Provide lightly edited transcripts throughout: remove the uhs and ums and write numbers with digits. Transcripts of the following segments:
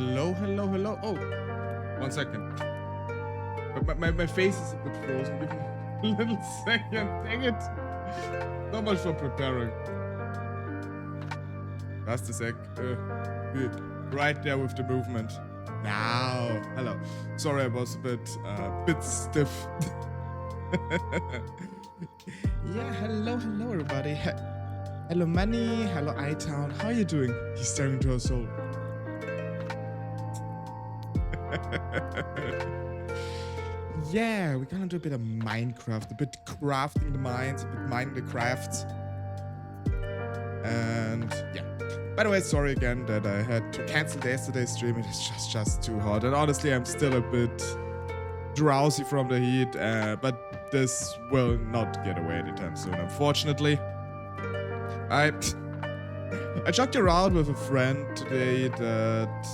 hello, hello, hello. Oh, 1 second. My face is a bit frozen. Give me a little second. Dang it. So much for preparing. Just a sec. Right there with the movement. Now, hello. Sorry, I was a bit stiff. Yeah, hello, everybody. Hello, Manny. Hello, iTown. How are you doing? He's staring into her soul. Yeah, we're gonna do a bit of Minecraft, a bit crafting the minds, a bit mining the crafts. And yeah. By the way, sorry again that I had to cancel yesterday's stream. It is just too hot. And honestly, I'm still a bit drowsy from the heat, but this will not get away anytime soon, unfortunately. I joked around with a friend today that,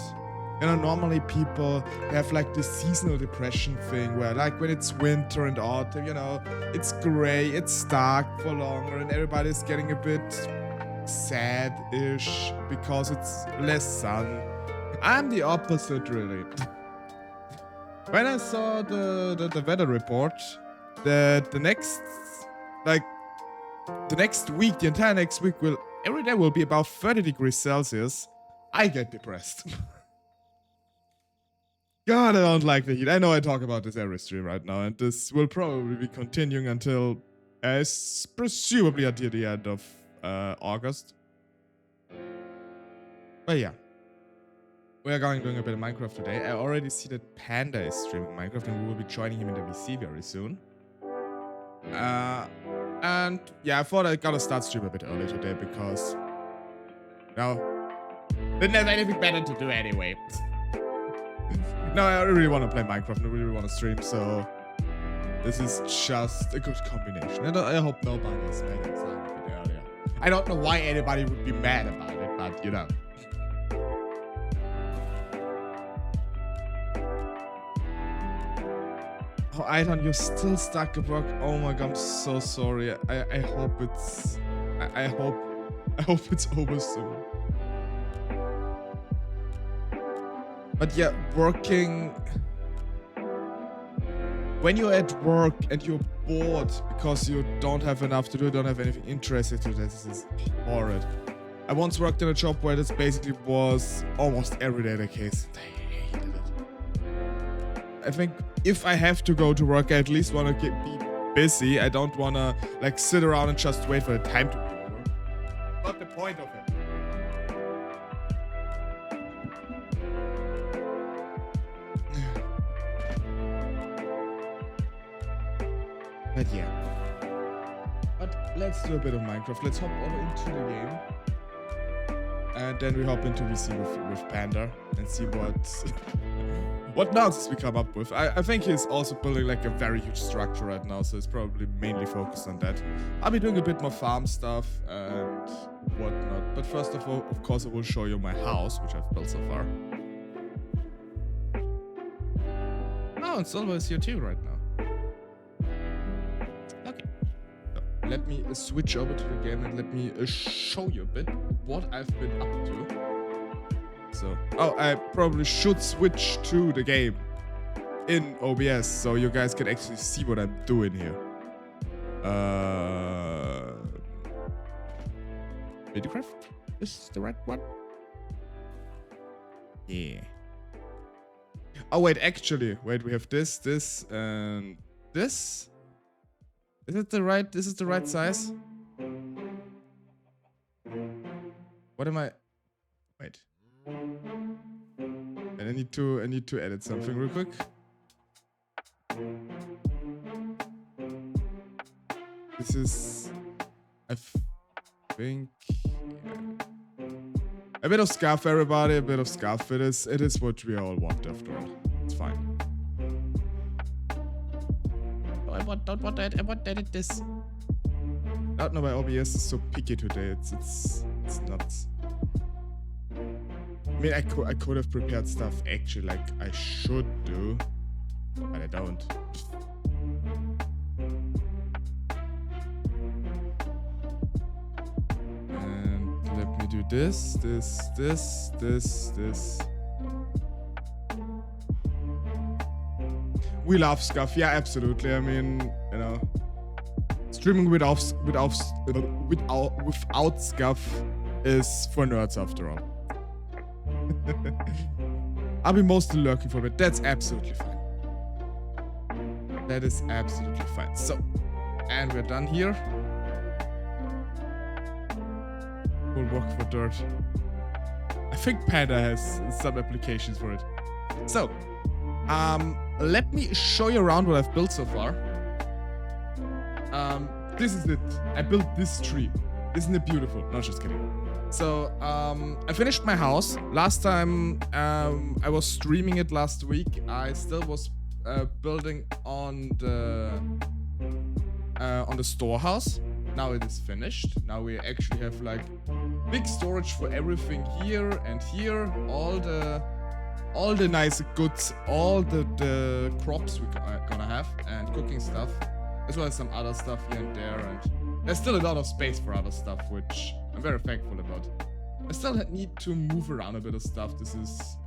you know, normally people have like this seasonal depression thing where, like, when it's winter and autumn, you know, it's gray, it's dark for longer, and everybody's getting a bit sad-ish because it's less sun. I'm the opposite, really. When I saw the weather report that the entire next week every day will be about 30 degrees Celsius, I get depressed. God, I don't like the heat. I know I talk about this every stream right now, and this will probably be continuing until presumably until the end of August. But yeah. We are doing a bit of Minecraft today. I already see that Panda is streaming Minecraft, and we will be joining him in the VC very soon. And yeah, I thought I gotta start stream a bit early today because, you know, didn't have anything better to do anyway. No, I really want to play Minecraft and I really want to stream, so this is just a good combination. And I hope nobody is mad at it earlier. I don't know why anybody would be mad about it, but you know. Oh, Aidan, you're still stuck at work. Oh my god, I'm so sorry. I hope it's I hope it's over soon. But yeah, working, when you're at work and you're bored because you don't have enough to do, don't have anything interesting to do, this is horrid. I once worked in a job where this basically was almost every day the case. I hated it. I think if I have to go to work, I at least want to be busy. I don't want to like sit around and just wait for the time to be over. Not the point of it. But yeah. But let's do a bit of Minecraft. Let's hop over into the game. And then we hop into VC with Panda and see what nonsense we come up with. I think he's also building like a very huge structure right now, so it's probably mainly focused on that. I'll be doing a bit more farm stuff and whatnot. But first of all, of course, I will show you my house, which I've built so far. Oh, and Silver is here too right now. Okay. So, let me switch over to the game and let me show you a bit what I've been up to. So, oh, I probably should switch to the game in OBS so you guys can actually see what I'm doing here. Minecraft? Is this the right one? Yeah. Oh, wait, actually, wait, we have this, and this? Is it the right, this is the right size? What am I, wait. And I need to edit something real quick. This is, I think, a bit of Scuff, everybody. A bit of Scuff. It is what we all want after all. It's fine. Oh, I don't want that. I want to edit this. I don't know why OBS is so picky today. It's nuts. I mean, I could have prepared stuff actually like I should do, but I don't. And let me do this. We love Scuff. Yeah, absolutely. I mean, you know, streaming without Scuff is for nerds after all. I'll be mostly lurking for it. That's absolutely fine. That is absolutely fine. So, and we're done here. We'll work for dirt. I think Panda has some applications for it. So, let me show you around what I've built so far. This is it. I built this tree. Isn't it beautiful? No, just kidding. So, I finished my house. Last time I was streaming it last week, I still was building on the storehouse. Now it is finished. Now we actually have like big storage for everything here and here. All the nice goods, all the crops we're gonna have, and cooking stuff, as well as some other stuff here and there. And there's still a lot of space for other stuff, which I'm very thankful about. I still need to move around a bit of stuff. This is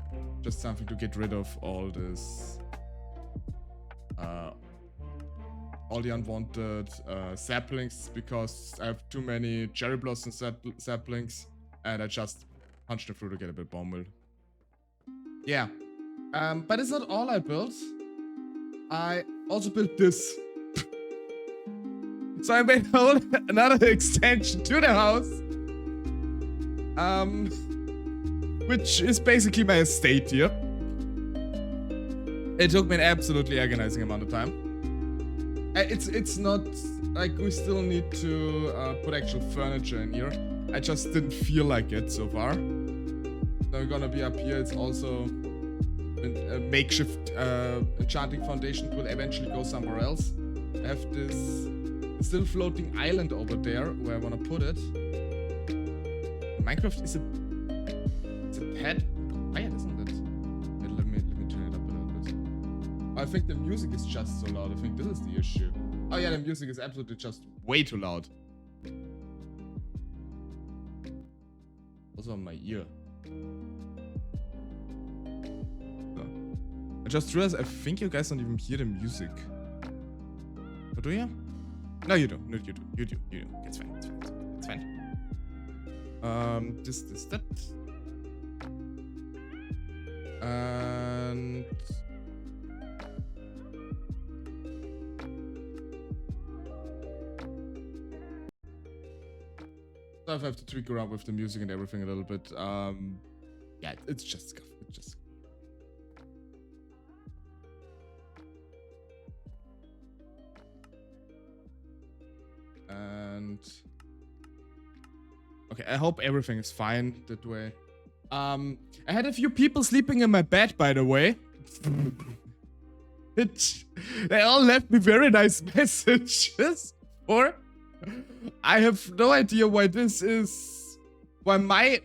just something to get rid of all this, all the unwanted saplings, because I have too many cherry blossom saplings, and I just punched them through to get a bit bomb milled. Yeah, but it's not all I built. I also built this. So I made another extension to the house, which is basically my estate here. It took me an absolutely agonizing amount of time. It's not like we still need to put actual furniture in here. I just didn't feel like it so far. So we're gonna be up here. It's also a makeshift enchanting foundation. It will eventually go somewhere else. I have this still floating island over there where I want to put it. Minecraft is a pet quiet, isn't it? Let me turn it up a little bit. I think the music is just so loud. I think this is the issue. Oh yeah, the music is absolutely just way too loud. Also on my ear. So. I just realized I think you guys don't even hear the music. Or do you? No, you don't. No, you do. You do. It's fine. It's fine. This, that. And so I have to tweak around with the music and everything a little bit. Yeah, it's just Scuff. It's just. And okay, I hope everything is fine that way. I had a few people sleeping in my bed, by the way. They all left me very nice messages. Or I have no idea why this is. Why my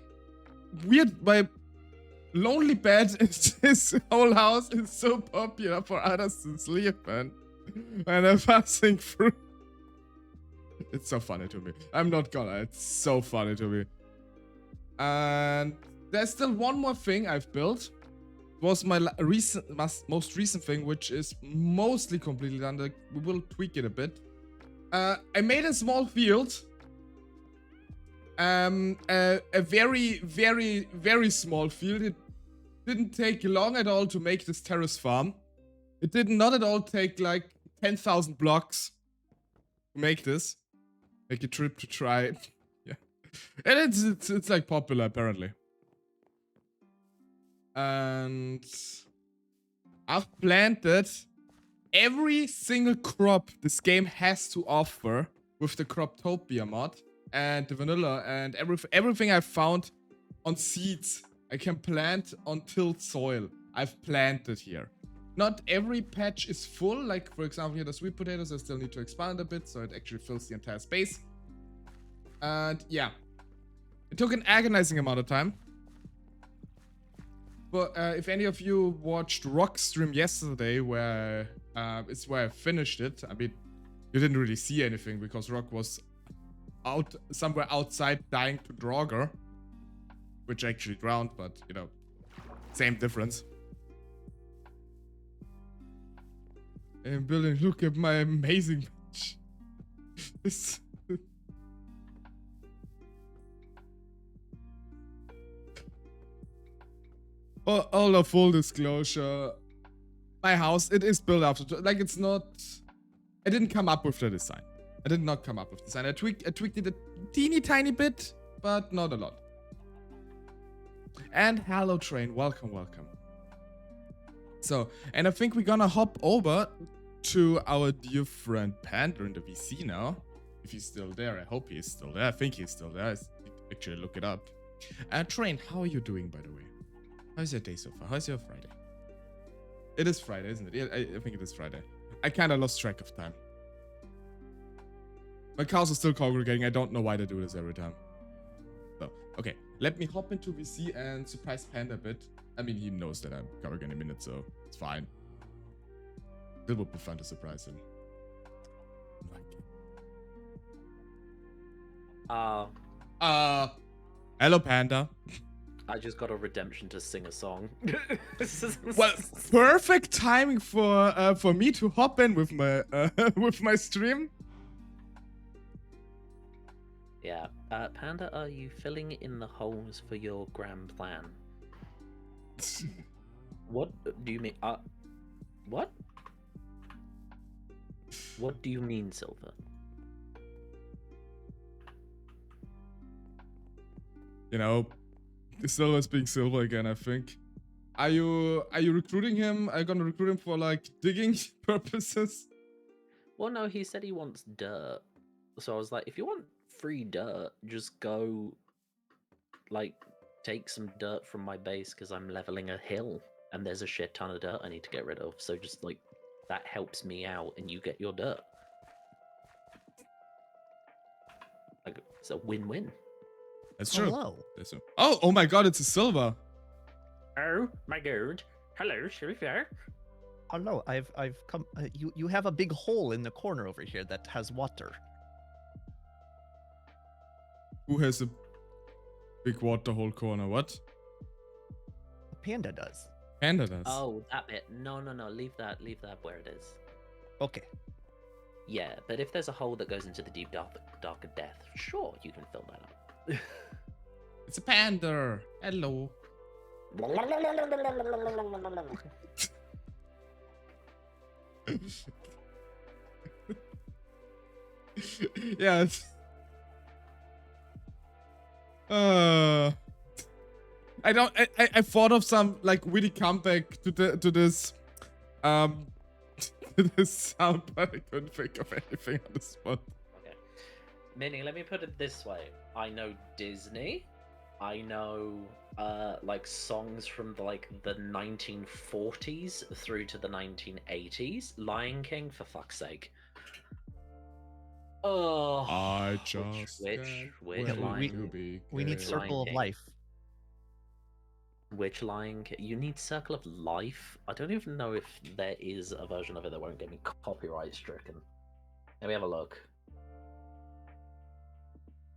lonely bed in this whole house is so popular for others to sleep in. And I'm passing through. It's so funny to me. I'm not gonna. It's so funny to me. And there's still one more thing I've built. It was my most recent thing, which is mostly completely done. We will tweak it a bit. I made a small field. A very, very, very small field. It didn't take long at all to make this terrace farm. It did not at all take like 10,000 blocks to make this. Make a trip to try it. Yeah. And it's like popular apparently. And I've planted every single crop this game has to offer with the Croptopia mod and the vanilla and everything I've found on seeds I can plant on tilled soil. I've planted here. Not every patch is full, like for example here the sweet potatoes, I still need to expand a bit so it actually fills the entire space. And yeah, it took an agonizing amount of time. But if any of you watched Rock's stream yesterday, where it's where I finished it, I mean, you didn't really see anything because Rock was somewhere outside dying to Draugr, which actually drowned, but you know, same difference. I'm building. Look at my amazing bench. This. All of full disclosure, my house, it is built after, like, it's not, I didn't come up with the design. I did not come up with the design. I tweaked it a teeny tiny bit, but not a lot. And hello train, welcome. So, and I think we're gonna hop over to our dear friend Panda in the VC now. If he's still there, I hope he's still there. I think he's still there. I actually look it up. Train, how are you doing, by the way? How's your day so far? How's your Friday? It is Friday, isn't it? Yeah, I think it is Friday. I kind of lost track of time. My cows are still congregating. I don't know why they do this every time. So, okay. Let me hop into VC and surprise Panda a bit. I mean, he knows that I'm coming in a minute, so it's fine. It would be fun to surprise him. Hello, Panda. I just got a redemption to sing a song. Well, perfect timing for me to hop in with my stream. Yeah. Panda, are you filling in the holes for your grand plan? What do you mean? What? What do you mean, Silver? You know, Silver's being Silver again, I think. Are you recruiting him? Are you gonna recruit him for like digging purposes? Well, no, he said he wants dirt. So I was like, if you want free dirt, just go, like, take some dirt from my base because I'm leveling a hill and there's a shit ton of dirt I need to get rid of. So just like, that helps me out and you get your dirt. Like, it's a win-win. That's true. Hello. Oh my god, it's a Silver. Oh my god. Hello, Silver. Oh no, I've come. You have a big hole in the corner over here that has water. Who has a big water hole corner? What? A panda does. Panda does. Oh, that bit. No, leave that where it is. Okay. Yeah, but if there's a hole that goes into the deep dark of death, sure, you can fill that up. It's a panda. Hello. Yes. I thought of some like witty comeback to this to this sound, but I couldn't think of anything on the spot. Okay. Meaning, let me put it this way. I know Disney. I know like songs from the 1940s through to the 1980s. Lion King, for fuck's sake. Oh, I just which line? We need Circle of Life. Which line? You need Circle of Life? I don't even know if there is a version of it that won't get me copyright stricken. Let me have a look.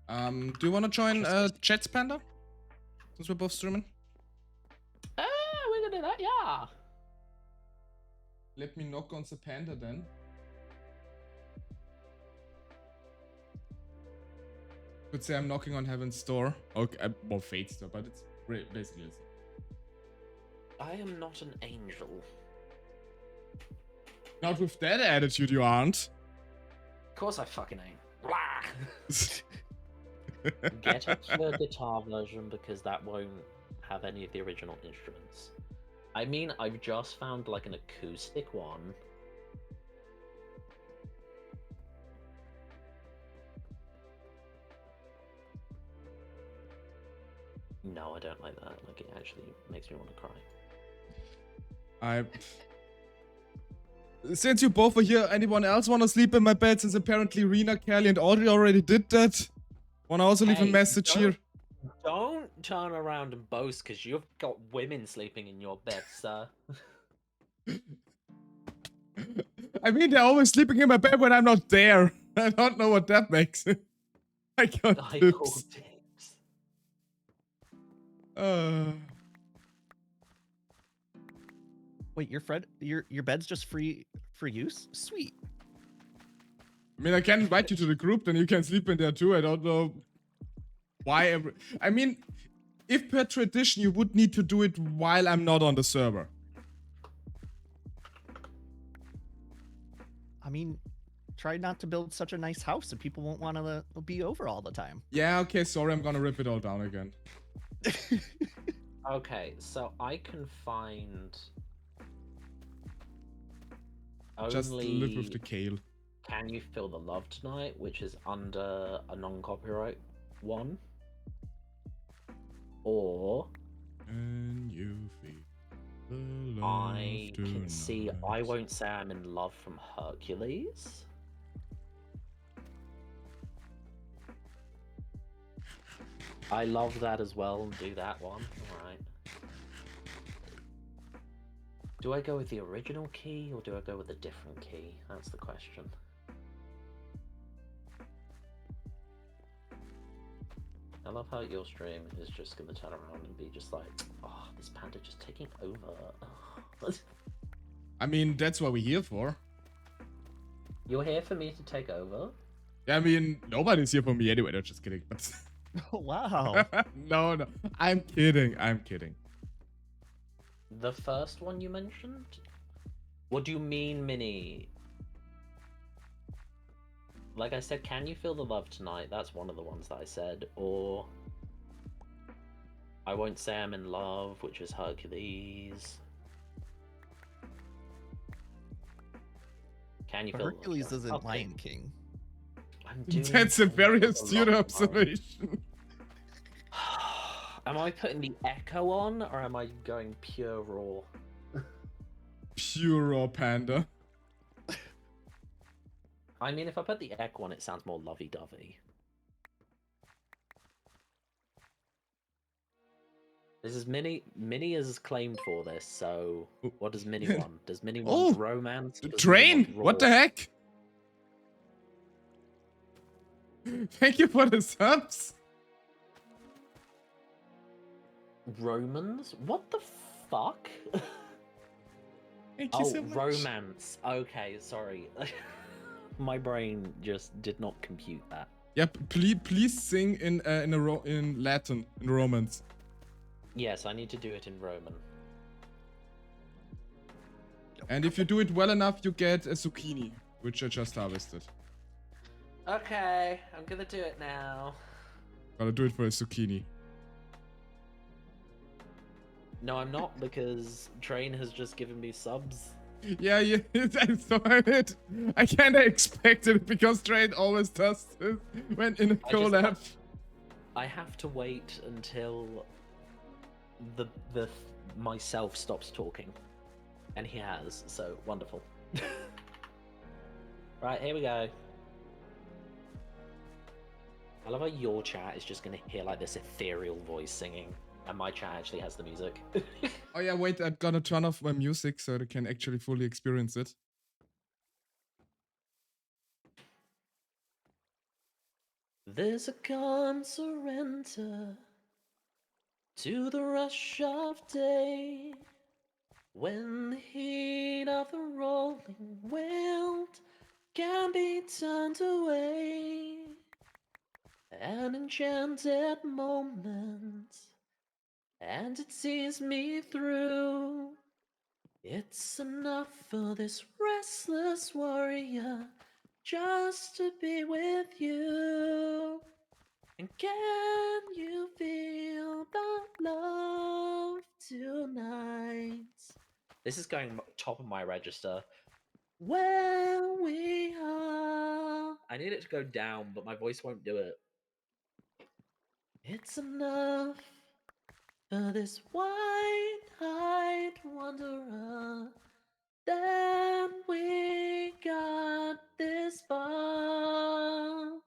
Do you want to join Chats, Panda? Since we're both streaming? We're gonna do that, yeah. Let me knock on the Panda then. Could say I'm knocking on Heaven's door. Okay, well, Fate's door, but it's basically the same. I am not an angel. Not with that attitude, you aren't. Of course I fucking ain't. Get a pure guitar version because that won't have any of the original instruments. I mean, I've just found like an acoustic one. No, I don't like that. Like, it actually makes me want to cry. Since you both are here, anyone else want to sleep in my bed? Since apparently Rena, Kelly, and Audrey already did that. Want to also leave a message here? Don't turn around and boast because you've got women sleeping in your bed, sir. I mean, they're always sleeping in my bed when I'm not there. I don't know what that makes. I got tips. Wait, your bed's just free for use? Sweet. I mean, I can invite you to the group, then you can sleep in there too. I don't know why. I mean, if per tradition, you would need to do it while I'm not on the server. I mean, try not to build such a nice house and people won't want to be over all the time. Yeah, okay, sorry, I'm gonna rip it all down again. Okay, so I can find Just live with only the kale. Can You Feel the Love Tonight, which is under a non-copyright one. Or And you feel the love I can see tonight. I Won't Say I'm in Love from Hercules. I love that as well. Do that one. Alright. Do I go with the original key or do I go with a different key? That's the question. I love how your stream is just going to turn around and be just like, oh, this panda just taking over. I mean, that's what we're here for. You're here for me to take over? Yeah, I mean, nobody's here for me anyway. No, just kidding. But Oh, wow. no, I'm kidding. I'm kidding. The first one you mentioned? What do you mean, Minnie? Like I said, Can You Feel the Love Tonight? That's one of the ones that I said. Or I Won't Say I'm in Love, which is Hercules. Can You Feel Hercules the Love? isn't Okay. Lion King. I'm doing That's a Can You very Feel the astute Love observation. Am I putting the echo on, or am I going pure raw? Pure raw panda. I mean, if I put the echo on, it sounds more lovey-dovey. This is Minnie. Minnie is claimed for this, so what does Minnie want? Does Minnie want romance? Or does Minnie Train! want raw? What the heck? Thank you for the subs. Romans? What the fuck? Thank you Oh, so much. romance. Okay, sorry. My brain just did not compute that. Yep, please sing in Latin, in Romance. Yes, I need to do it in Roman. And if you do it well enough, you get a zucchini, which I just harvested. Okay, I'm gonna do it now. Gotta do it for a zucchini. No, I'm not, because Train has just given me subs. Yeah, I saw it. I kinda expected it because Train always does this when in a collab. I have to wait until the myself stops talking, and he has, so wonderful. Right, here we go. I love how your chat is just gonna hear like this ethereal voice singing, and my chat actually has the music. Oh yeah, wait, I'm gonna turn off my music so they can actually fully experience it. There's a calm surrender to the rush of day, when the heat of the rolling world can be turned away. An enchanted moment, and it sees me through. It's enough for this restless warrior just to be with you. And can you feel the love tonight? This is going top of my register. Where we are. I need it to go down, but my voice won't do it. It's enough for this wide-eyed wanderer. Then we got this far.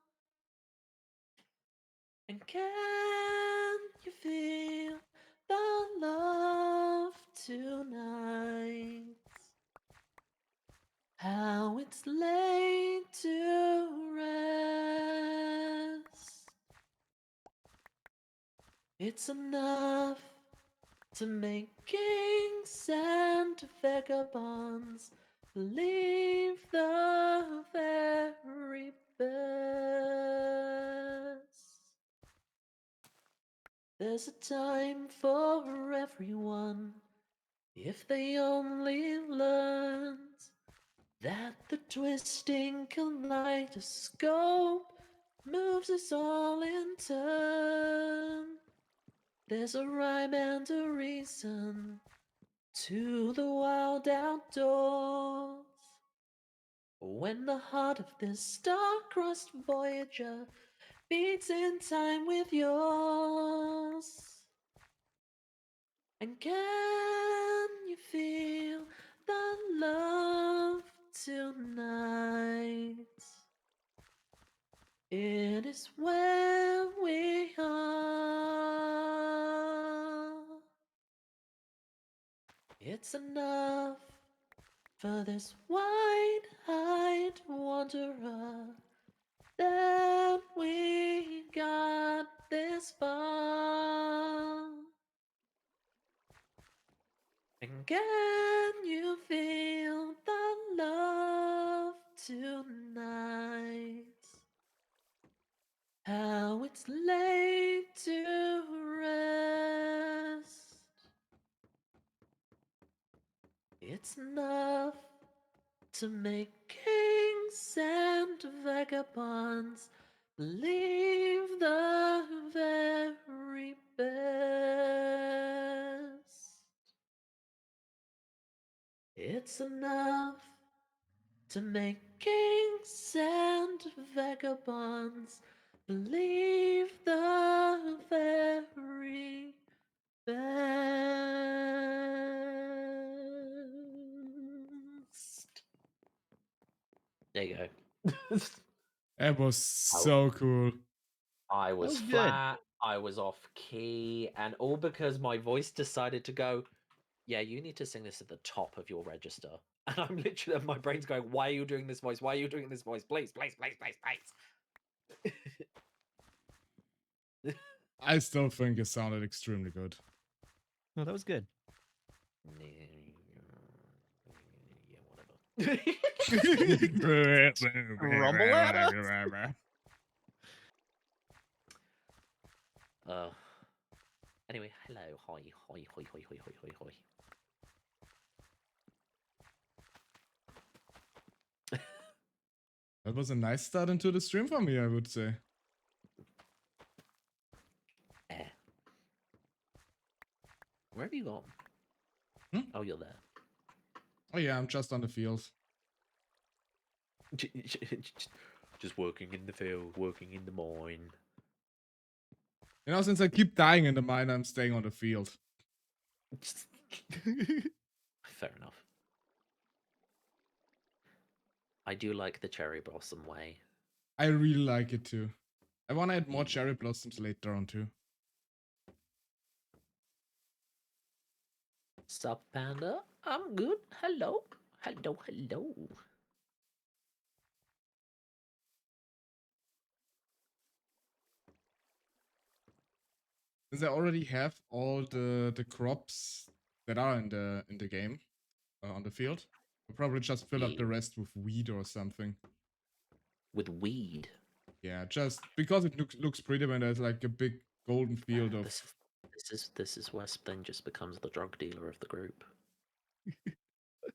And can you feel the love tonight? How it's laid to rest. It's enough to make kings and vagabonds leave the very best. There's a time for everyone if they only learned that the twisting kaleidoscope moves us all in turn. There's a rhyme and a reason to the wild outdoors. When the heart of this star-crossed voyager beats in time with yours. And can you feel the love tonight? It is where we are. It's enough for this wide-eyed wanderer that we got this far. And can you feel the love tonight? How it's laid to rest. It's enough to make kings and vagabonds leave the very best. It's enough to make kings and vagabonds believe the very best. There you go. That was so cool. I was was good. flat, I was off key, and all because my voice decided to go, yeah, you need to sing this at the top of your register. And I'm literally, my brain's going, why are you doing this voice? Why are you doing this voice? Please, please, please, please, please. I still think it sounded extremely good. No, that was good. Yeah, whatever. Rumble at us? Anyway, hello, hi, hi, hi, hi, hi, hi, hi, hi. That was a nice start into the stream for me, I would say. Where have you gone? Hmm? Oh, you're there. Oh yeah, I'm just on the field. Just working in the field, working in the mine. You know, since I keep dying in the mine, I'm staying on the field. Fair enough. I do like the cherry blossom way. I really like it too. I want to add more cherry blossoms later on too. Sup, Panda? I'm good. Hello. Hello, hello. Since I already have all the crops that are in the game on the field, I'll probably just fill up the rest with weed or something. With weed? Yeah, just because it looks pretty when there's like a big golden field of... This is where Splin just becomes the drug dealer of the group.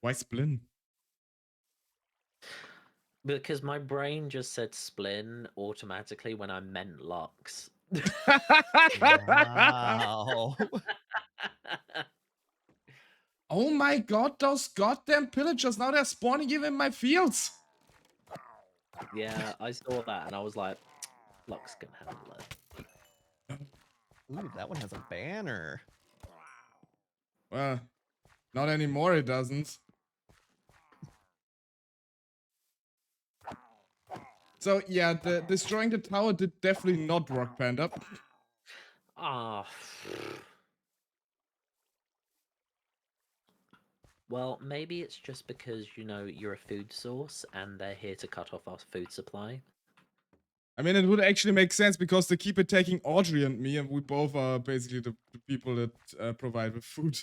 Why Splin? Because my brain just said Splin automatically when I meant Lux. Wow. Oh my god, those goddamn pillagers, now they're spawning even in my fields! Yeah, I saw that and I was like, Lux can handle it. Ooh, that one has a banner. Well, not anymore it doesn't. So yeah, destroying the tower did definitely not work, Panda. Ah. Well, maybe it's just because, you know, you're a food source and they're here to cut off our food supply. I mean, it would actually make sense because they keep attacking Audrey and me, and we both are basically the people that provide with food.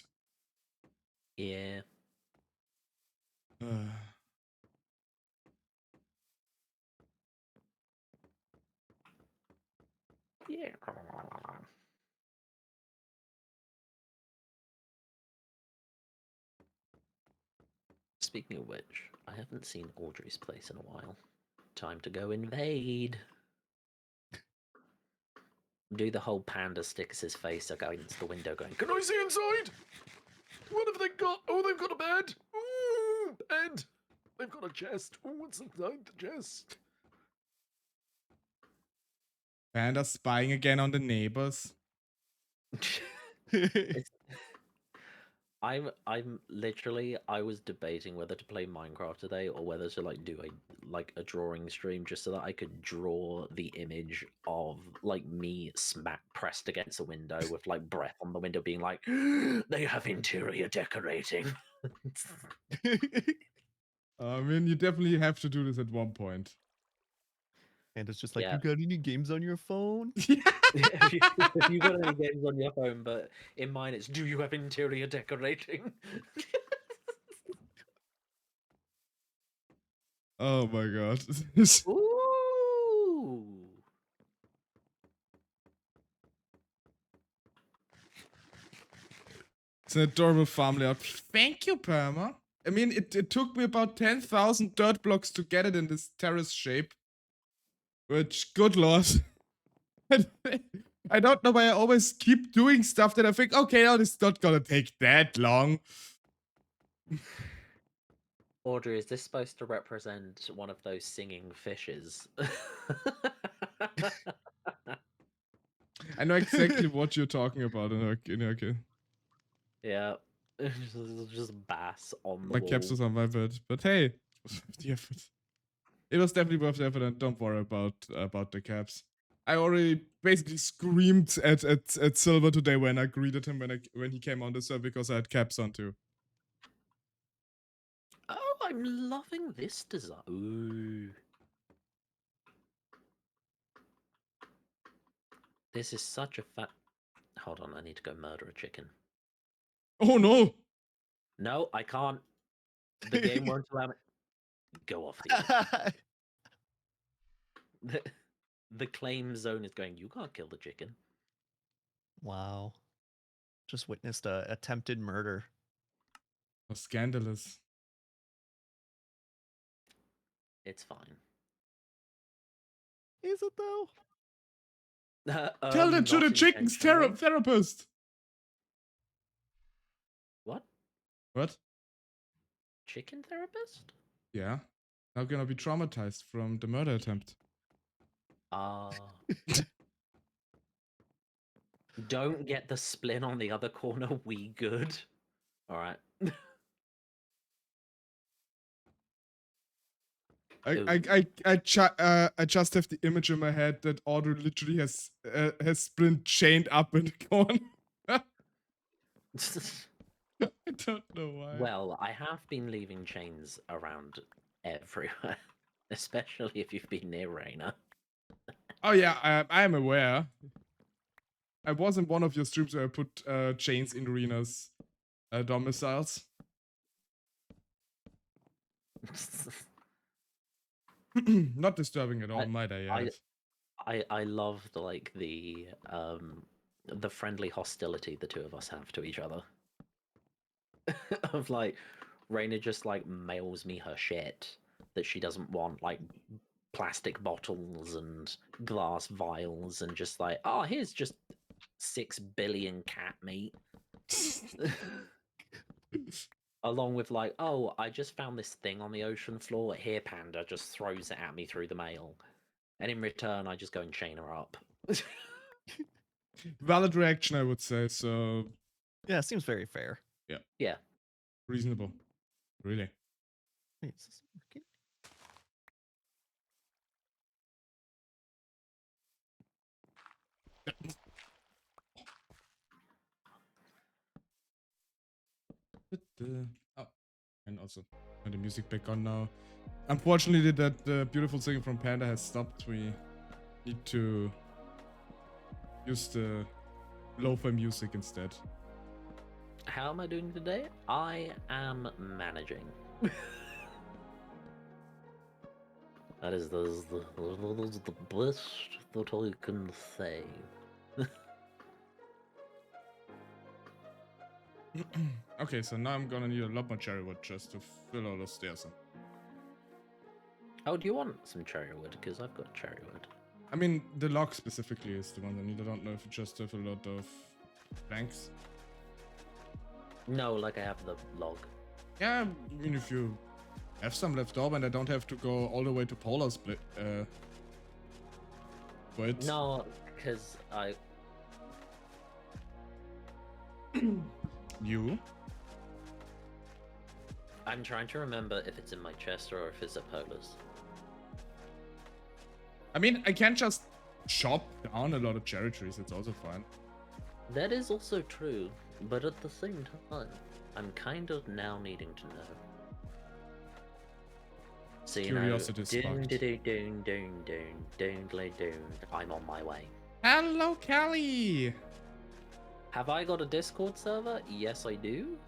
Yeah. Yeah. Speaking of which, I haven't seen Audrey's place in a while. Time to go invade. Do the whole panda sticks his face against the window going, "Can I see inside? What have they got? Oh, they've got a bed. Ooh, bed. They've got a chest. Oh, what's inside the chest?" Panda spying again on the neighbors. It's- I'm literally, I was debating whether to play Minecraft today or whether to like do a drawing stream just so that I could draw the image of like me smack pressed against a window with like breath on the window being like, "They have interior decorating." I mean, you definitely have to do this at one point. And it's just like, Yeah. you got any games on your phone? If you got any games on your phone, but in mine it's, "Do you have interior decorating?" Oh my god. Ooh. It's an adorable farm layout. Thank you, Perma. I mean, it took me about 10,000 dirt blocks to get it in this terrace shape. Which, good lord. I don't know why I always keep doing stuff that I think, okay, now this is not gonna take that long. Audrey, is this supposed to represent one of those singing fishes? I know exactly what you're talking about, okay. Yeah. Just bass on the My wall. caps was on my bed. But hey, it was worth the effort. It was definitely worth the effort, and don't worry about the caps. I already basically screamed at Silver today when I greeted him when he came on the server because I had caps on too. Oh, I'm loving this design. Ooh. This is such a fat. Hold on, I need to go murder a chicken. Oh no! No, I can't. The game won't allow me. Go off the edge. The claim zone is going, "You can't kill the chicken." Wow. Just witnessed a attempted murder. Oh, scandalous. It's fine. Is it though? Tell that to Not the chicken's intentionally. therapist! What? What? Chicken therapist? Yeah. Now gonna be traumatized from the murder attempt. Don't get the splin on the other corner. We good. All right. I just have the image in my head that Audrey literally has Splint chained up in the corner. I don't know why. Well, I have been leaving chains around everywhere, especially if you've been near Raina. Oh yeah, I am aware. I was in one of your streams where I put chains in Rena's domiciles. Not disturbing at all, might I add. I love the friendly hostility the two of us have to each other. Of like, Raina just like mails me her shit that she doesn't want, like plastic bottles and glass vials, and just like, "Oh, here's just 6 billion cat meat." Along with like, "Oh, I just found this thing on the ocean floor. Here, Panda," just throws it at me through the mail. And in return, I just go and chain her up. Valid reaction, I would say. So Yeah, it seems very fair. Yeah. Reasonable. Really. Wait, is this working? Oh, and also turn the music back on now. Unfortunately, that beautiful singing from Panda has stopped. We need to use the lo-fi music instead. How am I doing today? I am managing. That is the best that I can say. Okay, so now I'm gonna need a lot more cherry wood just to fill all the stairs in. Oh, do you want some cherry wood? Because I've got cherry wood. I mean, the log specifically is the one I need. I don't know if you just have a lot of planks. No, like I have the log. Yeah, I mean, if you have some left over and I don't have to go all the way to Polar Split, but... No, because I... You? I'm trying to remember if it's in my chest or if it's at Polar's. I mean, I can't just chop down a lot of cherry trees. It's also fine. That is also true, but at the same time, I'm kind of now needing to know. So you Curiosity know, sparked. I'm on my way. Hello, Kelly! Have I got a Discord server? Yes, I do.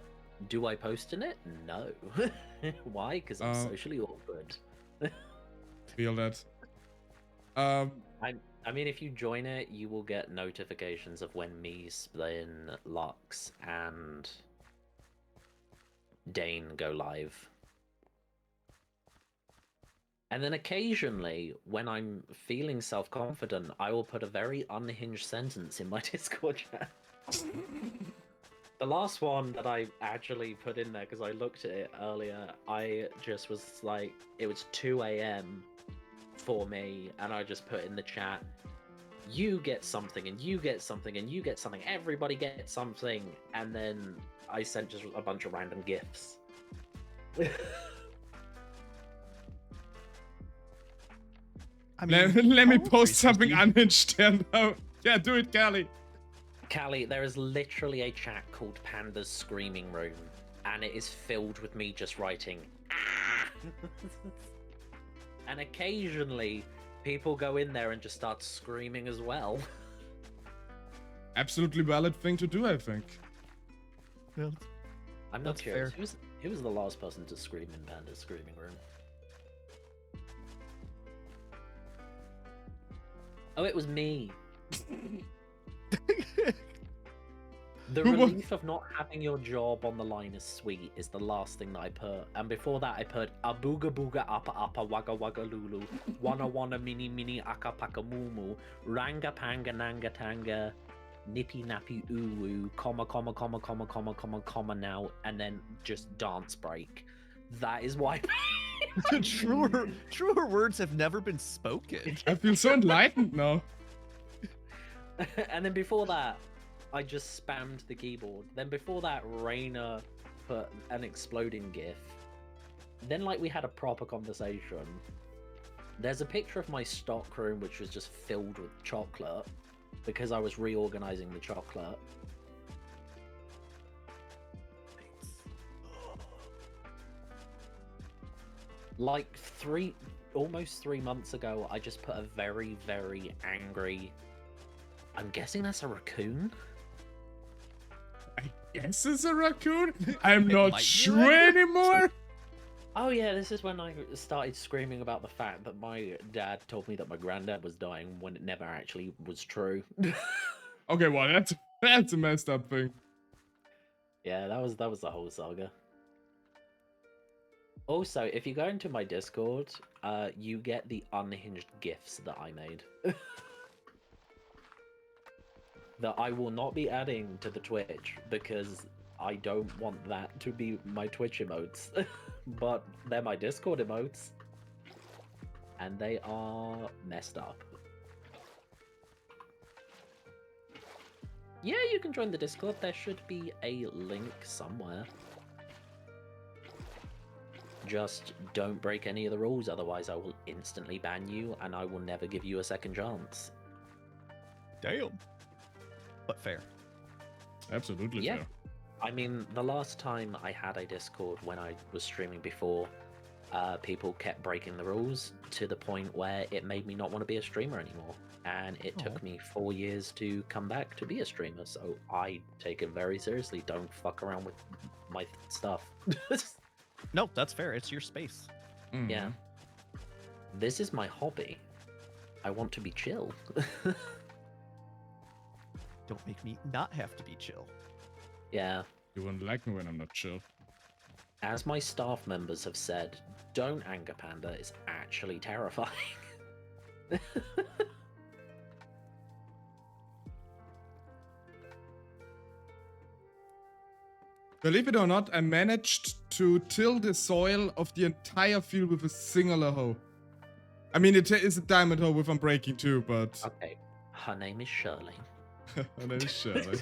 Do I post in it? No. Why? Because I'm socially awkward. Feel that. I mean, if you join it, you will get notifications of when me, Splin, Lux, and Dane go live. And then occasionally, when I'm feeling self-confident, I will put a very unhinged sentence in my Discord chat. The last one that I actually put in there, because I looked at it earlier, I just was like, it was 2 a.m. for me, and I just put in the chat, you get something, and you get something, and you get something, everybody gets something, and then I sent just a bunch of random gifts. I mean, let me poetry post something seems to unhinged there now. Yeah, do it, Kelly. Callie, there is literally a chat called Panda's Screaming Room, and it is filled with me just writing, ah! And occasionally, people go in there and just start screaming as well. Absolutely valid thing to do, I think. be- I'm not That's curious. fair. Who was the last person to scream in Panda's Screaming Room? Oh, it was me. The Who wa- relief of not having your job on the line is sweet is the last thing that I put. And before that, I put a booga booga appa appa wagga wagga lulu, wana wana mini mini aka paka mumu, ranga panga nanga tanga, nippy nappy oo comma now, and then just dance break. That is why. truer words have never been spoken. I feel so enlightened now. And then before that, I just spammed the keyboard. Then before that, Raina put an exploding gif. Then, like, we had a proper conversation. There's a picture of my stock room, which was just filled with chocolate, because I was reorganizing the chocolate. Like, almost 3 months ago, I just put a very, very angry... I'm guessing that's a raccoon? I guess it's a raccoon? I'm It not might be sure raccoon. anymore. Oh yeah, this is when I started screaming about the fact that my dad told me that my granddad was dying when it never actually was true. Okay, well, that's a messed up thing. Yeah, that was the whole saga. Also, if you go into my Discord, you get the unhinged gifs that I made. That I will not be adding to the Twitch because I don't want that to be my Twitch emotes. But they're my Discord emotes. And they are messed up. Yeah, you can join the Discord. There should be a link somewhere. Just don't break any of the rules, otherwise I will instantly ban you and I will never give you a second chance. Damn. But fair. Absolutely Yeah. fair. I mean, the last time I had a Discord when I was streaming before, people kept breaking the rules to the point where it made me not want to be a streamer anymore. And it took me 4 years to come back to be a streamer. So I take it very seriously. Don't fuck around with my stuff. No, that's fair. It's your space. Mhm. Yeah. This is my hobby. I want to be chill. Don't make me not have to be chill. Yeah. You won't like me when I'm not chill. As my staff members have said, don't anger Panda. It's actually terrifying. Believe it or not, I managed to till the soil of the entire field with a singular hoe. I mean, it is a diamond hoe with unbreaking too, but... Okay. Her name is Shirley. Her name is Shirley.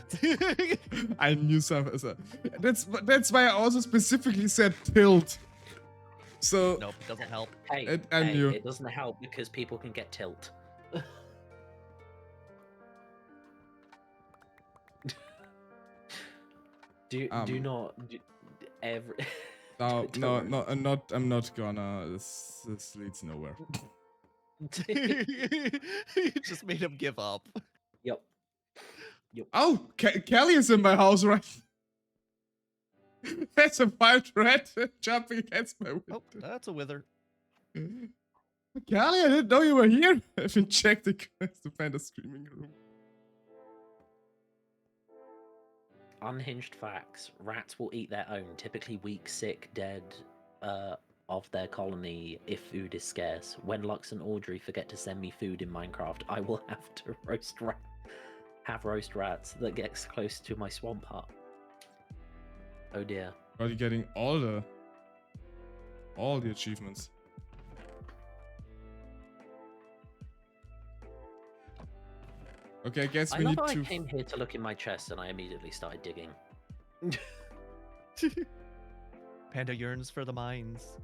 I knew something. That's why I also specifically said tilt. So... Nope, it doesn't help. Hey, I knew. it doesn't help because people can get tilt. do not every. No, Don't no, worry. no, I'm not gonna. This leads nowhere. You just made him give up. Yep. Oh, Kelly is in my house, right? That's a wild rat jumping against my window. Oh, that's a wither. Kelly, I didn't know you were here. I haven't checked the quest to find a streaming room. Unhinged facts. Rats will eat their own, typically weak, sick, dead, of their colony if food is scarce. When Lux and Audrey forget to send me food in Minecraft, I will have to roast rats that gets close to my swamp hut. Oh dear. Are you getting all the achievements? Okay, I guess I we love need how to. I came here to look in my chest and I immediately started digging. Panda yearns for the mines.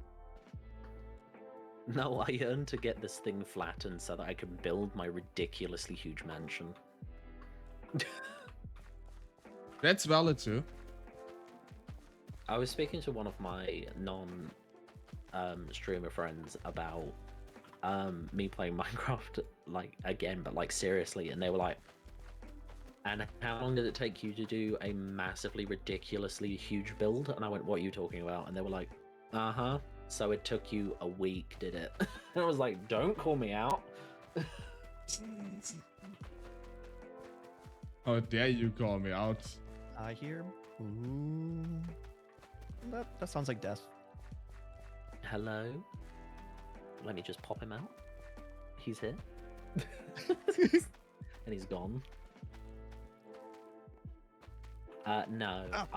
No, I yearn to get this thing flattened so that I can build my ridiculously huge mansion. That's valid too. I was speaking to one of my non-streamer friends about me playing Minecraft like again, but like seriously, and they were like, "And how long did it take you to do a massively ridiculously huge build?" And I went, "What are you talking about?" And they were like, "Uh-huh. So it took you a week, did it?" And I was like, "Don't call me out." How dare you call me out? I hear. Ooh. That sounds like death. Hello? Let me just pop him out. He's here. And he's gone. No, Oh.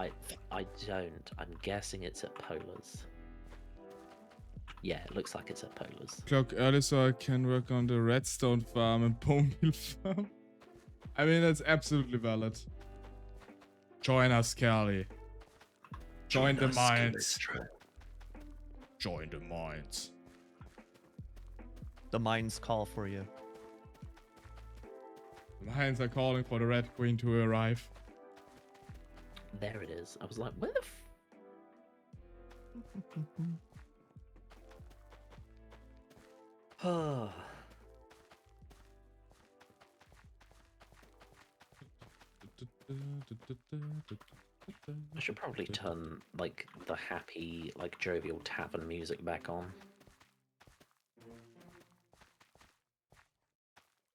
I don't. I'm guessing it's at Polar's. Yeah, it looks like it's at Polar's. Clock early so I can work on the redstone farm and bone meal farm. I mean, that's absolutely valid. Join us, Kelly. Join the mines. Join the mines. The mines call for you. The mines are calling for the Red Queen to arrive. There it is. I was like, where the f... I should probably turn, like, the happy, like, jovial tavern music back on.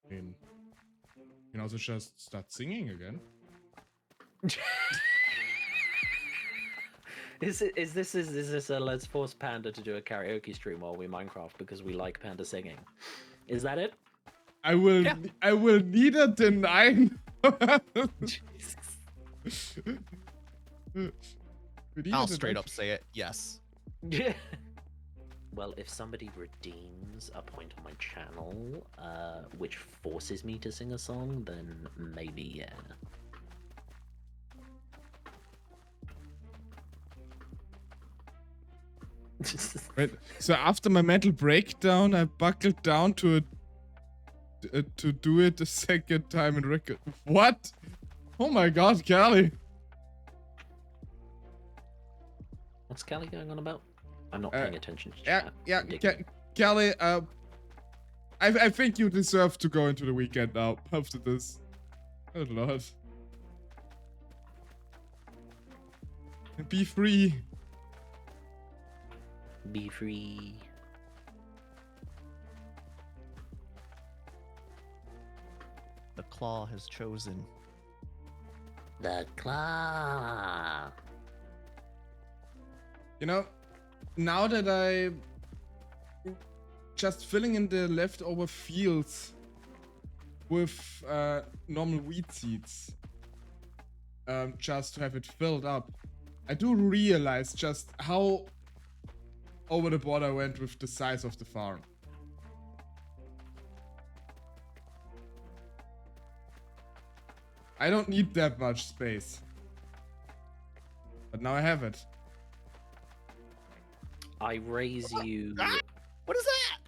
I mean, you can also just start singing again. Is this a let's force Panda to do a karaoke stream while we Minecraft because we like Panda singing? Is that it? I will neither deny. I'll straight up say it. Yes. Yeah. Well, if somebody redeems a point on my channel, which forces me to sing a song, then maybe, yeah. Wait, so after my mental breakdown, I buckled down to do it a second time in record. What? Oh my god, Callie. What's Callie going on about? I'm not paying attention to Yeah, chat. yeah, I'm digging. Kelly, I think you deserve to go into the weekend now after this. Oh lord. Be free. Be free. The claw has chosen. The claw. You know, now that I just filling in the leftover fields with normal wheat seeds, just to have it filled up, I do realize just how over the board I went with the size of the farm. I don't need that much space. But now I have it. I raise you. What is that?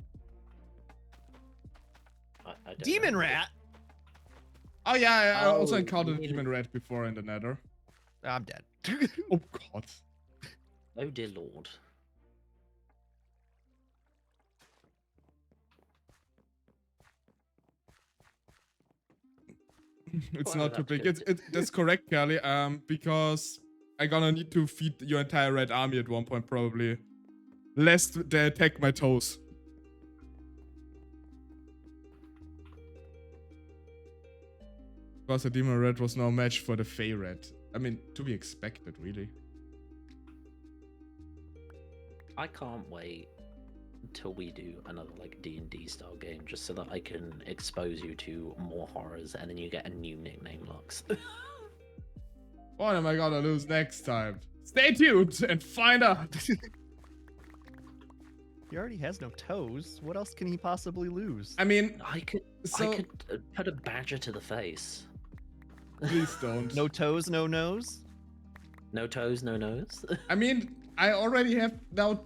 I don't Demon know. rat. Oh yeah, I also Oh, encountered a you demon rat before in the nether. I'm dead. Oh god. Oh dear lord. It's Well, not too that's big. good. That's correct, Kelly. Because I'm gonna need to feed your entire red army at one point, probably. Lest they attack my toes. Because the demon red was no match for the fey red. I mean, to be expected, really. I can't wait until we do another like D&D style game just so that I can expose you to more horrors and then you get a new nickname, Lux. What am I gonna lose next time? Stay tuned and find out. He already has no toes. What else can he possibly lose? I mean, I could put a badger to the face. please don't. No toes, no nose? No toes, no nose. I mean, I already have now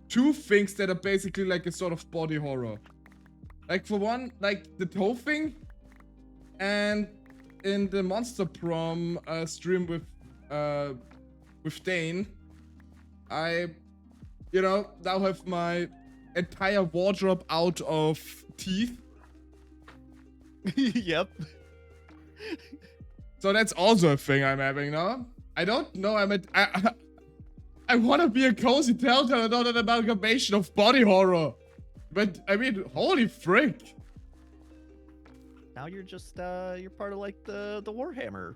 two things that are basically like a sort of body horror. Like for one, like the toe thing, and in the Monster Prom stream with Dane, I, now have my entire wardrobe out of teeth. Yep. So that's also a thing I'm having now. I don't know. I want to be a cozy telltale and not an amalgamation of body horror. But I mean, holy frick! Now you're just you're part of like the Warhammer.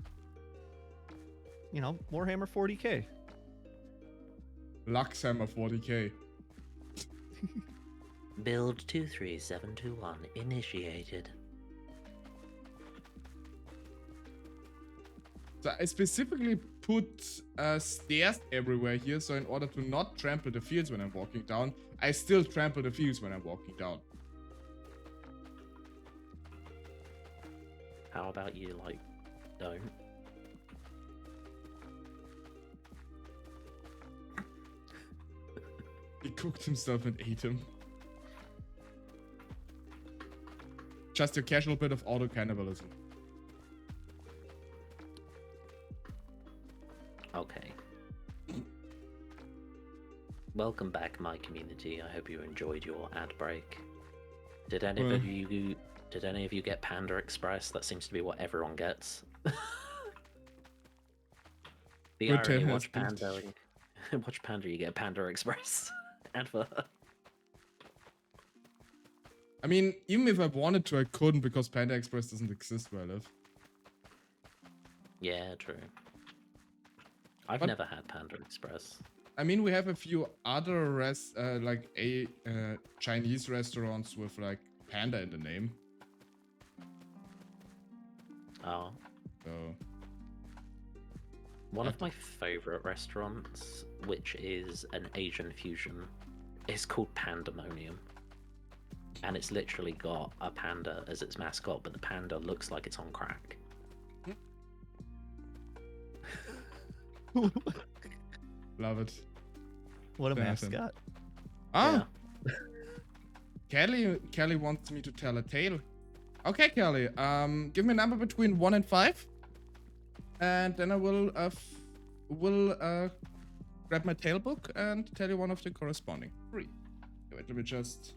You know, Warhammer 40k. LuxTaleor 40k. Build 23721 initiated. So I specifically put stairs everywhere here, so in order to not trample the fields when I'm walking down, I still trample the fields when I'm walking down. How about you, like, don't? He cooked himself and ate him. Just a casual bit of auto-cannibalism. Okay. Welcome back, my community. I hope you enjoyed your ad break. Did any of you get Panda Express? That seems to be what everyone gets. The Good irony, to watch have Panda, watch Panda, you get Panda Express advert. I mean, even if I wanted to, I couldn't because Panda Express doesn't exist where I live. Yeah, true. I've But- never had Panda Express. I mean, we have a few other Chinese restaurants with like panda in the name. Oh. So One of my favorite restaurants, which is an Asian fusion, is called Pandemonium. And it's literally got a panda as its mascot, but the panda looks like it's on crack. love it. What a Awesome. mascot. Ah, Kelly wants me to tell a tale. Okay, Kelly. Give me a number between 1 and 5, and then I will grab my tale book and tell you one of the corresponding 3. Wait, let me just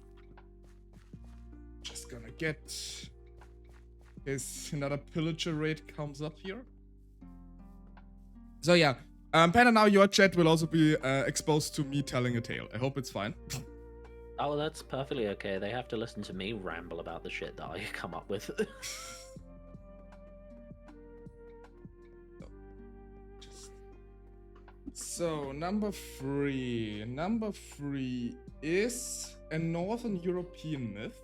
gonna get another pillager raid comes up here. So yeah, Panda, now your chat will also be exposed to me telling a tale. I hope it's fine. Oh, that's perfectly okay. They have to listen to me ramble about the shit that I come up with. So, number 3. Number 3 is a Northern European myth.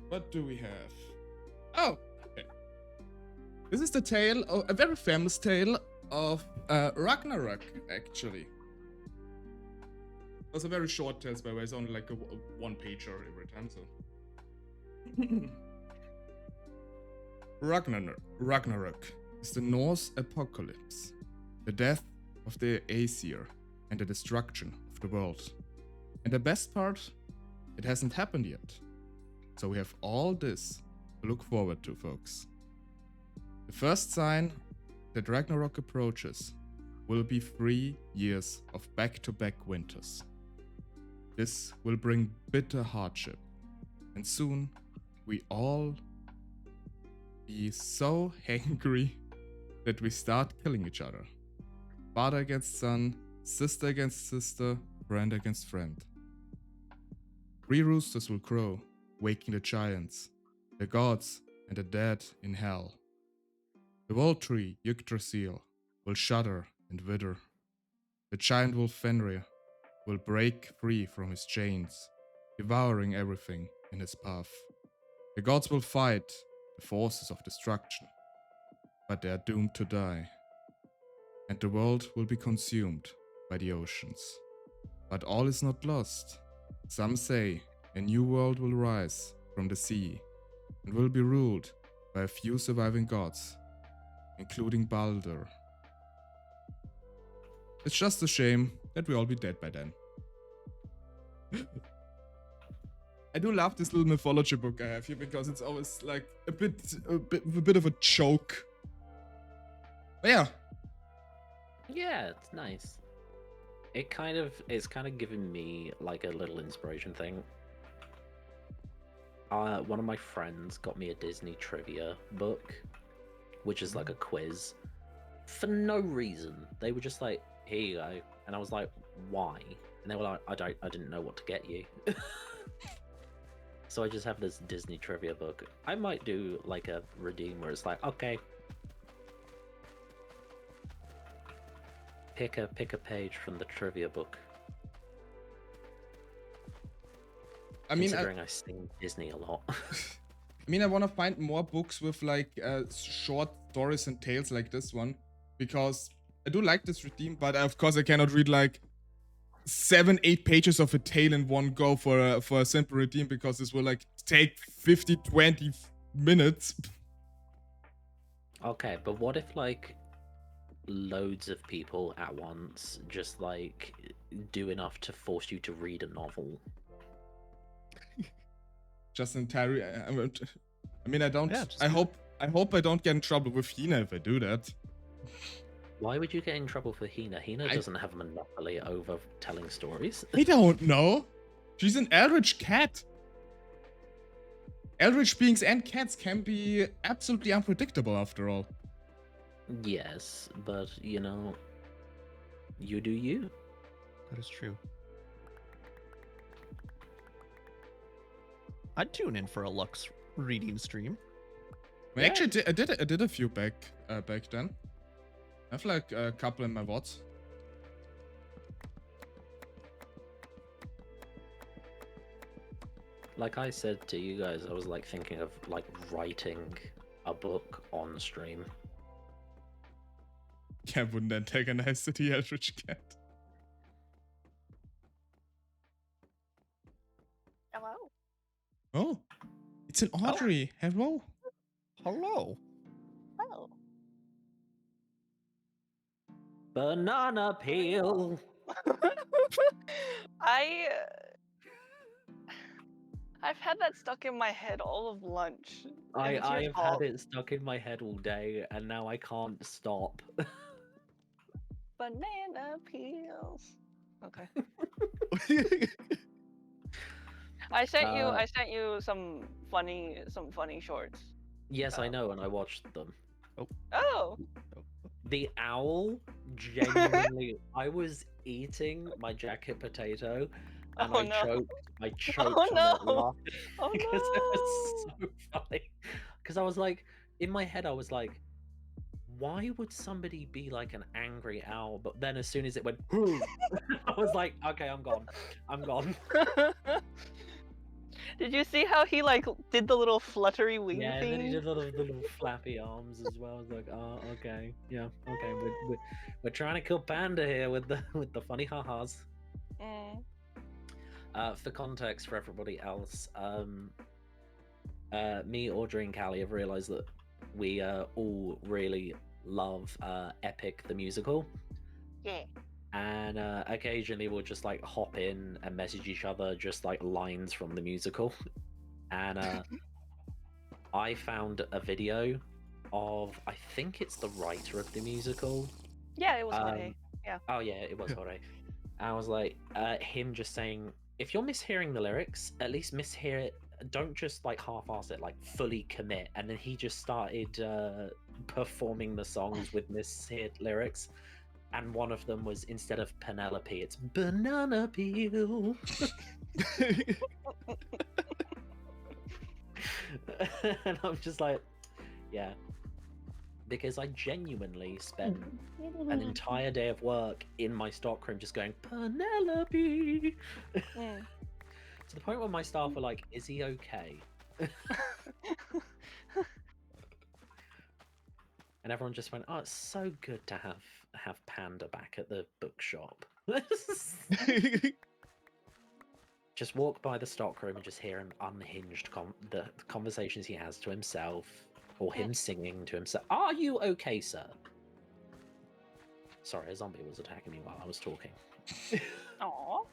What do we have? Oh, okay. This is the tale of a very famous tale of Ragnarok, actually. It was a very short tale, by the way. It's only like a one-pager every time, so. Ragnarok is the Norse apocalypse, the death of the Aesir, and the destruction of the world. And the best part, it hasn't happened yet. So we have all this to look forward to, folks. The first sign that Ragnarok approaches will be 3 years of back-to-back winters. This will bring bitter hardship, and soon we all be so angry that we start killing each other. Father against son, sister against sister, friend against friend. 3 roosters will crow, waking the giants, the gods and the dead in hell. The world tree, Yggdrasil, will shudder and wither. The giant wolf Fenrir will break free from his chains, devouring everything in his path. The gods will fight the forces of destruction, but they are doomed to die. And the world will be consumed by the oceans. But all is not lost. Some say a new world will rise from the sea and will be ruled by a few surviving gods, including Baldur. It's just a shame that we'll all be dead by then. I do love this little mythology book I have here because it's always like a bit of a joke. But yeah. Yeah, it's nice. It's kind of giving me like a little inspiration thing. One of my friends got me a Disney trivia book, which is like a quiz. For no reason. They were just like, here you go. And I was like, why? And they were like, I didn't know what to get you. So I just have this Disney trivia book. I might do like a redeem where it's like, okay, pick a page from the trivia book. I mean, considering I sing Disney a lot. I mean, I want to find more books with like short stories and tales like this one, because I do like this redeem, but of course I cannot read like 7-8 pages of a tale in one go for a simple redeem, because this will like take 50-20 minutes. Okay, but what if like loads of people at once just like do enough to force you to read a novel? Just entirely. I mean, I don't. Yeah, I hope I don't get in trouble with Hina if I do that. Why would you get in trouble for Hina? Hina doesn't have a monopoly over telling stories. I don't know. She's an eldritch cat. Eldritch beings and cats can be absolutely unpredictable after all. Yes, but you know, you do you. That is true. I'd tune in for a Lux reading stream. I actually I did a few back then. I have like a couple in my VODs. Like I said to you guys, I was like thinking of like writing a book on stream. Yeah, wouldn't antagonize the eldritch cat. Hello. Oh, it's an Audrey. Hello. Hello. Oh. Banana peel. I've had that stuck in my head all of lunch. it's your I have fault. had it stuck in my head all day, and now I can't stop. Banana peels. Okay. I sent you some funny shorts. Yes, I know, and I watched them. Oh. The owl, genuinely, I was eating my jacket potato, and Oh I no. choked Oh on no. it laughing Oh because it was no. so funny. Because I was like, in my head, I was like, why would somebody be like an angry owl? But then as soon as it went, I was like, okay, I'm gone. I'm gone. Did you see how he like did the little fluttery wing Yeah, thing? and then he did the little flappy arms as well. I was like, oh, okay, yeah, okay, we're trying to kill Panda here with the funny ha-has. Mm. For context for everybody else, me, Audrey, and Callie have realized that we all really love Epic the musical, Yeah. and occasionally we'll just like hop in and message each other just like lines from the musical. And I found a video of, I think it's the writer of the musical. Yeah, it was Jorge. Yeah. Oh yeah, it was Jorge. And I was like, him just saying, if you're mishearing the lyrics, at least mishear it. Don't just like half-ass it, like fully commit. And then he just started performing the songs with misheard lyrics. And one of them was, instead of Penelope, it's banana peel. And I'm just like, yeah. Because I genuinely spent an entire day of work in my stockroom just going, Penelope! Mm. To the point where my staff were like, is he okay? And everyone just went, oh, it's so good to have Panda back at the bookshop. Just walk by the stockroom and just hear him unhinged the conversations he has to himself, or him singing to himself. Are you okay, sir? Sorry, a zombie was attacking me while I was talking. Aw.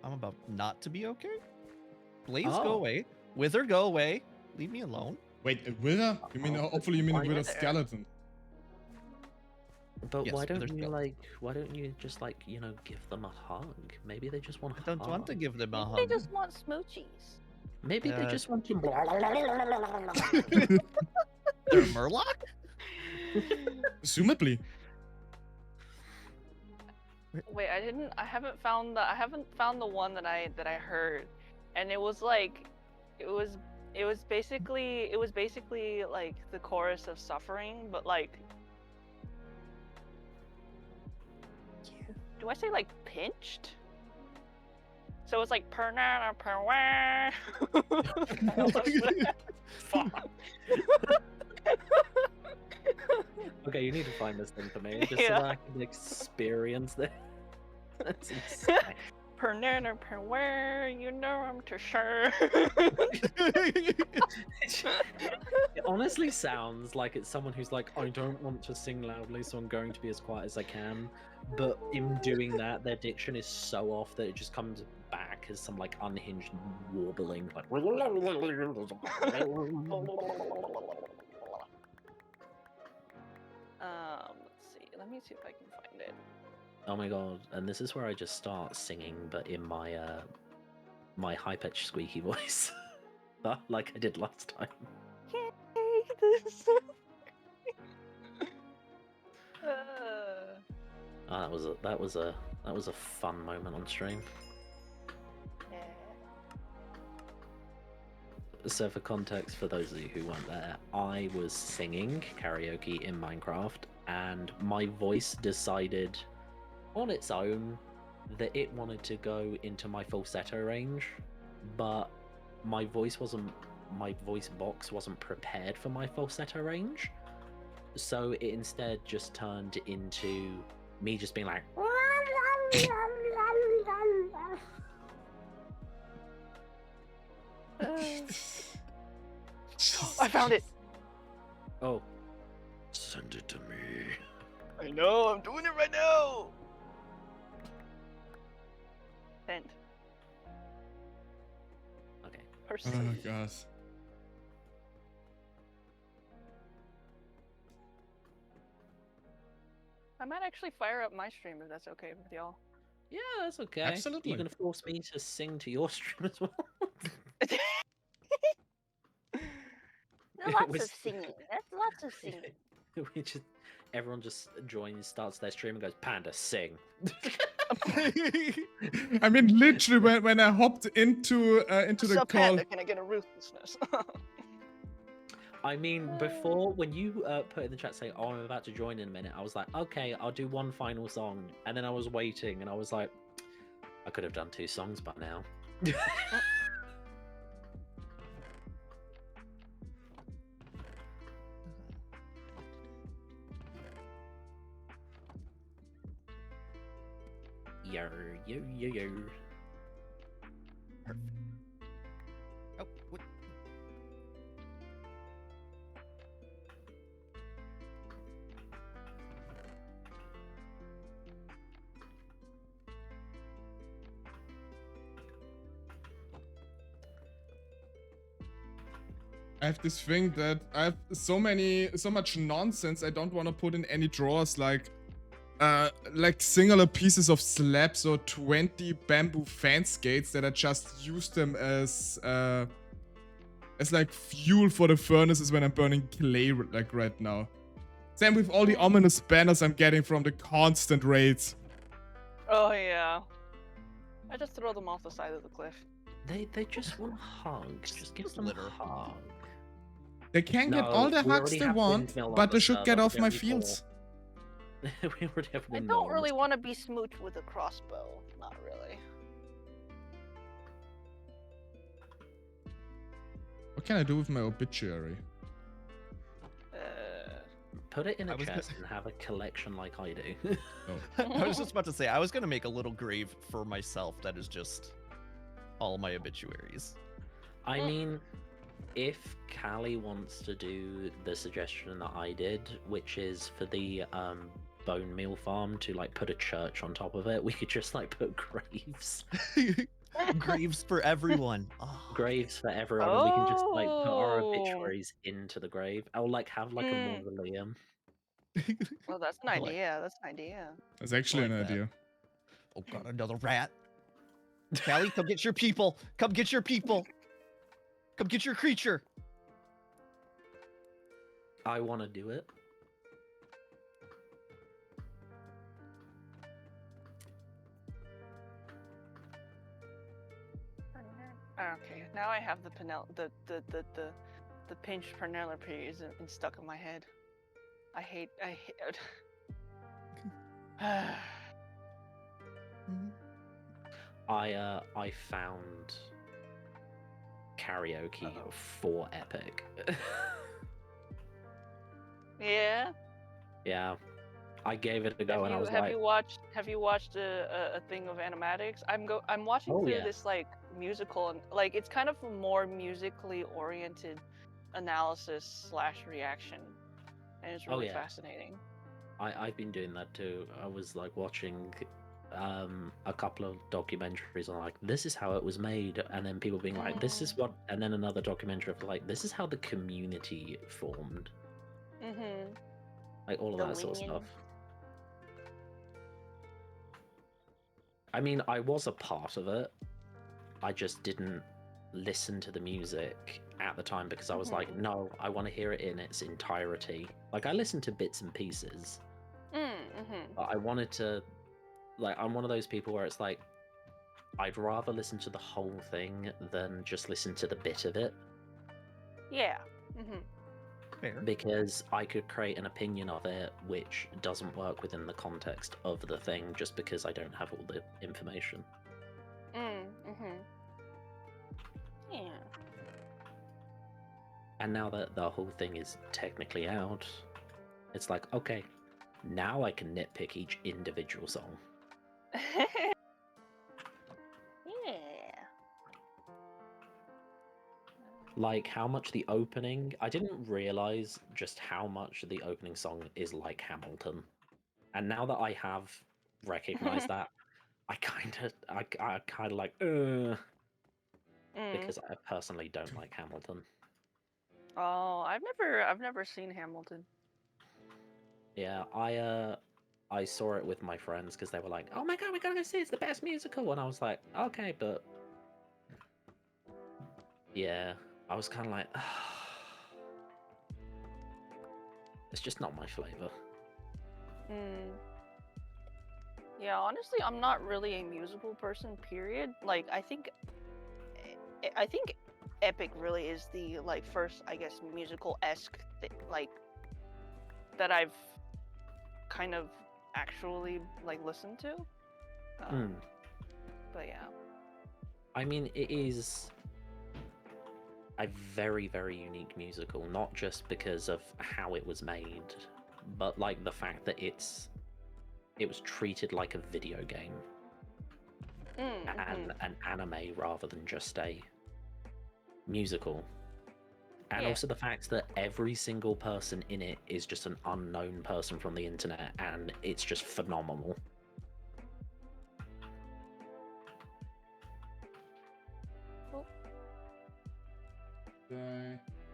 I'm about not to be okay. Blaze, Oh. go away. Wither, go away. Leave me alone. Wait, a wither? You mean, hopefully you mean a Why wither there? skeleton. But Yes, why don't there's you skeleton. why don't you just like, give them a hug? Maybe they just want a I don't want to hug. give them a They hug. just want smoochies. Maybe they just want to. They're a Murloc? Assumedly. Wait, I haven't found the one that I heard, and it was like, it was basically like the chorus of Suffering, but like, do I say like pinched? So it's like per na per wah. Fuck. Okay, you need to find this thing for me, just so Yeah. that I can experience this. That's insane. Per na per wah, you know I'm to sure. It honestly sounds like it's someone who's like, I don't want to sing loudly, so I'm going to be as quiet as I can. But in doing that, their diction is so off that it just comes back as some like unhinged warbling, like. Let's see. Let me see if I can find it. Oh my god! And this is where I just start singing, but in my my high-pitched squeaky voice, like I did last time. That was a fun moment on stream. So for context, for those of you who weren't there, I was singing karaoke in Minecraft, and my voice decided on its own that it wanted to go into my falsetto range, but my voice box wasn't prepared for my falsetto range, so it instead just turned into me just being like I found it. oh, send it to me. I know, I'm doing it right now. Send. Okay. Oh, gosh. I might actually fire up my stream if that's okay with y'all. Yeah, that's okay. Absolutely. You're gonna force me to sing to your stream as well. Lots Was- of singing. That's lots of singing. we just everyone just joins, starts their stream, and goes, "Panda, sing." I mean, literally, when I hopped into the So call, Panda, can I get a ruthlessness? I mean, before when you put in the chat saying, "Oh, I'm about to join in a minute," I was like, "Okay, I'll do one final song," and then I was waiting, and I was like, "I could have done 2 songs by now." Yo, yo, yo, yo. Oh, what? I have this thing that I have so much nonsense I don't want to put in any drawers, like singular pieces of slabs or 20 bamboo fan skates that I just use them as like fuel for the furnaces when I'm burning clay like right now. Same with all the ominous banners I'm getting from the constant raids. Oh yeah. I just throw them off the side of the cliff. They just want a hug. Just give Just them litter. a hug. They can get No, all the we hugs already they have want, windmill on but the they should get server, off don't my recall. fields. We already have I windmill don't on really the want to be smooched with a crossbow. Not really. What can I do with my obituary? Put it in a I was chest and have a collection like I do. I was just about to say, I was gonna make a little grave for myself that is just all my obituaries. I mean, if Callie wants to do the suggestion that I did, which is for the bone meal farm to like put a church on top of it, we could just like put graves. Graves for everyone. Oh. Graves for everyone, and we can just like put our Oh. obituaries into the grave. I'll like have like a mausoleum. Well, that's an I like- idea. That's an idea. That's actually like an that. idea. Oh god, another rat. Callie, come get your people. Come get your people. Come get your creature. I want to do it. Okay, now I have the pinched Penelope is stuck in my head. I hate. I found karaoke for Epic. Yeah. Yeah, I gave it a go, and I was have like, you watched a thing of animatics? I'm watching Oh, through yeah. this like musical, and like it's kind of a more musically oriented analysis / reaction, and it's Oh, really yeah. fascinating. I've been doing that too. I was like watching a couple of documentaries on like this is how it was made, and then people being like this is what, and then another documentary of like this is how the community formed, like all of The that sort of stuff. Minions. I mean, I was a part of it. I just didn't listen to the music at the time because I was like, no, I want to hear it in its entirety. Like I listened to bits and pieces, but I wanted to, like, I'm one of those people where it's like, I'd rather listen to the whole thing than just listen to the bit of it, Yeah. Fair. because I could create an opinion of it which doesn't work within the context of the thing just because I don't have all the information. Yeah. And now that the whole thing is technically out, it's like, okay, now I can nitpick each individual song. Yeah. Like how much the opening, I didn't realize just how much the opening song is like Hamilton. And now that I have recognized that, I kind of like, because I personally don't like Hamilton. Oh, I've never seen Hamilton. Yeah, I saw it with my friends because they were like, "Oh my god, we're gonna go see it's the best musical," and I was like, "Okay," but yeah, I was kind of like, it's just not my flavor. Yeah, honestly, I'm not really a musical person, period. Like, I think Epic really is the, like, first, I guess, musical-esque like, that I've kind of actually, like, listened to. But yeah. I mean, it is a very, very unique musical, not just because of how it was made, but like the fact that it was treated like a video game and an anime rather than just a musical. And also the fact that every single person in it is just an unknown person from the internet, and it's just phenomenal.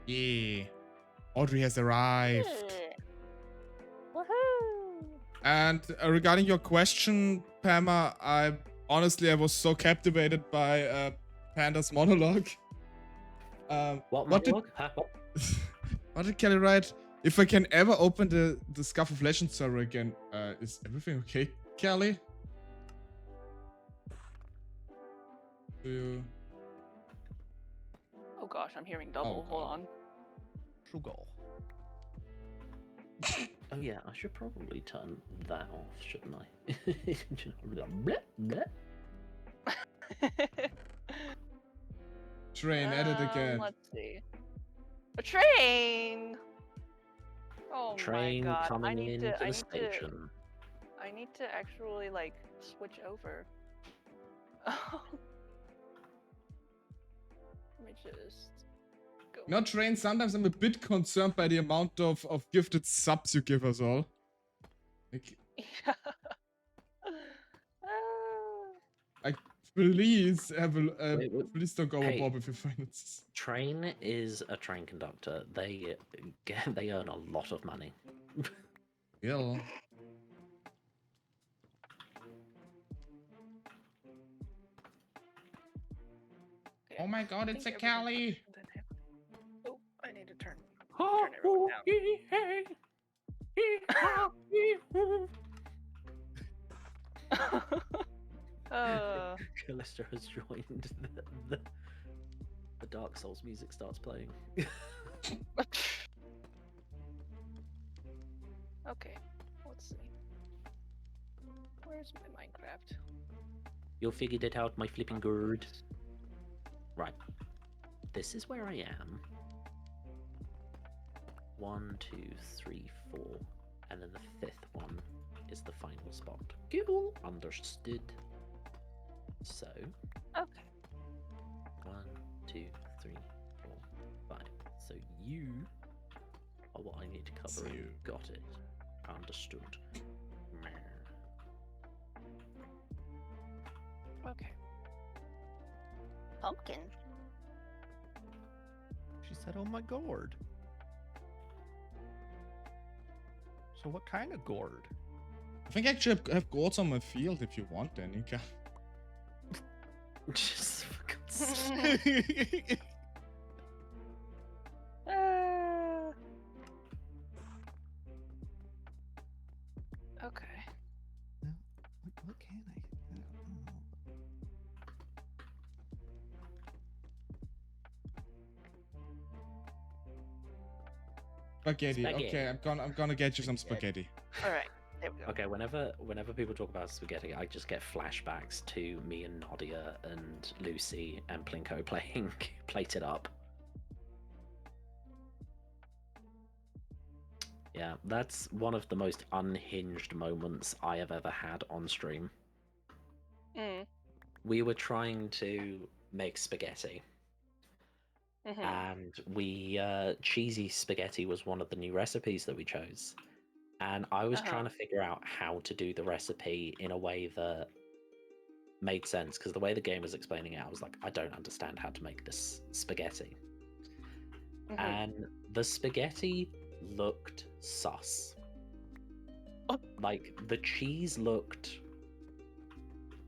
Yeah. Audrey has arrived. Woohoo! And regarding your question, Pama, I was so captivated by Panda's monologue. What monologue? What did Kelly write? If I can ever open the Scuff of Legends server again, is everything okay, Kelly? Do you... Oh gosh, I'm hearing double. Hold on. Sugar. Oh yeah, I should probably turn that off, shouldn't I? Bleh, bleh. Train, edit again. Let's see. A train! Oh Train my god. coming into the station. I need to actually, like, switch over. Let me just go. Not Train, sometimes I'm a bit concerned by the amount of gifted subs you give us all. Like, Yeah. like please have a Wait. please don't go Hey, above with your finances. Train is a train conductor. They earn a lot of money. Yeah. Oh my god, it's a Kelly! Oh, I need to turn everyone down. Callisto has joined. The Dark Souls music starts playing. Okay, let's see. Where's my Minecraft? You figured it out, my flipping gourd. Right. This is where I am. 1, 2, 3, 4. And then the 5th one is the final spot. Cool. Understood. So. Okay. 1, 2, 3, 4, 5. So you are what I need to cover. You. Got it. Understood. Okay. Pumpkin. She said, "Oh my gourd." So what kind of gourd? I think I actually have gourds on my field if you want any. Just for God's sake. Okay. No, what can I? I don't know. Spaghetti. Spaghetti. Okay, I'm gonna get you some spaghetti. All right. There we go. Okay, whenever people talk about spaghetti, I just get flashbacks to me and Nadia and Lucy and Plinko playing Plate It Up. Yeah, that's one of the most unhinged moments I have ever had on stream. We were trying to make spaghetti. And cheesy spaghetti was one of the new recipes that we chose. And I was trying to figure out how to do the recipe in a way that made sense, because the way the game was explaining it, I was like, I don't understand how to make this spaghetti. And the spaghetti looked sus. Like the cheese looked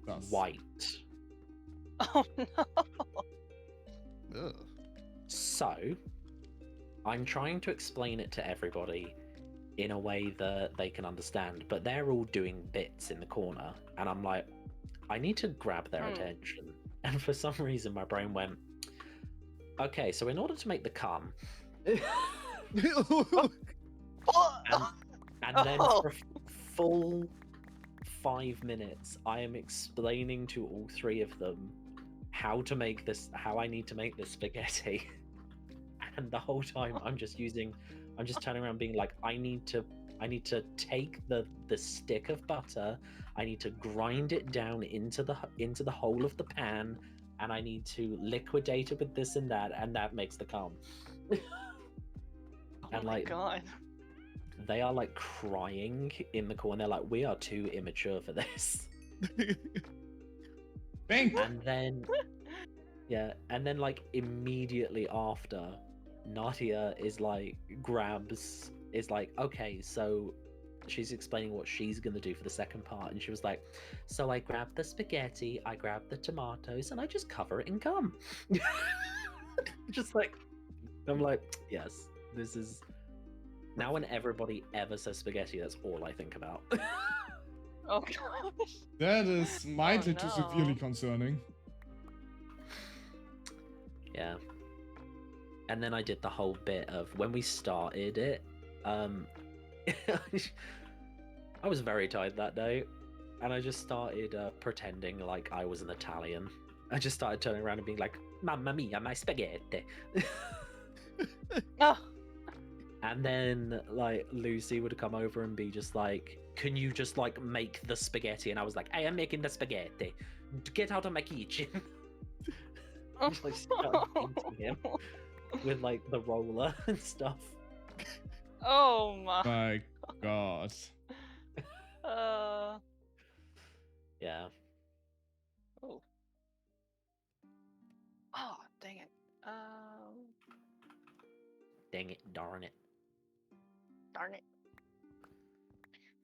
Thus. white. Oh no. Ugh. So I'm trying to explain it to everybody in a way that they can understand, but they're all doing bits in the corner, and I'm like, I need to grab their attention. And for some reason, my brain went, okay, so in order to make the cum, and then for a full 5 minutes, I am explaining to all three of them how I need to make this spaghetti. And the whole time I'm just turning around being like, I need to take the stick of butter, I need to grind it down into the hole of the pan, and I need to liquidate it with this and that makes the cum. Oh And my like god. they are like crying in the corner. They're like, we are too immature for this. Thank. And then and then like immediately after, Nadia is like okay, so she's explaining what she's gonna do for the second part, and she was like, so I grabbed the spaghetti, I grabbed the tomatoes, and I just cover it in cum. Just like, I'm like, yes, this is now when everybody ever says spaghetti, that's all I think about. Oh gosh. That is mighty to no. severely concerning. Yeah. And then I did the whole bit of when we started it, I was very tired that day, and I just started pretending like I was an Italian. I just started turning around and being like, Mamma mia, my spaghetti. Oh. And then like Lucy would come over and be just like, can you just like make the spaghetti? And I was like, I am making the spaghetti. Get out of my kitchen. Just, like, started beating him with like the roller and stuff. Oh my. My God. Yeah. Oh. Oh, dang it. Dang it, darn it. Darn it.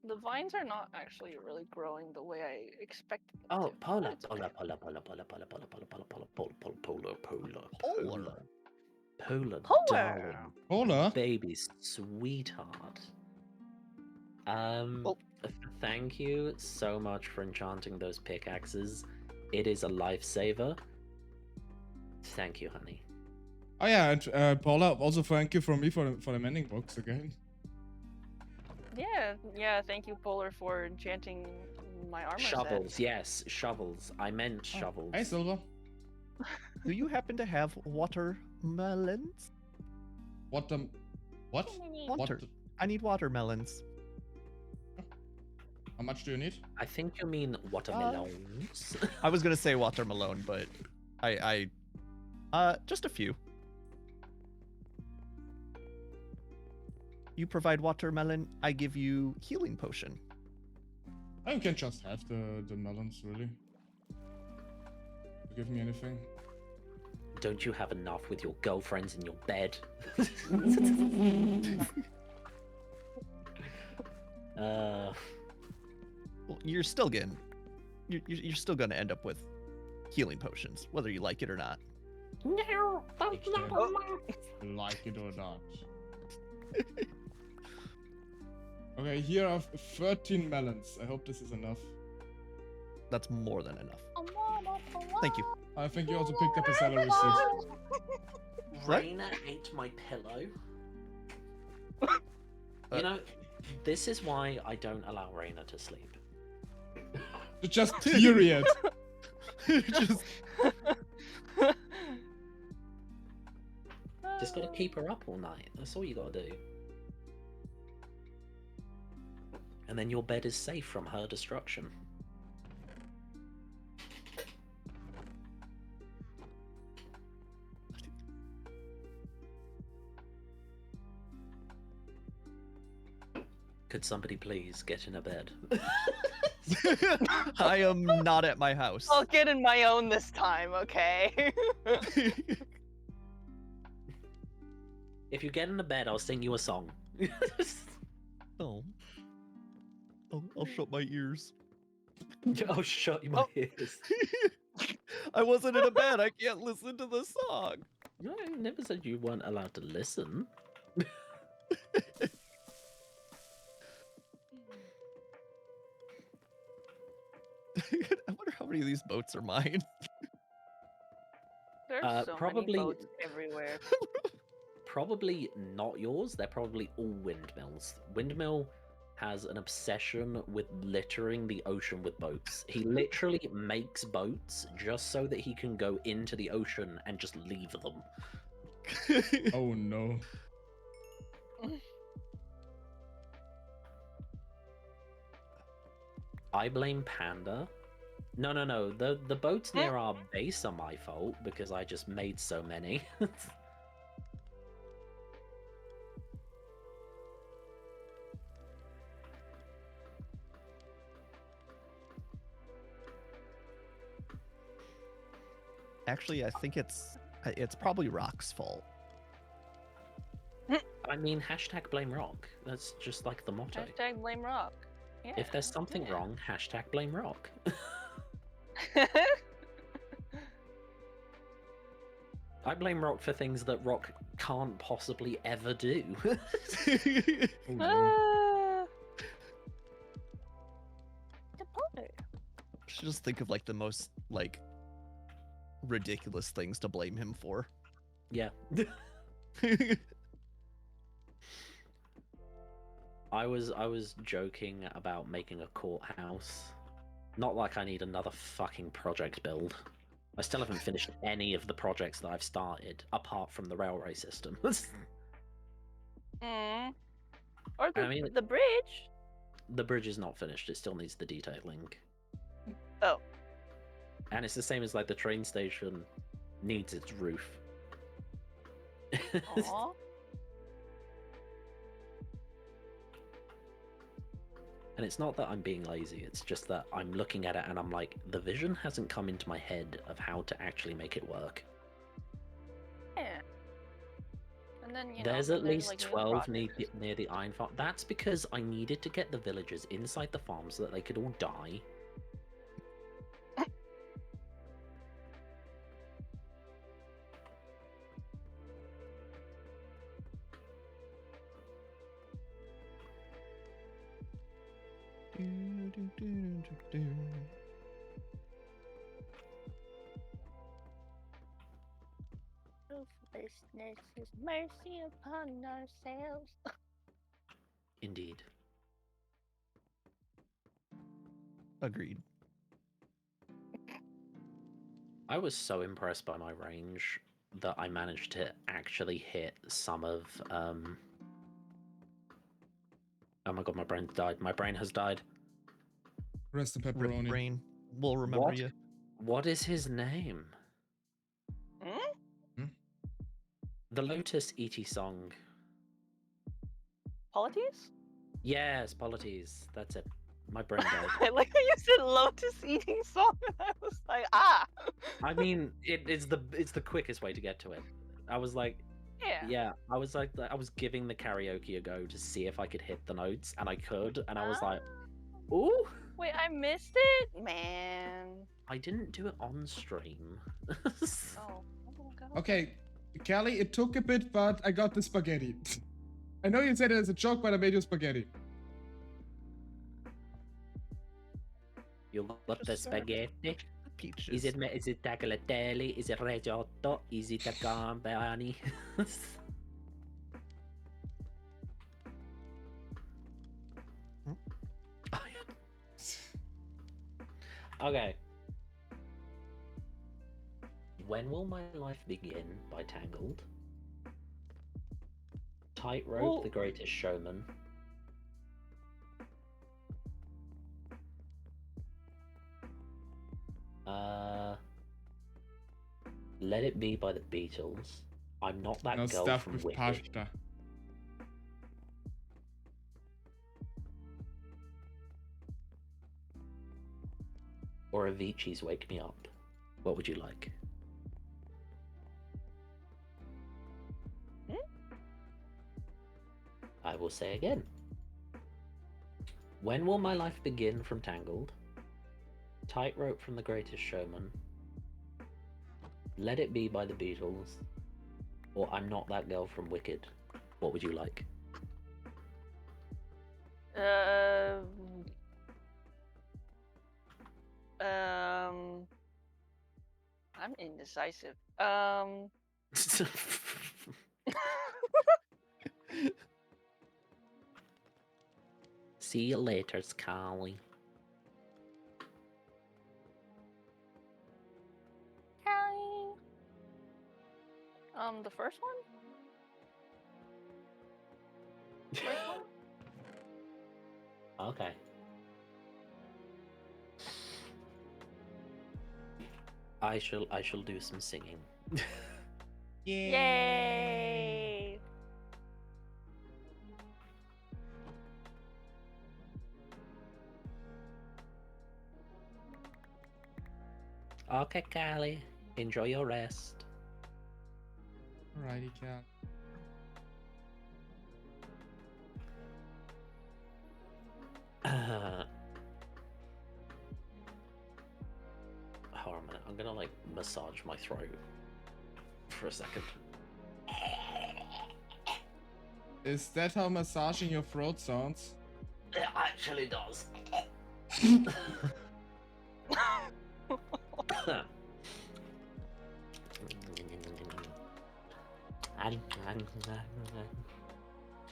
The vines are not actually really growing the way I expected them Oh, to. Polar, It's okay. Polar, Polar. darling, Hola. baby, sweetheart. Oh. Thank you so much for enchanting those pickaxes. It is a lifesaver. Thank you, honey. Oh yeah, and Paula, also thank you from me for the mending box again. Yeah, thank you, Polar, for enchanting my armor Shovels, set. yes, shovels. I meant shovels. Hey, Silver. Do you happen to have watermelons? What the? What? Water. I need watermelons. How much do you need? I think you mean watermelons. I was gonna say watermelon, but I just a few. You provide watermelon, I give you healing potion. I can just have the melons, really. Give me anything. Don't you have enough with your girlfriends in your bed? Well, you're still getting, you're still gonna end up with healing potions, whether you like it or not. No, that's not Like it or not. Okay, here are 13 melons. I hope this is enough. That's more than enough. Thank you. I think you also picked up a salary receipt. Raina ate my pillow. You know, this is why I don't allow Raina to sleep. Just period. Just gotta keep her up all night. That's all you gotta do. And then your bed is safe from her destruction. Could somebody please get in a bed? I am not at my house. I'll get in my own this time, okay? If you get in a bed, I'll sing you a song. Oh. I'll shut my ears. Oh, shut my ears. I wasn't in a bed. I can't listen to the song. No, I never said you weren't allowed to listen. I wonder how many of these boats are mine. There's so probably- many boats everywhere. Probably not yours. They're probably all windmills. Windmill has an obsession with littering the ocean with boats. He literally makes boats just so that he can go into the ocean and just leave them. Oh no. I blame Panda. No. The boats near our base are my fault because I just made so many. Actually, I think it's probably Rock's fault. I mean, hashtag blame rock. That's just like the motto. Hashtag blame rock. Yeah. If there's something wrong, hashtag blame rock. I blame Rock for things that Rock can't possibly ever do. Oh, no. The boulder. Should just think of like the most like ridiculous things to blame him for. Yeah. I was joking about making a courthouse. Not like I need another fucking project build. I still haven't finished any of the projects that I've started, apart from the railway system. Or the, I mean- the bridge. The bridge is not finished, it still needs the detailing. Oh. And it's the same as like the train station needs its roof. Aw. And it's not that I'm being lazy, it's just that I'm looking at it and I'm like, the vision hasn't come into my head of how to actually make it work. Yeah. And then There's at least like, new 12 projects. near the iron farm. That's because I needed to get the villagers inside the farm so that they could all die. Ruthlessness is mercy upon ourselves. Indeed. Agreed. I was so impressed by my range that I managed to actually hit some of Oh my god, my brain died. My brain has died. Rest in Rip pepperoni. Brain. We'll remember What? you. What is his name? Hmm? The Lotus ET song. Polities? Yes, Polities. That's it. My brain died. I like how you said lotus eating song. I was like, ah. I mean, it's the quickest way to get to it. I was like, Yeah. I was giving the karaoke a go to see if I could hit the notes, and I could, and I was like, Ah. ooh. Wait, I missed it, man. I didn't do it on stream. Oh. God. Okay, Kelly, it took a bit, but I got the spaghetti. I know you said it as a joke, but I made you spaghetti. You got the Just serve spaghetti? Peaches. Is it tagliatelle? Is it risotto? Is it a gambani? Okay. When will my life begin by Tangled? Tightrope, Well- The Greatest Showman. Let It Be by the Beatles. I'm Not That No Girl stuff from with Wicked. pasta. Or Avicii's Wake Me Up. What would you like? I will say again. When Will My Life Begin from Tangled, Tightrope from The Greatest Showman, Let It Be by the Beatles, or I'm Not That Girl from Wicked. What would you like? I'm indecisive. See you later, Scully. The first one? First one? Okay. I shall do some singing. Yay! Okay, Callie. Enjoy your rest. Alrighty, cat. Hold on a minute. I'm gonna like massage my throat for a second. Is that how massaging your throat sounds? It actually does.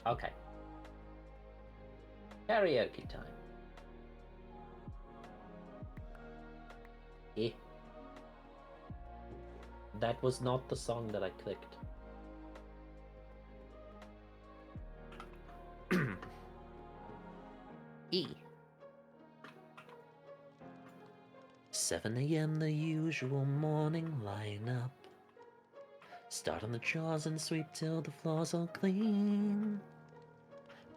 Okay. Karaoke time. Eh. That was not the song that I clicked. E. 7 a.m. the usual morning lineup. Start on the chores and sweep till the floor's all clean.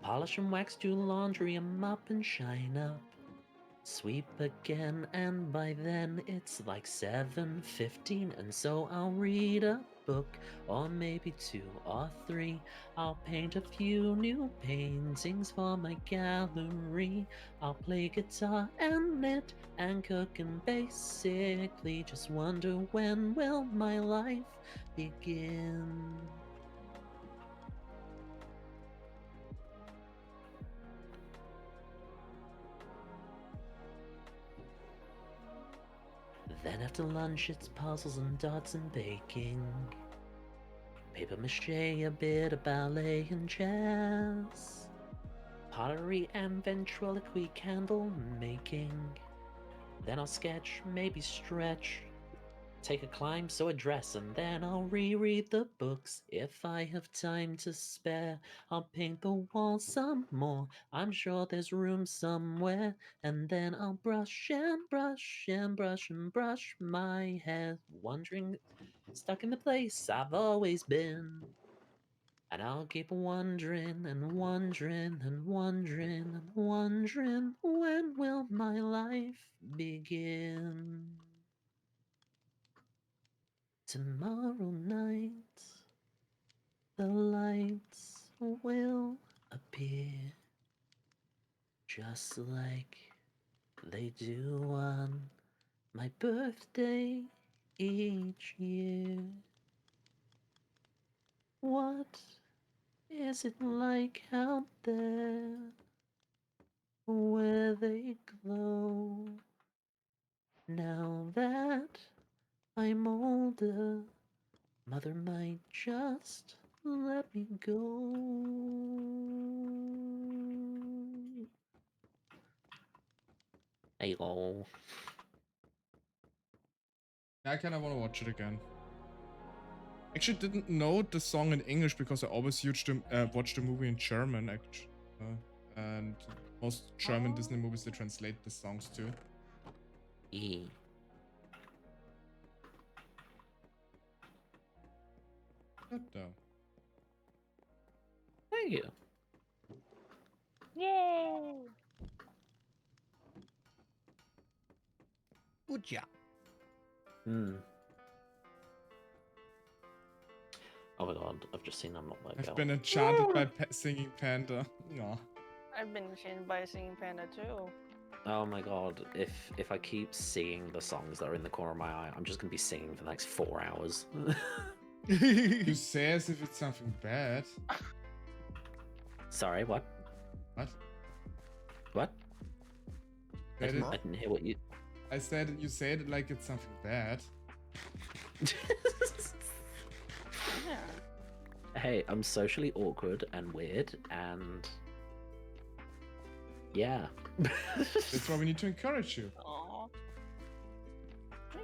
Polish and wax, do laundry and mop and shine up. Sweep again, and by then it's like 7:15, and so I'll read a book, or maybe 2 or 3. I'll paint a few new paintings for my gallery. I'll play guitar and knit and cook, and basically just wonder, when will my life begin? Then after lunch it's puzzles and dots and baking, paper mache, a bit of ballet and jazz, pottery and ventriloquy candle making. Then I'll sketch, maybe stretch, take a climb, sew a dress, and then I'll reread the books. If I have time to spare, I'll paint the walls some more. I'm sure there's room somewhere. And then I'll brush and brush and brush and brush my hair, wondering, stuck in the place I've always been. And I'll keep wondering and wondering and wondering and wondering, when will my life begin? Tomorrow night, the lights will appear, just like they do on my birthday each year. What is it like out there where they glow? Now that I'm older, Mother might just let me go. Hello. I kind of want to watch it again. Actually, didn't know the song in English because I always watch the movie in German. Actually, and most German Disney movies they translate the songs too. E. What though? Thank you. Yay! Good job. Hmm. Oh my god, I've just seen I'm Not That Girl. I've been enchanted by singing Panda. Aw. I've been shamed by a singing panda too. Oh my god, if I keep seeing the songs that are in the corner of my eye, I'm just gonna be singing for the next 4 hours. You say as if it's something bad. Sorry, what? What? What? I Said it- didn't hear what you... I said you said it like it's something bad. Yeah. Hey, I'm socially awkward and weird, and... Yeah. That's why we need to encourage you. Aw.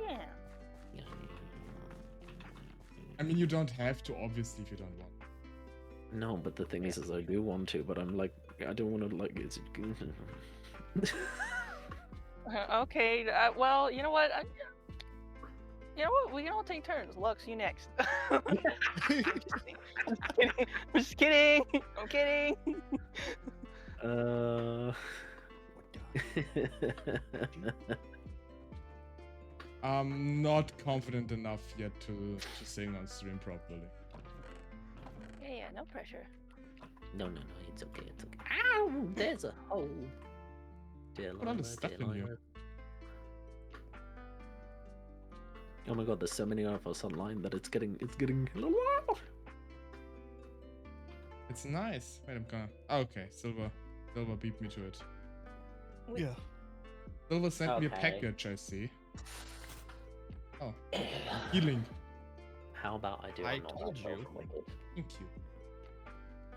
Yeah. I mean, you don't have to, obviously, if you don't want. No, but the thing is I do want to, but I'm like, I don't want to, like, it's... Okay. Well, you know what? You know what? We can all take turns. Lux, you next. I'm just kidding. I'm kidding. I'm not confident enough yet to sing on stream properly. Yeah, no pressure. No, it's okay, it's okay. Ow! There's a hole. What all the stuff in here? Oh my god, there's so many of us online that it's getting It's nice. Wait, I'm gonna. Oh, okay, Silver beat me to it. Yeah. Silver sent me a Okay. package, I see. Oh, healing. How about I do I a normal told you. from Wicked? Thank you.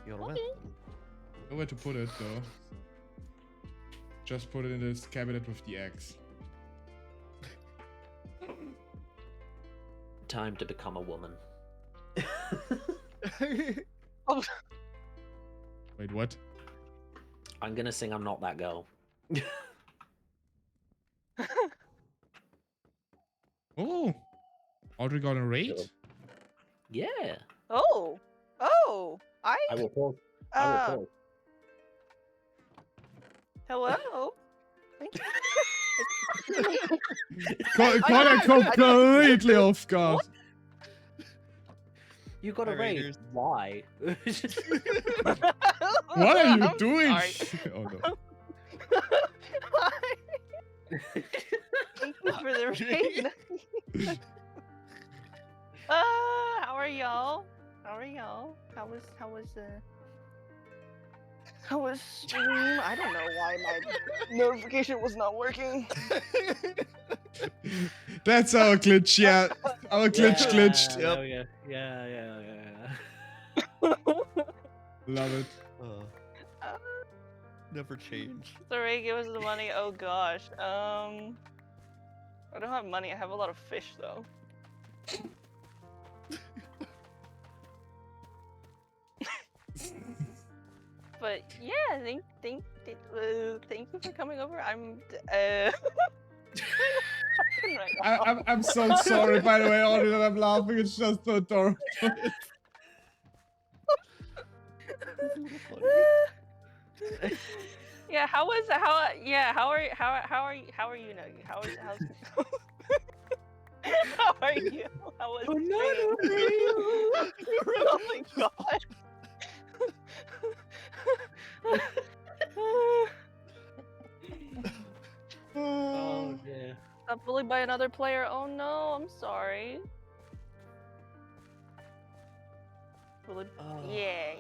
You're Okay. welcome. Nowhere to put it though. Just put it in this cabinet with the X. Time to become a woman. Oh, Wait, what? I'm gonna sing I'm Not That Girl. Oh, already got a raid? Yeah. oh, I will pause. I will pause. Hello. Thank you. Caught it completely off guard. You got a Hi, raid. Raiders. Why? What are you I'm doing? sorry. Oh no. Thank you for the raid. How are y'all? How are y'all? How was stream? I don't know why my notification was not working. That's our glitch, yeah. Our glitch glitched. Yeah, Yep. yeah. Love it. Never change. Sorry, give us the money. Oh gosh. I don't have money. I have a lot of fish though. But yeah, thank you for coming over. I'm right now. I'm so sorry, by the way, Audrey, that I'm laughing. It's just so adorable. Yeah, how are you Nuggy? How are you? How was stream? Oh my god. Oh dear. Got bullied by another player. Oh no, I'm sorry. Bullied. Oh. Yeah.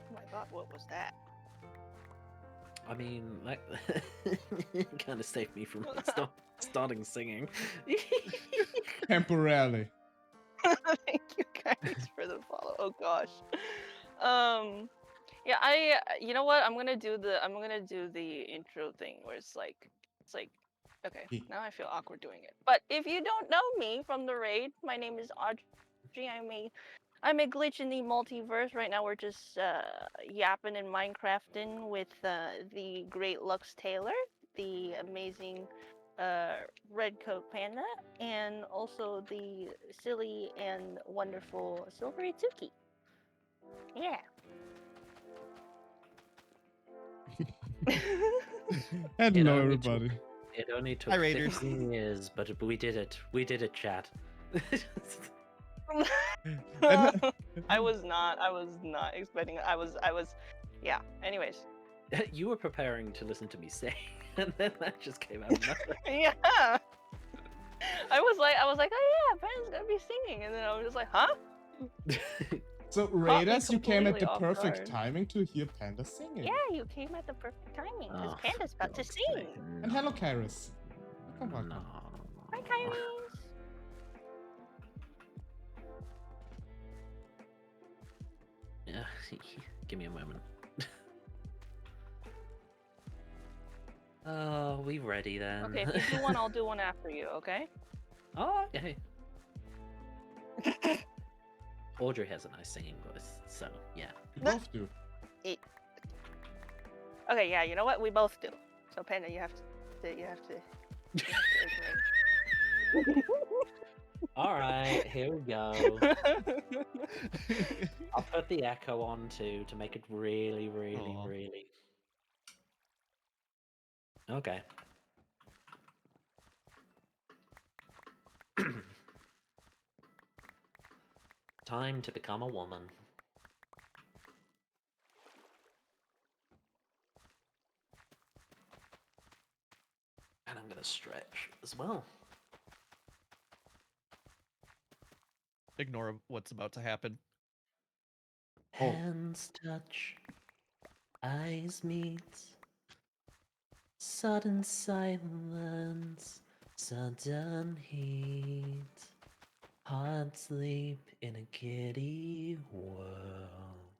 Oh my god, what was that? I mean, that kind of saved me from starting singing. Temporarily. Thank you guys for the follow. Oh gosh. Yeah, you know what? I'm gonna do the intro thing where it's like okay, now I feel awkward doing it. But if you don't know me from the raid, my name is Audrey. I'm a glitch in the multiverse. Right now we're just yapping and Minecrafting with the great LuxTaleor, the amazing red coat panda, and also the silly and wonderful Silvery Tuki. Yeah. Hello, everybody. It only took Hi, Raiders. 15 years, but we did it. We did it, chat. And- I was not expecting. Yeah. Anyways. You were preparing to listen to me sing, and then that just came out of nowhere. Yeah. I was like, oh yeah, Brandon's gonna be singing, and then I was just like, huh? So Caught me Raiders, you came at completely the off perfect guard. timing to hear Panda singing. Yeah, you came at the perfect timing because Oh, Panda's for about to God's sing. sake, And hello, no. Kairos. Welcome, No. welcome. Hi, Kyrie's. Yeah, give me a moment. Oh, we ready then? Okay, if you do one, I'll do one after you. Okay. Oh, okay. Audrey has a nice singing voice, so yeah. You both do. Okay, yeah. You know what? We both do. So Panda, you have to agree. All right, here we go. I'll put the echo on too to make it really, really, Aw. really. Okay. Time to become a woman. And I'm gonna stretch as well. Ignore what's about to happen. Oh. Hands touch, eyes meet, sudden silence, sudden heat, heart sleep in a giddy whirl.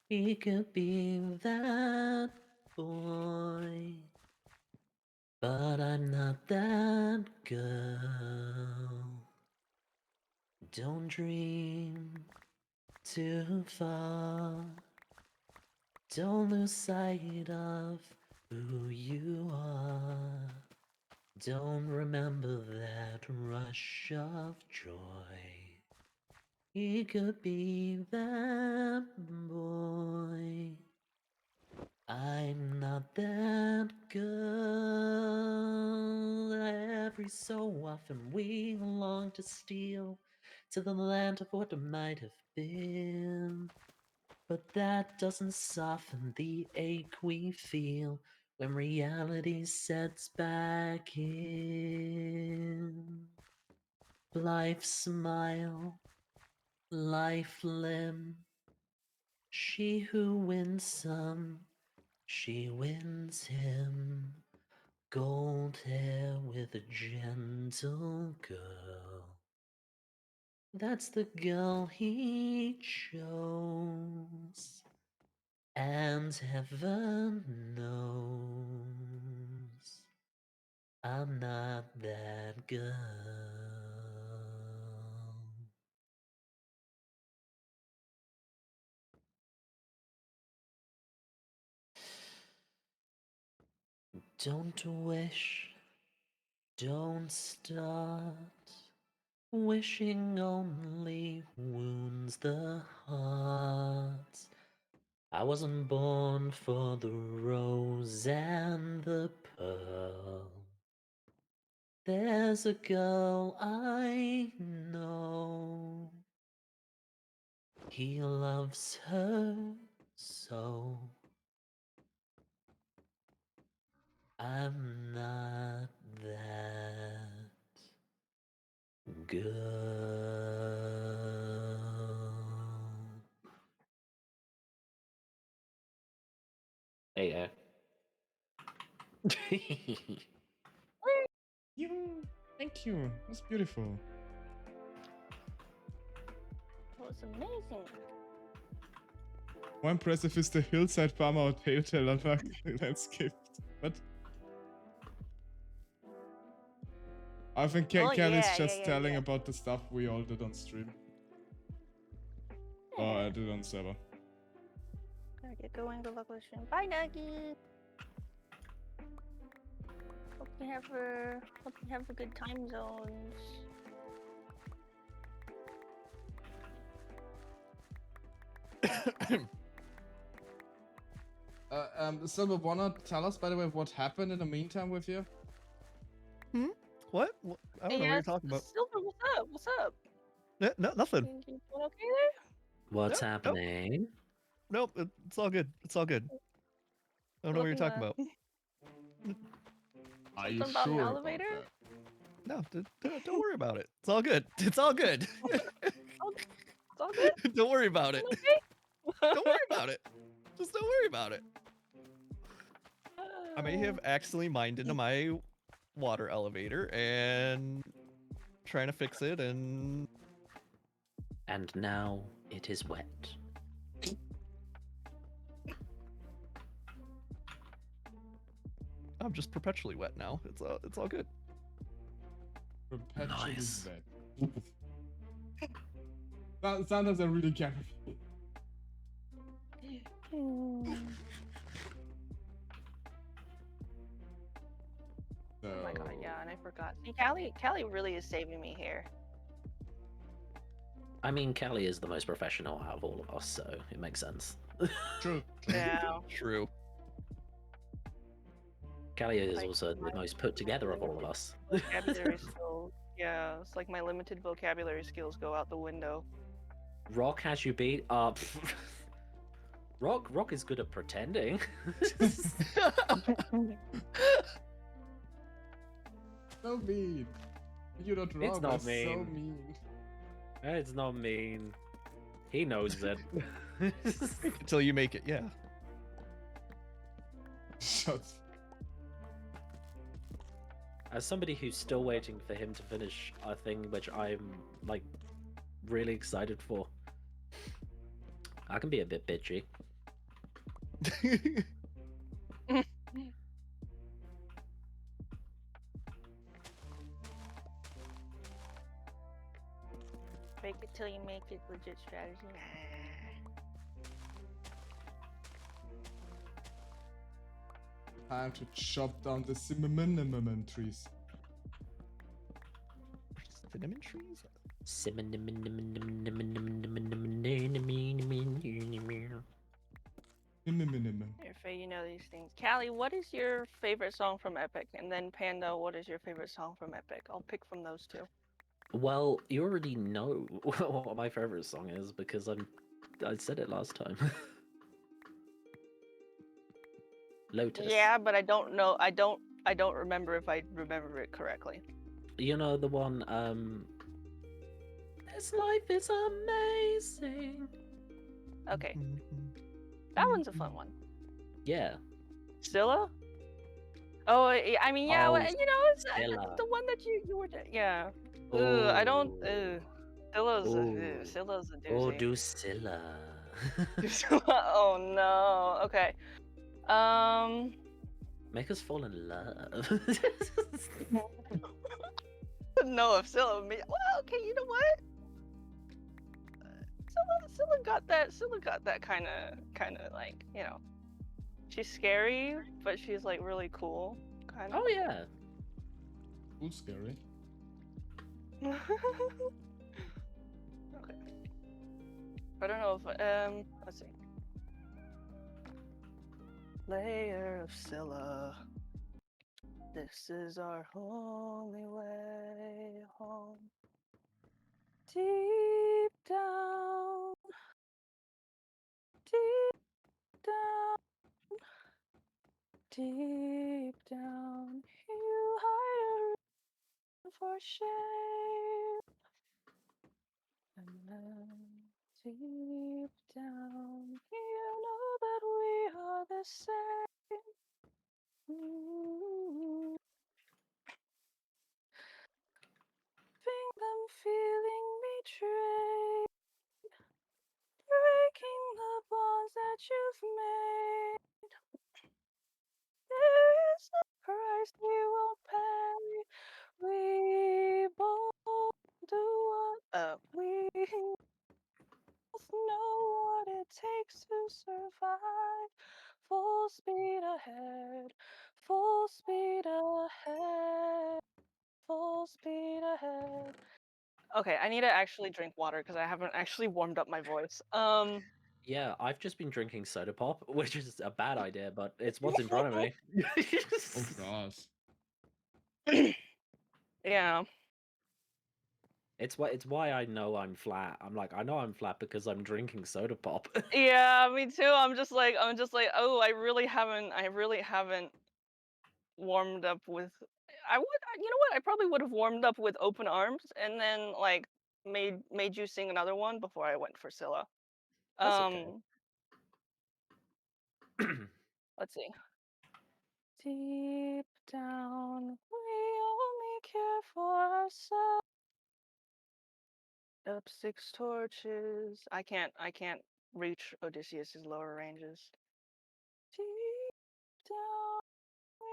He could be that boy, but I'm not that girl. Don't dream too far. Don't lose sight of who you are. Don't remember that rush of joy. He could be that boy. I'm not that girl. Every so often we long to steal to the land of what might have been. But that doesn't soften the ache we feel when reality sets back in. Life smile, life limb. She who wins some, she wins him. Gold hair with a gentle girl. That's the girl he chose. And heaven knows I'm not that girl. Don't wish, don't start. Wishing only wounds the heart. I wasn't born for the rose and the pearl. There's a girl I know. He loves her so. I'm not that girl. Hey, Thank you. That's beautiful. That was amazing. More impressive is the hillside farmer or telltale landscape. But I think Oh, Kelly's yeah, just yeah, telling yeah. about the stuff we all did on stream. Oh, I did on server. Gotta get going. Good luck with the stream. Bye, Nuggy. Hope you have a good time zones. Silver, wanna tell us, by the way, what happened in the meantime with you? What? I don't know what you're talking about. Silver, what's up? What's up? No, nothing. You doing okay there? What's Nope, nope. happening? Nope, it's all good. It's all good. I don't know what you're Nothing, talking about. Are you Something about an sure about elevator? that? No, don't worry about it. It's all good. It's all good. Oh, it's all good. Don't worry about it. Okay. Don't worry about it. Just don't worry about it. I may have accidentally mined into my water elevator and trying to fix it, and And now it is wet. I'm just perpetually wet now. It's all good. Perpetually Nice. bad. Sometimes I really can't. Oh my god, So, yeah, and I forgot. See, Callie really is saving me here. I mean, Callie is the most professional out of all of us, so it makes sense. True. Yeah. True. Callie is Like, also the most put together of all of us. Vocabulary skills. Yeah, it's like my limited vocabulary skills go out the window. Rock has you beat up. Rock is good at pretending. So mean. You're not wrong. It's not That's so mean. mean. It's not mean. He knows it. Until you make it, yeah. Shut. As somebody who's still waiting for him to finish a thing which I'm like really excited for, I can be a bit bitchy. Fake it till you make it. Legit strategy. Time to chop down the cinnamon trees. Cinnamon trees? Cinnamon. Here, Faye, you know these things. Callie, what is your favorite song from Epic? And then Panda, what is your favorite song from Epic? I'll pick from those two. Well, you already know what my favorite song is because I said it last time. Lotus. Yeah, but I don't know. I don't remember if I remember it correctly. You know the one, this life is amazing. Okay, that one's a fun one. Yeah. Scylla? Oh, I mean, yeah, Oh, well, you know, it's Scylla. the one that you were, yeah. I don't. Scylla's Ooh. Scylla's a Oh, doozy. do Scylla. Oh no. Okay. Make us fall in love. No, if Scylla, well, okay, you know what? Scylla got that. Scylla got that kind of like, you know, she's scary, but she's like really cool, kind of. Oh yeah. Cool, scary. Okay. I don't know if let's see. Layer of Scylla. This is our only way home. Deep down, deep down, deep down, you hide for shame. And then deep down, you know that we are the same. Them feeling betrayed, breaking the bonds that you've made. There is a price we will pay. We both do what we both know what it takes to survive. Full speed ahead, full speed ahead, full speed ahead. Okay, I need to actually drink water because I haven't actually warmed up my voice. Yeah, I've just been drinking soda pop, which is a bad idea, but it's what's in front of me. Oh gosh. Yeah. It's why I know I'm flat. I'm like, I know I'm flat because I'm drinking soda pop. Yeah, me too. I'm just like, oh, I really haven't warmed up with. You know what? I probably would have warmed up with Open Arms and then like made you sing another one before I went for Scylla. That's okay. Let's see. Deep down, we only care for ourselves. Up 6 torches. I can't reach Odysseus's lower ranges. Deep down, we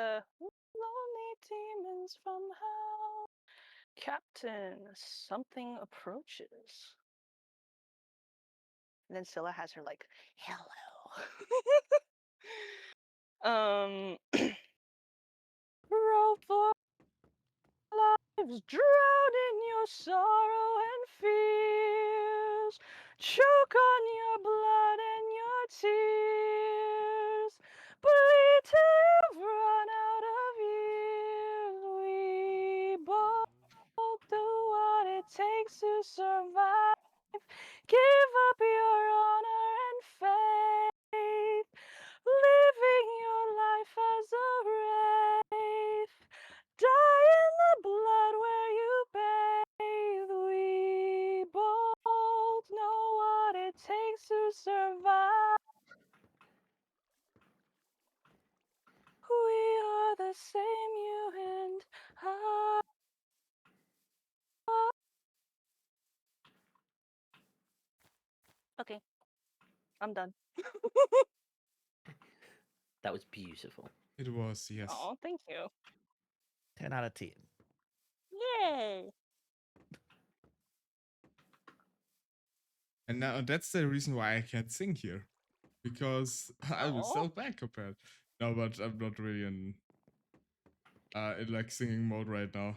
only lonely demons from hell. Captain, something approaches. And then Scylla has her like, hello. Row for lives, drown in your sorrow and fears. Choke on your blood and your tears. Bleed till you've run out of years. We both do what it takes to survive. Give up your honor and faith. Living your life as a wraith. Die in the blood where you bathe. We both know what it takes to survive. We are the same, you and I. Okay, I'm done. That was beautiful. It was, yes. Oh, thank you. 10 out of 10. Yay! And now that's the reason why I can't sing here. Because I was so bad compared. No, but I'm not really in like singing mode right now.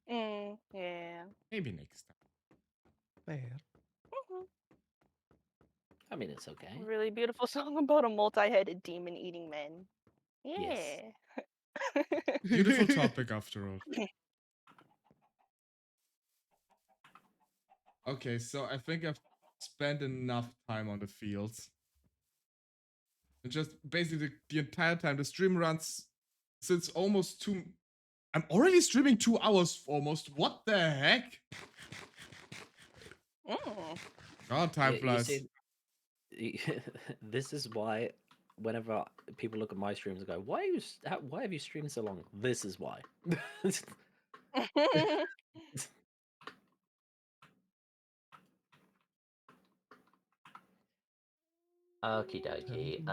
Yeah. Maybe next time. Fair. I mean, it's okay. Really beautiful song about a multi-headed demon eating men. Yes. Yeah. Beautiful topic after all. Okay, so I think I've spent enough time on the fields. And just basically the entire time the stream runs since almost 2. I'm already streaming 2 hours almost. What the heck? God, time flies. You see, this is why whenever people look at my streams and go, why have you streamed so long? This is why. Okie dokie.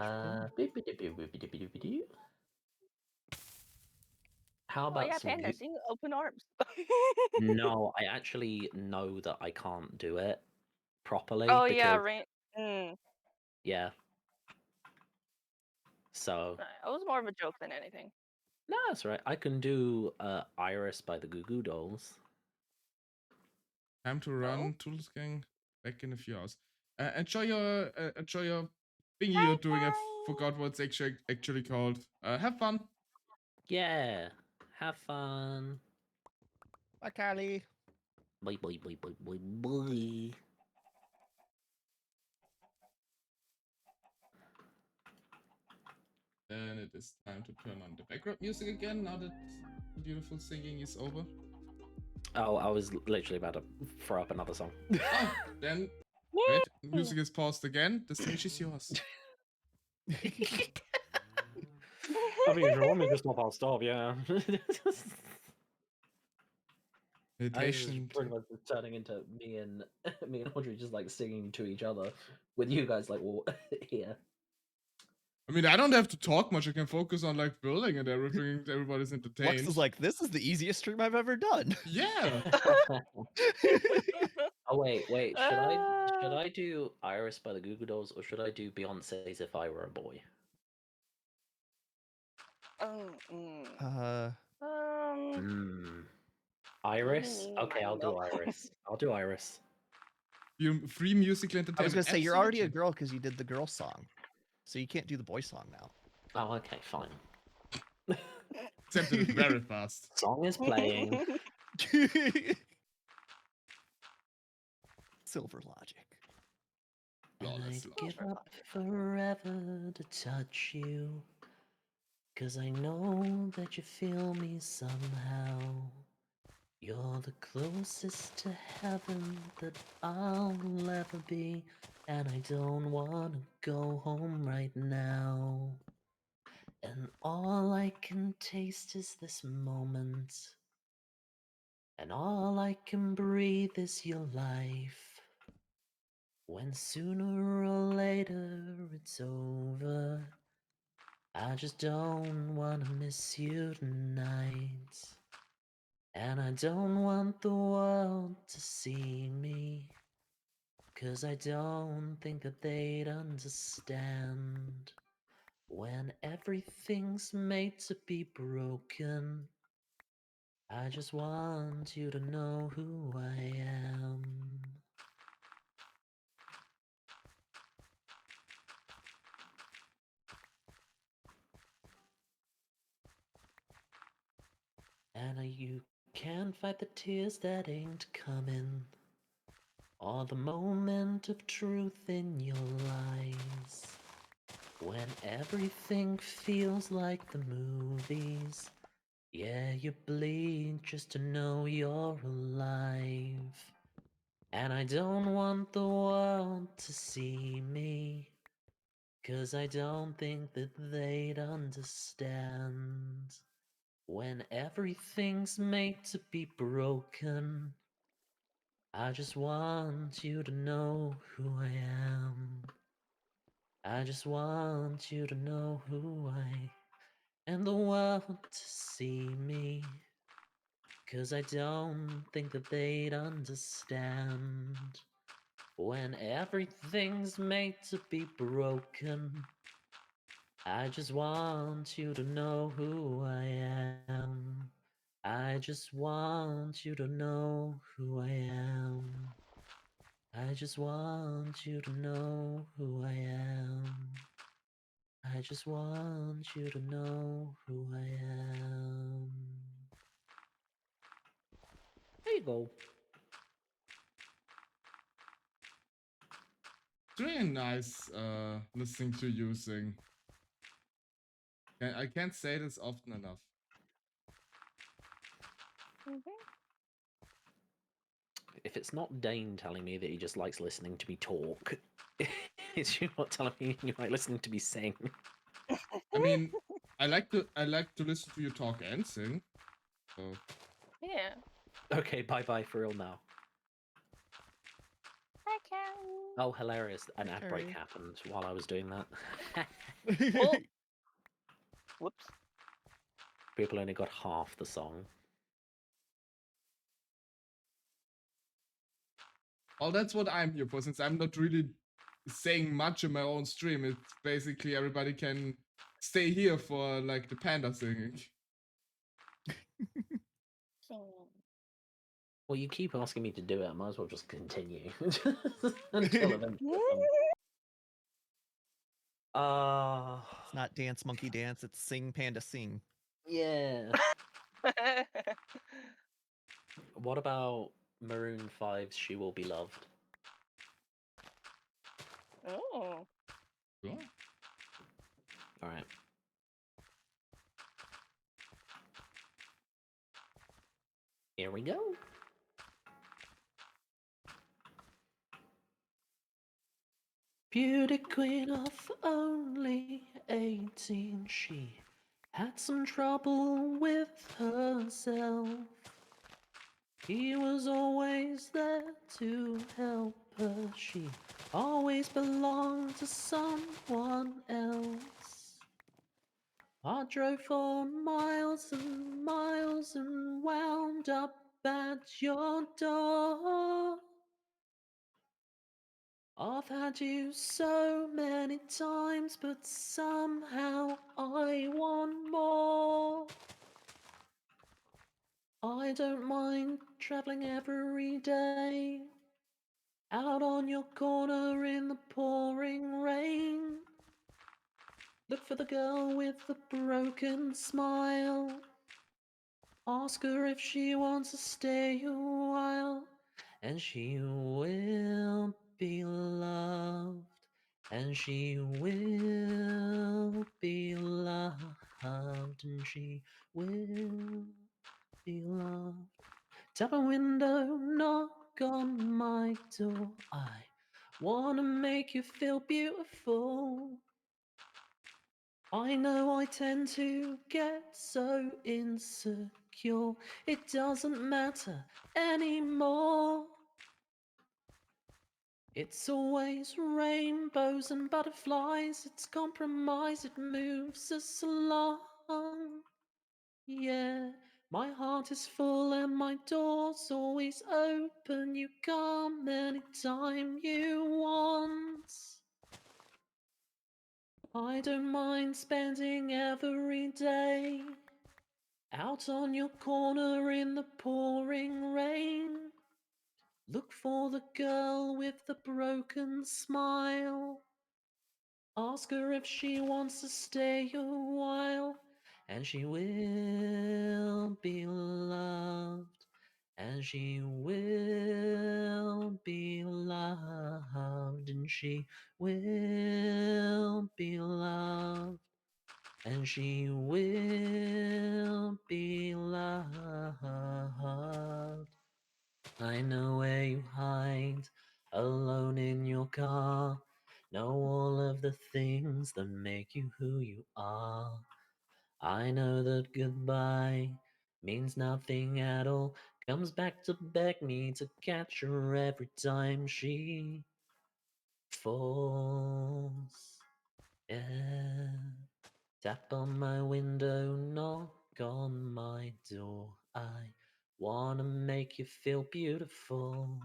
How about yeah, some Panda, sing Open Arms. No, I actually know that I can't do it properly. Oh because, yeah, right. Yeah. So. It was more of a joke than anything. No, that's right. I can do Iris by the Goo Goo Dolls. Time to run, Tools Gang. Back in a few hours. Enjoy your thingy you're doing. I forgot what it's actually called. Have fun. Yeah. Have fun. Bye, Carly. Bye bye bye bye bye bye. Then it is time to turn on the background music again now that the beautiful singing is over. Oh, I was literally about to throw up another song. Oh, then wait, music is paused again. The stage is yours. I mean, if you want me to stop, I'll stop, yeah. Meditation. Pretty much just turning into me and Audrey just like singing to each other with you guys like here. I mean, I don't have to talk much. I can focus on like building and everything. Everybody's entertained. Lux is like, this is the easiest stream I've ever done. Yeah. Oh wait. Should I do Iris by the Goo Goo Dolls or should I do Beyonce's If I Were a Boy? Iris? Okay, I'll do Iris. I'll do Iris. Free musical entertainment. I was gonna say you're already a Absolutely. girl because you did the girl song, so you can't do the boy song now. Oh, okay, fine. Accepted it very fast. Song is playing. Silver logic. And Flawless I'd give logic. up forever to touch you. 'Cause I know that you feel me somehow. You're the closest to heaven that I'll ever be. And I don't wanna go home right now. And all I can taste is this moment. And all I can breathe is your life. When sooner or later it's over, I just don't wanna miss you tonight. And I don't want the world to see me, 'cause I don't think that they'd understand. When everything's made to be broken, I just want you to know who I am. And you can't fight the tears that ain't coming, or the moment of truth in your eyes. When everything feels like the movies, yeah, you bleed just to know you're alive. And I don't want the world to see me, 'cause I don't think that they'd understand. When everything's made to be broken, I just want you to know who I am. I just want you to know who I and the world to see me, 'cause I don't think that they'd understand. When everything's made to be broken, I just want you to know who I am. I just want you to know who I am. I just want you to know who I am. I just want you to know who I am. There you go. It's really nice listening to you sing. I can't say this often enough. If it's not Dane telling me that he just likes listening to me talk, it's you not telling me you like listening to me sing. I mean, I like to listen to you talk and sing. So Yeah. Okay, bye for real now. I can. Oh, hilarious. An Hi, ad break Carrie. happened while I was doing that. Oh. Whoops. People only got half the song. well, that's what I'm here for. Since I'm not really saying much in my own stream, it's basically everybody can stay here for like the panda singing. Well, you keep asking me to do it. I might as well just continue until eventually. It's not dance monkey dance, it's sing panda sing. Yeah. What about Maroon 5's She Will Be Loved? Oh. Sure. Alright. Here we go. Beauty queen of only 18, she had some trouble with herself. He was always there to help her. She always belonged to someone else. I drove for miles and miles and wound up at your door. I've had you so many times, but somehow I want more. I don't mind travelling every day, out on your corner in the pouring rain. Look for the girl with the broken smile. Ask her if she wants to stay a while, and she will be loved, and she will be loved, and she will be loved. Tap a window, knock on my door. I wanna make you feel beautiful. I know I tend to get so insecure. It doesn't matter anymore. It's always rainbows and butterflies. It's compromise, it moves us along. Yeah, my heart is full and my door's always open. You come anytime you want. I don't mind spending every day out on your corner in the pouring rain. Look for the girl with the broken smile. Ask her if she wants to stay a while, and she will be loved, and she will be loved, and she will be loved, and she will be loved. I know where you hide, alone in your car. Know all of the things that make you who you are. I know that goodbye means nothing at all. Comes back to beg me to catch her every time she falls. Yeah. Tap on my window, knock on my door. I wanna make you feel beautiful.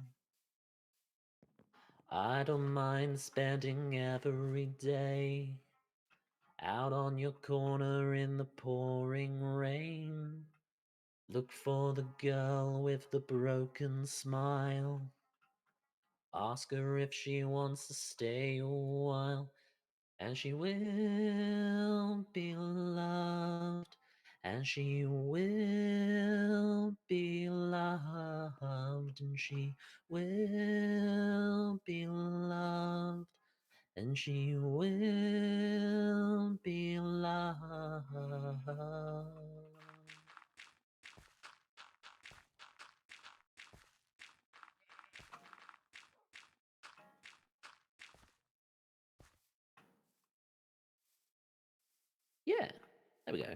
I don't mind spending every day out on your corner in the pouring rain. Look for the girl with the broken smile. Ask her if she wants to stay a while, and she will be loved, and she will be loved, and she will be loved, and she will be loved. Yeah, there we go.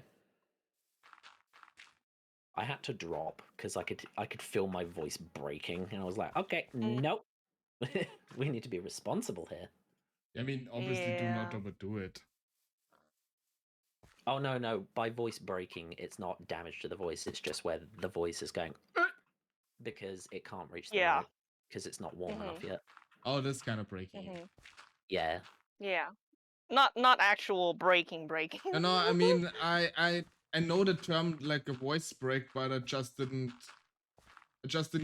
I had to drop because I could feel my voice breaking, and I was like, okay, nope. We need to be responsible here. I mean, obviously, do not Yeah. overdo it. Oh no, by voice breaking, it's not damage to the voice, it's just where the voice is going because it can't reach the Yeah. mic because it's not warm enough yet. Oh, this kind of breaking. Yeah. Yeah. Not actual breaking. No, I mean, I know the term like a voice break, but I just didn't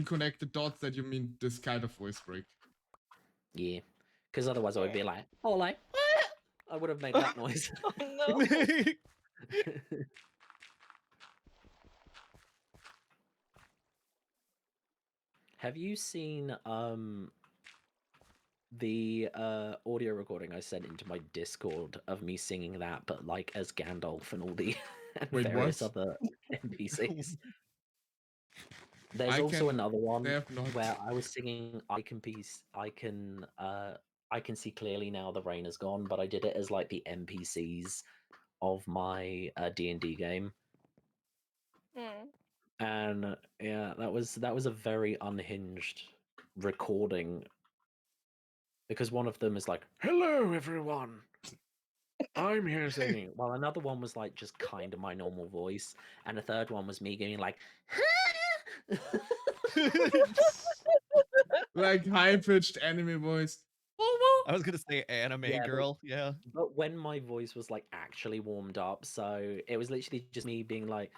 connect the dots that you mean this kind of voice break. Yeah. Because otherwise I would be like, oh, like, I would have made that noise. Oh no. Have you seen the audio recording I sent into my Discord of me singing that, but like as Gandalf and all the and Wait, various what? other NPCs? There's I also can- another one they have not- where I was singing I can see clearly now the rain is gone, but I did it as like the NPCs of my D&D game. And yeah, that was a very unhinged recording because one of them is like, "Hello everyone. I'm here singing." While another one was like just kind of my normal voice, and a third one was me going like like high-pitched anime voice. I was gonna say anime Yeah, girl. Yeah. But when my voice was like actually warmed up, so it was literally just me being like,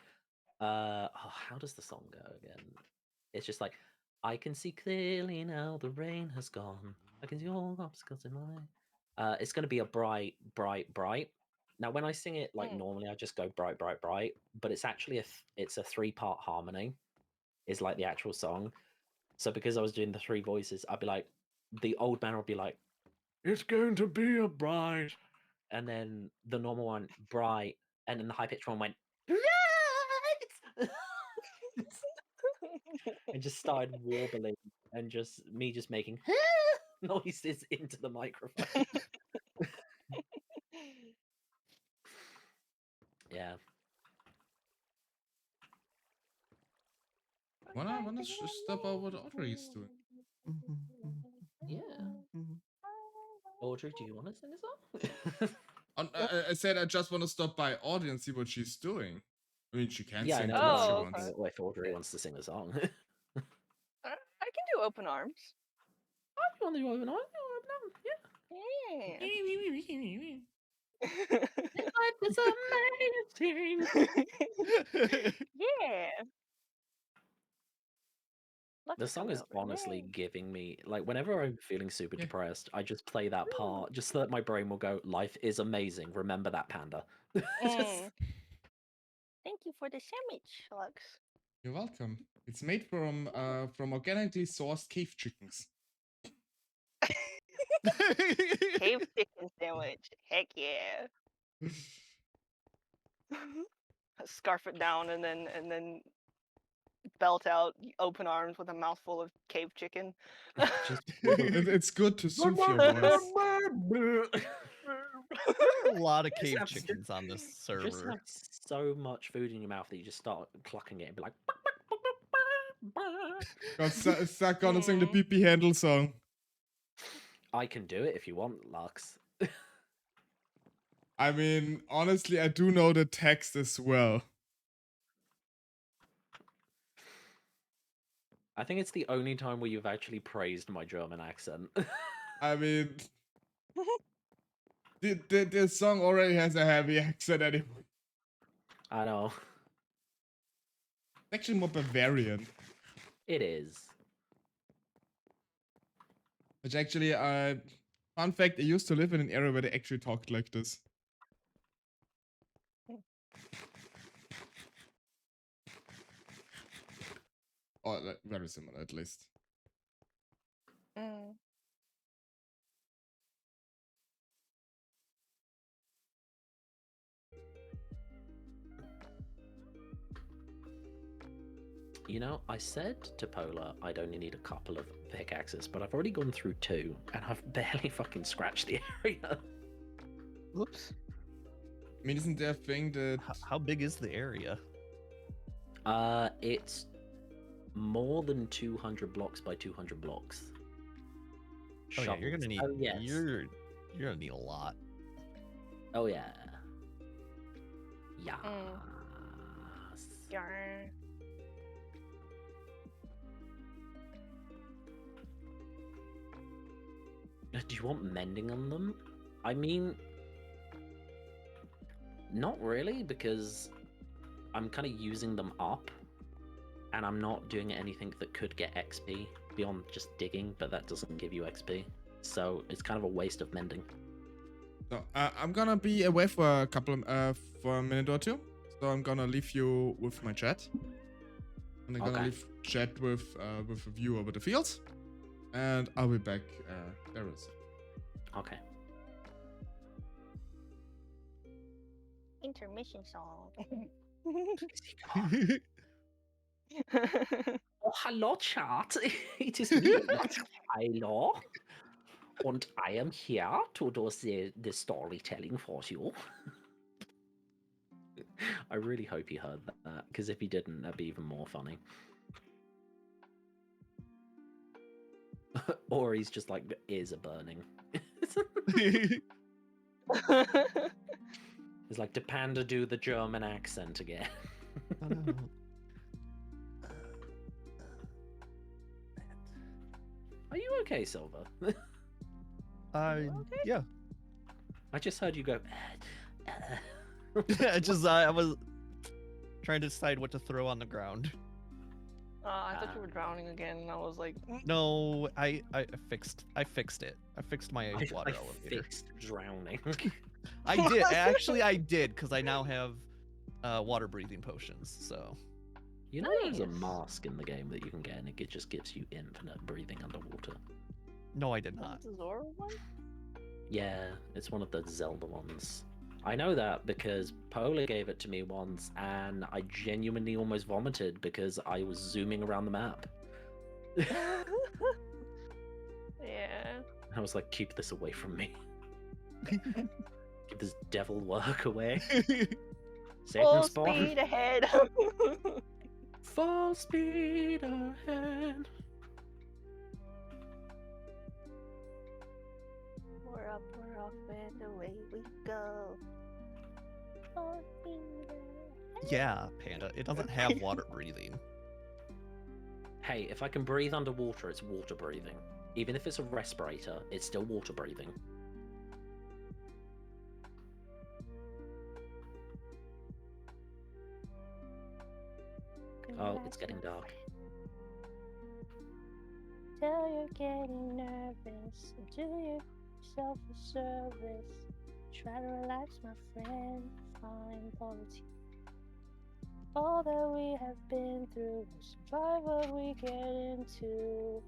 oh, how does the song go again? It's just like, I can see clearly now the rain has gone. I can see all obstacles in my way. It's gonna be a bright, bright, bright. Now, when I sing it like Mm. normally, I just go bright, bright, bright. But it's actually it's a 3-part harmony. Is like the actual song. So because I was doing the 3 voices, I'd be like, the old man would be like, "It's going to be a bright," and then the normal one, bright, and then the high pitched one went, "Bright," and just started warbling, and just me just making noises into the microphone. Yeah. Wanna stop over what Audrey is doing? Yeah. Audrey, do you want to sing a song? I said I just want to stop by Audrey and see what she's doing. I mean, she can Yeah, I sing know. too if but she Oh, wants. okay. if Audrey wants to sing a song. I can do open arms. You want to open on? Yeah. Life is amazing. Yeah. Lux The is song coming is over. honestly Yay. giving me, like, whenever I'm feeling super Yeah. depressed, I just play that part just so that my brain will go, "Life is amazing. Remember that, panda." Just- Thank you for the sandwich, Lux. You're welcome. It's made from organically sourced cave chickens. Cave chicken sandwich. Heck yeah. Scarf it down and then belt out open arms with a mouthful of cave chicken. just It's good to soothe your voice. There are a lot of Just cave have- chickens on this just server. have so much food in your mouth that you just start clucking it and be like, God, start gonna sing the PP Handle song. I can do it if you want, Lux. I mean, honestly, I do know the text as well. I think it's the only time where you've actually praised my German accent. I mean, the song already has a heavy accent anyway. I know. It's actually more Bavarian. It is. Which actually, fun fact, I used to live in an area where they actually talked like this. Or like, very similar, at least. You know, I said to Polar I'd only need a couple of pickaxes, but I've already gone through 2, and I've barely fucking scratched the area. Whoops. I mean, isn't there a thing that... How big is the area? It's more than 200 blocks by 200 blocks. Oh yeah, you're gonna Shovels. need. Oh, yes. You're gonna need a lot. Oh yeah. Yes. Yarn. Do you want mending on them? I mean, not really, because I'm kind of using them up, and I'm not doing anything that could get XP beyond just digging, but that doesn't give you XP. So it's kind of a waste of mending. So, I'm gonna be away for for a minute or two. So I'm gonna leave you with my chat. And I'm gonna leave chat with a view over the fields. And I'll be back there is. Okay. Intermission song. Oh, hello, chat. It is me, LuxTaleor. And I am here to do the storytelling for you. I really hope you heard that, because if you didn't, that'd be even more funny. Or he's just like, the ears are burning. It's like, did Panda do the German accent again? Are you okay, Silver? Yeah. I just heard you go. I was trying to decide what to throw on the ground. I thought you were drowning again, and I was like, No, I fixed it. I fixed my water I elevator. fixed drowning. I did. Actually, I did because I now have water breathing potions. So You know, there's a Nice. mask in the game that you can get, and it just gives you infinite breathing underwater. no, I did not. "That's the Zora one." Yeah, it's one of the Zelda ones. I know that because Polar gave it to me once, and I genuinely almost vomited because I was zooming around the map. Yeah. I was like, keep this away from me. Keep this devil work away. Save Full and spawn. speed ahead. Full speed ahead. We're up, and away we go. Full speed ahead. Yeah, Panda. It doesn't have water breathing. Hey, if I can breathe underwater, it's water breathing. Even if it's a respirator, it's still water breathing. Oh, it's getting dark. Tell you're getting nervous. Do yourself a service. Try to relax, my friend. Find quality. All that we have been through, survive what we get into.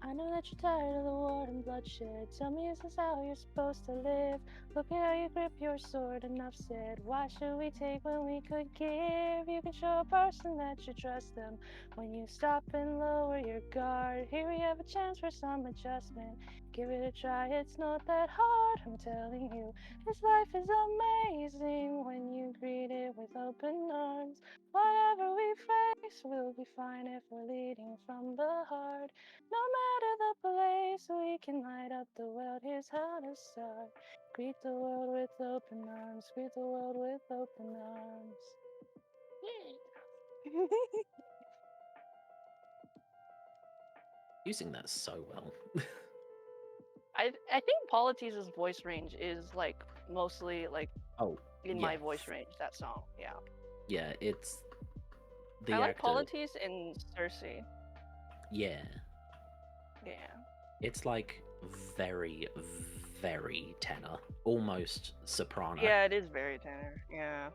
I know that you're tired of the war and bloodshed. Tell me, is this how you're supposed to live? Look at how you grip your sword, enough said. Why should we take when we could give? You can show a person that you trust them when you stop and lower your guard. Here we have a chance for some adjustment. Give it a try, it's not that hard. I'm telling you, this life is amazing when you greet it with open arms. Whatever we face, we'll be fine if we're leading from the heart. No matter the place, we can light up the world. Here's how to start. Greet the world with open arms. Greet the world with open arms. Yeah. You sing that so well. I think Polities' voice range is like mostly like Oh, in yeah. my voice range. That song, yeah. Yeah, it's the I like actor. Polities and Cersei. Yeah, Yeah. it's like very, very tenor, almost soprano. Yeah, it is very tenor. Yeah.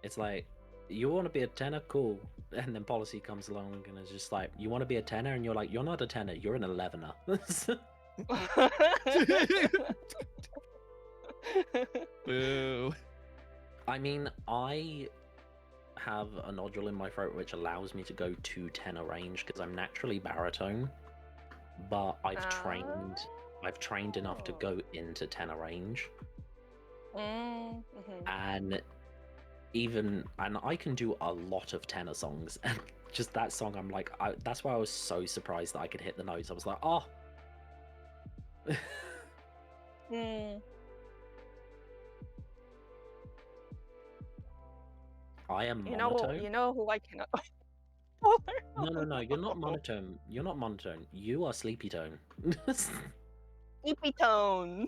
It's like, you want to be a tenor, cool, and then Policy comes along and is just like, you want to be a tenor, and you're like, you're not a tenor, you're an 11er. Boo. I mean, I have a nodule in my throat which allows me to go to tenor range because I'm naturally baritone, but I've trained enough to go into tenor range, Mm-hmm. and I can do a lot of tenor songs, and just that song, I'm like, that's why I was so surprised that I could hit the notes. I was like, oh. Mm. I am You know, monotone. you know who I cannot. No, you're not monotone. You're not monotone. You are sleepy tone. Sleepy tone.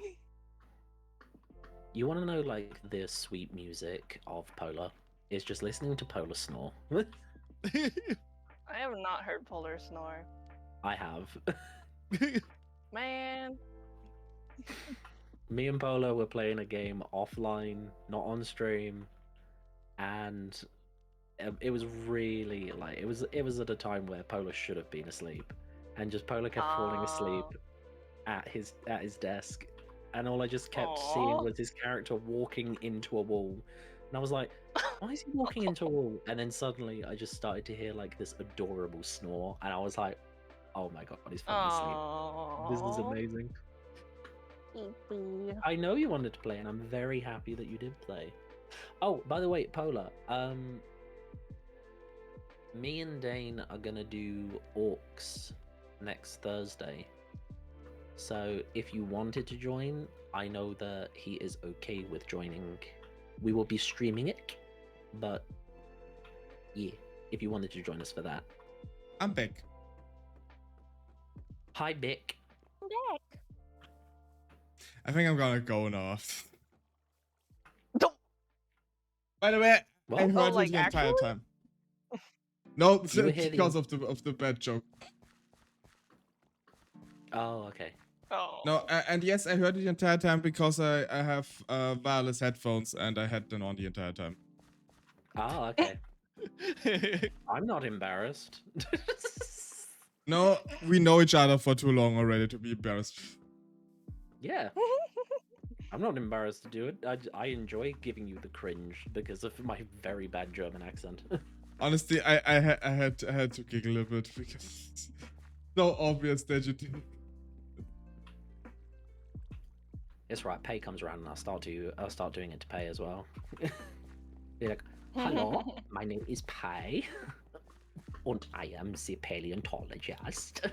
You want to know, like, the sweet music of Polar? It's just listening to Polar snore. I have not heard Polar snore. I have. Man. Me and Polar were playing a game offline, not on stream, and it was really like it was at a time where Polar should have been asleep, and just Polar kept falling asleep at his desk, and all I just kept seeing was his character walking into a wall, and I was like, why is he walking into a wall? And then suddenly I just started to hear like this adorable snore, and I was like, oh my god, he's falling asleep. This is amazing. I know you wanted to play, and I'm very happy that you did play. Oh, by the way, Polar, me and Dane are gonna do Orcs next Thursday. So if you wanted to join, I know that he is okay with joining. We will be streaming it, but yeah, if you wanted to join us for that. I'm back. Hi, Bick. I'm back. I think I'm gonna go now. Don't. By the way, I What? heard Oh, you like, the entire actually? time. No, You were here because of the bad joke. Oh, okay. Oh. No, and yes, I heard it the entire time because I have wireless headphones and I had them on the entire time. Oh, okay. I'm not embarrassed. No, we know each other for too long already to be embarrassed. Yeah. I'm not embarrassed to do it. I enjoy giving you the cringe because of my very bad German accent. Honestly, I had to giggle a bit because it's so obvious that you did. It's right. Pay comes around, and I'll start doing it to Pay as well. Be like, hello, my name is Pay, and I am the paleontologist.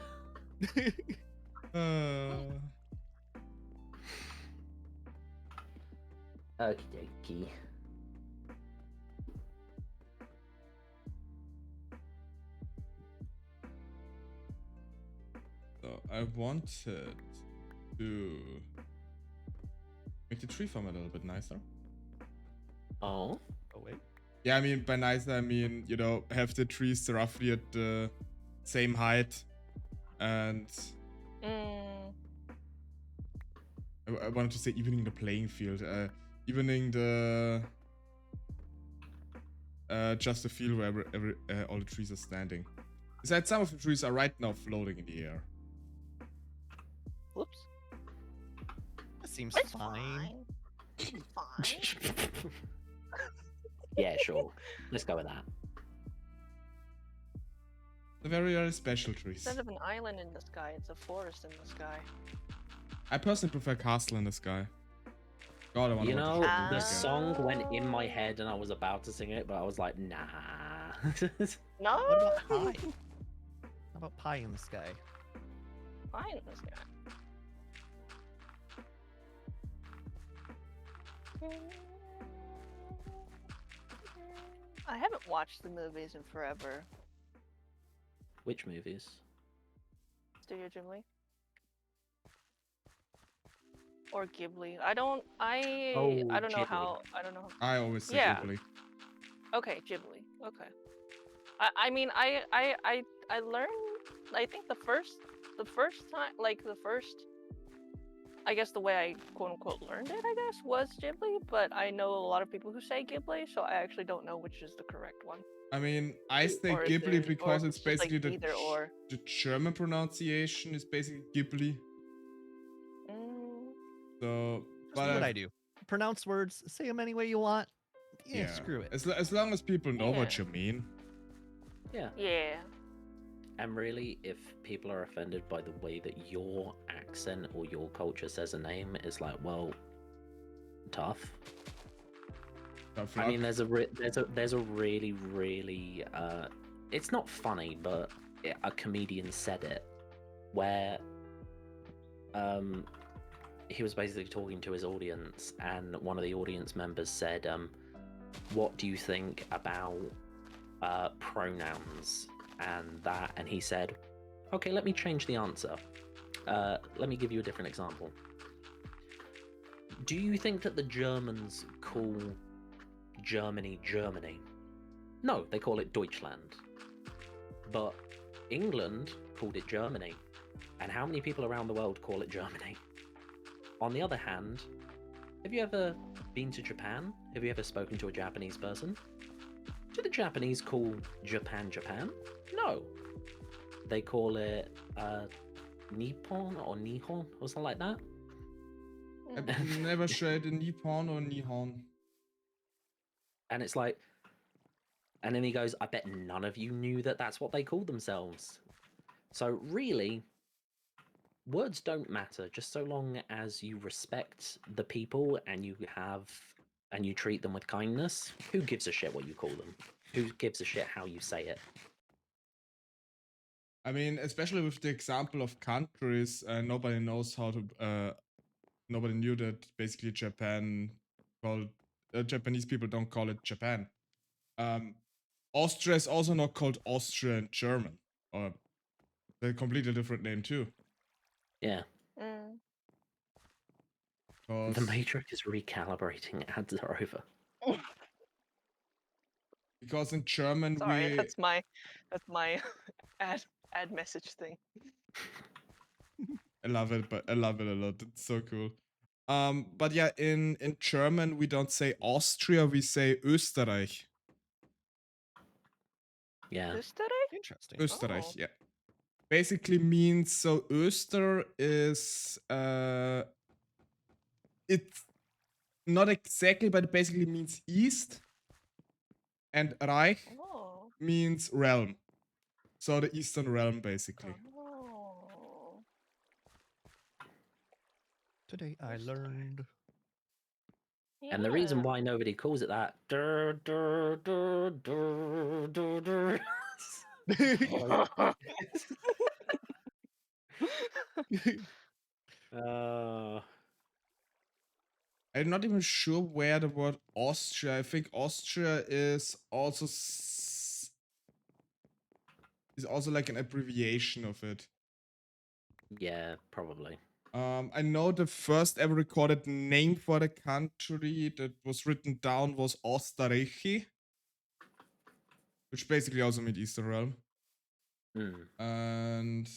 Okie dokie. So I wanted to make the tree farm a little bit nicer. Oh. Oh wait. Yeah, I mean by nicer I mean, you know, have the trees roughly at the same height, and I wanted to say evening the playing field, evening the just the field where all the trees are standing. Besides, some of the trees are right now floating in the air. Whoops. That seems It's fine. Fine. Yeah, sure. Let's go with that. The very, very special trees. Instead of an island in the sky, it's a forest in the sky. I personally prefer castle in the sky. God, I want You to know, watch it the again. song went in my head and I was about to sing it, but I was like, nah. No. What about pie? How about pie in the sky? Pie in the sky. I haven't watched the movies in forever. Which movies? Studio Ghibli. Or Ghibli. I don't know Ghibli. how. I always say Yeah. Ghibli. Okay, Ghibli. Okay. I mean I learned, I think the first time, like the first, I guess the way I quote unquote learned it, I guess, was Ghibli, but I know a lot of people who say Ghibli, so I actually don't know which is the correct one. I mean, I say Or if Ghibli there's- or because if it's just, like, basically either or. the German pronunciation is basically Ghibli. So, Just do what I do. Pronounce words, say them any way you want. Yeah, screw it. As long as people know what Yeah. you mean. Yeah. Yeah. And really, if people are offended by the way that your accent or your culture says a name, it's like, well, tough. Tough I mean, luck. there's a really, really, it's not funny, but a comedian said it, where, he was basically talking to his audience, and one of the audience members said, what do you think about pronouns and that? And he said, okay, let me change the answer. Let me give you a different example. Do you think that the Germans call Germany Germany? No, they call it Deutschland. But England called it Germany. And how many people around the world call it Germany? On the other hand, have you ever been to Japan? Have you ever spoken to a Japanese person? Do the Japanese call Japan Japan? No. They call it Nippon or Nihon or something like that. I've never shared a Nippon or Nihon. And it's like, and then he goes, I bet none of you knew that that's what they called themselves. So really, words don't matter, just so long as you respect the people and you treat them with kindness. Who gives a shit what you call them? Who gives a shit how you say it? I mean, especially with the example of countries, nobody knows how to. Nobody knew that basically Japan called Japanese people don't call it Japan. Austria is also not called Austria in German, or a completely different name too. Yeah. The Because Matrix is recalibrating. Ads are over. Because in German Sorry, we that's my ad message thing. I love it, but I love it a lot. It's so cool. But yeah, in German we don't say Austria, we say Österreich. Yeah. Österreich? Interesting. Österreich, Oh. yeah. Basically means so Öster is it's not exactly, but it basically means east, and Reich Oh. means realm. So the eastern realm, basically. Oh. Today I Österreich. learned. And the reason Yeah. why nobody calls it that. Dur, dur, dur, dur, dur, dur. uh, I'm not even sure where the word Austria. I think Austria is also is also like an abbreviation of it. yeah, probably. I know the first ever recorded name for the country that was written down was Österreich, which basically also means Eastern Realm. Mm. And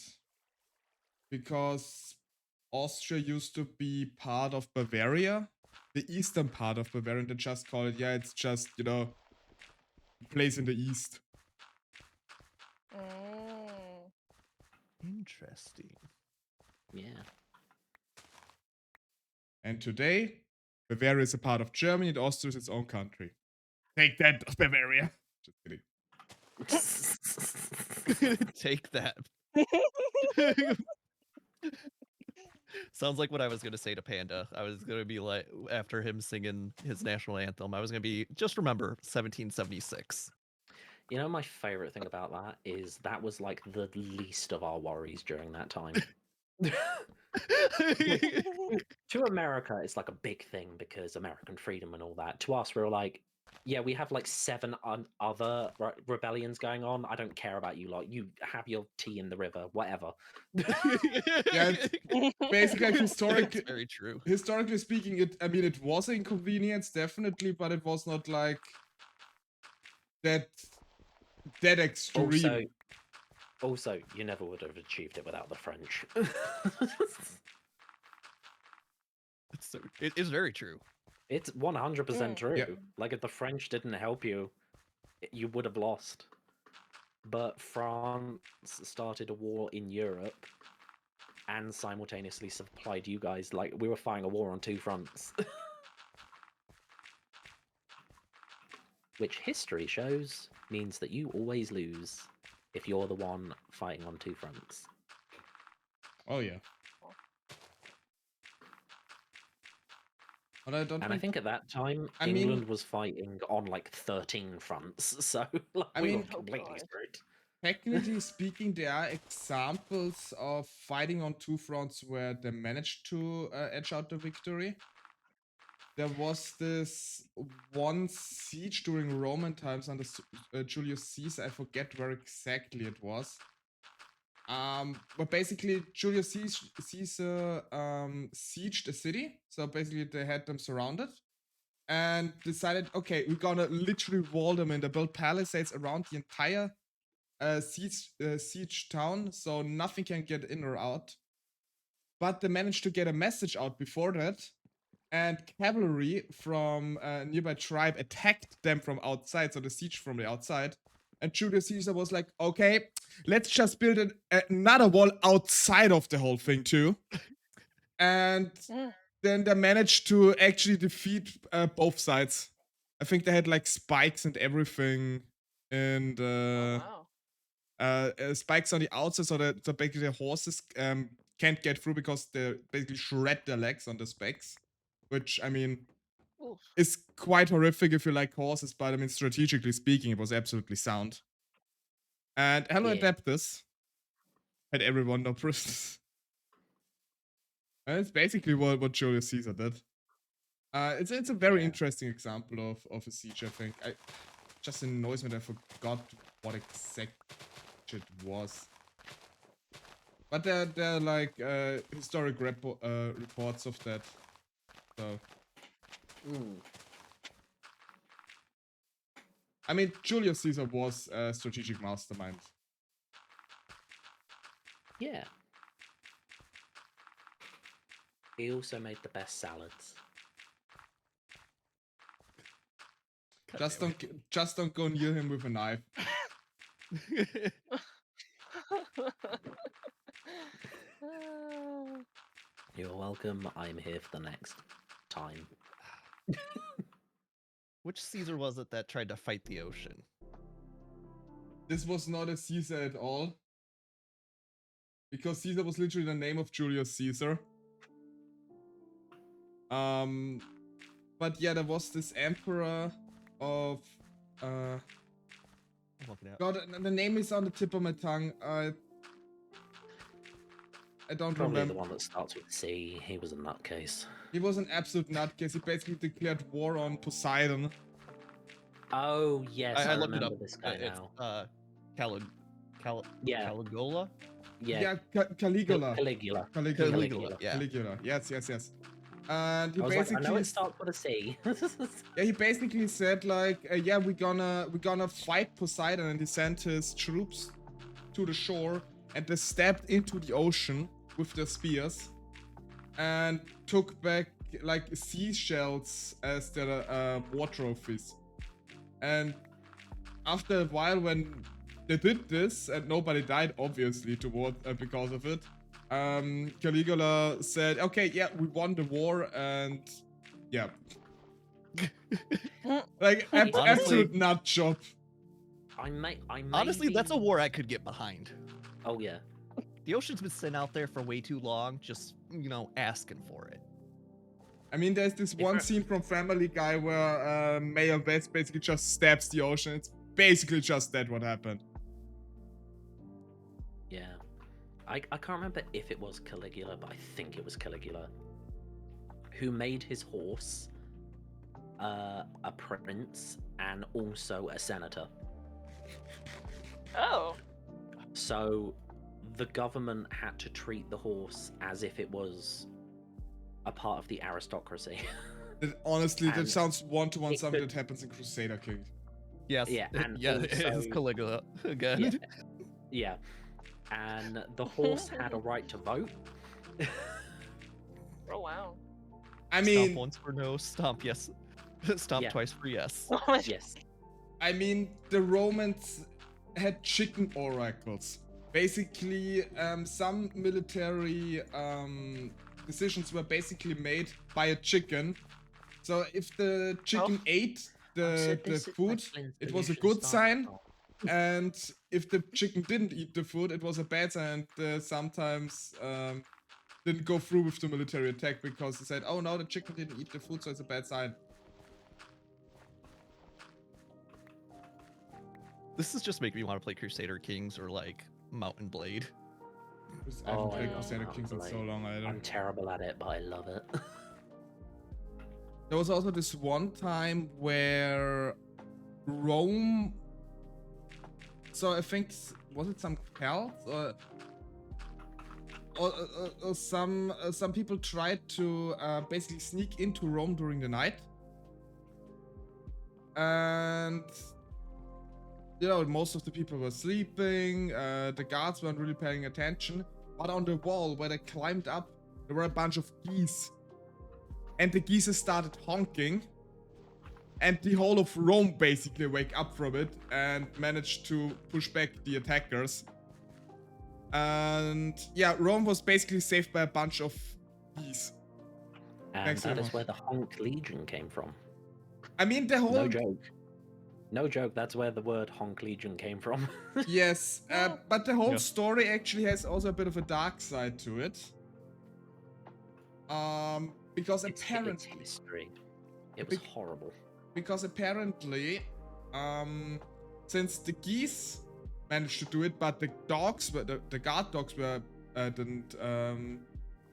because Austria used to be part of Bavaria, the eastern part of Bavaria, they just call it, yeah, it's just, you know, a place in the east. Mm. Interesting. Yeah. And today, Bavaria is a part of Germany and Austria is its own country. Take that, Bavaria. Just kidding. Take that. Sounds like what I was gonna say to Panda. I was gonna be like, after him singing his national anthem, I was gonna be, just remember 1776. You know, my favorite thing about that is that was like the least of our worries during that time. To America, it's like a big thing because American freedom and all that. To us, we're like, yeah, we have like 7 other rebellions going on. I don't care about you lot. You have your tea in the river, whatever. Yeah, it's basically like It's very true. historically speaking, it was an inconvenience, definitely, but it was not like that extreme. Also, you never would have achieved it without the French. It is very true. It's 100% true. Yeah. Like, if the French didn't help you, you would have lost. But France started a war in Europe and simultaneously supplied you guys. Like, we were fighting a war on 2 fronts. Which history shows means that you always lose if you're the one fighting on 2 fronts. Oh yeah. But I don't. And I think at that time, England was fighting on like 13 fronts, so like, we were completely screwed. Technically speaking, there are examples of fighting on 2 fronts where they managed to edge out the victory. There was this one siege during Roman times under Julius Caesar. I forget where exactly it was. But basically, Julius Caesar sieged a city. So basically, they had them surrounded and decided, okay, we're gonna literally wall them in. They built palisades around the entire siege town, so nothing can get in or out. But they managed to get a message out before that, and cavalry from a nearby tribe attacked them from outside, so the siege from the outside. And Julius Caesar was like, okay, let's just build another wall outside of the whole thing too. And then they managed to actually defeat both sides. I think they had like spikes and everything, and spikes on the outside, so that basically the horses can't get through because they basically shred their legs on the spikes, which I mean is quite horrific if you like horses, but I mean strategically speaking, it was absolutely sound. And hello, Adeptus. Had everyone no prisoners. And it's basically what Julius Caesar did. It's a very interesting example of a siege, I think. Just annoys me that I forgot what exact it was. But there are like historic reports of that. So I mean, Julius Caesar was a strategic mastermind. Yeah. He also made the best salads. Just don't go near him with a knife. You're welcome. I'm here for the next time. Which Caesar was it that tried to fight the ocean? This was not a Caesar at all. Because Caesar was literally the name of Julius Caesar. But yeah, there was this emperor of I'm looking at. God, the name is on the tip of my tongue. I don't Probably remember. the one that starts with C. He was a nutcase. He was an absolute nutcase. He basically declared war on Poseidon. Oh yes, I looked it remember up. this guy It's now. Yeah. Caligula? Yeah. Caligula. Caligula. Caligula, yeah. Caligula. Yes. And he I was like, I know basically it starts with a C. yeah, he basically said like, yeah, we're gonna fight Poseidon, and he sent his troops to the shore, and they stepped into the ocean with their spears, and took back like seashells as their war trophies. And after a while, when they did this, and nobody died, obviously, because of it, Caligula said, okay, yeah, we won the war, and yeah. Like, Honestly- absolute nut job. I may Honestly, that's a be- war I could get behind. Oh yeah. The ocean's been sitting out there for way too long, just, asking for it. I mean, there's this one scene from Family Guy where Mayor West basically just stabs the ocean. It's basically just that what happened. Yeah. I can't remember if it was Caligula, but I think it was Caligula. Who made his horse a prince and also a senator. Oh. So the government had to treat the horse as if it was a part of the aristocracy. Honestly, that And sounds one-to-one it something could- that happens in Crusader King. Yes, Yeah, and it is also- Caligula again. Yeah. Yeah. And the horse had a right to vote. Oh wow. I Stomp mean, once for no, stomp yes. Stomp Yeah. twice for yes. Yes. the Romans had chicken oracles. Basically, some military decisions were basically made by a chicken. So if the chicken ate the food, it was a good sign. And if the chicken didn't eat the food, it was a bad sign. And sometimes didn't go through with the military attack because they said, oh no, the chicken didn't eat the food, so it's a bad sign. This is just making me want to play Crusader Kings or like Mountain Blade. I haven't Oh, played I Crusader know, Kings in so like, long either. I'm terrible at it, but I love it. There was also this one time where Rome. So I think was it some Celts or some people tried to basically sneak into Rome during the night, and most of the people were sleeping. The guards weren't really paying attention, but on the wall where they climbed up, there were a bunch of geese. And the geese started honking, and the whole of Rome basically wake up from it and managed to push back the attackers. And yeah, Rome was basically saved by a bunch of geese. And Thanks so that is much. where the Honk Legion came from. I mean, the whole No joke. No joke, that's where the word Honk Legion came from. yes, but the whole Yeah. story actually has also a bit of a dark side to it. Because It's apparently. history. It was horrible. Because apparently, since the geese managed to do it, but the dogs, the guard dogs didn't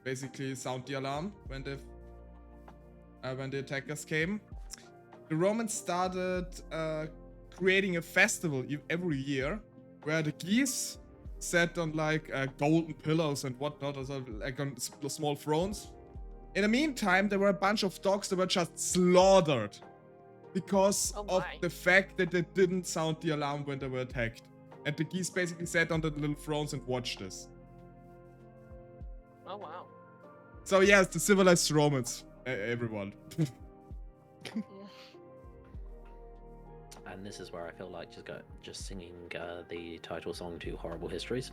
basically sound the alarm when the attackers came. The Romans started creating a festival every year where the geese sat on like golden pillows and whatnot, also like on small thrones. In the meantime, there were a bunch of dogs that were just slaughtered. because Oh of my. the fact that they didn't sound the alarm when they were attacked. And the geese basically sat on the little thrones and watched this. Oh wow. So yes, the civilized Romans, everyone. And this is where I feel like just singing the title song to Horrible Histories.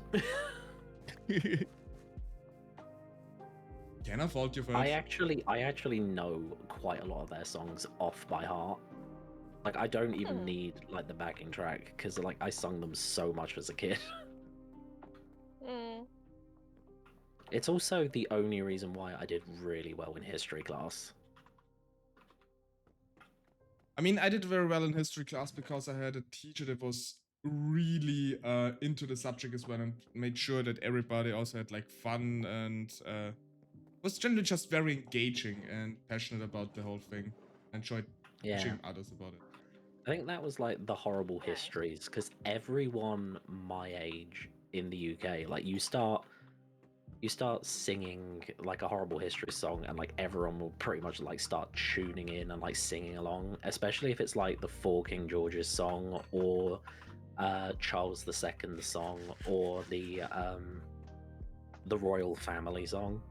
Can I fault you for I it? actually know quite a lot of their songs off by heart. Like I don't even need like the backing track because like I sung them so much as a kid. Mm. It's also the only reason why I did really well in history class. I mean, I did very well in history class because I had a teacher that was really into the subject as well and made sure that everybody also had like fun and was generally just very engaging and passionate about the whole thing. Enjoyed Yeah. teaching others about it. I think that was like the horrible Nice. histories because everyone my age in the UK, like you start singing like a horrible history song and like everyone will pretty much like start tuning in and like singing along, especially if it's like the Four King George's song or Charles II song or the royal family song.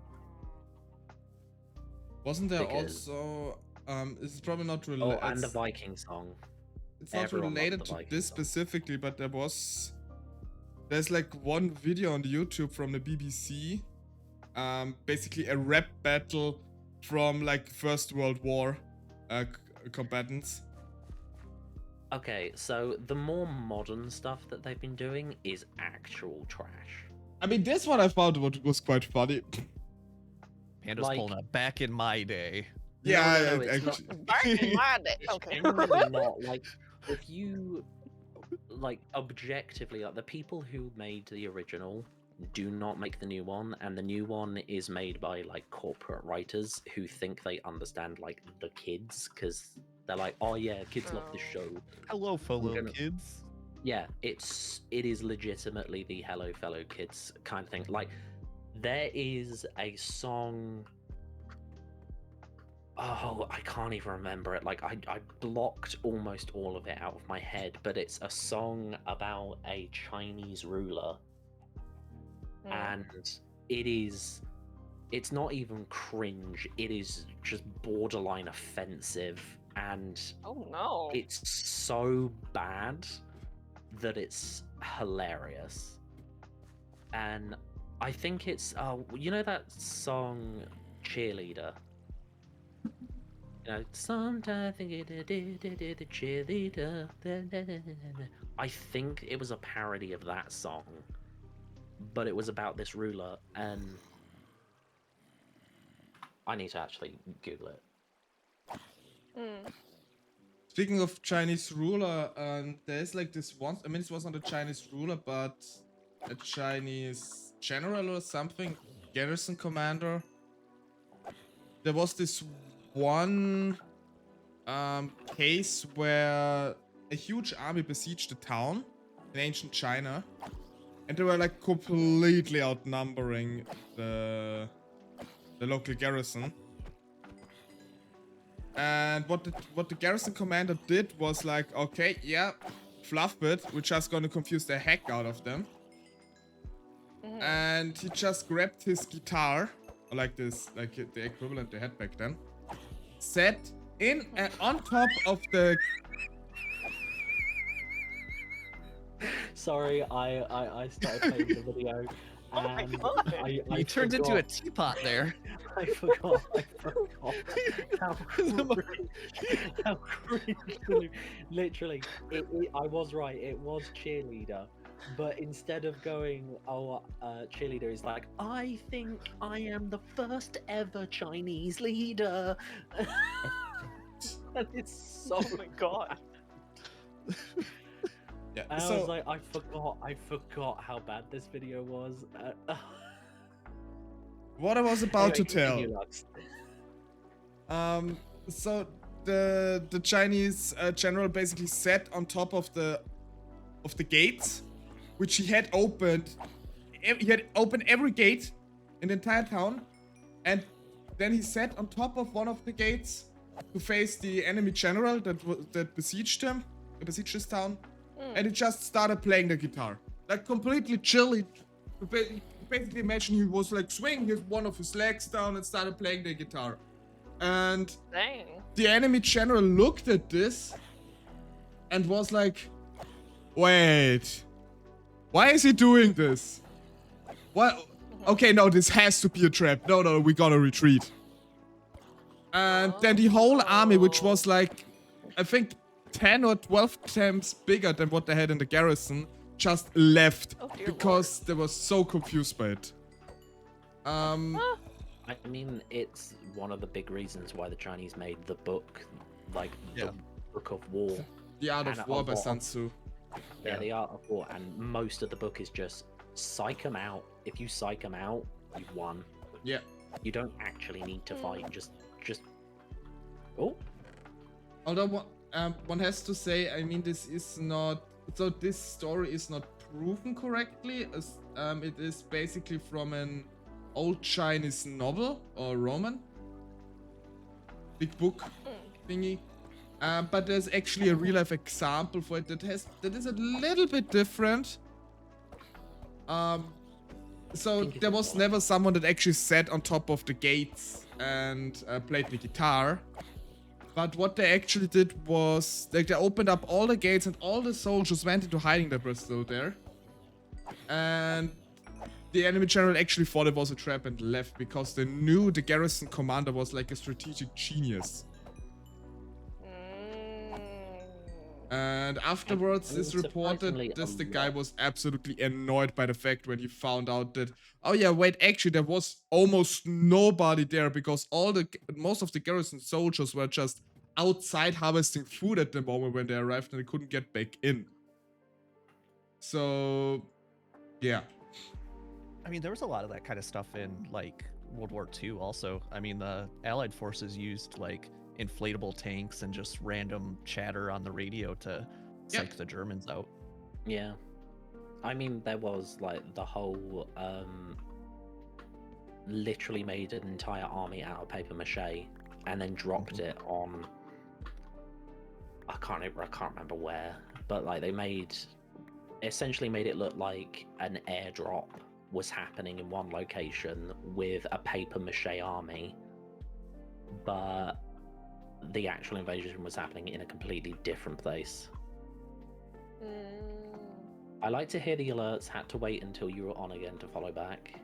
Wasn't there Because- also it's probably not Oh, related. and the Viking song. It's not everyone loved related the to Viking this song. specifically, but there's like one video on YouTube from the BBC, basically a rap battle from like First World War combatants. Okay, so the more modern stuff that they've been doing is actual trash. I mean, this one I found was quite funny. Panda's Like- pulling a back in my day. Yeah, no, it's not. Back in my day. It's Okay. genuinely not. Like, if you, like, objectively, like, the people who made the original do not make the new one, and the new one is made by, like, corporate writers who think they understand, like, the kids, because they're like, oh, yeah, kids love this show. Hello, fellow gonna- kids. Yeah, it is legitimately the Hello Fellow Kids kind of thing. Like, there is a song. Oh, I can't even remember it. Like, I blocked almost all of it out of my head, but it's a song about a Chinese ruler, and it's not even cringe. It is just borderline offensive, and Oh no. it's so bad that it's hilarious. And I think it's you know that song Cheerleader? You know, sometimes I think the cheerleader. I think it was a parody of that song, but it was about this ruler, and I need to actually Google it. Speaking of Chinese ruler, there's like this one. I mean, this was not a Chinese ruler, but a Chinese general or something, garrison commander. There was this one case where a huge army besieged a town in ancient China, and they were like completely outnumbering the local garrison. And what the garrison commander did was like, okay, yeah, fluff it, we're just gonna confuse the heck out of them. And he just grabbed his guitar, or like this, like the equivalent they had back then, sat in on top of the. Sorry, I started playing the video. Oh my and God. You turned into a teapot there. I forgot how cringe. Literally, I was right. It was cheerleader, but instead of going, cheerleader is like, I think I am the first ever Chinese leader. And it's so. Oh my God. Yeah, And I so was like, I forgot how bad this video was. what I was about to Anyway, tell. continue, Lux. So the Chinese general basically sat on top of the gates, which he had opened. He had opened every gate in the entire town, and then he sat on top of one of the gates to face the enemy general that besieged this town, and he just started playing the guitar, like completely chill. Basically, imagine he was like swinging one of his legs down and started playing the guitar, and Dang. the enemy general looked at this and was like, "Wait, why is he doing this? What? Okay, no, this has to be a trap. No, we gotta retreat." And then the whole army, which was like, I think 10 or 12 times bigger than what they had in the garrison, just left Oh, dear because they were so confused by it. I mean, it's one of the big reasons why the Chinese made the book, like the Book of War. The Art And of War by Sun Tzu. Yeah, the Art of War, and most of the book is just psych them out. If you psych them out, you've won. Yeah. You don't actually need to fight. Just. Oh. Although one has to say, I mean, this is not. So this story is not proven correctly. As it is basically from an old Chinese novel or Roman big book thingy. But there's actually a real life example for it that is a little bit different. So there was never someone that actually sat on top of the gates and played the guitar. But what they actually did was they opened up all the gates and all the soldiers went into hiding that were still there. And the enemy general actually thought it was a trap and left because they knew the garrison commander was like a strategic genius. And afterwards, it's reported that the guy was absolutely annoyed by the fact when he found out that, oh yeah, wait, actually there was almost nobody there because most of the garrison soldiers were just outside harvesting food at the moment when they arrived and they couldn't get back in. So, yeah. I mean, there was a lot of that kind of stuff in like World War II also. I mean, the Allied forces used like inflatable tanks and just random chatter on the radio to psych the Germans out. Yeah. I mean, there was like the whole literally made an entire army out of paper mache and then dropped it on I can't remember where, but like they essentially made it look like an airdrop was happening in one location with a paper mache army, but the actual invasion was happening in a completely different place. I like to hear the alerts had to wait until you were on again to follow back.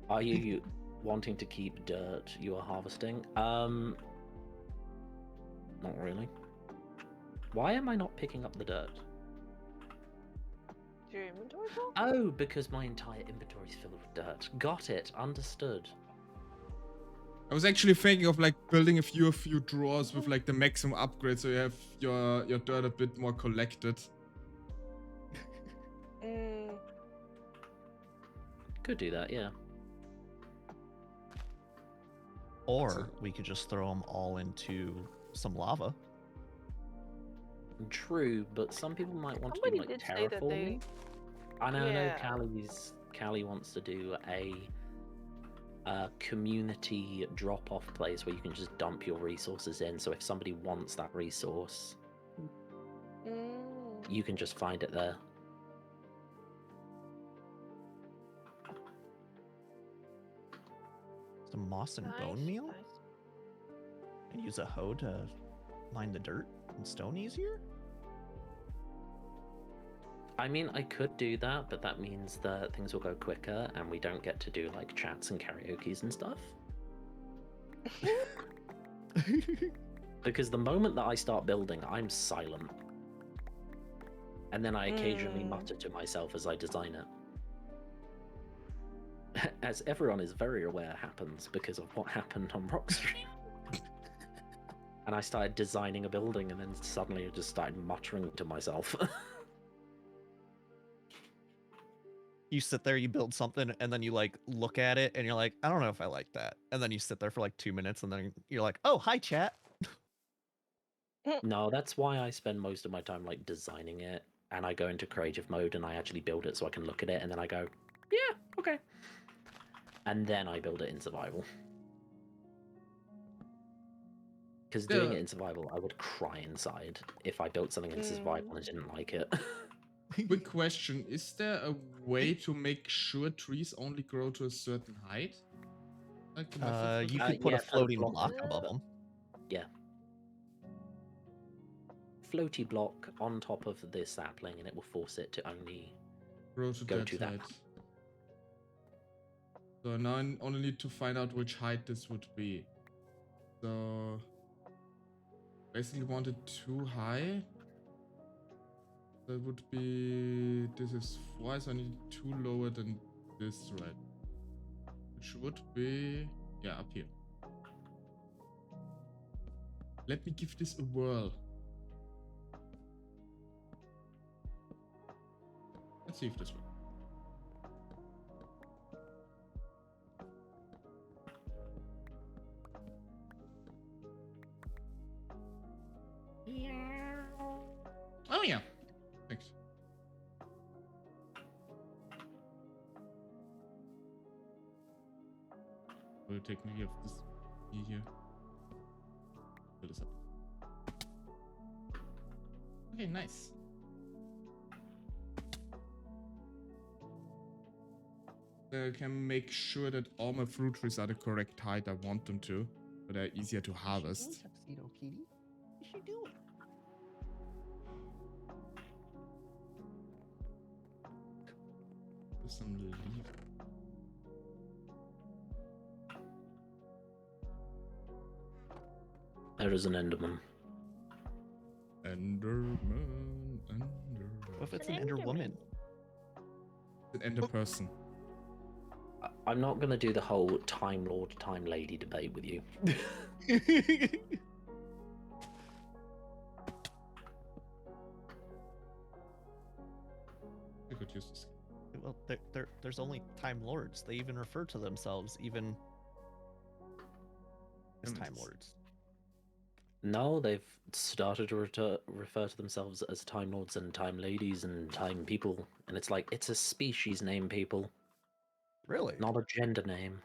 Are you wanting to keep dirt you are harvesting? Not really. Why am I not picking up the dirt? Is your inventory full? Oh, because my entire inventory is filled with dirt. Got it. Understood. I was actually thinking of like building a few drawers with like the maximum upgrade so you have your dirt a bit more collected. Could do that, yeah. Or we could just throw them all into some lava. True, but some people might want Somebody to do like did say that terraforming. I know Yeah. Callie wants to do a community drop-off place where you can just dump your resources in. So if somebody wants that resource, you can just find it there. Some moss and bone meal? And use a hoe to mine the dirt and stone easier? I mean, I could do that, but that means that things will go quicker and we don't get to do like chats and karaoke's and stuff. Because the moment that I start building, I'm silent. And then I occasionally mutter to myself as I design it. As everyone is very aware happens because of what happened on Rockstream. And I started designing a building and then suddenly I just started muttering to myself. You sit there, you build something, and then you like look at it and you're like, I don't know if I like that. And then you sit there for like 2 minutes and then you're like, oh, hi chat. No, that's why I spend most of my time like designing it, and I go into creative mode and I actually build it so I can look at it and then I go, yeah, okay. And then I build it in survival. Because doing it in survival, I would cry inside if I built something in survival and I didn't like it. Quick question: is there a way to make sure trees only grow to a certain height? Like the method You for could put a yeah, put a floating block block there. above them. Yeah. Floaty block on top of the sapling, and it will force it to only grow to go that to that. height? So now I only need to find out which height this would be. So basically want it too high. That would be, this is 4, so I need it two lower than this, right? Which would be, yeah, up here. Let me give this a whirl. Let's see if this works. Oh yeah, thanks. Will take me of this key here. Fill this up. Okay, nice. I can make sure that all my fruit trees are the correct height I want them to, but they're easier to harvest. Tuxedo Kitty. What you doing? There's some leaf. There is an Enderman. Enderman, What if it's An an Ender Enderman. woman? an ender person. I'm not going to do the whole Time Lord, Time Lady debate with you. I could use this. Well, there's only Time Lords. They even refer to themselves even as Time Images. Lords. No, they've started to refer to themselves as Time Lords and Time Ladies and Time People. And it's like, it's a species name, people, Really? not a gender name.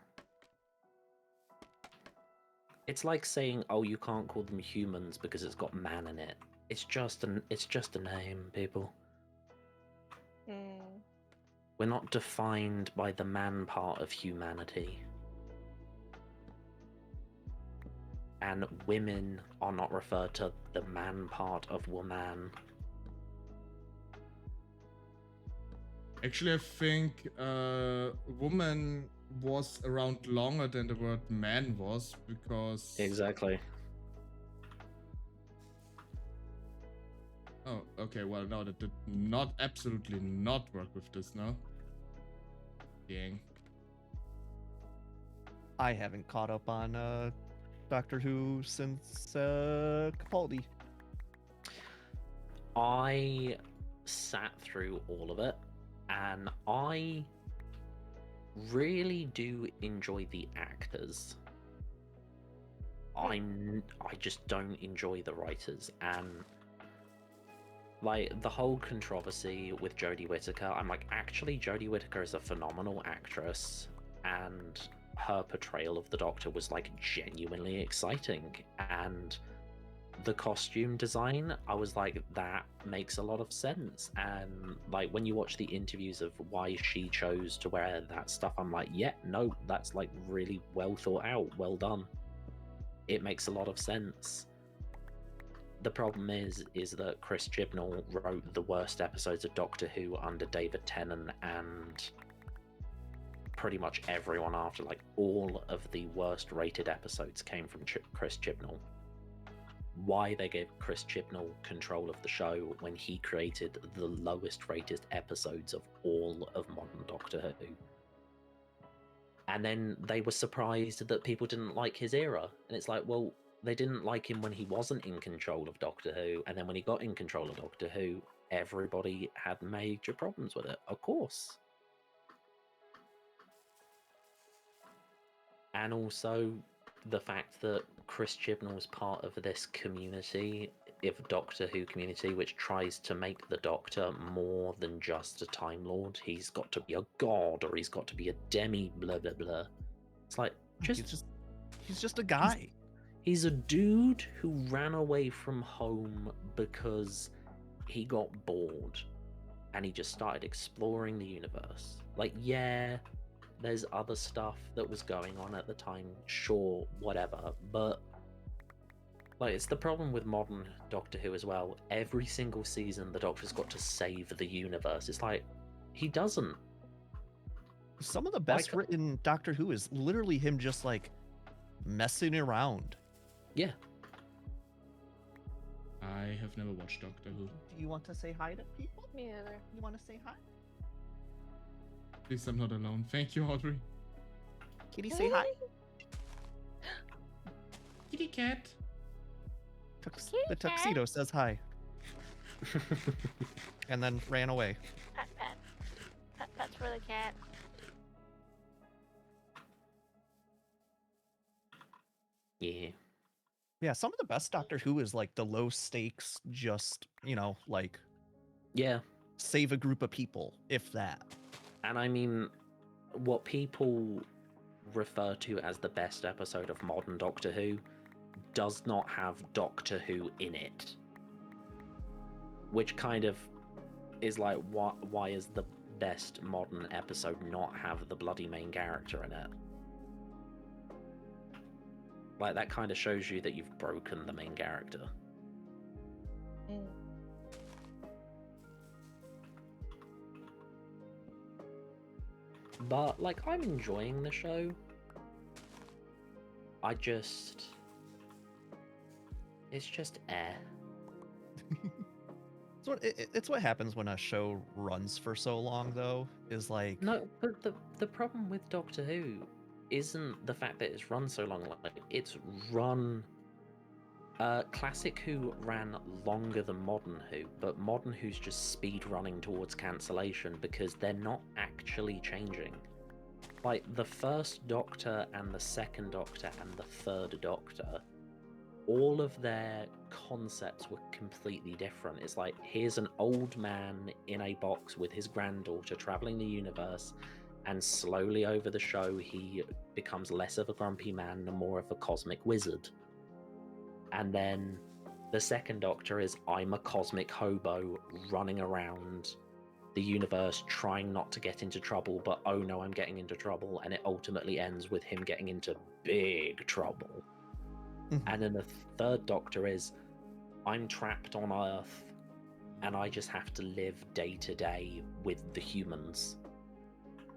It's like saying, oh, you can't call them humans because it's got man in it. It's just a name, people. We're not defined by the man part of humanity. And women are not referred to the man part of woman. Actually, I think woman was around longer than the word man was, because... Exactly. Oh, okay, well, no, that did not, absolutely not work with this now. Dang. I haven't caught up on Doctor Who since Capaldi. I sat through all of it, and I really do enjoy the actors. I just don't enjoy the writers, and like the whole controversy with Jodie Whittaker, I'm like, actually, Jodie Whittaker is a phenomenal actress, and her portrayal of the Doctor was like genuinely exciting, and the costume design, I was like, that makes a lot of sense. And like when you watch the interviews of why she chose to wear that stuff, I'm like, yeah, no, that's like really well thought out, well done. It makes a lot of sense. The problem is that Chris Chibnall wrote the worst episodes of Doctor Who under David Tennant, and pretty much everyone after, like all of the worst rated episodes came from Chris Chibnall. Why they gave Chris Chibnall control of the show when he created the lowest rated episodes of all of modern Doctor Who. And then they were surprised that people didn't like his era. And it's like, well, they didn't like him when he wasn't in control of Doctor Who, and then when he got in control of Doctor Who, everybody had major problems with it, of course. And also the fact that Chris Chibnall is part of this community, if Doctor Who community, which tries to make the Doctor more than just a Time Lord. He's got to be a god, or he's got to be a demi, blah blah blah. It's like, He's just a guy. He's a dude who ran away from home because he got bored and he just started exploring the universe. Like, yeah, there's other stuff that was going on at the time, sure, whatever, but like, it's the problem with modern Doctor Who as well. Every single season, the Doctor's got to save the universe. It's like, he doesn't. Some of the best written Doctor Who is literally him just like messing around. Yeah. I have never watched Doctor Who. Do you want to say hi to people? Me neither. You want to say hi? At least I'm not alone. Thank you, Audrey. Kitty, say hi. Kitty cat. The tuxedo says hi. And then ran away. Pat, pat. Pat, pat's for the cat. Yeah. Yeah, some of the best Doctor Who is like the low stakes, just, you know, like Yeah. save a group of people, if that. And I mean, what people refer to as the best episode of modern Doctor Who does not have Doctor Who in it. Which kind of is like, why is the best modern episode not have the bloody main character in it? Like, that kind of shows you that you've broken the main character. Mm. But, like, I'm enjoying the show. It's just eh. It's what happens when a show runs for so long, though, is like... No, but the problem with Doctor Who isn't the fact that it's run so long. Like, it's run... Classic Who ran longer than Modern Who, but Modern Who's just speed running towards cancellation because they're not actually changing. Like, the first Doctor and the second Doctor and the third Doctor, all of their concepts were completely different. It's like, here's an old man in a box with his granddaughter traveling the universe, and slowly over the show he becomes less of a grumpy man and more of a cosmic wizard. And then the second Doctor is, I'm a cosmic hobo running around the universe trying not to get into trouble, but oh no, I'm getting into trouble, and it ultimately ends with him getting into big trouble. And then the third Doctor is, I'm trapped on Earth and I just have to live day to day with the humans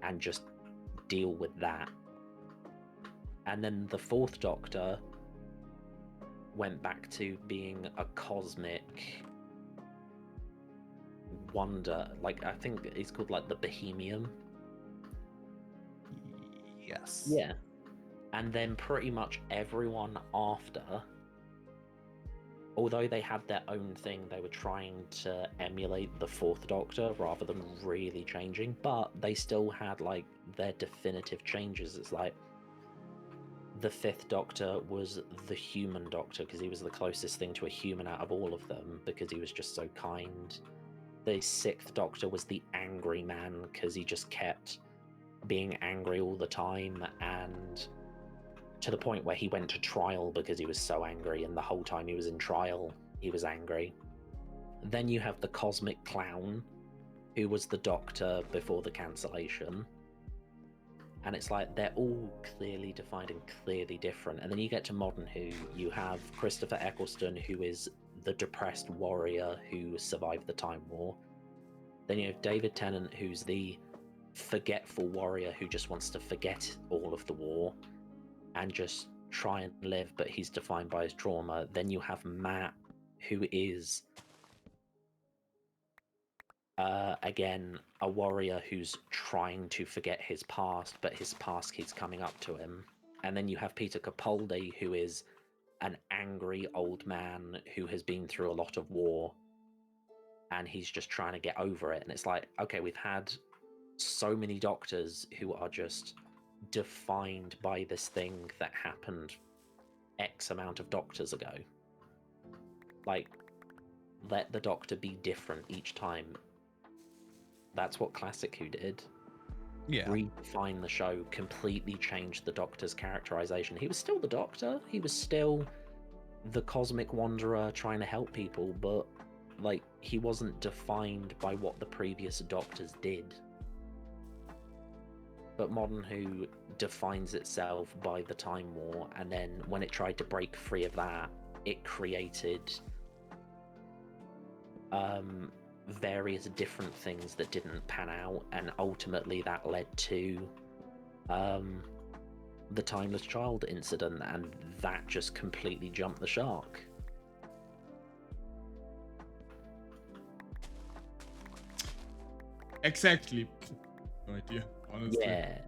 and just deal with that. And then the fourth Doctor went back to being a cosmic wonder. Like, I think it's called like the Bohemian. Yes. Yeah. And then pretty much everyone after, although they had their own thing, they were trying to emulate the fourth Doctor rather than really changing, but they still had like their definitive changes. It's like the fifth Doctor was the human Doctor because he was the closest thing to a human out of all of them because he was just so kind. The sixth Doctor was the angry man because he just kept being angry all the time, and to the point where he went to trial because he was so angry, and the whole time he was in trial he was angry. Then you have the cosmic clown, who was the Doctor before the cancellation, and it's like they're all clearly defined and clearly different. And then you get to Modern Who, you have Christopher Eccleston, who is the depressed warrior who survived the Time War. Then you have David Tennant, who's the forgetful warrior who just wants to forget all of the war and just try and live, but he's defined by his trauma. Then you have Matt, who is again a warrior who's trying to forget his past, but his past keeps coming up to him. And then you have Peter Capaldi, who is an angry old man who has been through a lot of war, and he's just trying to get over it. And it's like, okay, we've had so many Doctors who are just defined by this thing that happened X amount of Doctors ago. Like, let the Doctor be different each time. That's what Classic Who did. Yeah. redefine the show, completely changed the Doctor's characterization. He was still the Doctor. He was still the cosmic wanderer trying to help people, but like he wasn't defined by what the previous Doctors did. But Modern Who defines itself by the Time War, and then when it tried to break free of that, it created various different things that didn't pan out, and ultimately that led to the Timeless Child incident, and that just completely jumped the shark. Exactly. No idea, honestly. Yeah.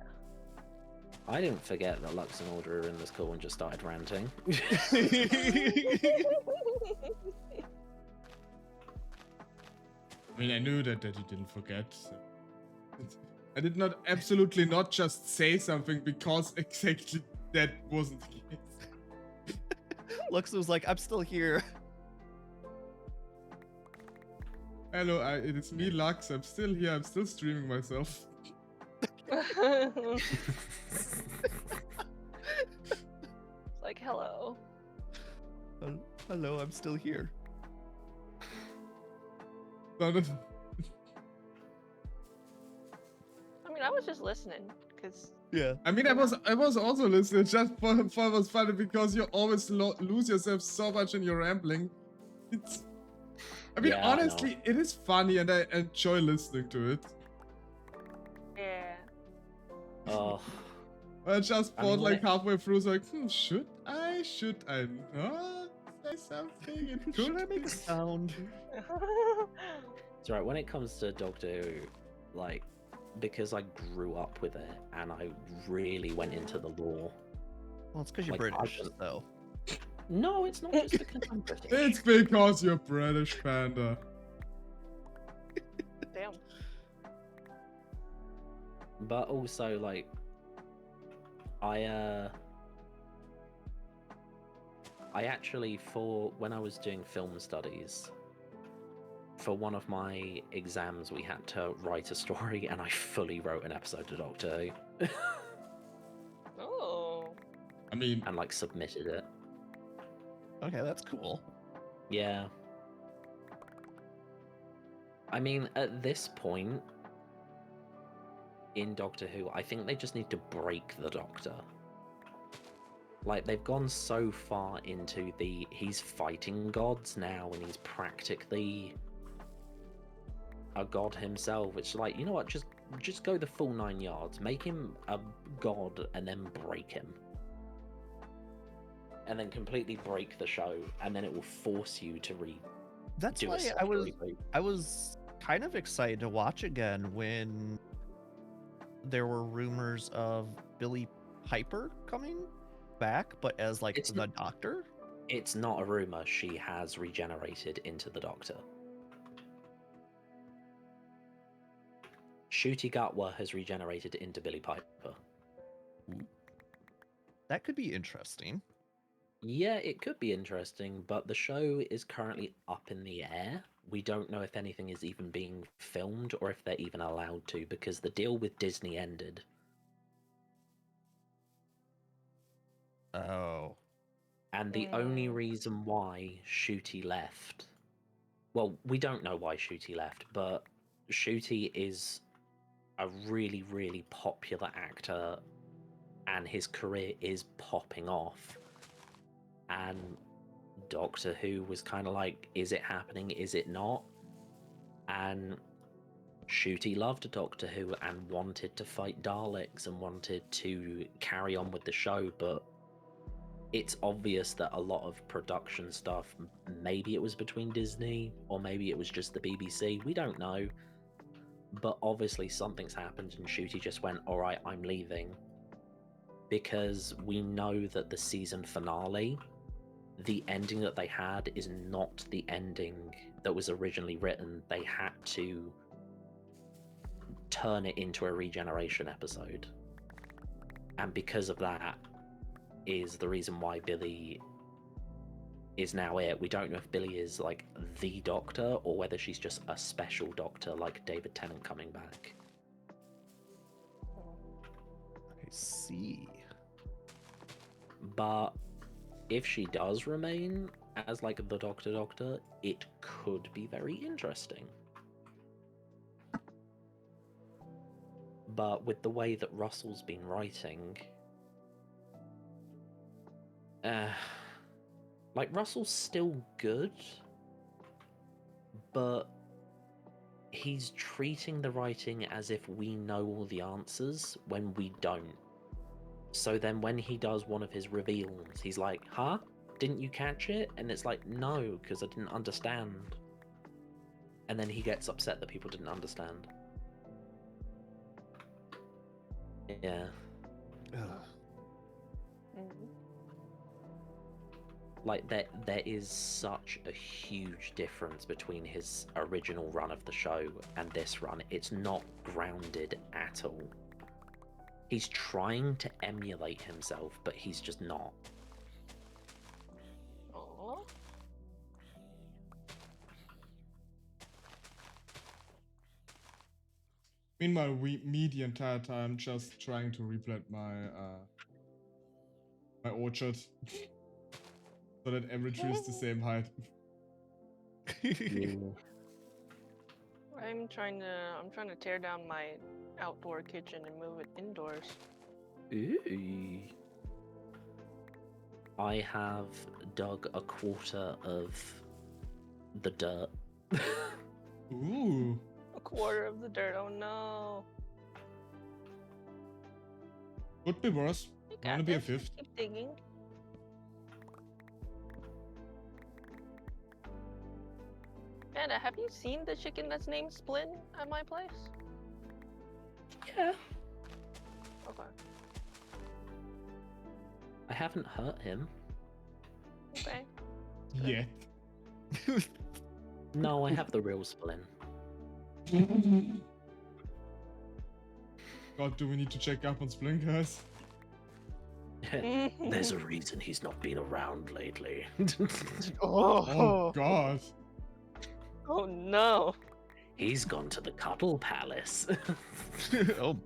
I didn't forget that Lux and Order are in this call and just started ranting. I mean, I knew that you didn't forget. So. I did not absolutely not just say something because exactly that wasn't the case. Lux was like, I'm still here. Hello, it is me, Lux. I'm still here. I'm still streaming myself. It's like, hello. Hello, I'm still here. None of- I mean, I was just listening because Yeah. I mean, I was also listening. Just for it was funny because you always lose yourself so much in your rambling. I mean, Yeah, I know. honestly, it is funny and I enjoy listening to it. yeah. Oh, I just I thought mean, when like halfway through, like, should I not say something? It Should could I make be. a sound? it's right. When it comes to Doctor Who, like, because I grew up with it and I really went into the lore. Well, it's because you're Like, British, I- though. No, it's not just because I'm British. It's because you're British, Panda. Damn. But also, like, I actually, for when I was doing film studies, for one of my exams, we had to write a story, and I fully wrote an episode of Doctor Who, Oh. I mean, and like submitted it. Okay, that's cool. Yeah. I mean, at this point in Doctor Who, I think they just need to break the Doctor. Like, they've gone so far into he's fighting gods now, and he's practically a god himself. It's like, you know what, just go the full 9 yards. Make him a god and then break him. And then completely break the show, and then it will force you to That's do a why soft reboot. I was kind of excited to watch again when there were rumors of Billy Piper coming back, but as like It's the not- Doctor. It's not a rumor. She has regenerated into the Doctor. Ncuti Gatwa has regenerated into Billy Piper. That could be interesting. Yeah, it could be interesting, but the show is currently up in the air. We don't know if anything is even being filmed or if they're even allowed to, because the deal with Disney ended. Oh. And the only reason why Ncuti left, well, we don't know why Ncuti left, but Ncuti is a really, really popular actor, and his career is popping off. And Doctor Who was kind of like, is it happening? Is it not? And Ncuti loved Doctor Who and wanted to fight Daleks and wanted to carry on with the show, but it's obvious that a lot of production stuff, maybe it was between Disney or maybe it was just the BBC, we don't know. But obviously something's happened and Ncuti just went, all right, I'm leaving. Because we know that the season finale, the ending that they had is not the ending that was originally written. They had to turn it into a regeneration episode. And because of that is the reason why Billy is now it. We don't know if Billy is like the Doctor or whether she's just a special Doctor like David Tennant coming back. see. But if she does remain as like the Doctor, it could be very interesting. But with the way that Russell's been writing, like Russell's still good, but he's treating the writing as if we know all the answers when we don't. So then when he does one of his reveals, he's like, huh? Didn't you catch it? And it's like, no, because I didn't understand. And then he gets upset that people didn't understand. Yeah. Like there is such a huge difference between his original run of the show and this run. It's not grounded at all. He's trying to emulate himself, but he's just not. Oh. Meanwhile, me the entire time just trying to replant my my orchard so that every tree is the same height. I'm trying to tear down my outdoor kitchen and move it indoors. Ooh. I have dug a quarter of the dirt. Ooh. A quarter of the dirt. Oh no. Could be worse. You Wanna got be a this. fifth? Keep digging. Anna, have you seen the chicken that's named Splin at my place? Yeah. Okay. I haven't hurt him. Okay. Yet. No, I have the real Splin. God, do we need to check up on Splin, guys? There's a reason he's not been around lately. Oh God. Oh no. He's gone to the Cuddle Palace. Oh.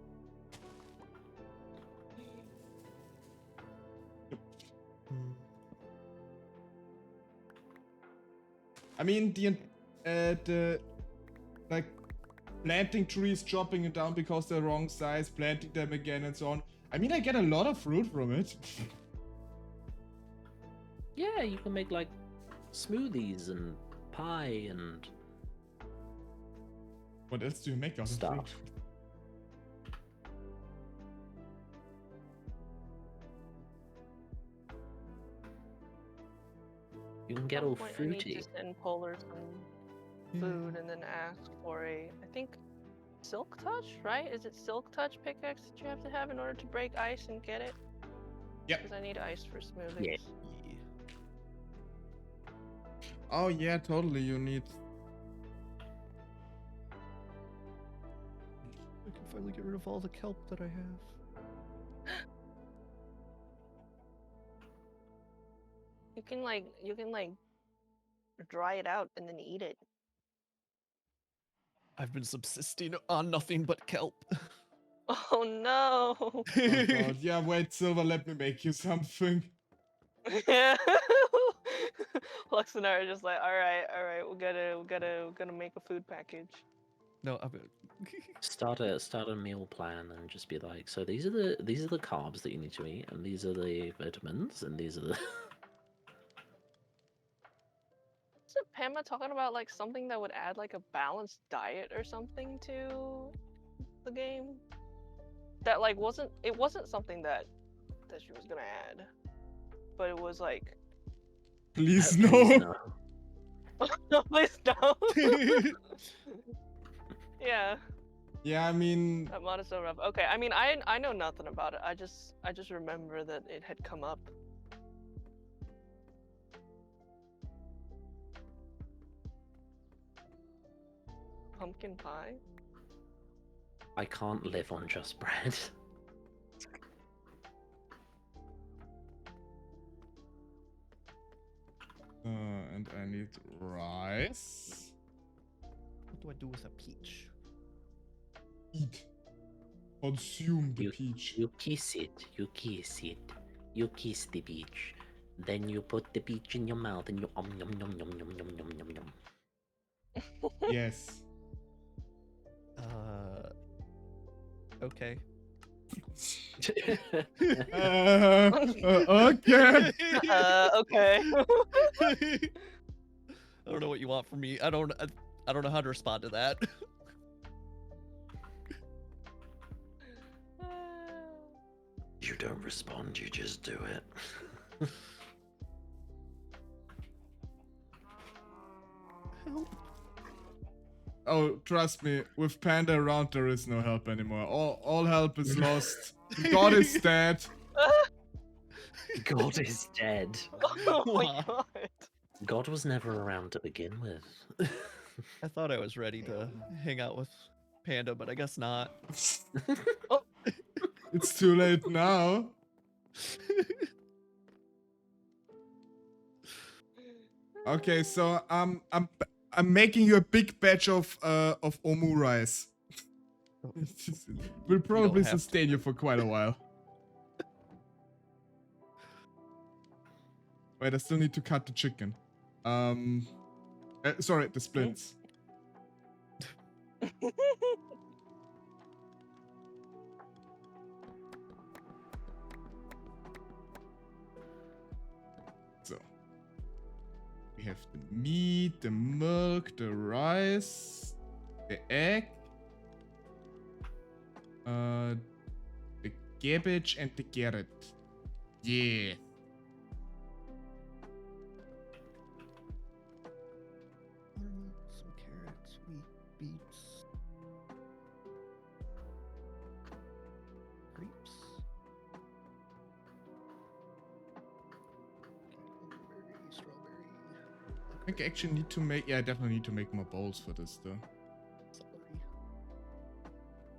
I mean, the like planting trees, chopping it down because they're wrong size, planting them again, and so on. I mean, I get a lot of fruit from it. Yeah, you can make like smoothies and pie and What else do you make out of stuff. fruit? You can get At all some point I need fruity. to send Polar some food and then ask for I think, Silk Touch, right? Is it Silk Touch pickaxe that you have to have in order to break ice and get it? Yep. Because I need ice for smoothies. Yeah. Oh yeah, totally. You need. I can finally get rid of all the kelp that I have. You can like dry it out and then eat it. I've been subsisting on nothing but kelp. Oh no. Oh God. Yeah, wait, Silver. Let me make you something. Yeah. Lux and I are just like, all right, we're gonna make a food package. No, I'm Start a meal plan and just be like, so these are the carbs that you need to eat, and these are the vitamins, and these are the. Isn't Pema talking about like something that would add like a balanced diet or something to the game? That like wasn't something that she was gonna add, but it was like, Please Please no. no, please no. Yeah, Yeah, I mean, that mod is so rough. Okay, I mean I know nothing about it. I just remember that it had come up. Pumpkin pie. I can't live on just bread. and I need rice. What do I do with a peach? Eat. Consume the peach. You kiss it. You kiss it. You kiss the peach. Then you put the peach in your mouth and you yum yum yum yum yum yum yum yum. Yes. Okay. Okay. Okay. I don't know what you want from me. I don't know how to respond to that. You don't respond, you just do it. Help. Oh, trust me, with Panda around, there is no help anymore. All help is lost. God is dead. God is dead. Oh my Wow. god. God was never around to begin with. I thought I was ready to hang out with Panda, but I guess not. It's too late now. Okay, so I'm making you a big batch of omu rice. Will probably have to. sustain you for quite a while. Wait, I still need to cut the chicken. Sorry, the splints. So we have the meat, the milk, the rice, the egg, the cabbage, and the carrot. Yeah. Some carrots, wheat, beets, grapes. Blueberry, strawberry. I think I actually need to make. Yeah, I definitely need to make more bowls for this though. Celery.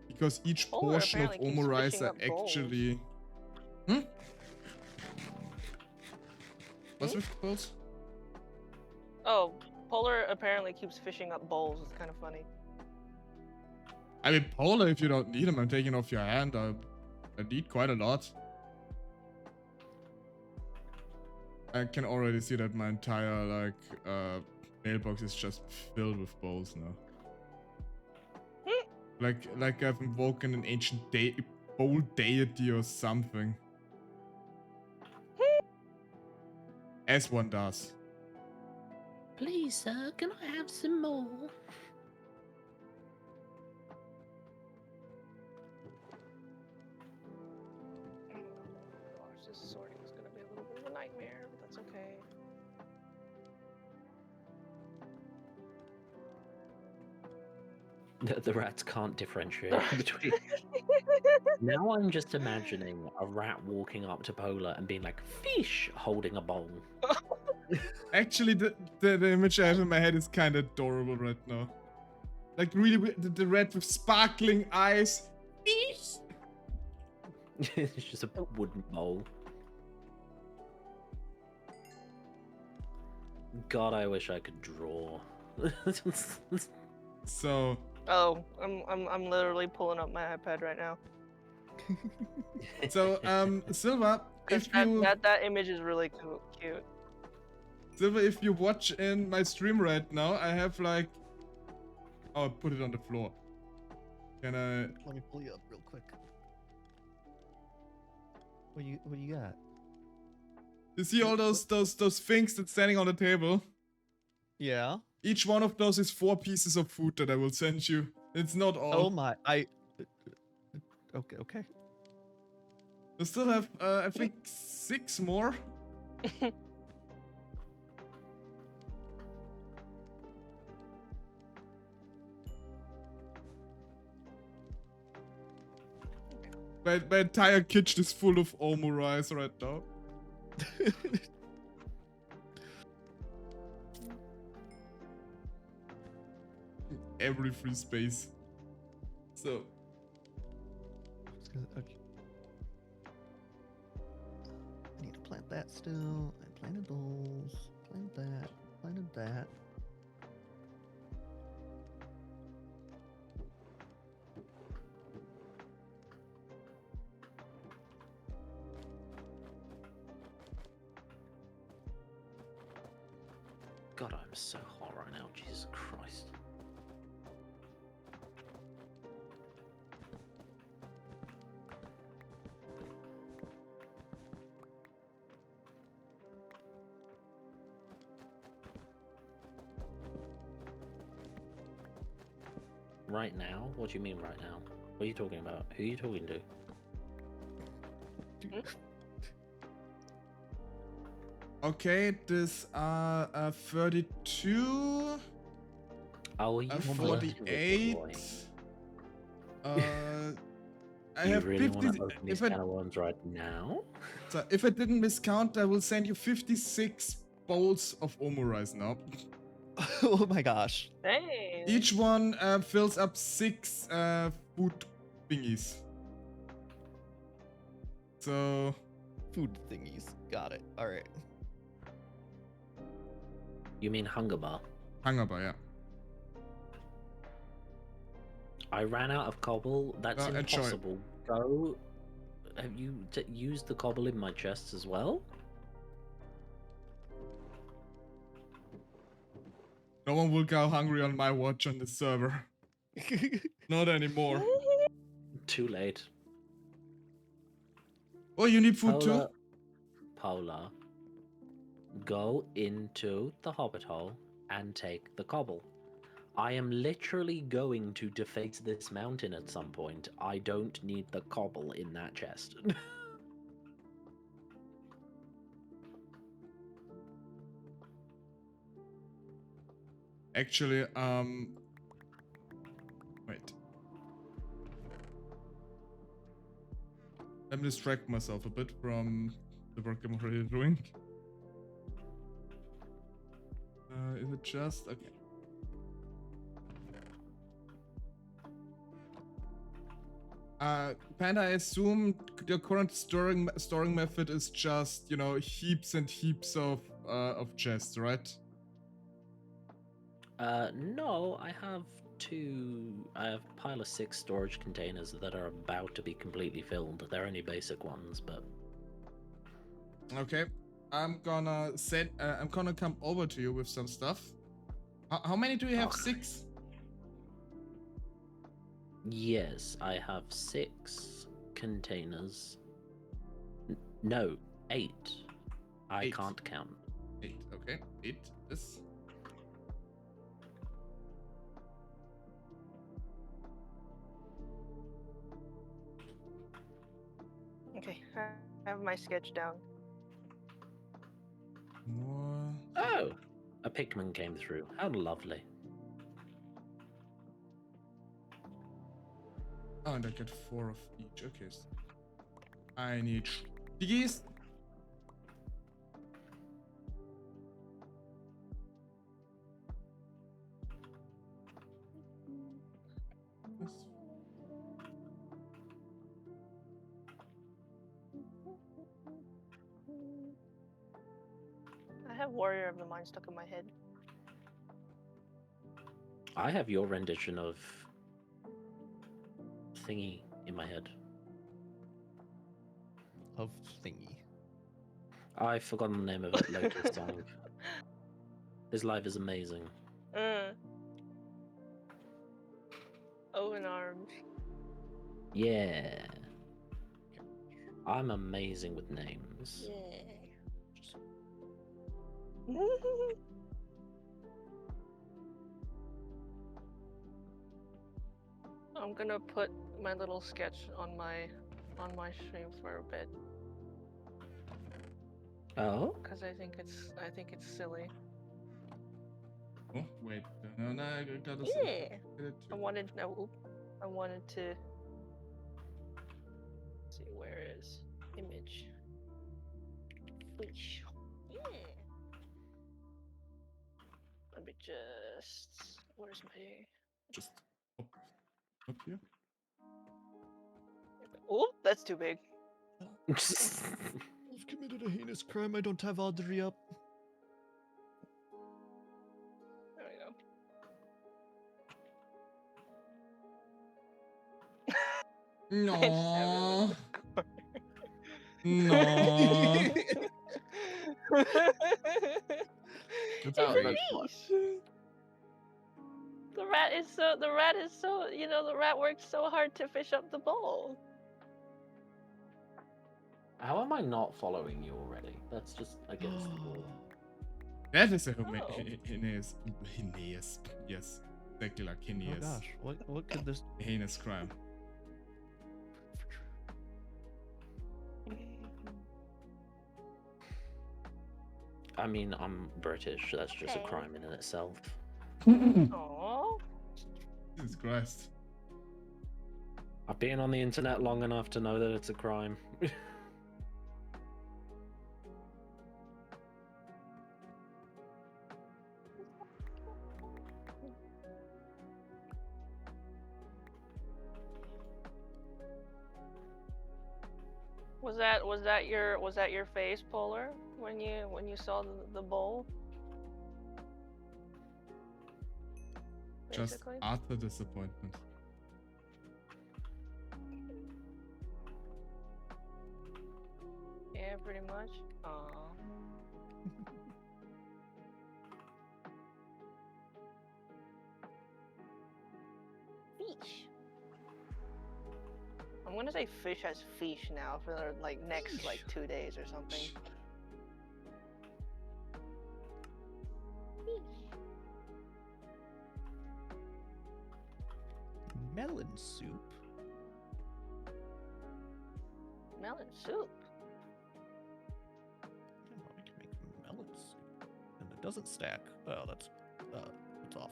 Because each Polar portion of apparently keeps omu rice fishing are up bowls. actually. What's with bowls? Oh, Polar apparently keeps fishing up bowls. It's kind of funny. I mean, Polar, if you don't need them, I'm taking off your hand. I need quite a lot. I can already see that my entire mailbox is just filled with bowls now. like I've invoken an ancient bowl deity or something. As one does. Please, sir, can I have some more? Gosh, this sorting is gonna be a little bit of a nightmare, but that's okay. The rats can't differentiate between. Now I'm just imagining a rat walking up to Polar and being like, fish, holding a bowl. Actually, the image I have in my head is kind of adorable right now. Like really, the rat with sparkling eyes. Fish. It's just a wooden bowl. God, I wish I could draw. So. Oh, I'm literally pulling up my iPad right now. So, Silva, Because if you that image is really cute. Silva, if you watch in my stream right now, I have like. Oh, I put it on the floor. Can I? Let me pull you up real quick. What you got? You see all those things that's standing on the table? Yeah. Each one of those is 4 pieces of food that I will send you. It's not all. Oh my! Okay. I still have, I think, 6 more. My entire kitchen is full of omu rice right now. Every free space. So. Okay. I need to plant that still. I planted those. Planted that. Planted that. God, I'm so hot right now. Jesus Christ. Right now? What do you mean right now? What are you talking about? Who are you talking to? Okay, this are 32, Oh, are you flirting with the 48. boy? I You have really want 50. to open these can of worms right now? So if I didn't miscount, I will send you 56 bowls of omurice now. Oh my gosh. Hey. Each one fills up 6 food thingies. So Food thingies. Got it. All right. You mean hunger bar? hunger bar, yeah. I ran out of cobble. That's enjoy. impossible. Go. Have you used the cobble in my chest as well? No one will go hungry on my watch on the server. Not anymore. Too late. Oh, you need food too? Paula, go into the hobbit hole and take the cobble. I am literally going to deface this mountain at some point. I don't need the cobble in that chest. Actually, wait. Let me distract myself a bit from the work I'm already doing. Is it just okay? Panda, I assume your current storing method is just, you know, heaps and heaps of chests, right? No, I have a pile of 6 storage containers that are about to be completely filled. They're only basic ones, but... Okay. I'm gonna come over to you with some stuff. How many do you have? Okay. 6? Yes, I have 6 containers. No, 8. I 8. can't count. 8, okay. 8, this. Okay, I have my sketch down. More. Oh! A Pikmin came through. How lovely. Oh, and I get 4 of each. Okay. So I need piggies. I have Warrior of the Mind stuck in my head. I have your rendition of thingy in my head. Of thingy. I've forgotten the name of it. Lotus song. His life is amazing. Open arms. Yeah. I'm amazing with names. Yeah. I'm gonna put my little sketch on my stream for a bit Oh? because I think it's silly. Oh, wait. No, I gotta Yeah. I wanted to. Let's see, where is image? Whoosh. Yeah. Let me just. Where's my? Just up here. Oh, that's too big. I've committed a heinous crime. I don't have Audrey up. There we go. No. No. It's Oh, a that's fish. The rat is so, you know, the rat works so hard to fish up the bowl. How am I not following you already? That's just against the rule. That is a Oh. heinous, yes, exactly like Oh heinous, gosh, what could this? heinous crime. I mean, I'm British. That's just a Okay. crime in itself. Aww. Jesus Christ. I've been on the internet long enough to know that it's a crime. Was that your face, Polar, when you saw the bowl? Just Basically. utter disappointment. Yeah, pretty much. Aww. Fish. I'm gonna say fish as fish now for the next 2 days or something. Fish. Melon soup. Melon soup. Oh, we can make melon soup, and it doesn't stack. Oh, that's awful.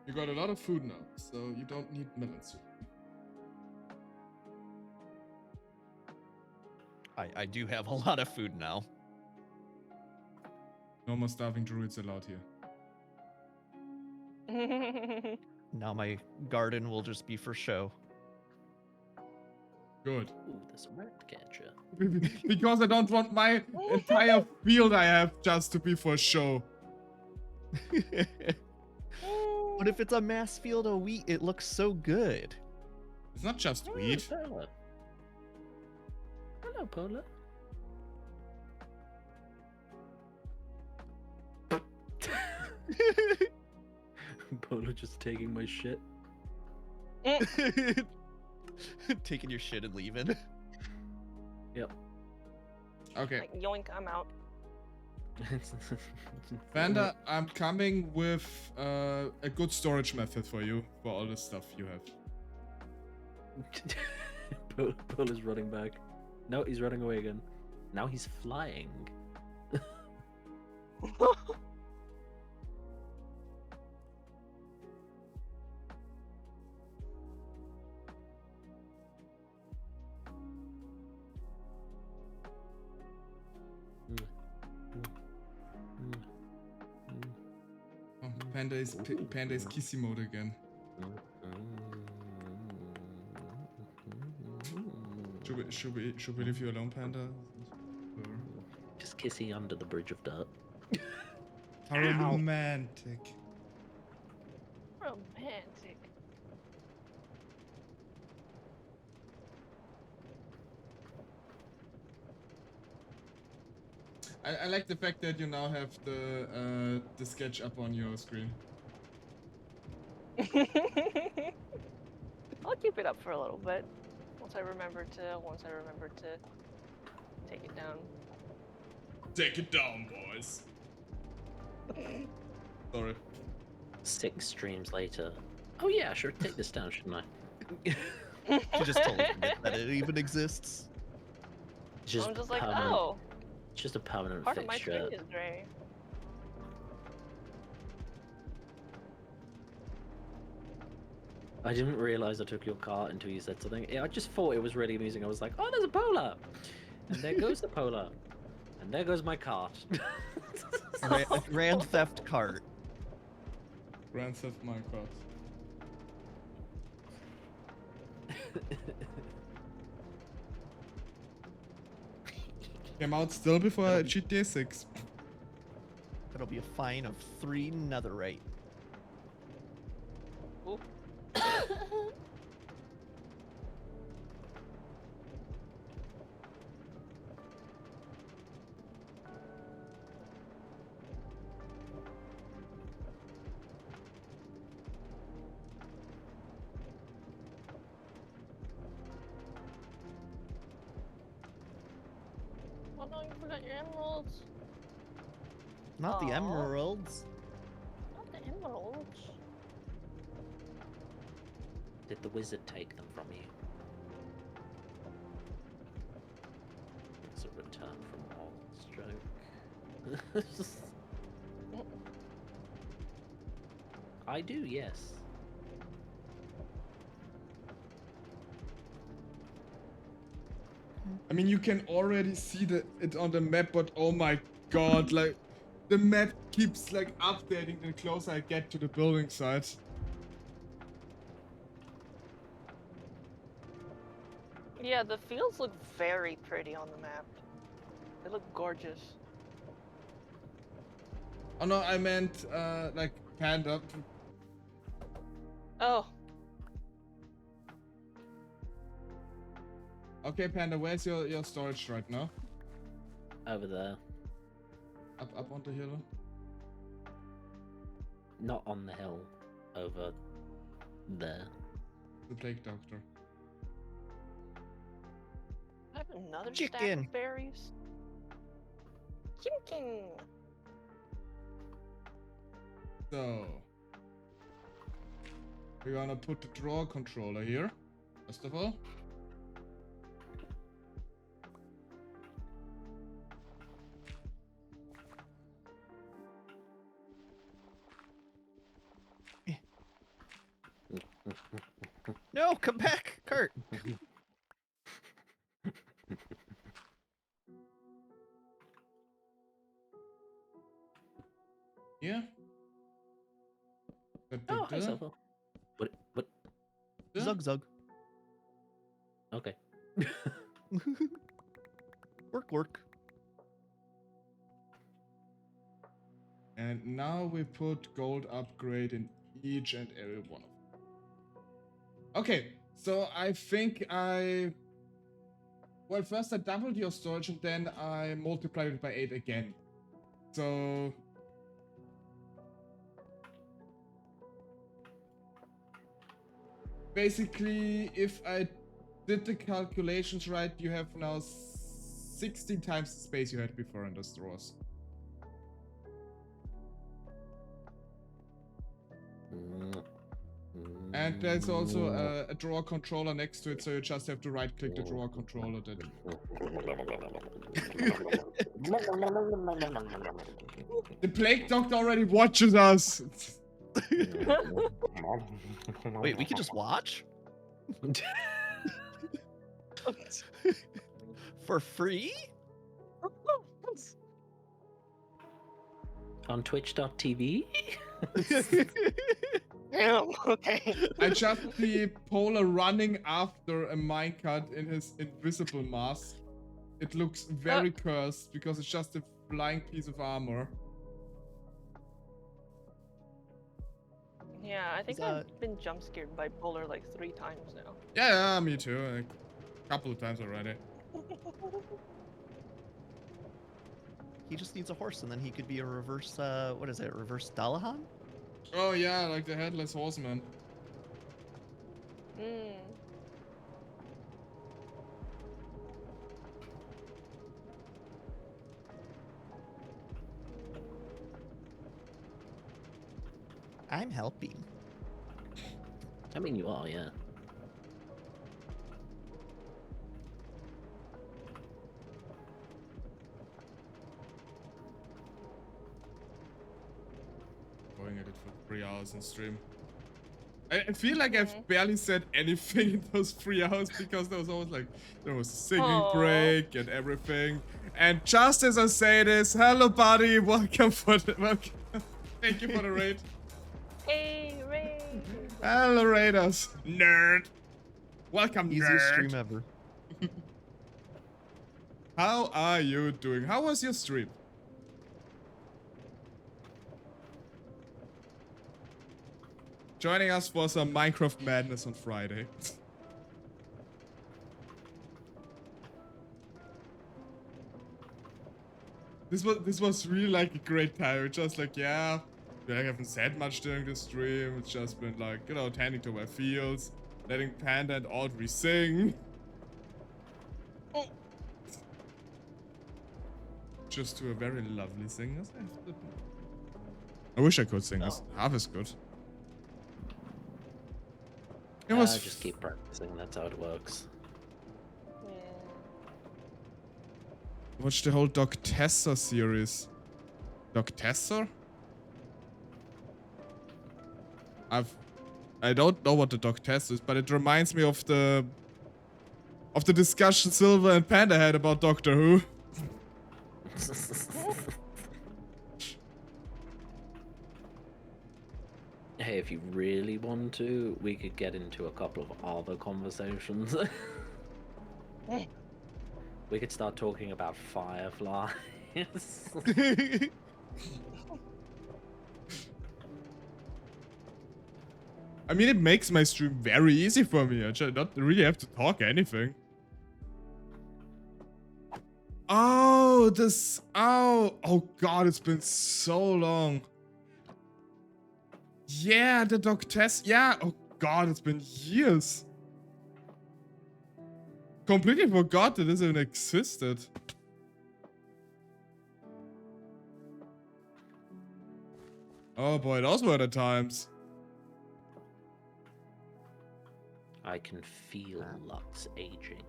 You got a lot of food now, so you don't need melon soup. I do have a lot of food now. No more starving druids allowed here. Now my garden will just be for show. Good. Ooh, there's a rat catcher. Because I don't want my entire field I have just to be for show. But if it's a mass field of wheat, it looks so good. It's not just Oh, wheat. Polar. Hello, Polar. Polar just taking my shit. Taking your shit and leaving. Yep. Okay. Like, yoink, I'm out. Vanda, I'm coming with a good storage method for you for all the stuff you have. Polar's running back. No, he's running away again. Now he's flying. Oh, Panda is kissy mode again. Should we leave you alone, Panda? Just kissing under the bridge of dirt. How romantic. Romantic. I like the fact that you now have the sketch up on your screen. I'll keep it up for a little bit. Once I remember to take it down. Take it down, boys. Sorry. 6 streams later. Oh yeah, sure, take this down, shouldn't I? She just totally forget that it even exists. It's just I'm just like, permanent. oh, It's just a permanent part of my fixture. screen is gray. I didn't realize I took your cart until you said something. I just thought it was really amusing. I was like, oh, there's a polar! And there goes the polar. And there goes my cart. Grand Theft Cart. Grand Theft Minecraft. Came out still before GTA 6. That'll be a fine of 3 netherite. Oop. Oh no, you forgot your emeralds. Not the Aw. emeralds. Not the emeralds. Did the wizard take them from you? It's a return from all stroke. I do, yes. I mean, you can already see it on the map, but oh my god, like, the map keeps, like, updating the closer I get to the building site. Yeah, the fields look very pretty on the map. They look gorgeous. Oh no, I meant, like, Panda. Oh, Okay, Panda, where's your storage right now? Over there. Up on the hill? Not on the hill. Over there. The Plague Doctor. I have another stack Chicken. of berries. Chicken. So, we're gonna put the draw controller here, first of all. No, come back, Kurt. Yeah. Oh, hi, Silver. What? Zug zug. Okay. Work. And now we put gold upgrade in each and every one of them. Okay, so I think well, first I doubled your storage and then I multiplied it by 8 again. So basically, if I did the calculations right, you have now 16 times the space you had before in those drawers. And there's also a drawer controller next to it, so you just have to right click the drawer controller. The Plague Doctor already watches us! Wait, we can just watch? For free? On twitch.tv? Damn, okay. I just see Polar running after a minecart in his invisible mask. It looks very cursed because it's just a flying piece of armor. Yeah, I think Is that- I've been jump scared by Polar like 3 times now. Yeah, me too. Like, a couple of times already. He just needs a horse, and then he could be a reverse, what is it, reverse Dalahan? Oh yeah, like the headless horseman. Mm. I'm helping. I mean, you are, yeah. Going at it for 3 hours in stream. I feel like I've barely said anything in those 3 hours because there was always like, there was a singing break and everything. And just as I say this, hello buddy, welcome. Thank you for the raid. Hey, Ray! Hello raiders, nerd. Welcome, Easiest nerd. stream ever. How are you doing? How was your stream? Joining us for some Minecraft madness on Friday. This was really like a great time. It's just like, yeah, I haven't said much during the stream. It's just been like, you know, tending to my fields, letting Panda and Audrey sing. just two very lovely singers. I have to admit. I wish I could sing as half as good. It was Just keep practicing. That's how it works. Yeah. watch the whole Doc Tessa series. Doc Tessa? I don't know what the Doc Tessa is, but it reminds me of the discussion Silver and Panda had about Doctor Who. Hey, if you really want to, we could get into a couple of other conversations. We could start talking about Fireflies. I mean, it makes my stream very easy for me. I just not really have to talk anything. Oh, this. Oh God, it's been so long. Yeah, the Doc Tess. Yeah. Oh God, it's been years. Completely forgot that this even existed. Oh boy, those were the times. I can feel Lux aging.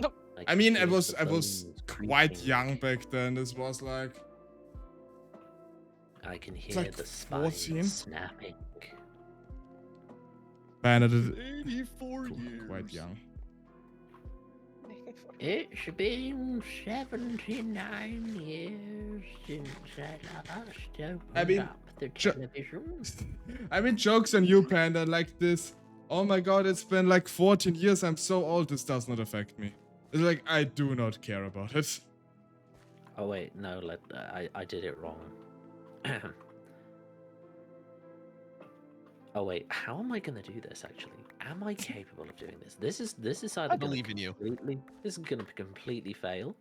Nope. I mean, I feel was the bones quite creaking. young back then. This was like I can hear like the spine 14. snapping. Bandit 84 years. quite young. It's been 79 years since I last opened up the television. I mean, jokes on you, Panda, like this. Oh my God, it's been like 14 years. I'm so old. This does not affect me. It's like, I do not care about it. Oh wait, no, I did it wrong. Oh wait, how am I gonna do this actually? Am I capable of doing this? This is either I gonna believe in you. this is gonna completely fail.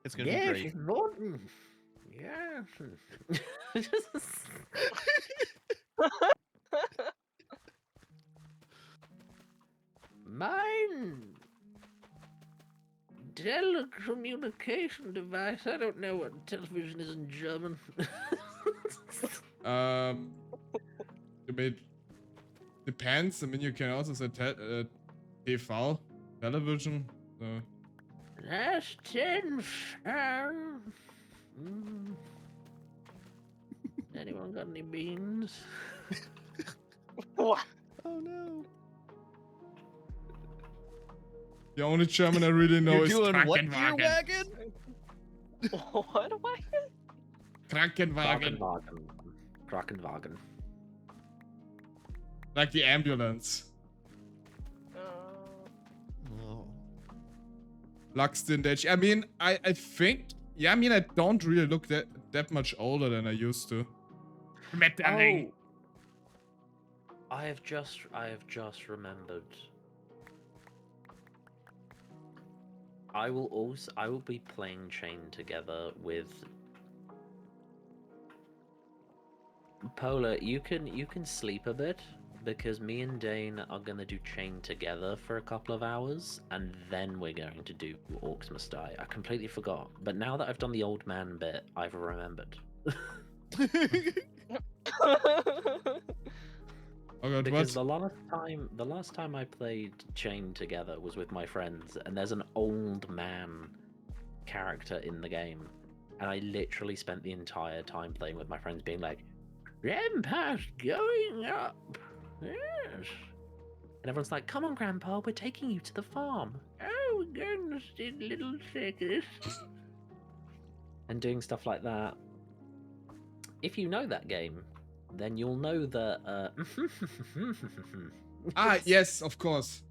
It's gonna be Yes, great. it's Morton. Yes. Mine telecommunication device. I don't know what television is in German. I mean, depends. I mean, you can also say TV, television. So. That's 10. Anyone got any beans? What? Oh no. The only German I really know You're is doing what, Krankenwagen. wagon? What am I? Krankenwagen. Krankenwagen. Like the ambulance. Oh. Lux didn't age. I mean, I think. Yeah, I mean, I don't really look that much older than I used to. Oh, I have just remembered. I will be playing Chain together with Polar. You can sleep a bit because me and Dane are gonna do Chain together for a couple of hours, and then we're going to do Orcs Must Die. I completely forgot, but now that I've done the old man bit, I've remembered. Oh God, Because what? the last time I played Chain together was with my friends, and there's an old man character in the game, and I literally spent the entire time playing with my friends being like, "Grandpa's going up, yes," and everyone's like, "Come on, Grandpa, we're taking you to the farm. Oh, we're going to see little circus," and doing stuff like that. If you know that game, then you'll know that. Ah, yes, of course.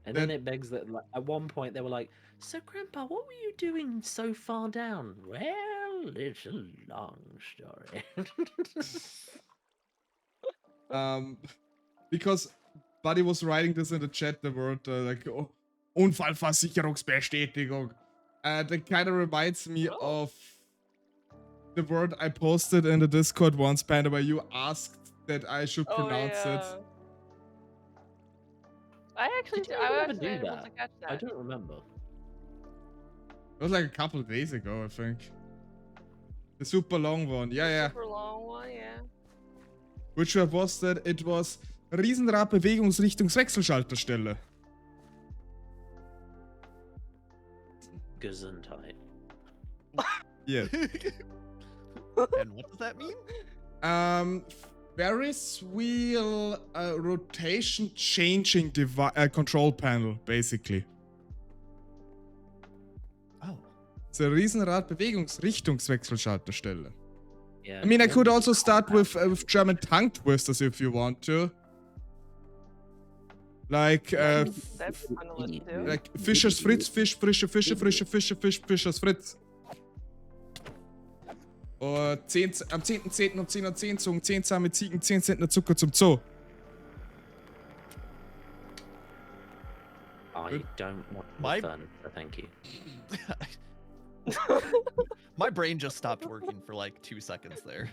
And then it begs that, like, at one point they were like, "So, Grandpa, what were you doing so far down?" Well, it's a long story. Because Buddy was writing this in the chat, the word like oh, Unfallversicherungsbestätigung. That kind of reminds me of the word I posted in the Discord once, Panda, where you asked that I should pronounce it. I actually, Did you I ever was do able to that? catch I that. don't remember. It was like a couple of days ago, I think. The super long one. Yeah, yeah. Super long one, yeah. Which was that? It was Riesenrad-Bewegungsrichtungswechselschalterstelle. Gesundheit. Yeah. And what does that mean? Ferris wheel rotation changing control panel, basically. Oh. It's a Riesenrad-Bewegungsrichtungswechselschalterstelle. Yeah. I mean, I when could does also it start come out? with German tongue twisters if you want to. Like, That'd be fun to listen to. like Fischers Fritz, Fisch, frische Fische, frische Fische, Fisch, Fischers Fritz. Oder 10, am 10.10. um 10.10 Uhr zogen 10 zahme Ziegen, 10 Zentner Zucker zum Zoo. I don't want My- fun, so thank you. My brain just stopped working for like 2 seconds there.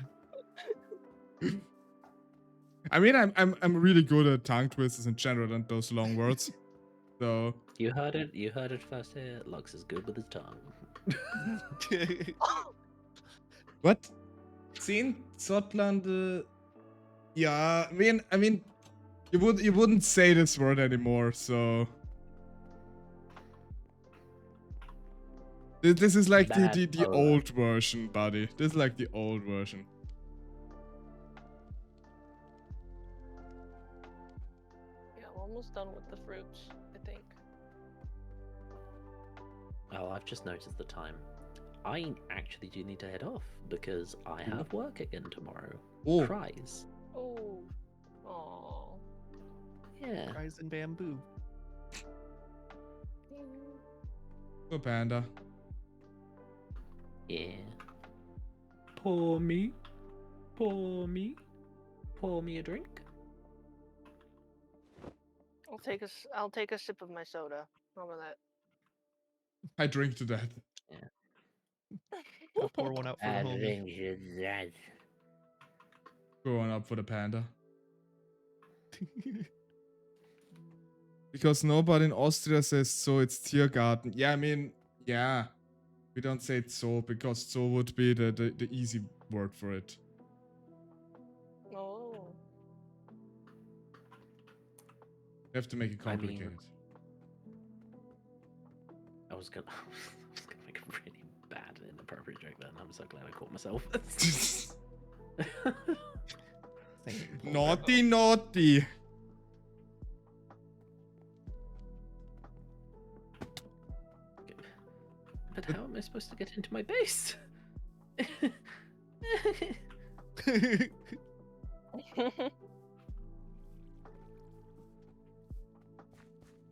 I mean, I'm really good at tongue twisters in general and those long words. So You heard it first here. Lux is good with his tongue. what? 10 Zottlande. Yeah, I mean, you wouldn't say this word anymore. So this is like the Bad old version, buddy. This is like the old version. Yeah, I'm almost done with the fruits, I think. Oh, I've just noticed the time. I actually do need to head off because I have work again tomorrow. Oh. Cries. Oh. Aww. Yeah. Cries in bamboo. Oh, panda. Yeah. Pour me. Pour me. Pour me a drink. I'll take a sip of my soda. How about that? I drink to that. I'll pour one out for the homie. that. Going up for the panda. Because nobody in Austria says so, it's Tiergarten. Yeah, I mean, yeah. We don't say it so because so would be the easy word for it. Oh. You have to make it I mean- complicated. I was gonna make a really bad and inappropriate joke then. I'm so glad I caught myself. Naughty, naughty. But how am I supposed to get into my base?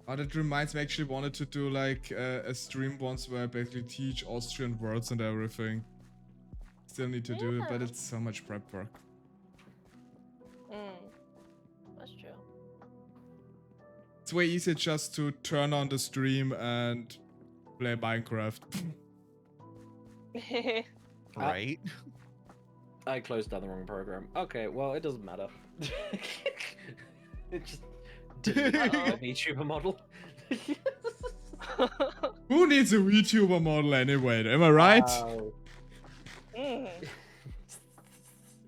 Oh, that reminds me, I actually wanted to do like a stream once where I basically teach Austrian words and everything. Still need to do it, but Yeah. it's so much prep work. That's true. It's way easier just to turn on the stream and play Minecraft. Right? I closed down the wrong program. Okay, well, it doesn't matter. It just didn't Uh-oh. a VTuber model. Who needs a VTuber model anyway? Am I right? Wow. Mm.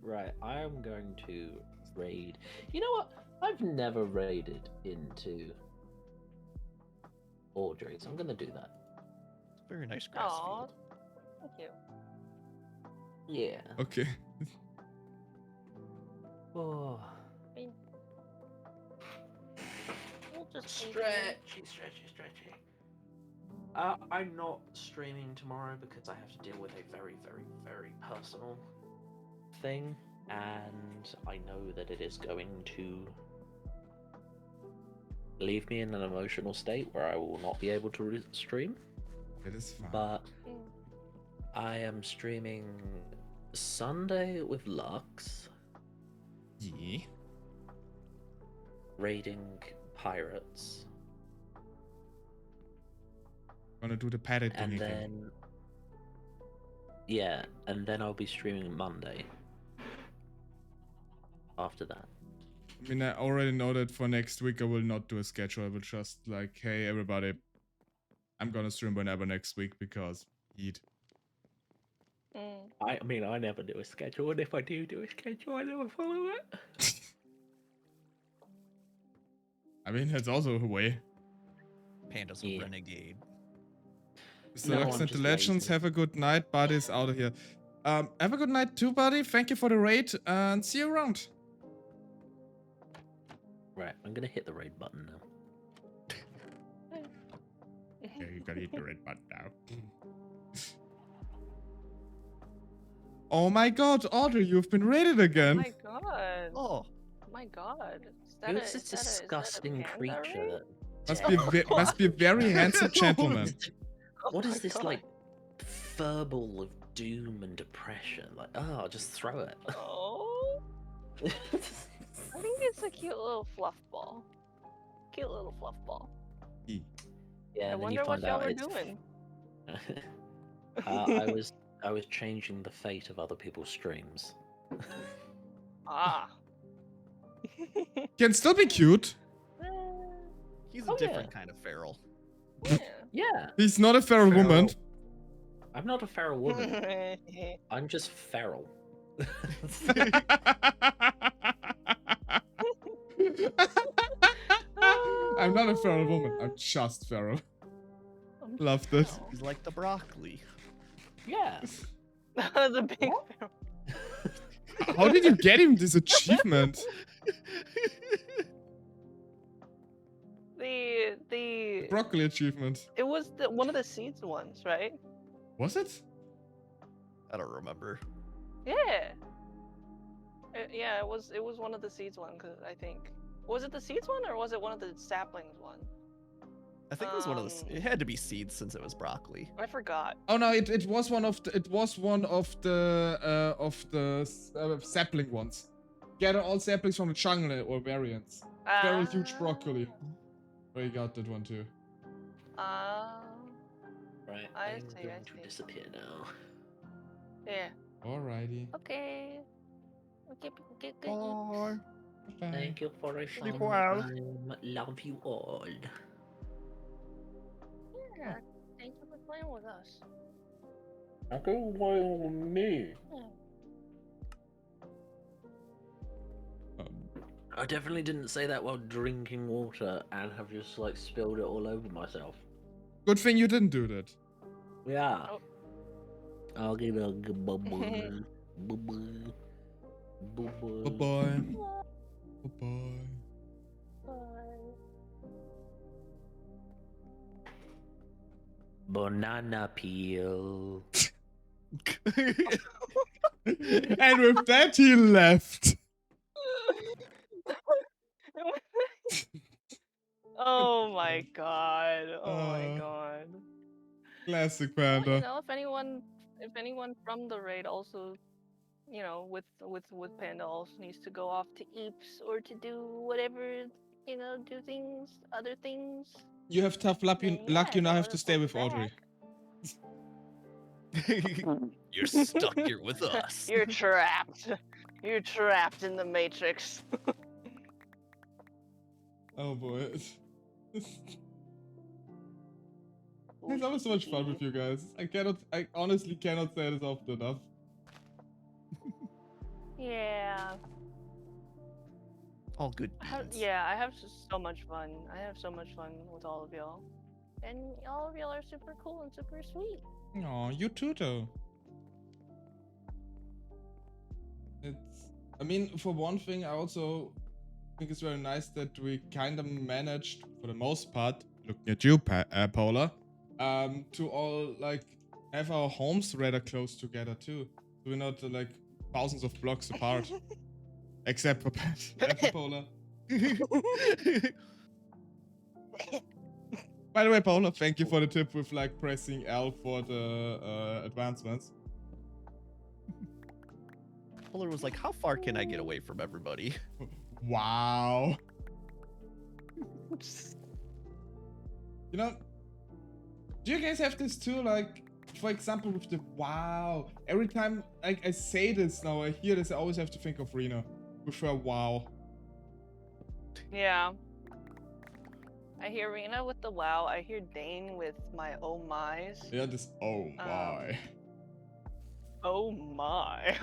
Right, I am going to raid. You know what? I've never raided into Audrey, so I'm gonna do that. Very nice grass Aw. field. Thank you. Yeah. Okay. Oh. We'll just leave it. Stretchy. I'm not streaming tomorrow because I have to deal with a very, very, very personal thing, and I know that it is going to leave me in an emotional state where I will not be able to stream. It is fine. But Mm. I am streaming Sunday with Lux, Yeah. raiding pirates, Gonna do the parrot thing and again. then I'll be streaming Monday. After that, I mean, I already know that for next week I will not do a schedule. I will just like, hey everybody, I'm gonna stream whenever next week because heat. I mean, I never do a schedule, and if I do a schedule, I never follow it. I mean, that's also a way. Panda's a Yeah. renegade. Mr. No, Lux I'm and the just Legends, lazy. have a good night. Buddy's out of here. Have a good night too, buddy. Thank you for the raid and see you around. Right, I'm gonna hit the raid button now. Yeah, you gotta hit the red button now. Oh my god, Audrey, you've been raided Oh again. my god. Oh, My god. Who's this disgusting creature? Must be a very handsome gentleman. What Oh is my this God. like furball of doom and depression? Like, oh, just throw it. Oh. I think it's a cute little fluff ball. Cute little fluff ball. Yeah, I and then you wonder what find y'all out were it's. doing. I was changing the fate of other people's streams. Ah. Can still be cute. he's a Oh, different yeah. kind of feral. Yeah. Yeah, He's not a feral woman. I'm not a feral woman. I'm just feral. I'm not a feral woman. I'm just feral. Love this. He's like the broccoli. Yeah. The big What? feral. How did you get him this achievement? The Broccoli achievement. it was one of the seeds ones, right? Was it? I don't remember. Yeah. Yeah, it was one of the seeds one, cause I think. Was it the seeds one or was it one of the saplings one? I think it was one of the. It had to be seeds since it was broccoli. I forgot. Oh no, it was one of the sapling ones. Gather all saplings from the jungle or variants. Very huge broccoli. Where you got that one too. Right. I I'm see, going I to see. disappear now. Yeah. Alrighty. Okay. Okay, good. Bye. Bye. Thank you for a fun well. time. Love you all. Yeah. Thank you for playing with us. Okay, why me? I definitely didn't say that while drinking water and have just like spilled it all over myself. Good thing you didn't do that. Yeah. Oh. I'll give it a good bubble. Bubble. Bubble. Bye bye. Bye bye. Banana peel. And with that, he left. Oh my god. Oh my Uh, god. Classic Well, panda. you know, if anyone from the raid also, you know, with Panda also needs to go off to Eeps or to do whatever, you know, do things, other things. You have tough luck. then You yeah, now don't have let to us stay hold with you Audrey. back. You're stuck here with us. You're trapped. You're trapped in the Matrix. Oh boy. It's always so much fun with you guys. I honestly cannot say this often enough. Yeah. All good beans. Yeah, I have so much fun. I have so much fun with all of y'all. And all of y'all are super cool and super sweet. Aw, you too though. I mean, for one thing, I also think it's very nice that we kind of managed, for the most part, looking at you, Paula, to all, like, have our homes rather close together too. So we're not, like, thousands of blocks apart. Except for Paula. By the way, Paula, thank you for the tip with, like, pressing L for the advancements. Polar was like, how far can I get away from everybody? Wow. You know, do you guys have this too? Like, for example, with the wow. Every time I say this now, I hear this, I always have to think of Rena with her wow. Yeah. I hear Rena with the wow. I hear Dane with my oh my's. Yeah, this. Oh my. Oh my.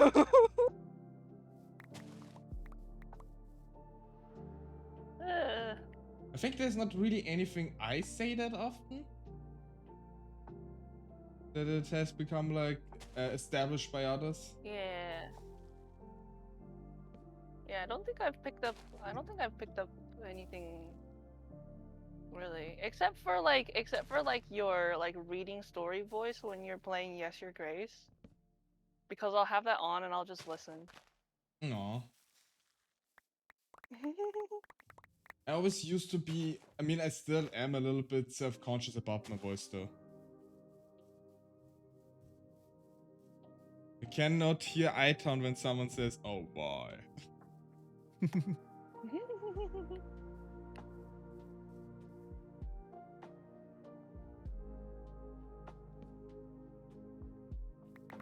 I think there's not really anything I say that often. That it has become like established by others. Yeah. Yeah, I don't think I've picked up anything really. Except for like your like reading story voice when you're playing Yes Your Grace. Because I'll have that on and I'll just listen. No. I always used to be, I mean, I still am a little bit self-conscious about my voice though. I cannot hear iTown when someone says, oh boy.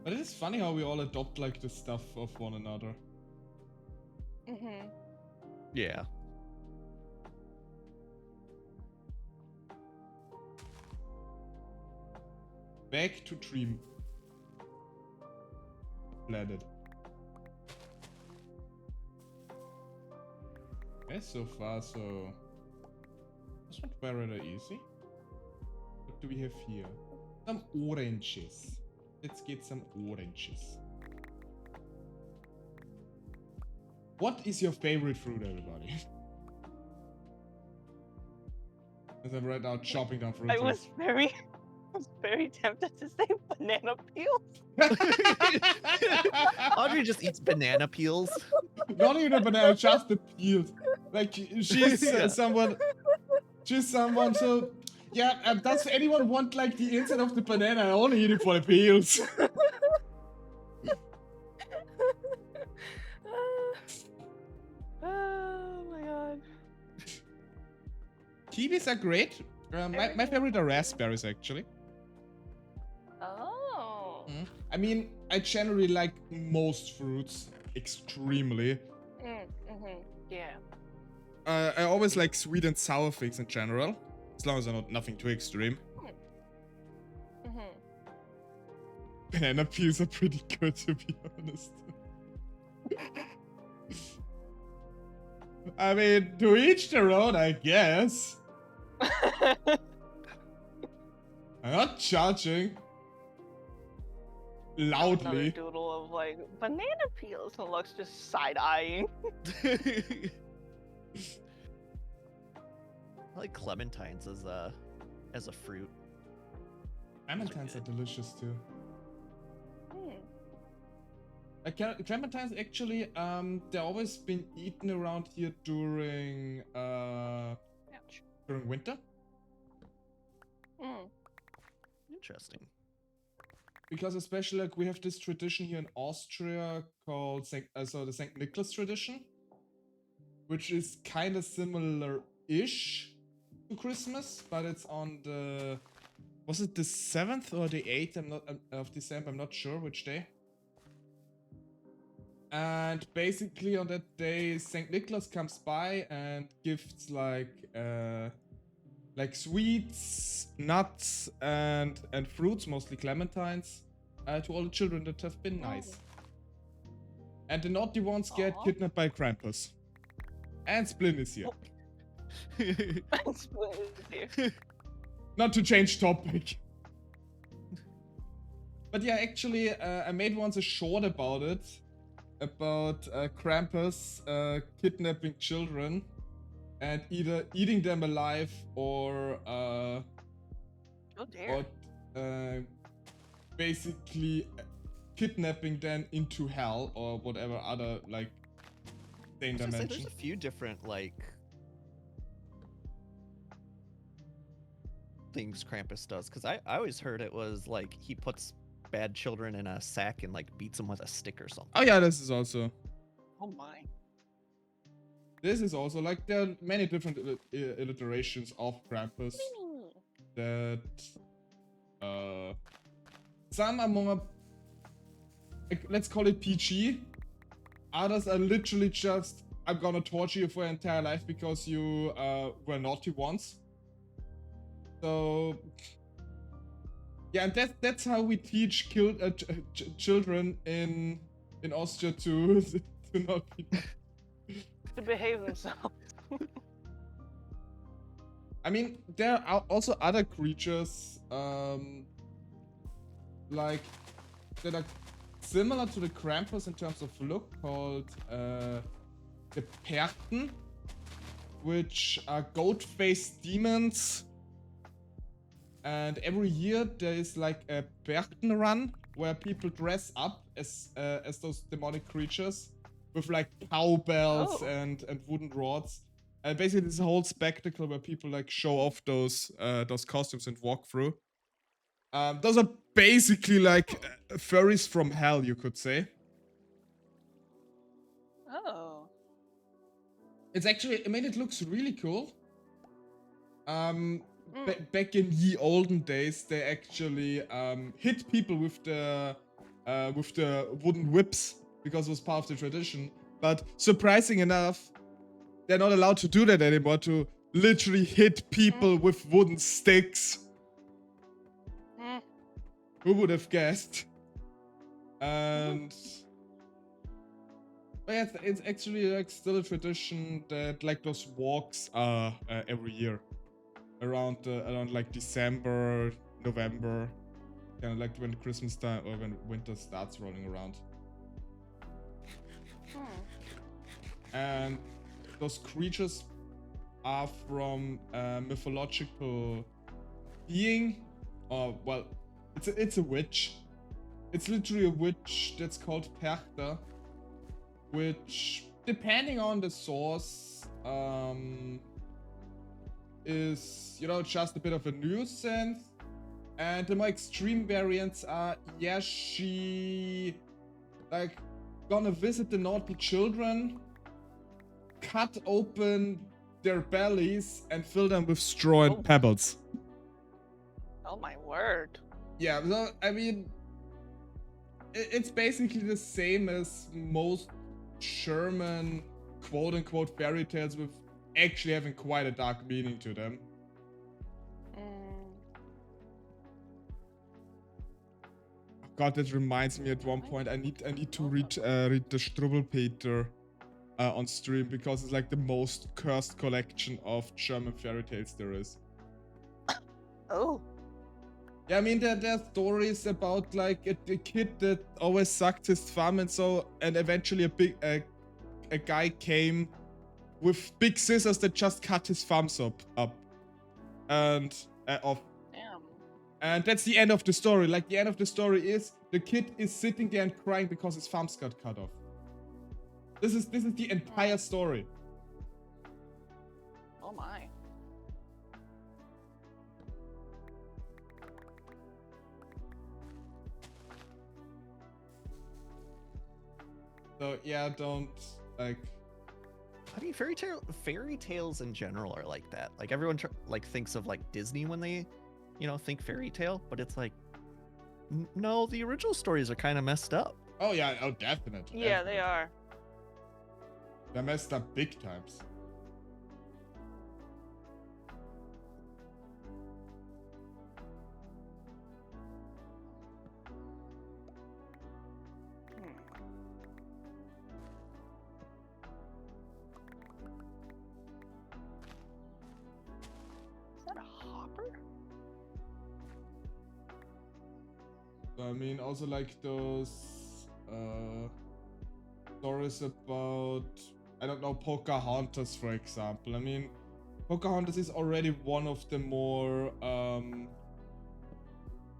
But it is funny how we all adopt like the stuff of one another. Yeah. Back to Dream Planet. Okay, so far so... That's not very easy. What do we have here? Some oranges. Let's get some oranges. What is your favorite fruit, everybody? As I'm right now chopping down fruit. I was very tempted to say banana peels. Audrey just eats banana peels. Not even a banana, just the peels. Like she's Yeah. she's someone. So yeah, does anyone want like the inside of the banana? I only eat it for the peels. Oh my god. Kiwis are great. My favorite are raspberries actually. Oh. I mean, I generally like most fruits extremely. Yeah. I always like sweet and sour things in general, as long as they're not nothing too extreme. Banana peels are pretty good, to be honest. I mean, to each their own, I guess. I'm not judging. Another Loudly. doodle of like banana peels and Lux just side eyeing. I like clementines as a fruit. Clementines are delicious too. Clementines actually, they've always been eaten around here during winter. Interesting. Because especially like we have this tradition here in Austria called the Saint Nicholas tradition, which is kind of similar-ish to Christmas, but it's on the, was it the 7th or the 8th? Of December. I'm not sure which day. And basically on that day, Saint Nicholas comes by and gives like sweets, nuts, and fruits, mostly clementines, to all the children that have been nice. And the naughty ones get kidnapped by Krampus. And Splin is here. Not to change topic. But yeah, actually, I made once a short about it. About Krampus kidnapping children and either eating them alive or basically kidnapping them into hell or whatever other like same dimension. There's a few different like things Krampus does, because I always heard it was like he puts bad children in a sack and like beats them with a stick or something. Oh yeah, this is also. Oh my. This is also like there are many different alliterations of Krampus that some are more like, let's call it PG. Others are literally just I'm gonna torture you for your entire life because you were naughty once. So yeah, and that's how we teach children in Austria to not be. To behave themselves. I mean, there are also other creatures like that are similar to the Krampus in terms of look, called the Perten, which are goat-faced demons. And every year there is like a Perten run where people dress up as those demonic creatures with like cowbells and wooden rods. Basically, it's a whole spectacle where people like show off those costumes and walk through. Those are basically like furries from hell, you could say. Oh. It's actually, I mean, it looks really cool. Back in ye olden days, they actually hit people with the wooden whips because it was part of the tradition. But surprising enough, they're not allowed to do that anymore, to literally hit people with wooden sticks. Who would have guessed? And but yeah, it's actually like still a tradition that like those walks are every year around like December, November, kind of like when Christmas time or when winter starts rolling around. And those creatures are from mythological being, or well, it's a witch. It's literally a witch that's called Perchta, which, depending on the source, is, you know, just a bit of a nuisance. And the more extreme variants are, yeah, she like gonna visit the naughty children, cut open their bellies, and fill them with straw and pebbles. Oh my word. Yeah, so I mean, it's basically the same as most German quote-unquote fairy tales, with actually having quite a dark meaning to them. Oh God, that reminds me. At one point, I need to read the Struwwelpeter on stream, because it's like the most cursed collection of German fairy tales there is. Oh. Yeah, I mean, there are stories about like a kid that always sucked his thumb, and eventually a guy came with big scissors that just cut his thumbs up and off. Damn. And that's the end of the story. Like, the end of the story is the kid is sitting there and crying because his thumbs got cut off. This is the entire story. Oh my. So yeah, don't like. I mean, fairy tales in general are like that. Like, everyone like thinks of like Disney when they, you know, think fairy tale, but it's like, no, the original stories are kind of messed up. Oh yeah, oh definitely. Yeah, they are. They're messed up big times. Is that a hopper? I mean, also like those stories about, I don't know, Pocahontas, for example. I mean, Pocahontas is already one of the more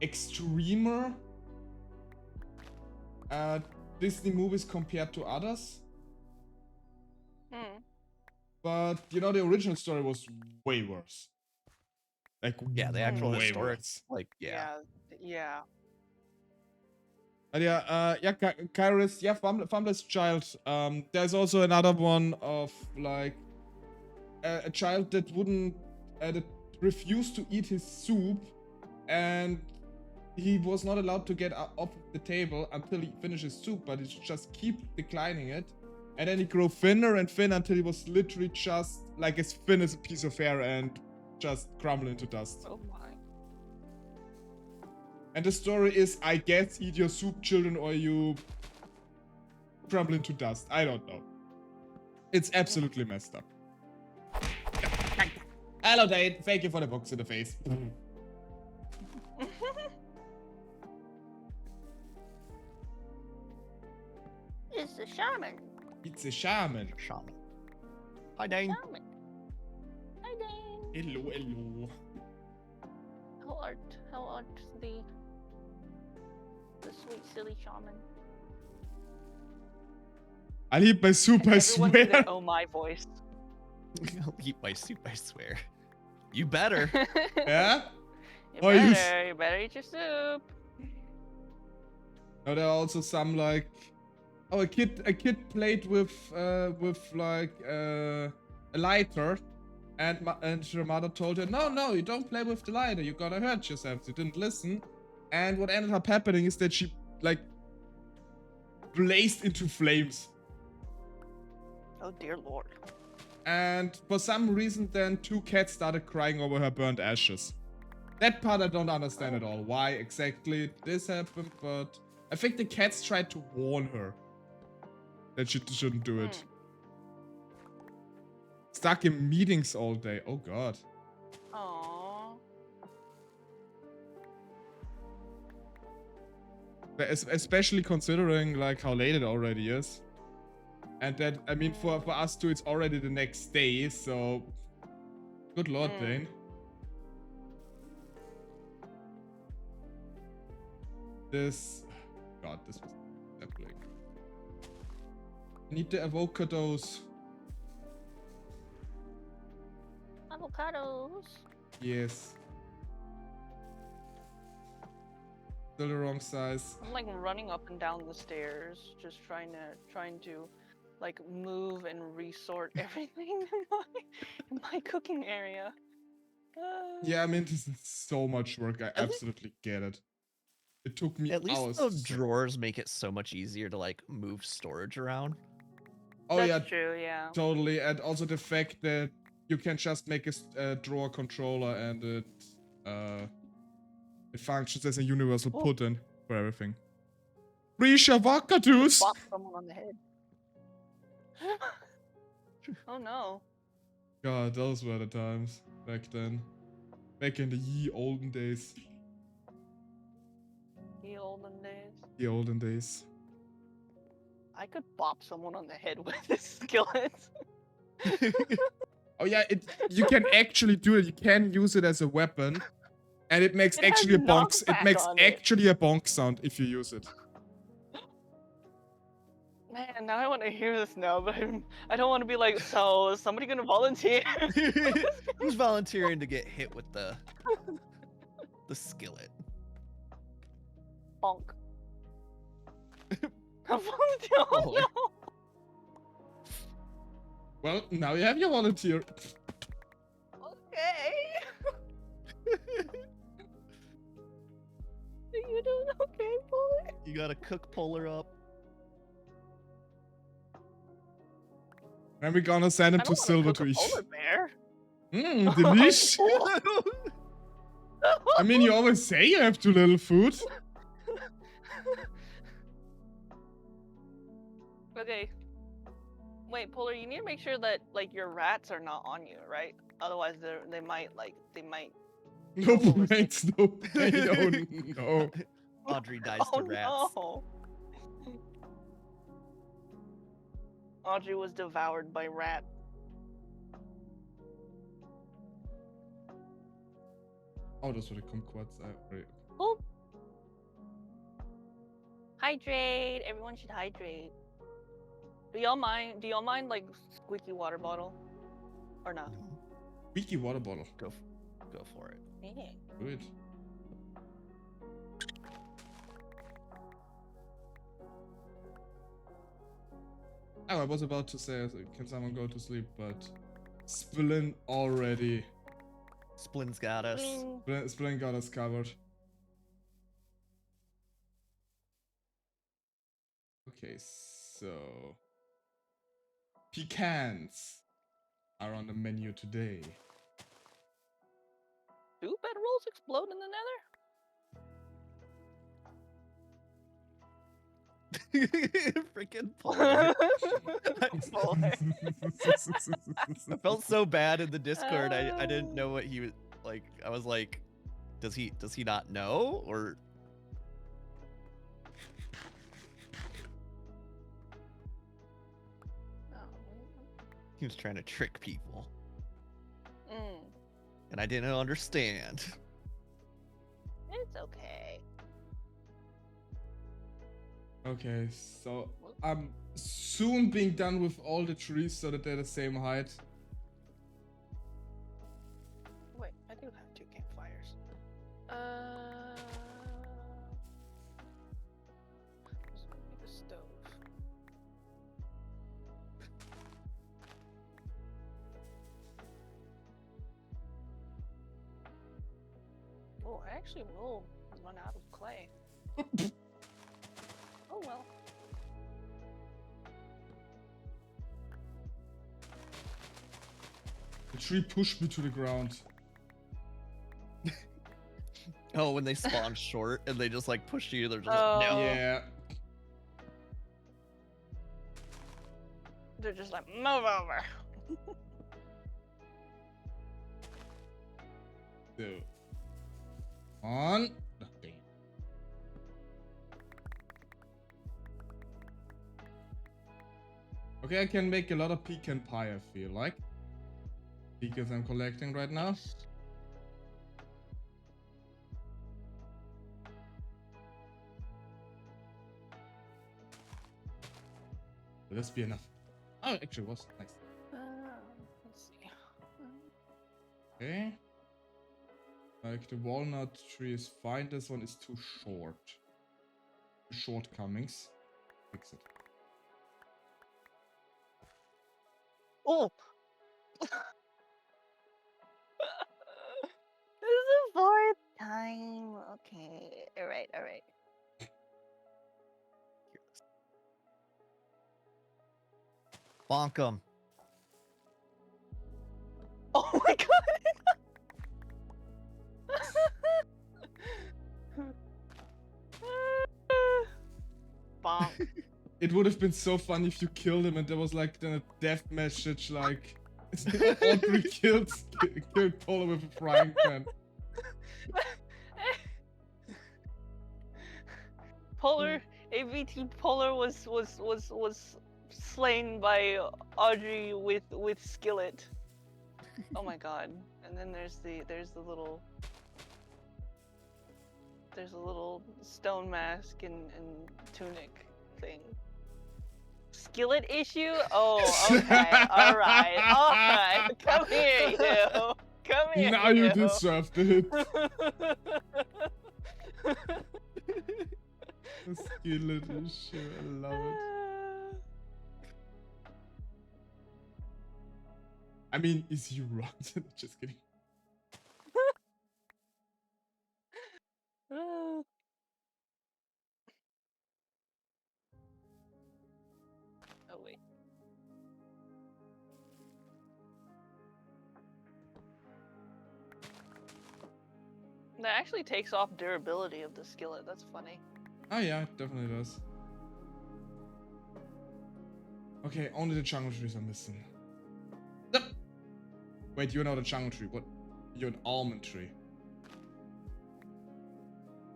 extremer Disney movies compared to others. But, you know, the original story was way worse. Like, yeah, the actual way historic, worse. like, yeah. Yeah. And Kairos, yeah, Farmless Child. There's also another one of like a child that that refused to eat his soup, and he was not allowed to get off the table until he finished his soup, but he just keep declining it. And then he grew thinner and thinner until he was literally just like as thin as a piece of hair and just crumble into dust. Oh my. And the story is, I guess, eat your soup, children, or you crumble into dust. I don't know. It's absolutely messed up. Hello, Dane. Thank you for the box in the face. It's the shaman. It's a shaman. Shaman. Hi, Dane. Shaman. Hi, Dane. Hello, hello. How art the sweet silly shaman? I'll eat my soup, I Everyone do swear. their oh my voice. I'll eat my soup, I swear. You better. Yeah? You Oh, you better eat your soup. No, there are also some like, oh, a kid played with like a lighter, and her mother told her, no, you don't play with the lighter, you're gonna hurt yourself. She didn't listen, and what ended up happening is that she like blazed into flames. Oh dear lord. And for some reason, then 2 cats started crying over her burnt ashes. That part I don't understand at all. Why exactly this happened, but I think the cats tried to warn her that she shouldn't do it. Stuck in meetings all day. Oh god. Aww. Especially considering like how late it already is. And that, I mean, for us too, it's already the next day, so good lord, Dane. This, god, this was epic. Need the avocados. Avocados. Yes. Still the wrong size. I'm like running up and down the stairs, just trying to like move and resort everything in my cooking area. Yeah, I mean, this is so much work. I absolutely get it. It took me At least hours. the to set- drawers make it so much easier to like move storage around. Oh That's yeah, true, yeah. totally. And also the fact that you can just make a drawer controller and it functions as a universal put-in for everything. Fresh avocados! Bop someone on the head. Oh no. God, those were the times back then. Back in the ye olden days. The olden days. The olden days. I could bop someone on the head with this skillet. Oh yeah, you can actually do it. You can use it as a weapon. And it makes It has actually a bonk. It knockback makes on it. actually a bonk sound if you use it. Man, now I want to hear this now, but I don't want to be like, so is somebody gonna volunteer? Who's volunteering to get hit with the skillet? Bonk. I'm volunteer. Oh Oh. no. Well, now you have your volunteer. Okay. Are you doing okay, boy? You gotta cook Polar up. And we're gonna send him I to don't Silver want to to eat. cook a polar bear. Mmm, delish. I mean, you always say you have too little food. Okay. Wait, Polar, you need to make sure that like your rats are not on you, right? Otherwise, they might. No brains, no pain. Oh no. Audrey dies Oh to rats. no! Audrey was devoured by rat. Oh, das war der Kumquats. Right. Oh. Hydrate. Everyone should hydrate. Do y'all mind? Do y'all mind like squeaky water bottle, or not? Squeaky water bottle. Go for it. Yeah. Do it. Oh, I was about to say, can someone go to sleep? But Splin already. Splin's got us. Splin got us covered. Okay, so pecans are on the menu today. Do bedrolls explode in the Freaking Polar. nether? Polar. I felt so bad in the Discord. I didn't know what he was like. I was like, does he not know, or he was trying to trick people, and I didn't understand. It's okay. Okay, so I'm soon being done with all the trees so that they're the same height. Wait, I do have 2 campfires. This would be the stove. Oh, I actually will run out of clay. Oh well. The tree pushed me to the ground. Oh, when they spawn short and they just like push you, they're just Oh. like, no. Yeah. They're just like, move over. So. On. Oh, damn. Okay, I can make a lot of pecan pie, I feel like. Because I'm collecting right now. Will this be enough? Oh, it actually was. Nice. Let's see. Okay. Like the walnut tree is fine. This one is too short. Shortcomings. Fix it. Oh! This is the 4th time. Okay. Alright, alright. Bonk 'em. Oh my god! Bonk. It would have been so funny if you killed him and there was like then a death message like Audrey killed Polar with a frying pan. Polar, AVT Polar was slain by Audrey with skillet. Oh my god! And then there's the little stone mask and tunic thing. Skillet issue? Oh, okay. All right. Come here, you. Come here. Now you deserved it. The skillet issue, I love it. I mean, is he wrong? Just kidding. Oh wait. That actually takes off durability of the skillet. That's funny. Oh yeah, it definitely does. Okay, only the jungle trees are missing. Yep. Wait, you're not a jungle tree. What? You're an almond tree.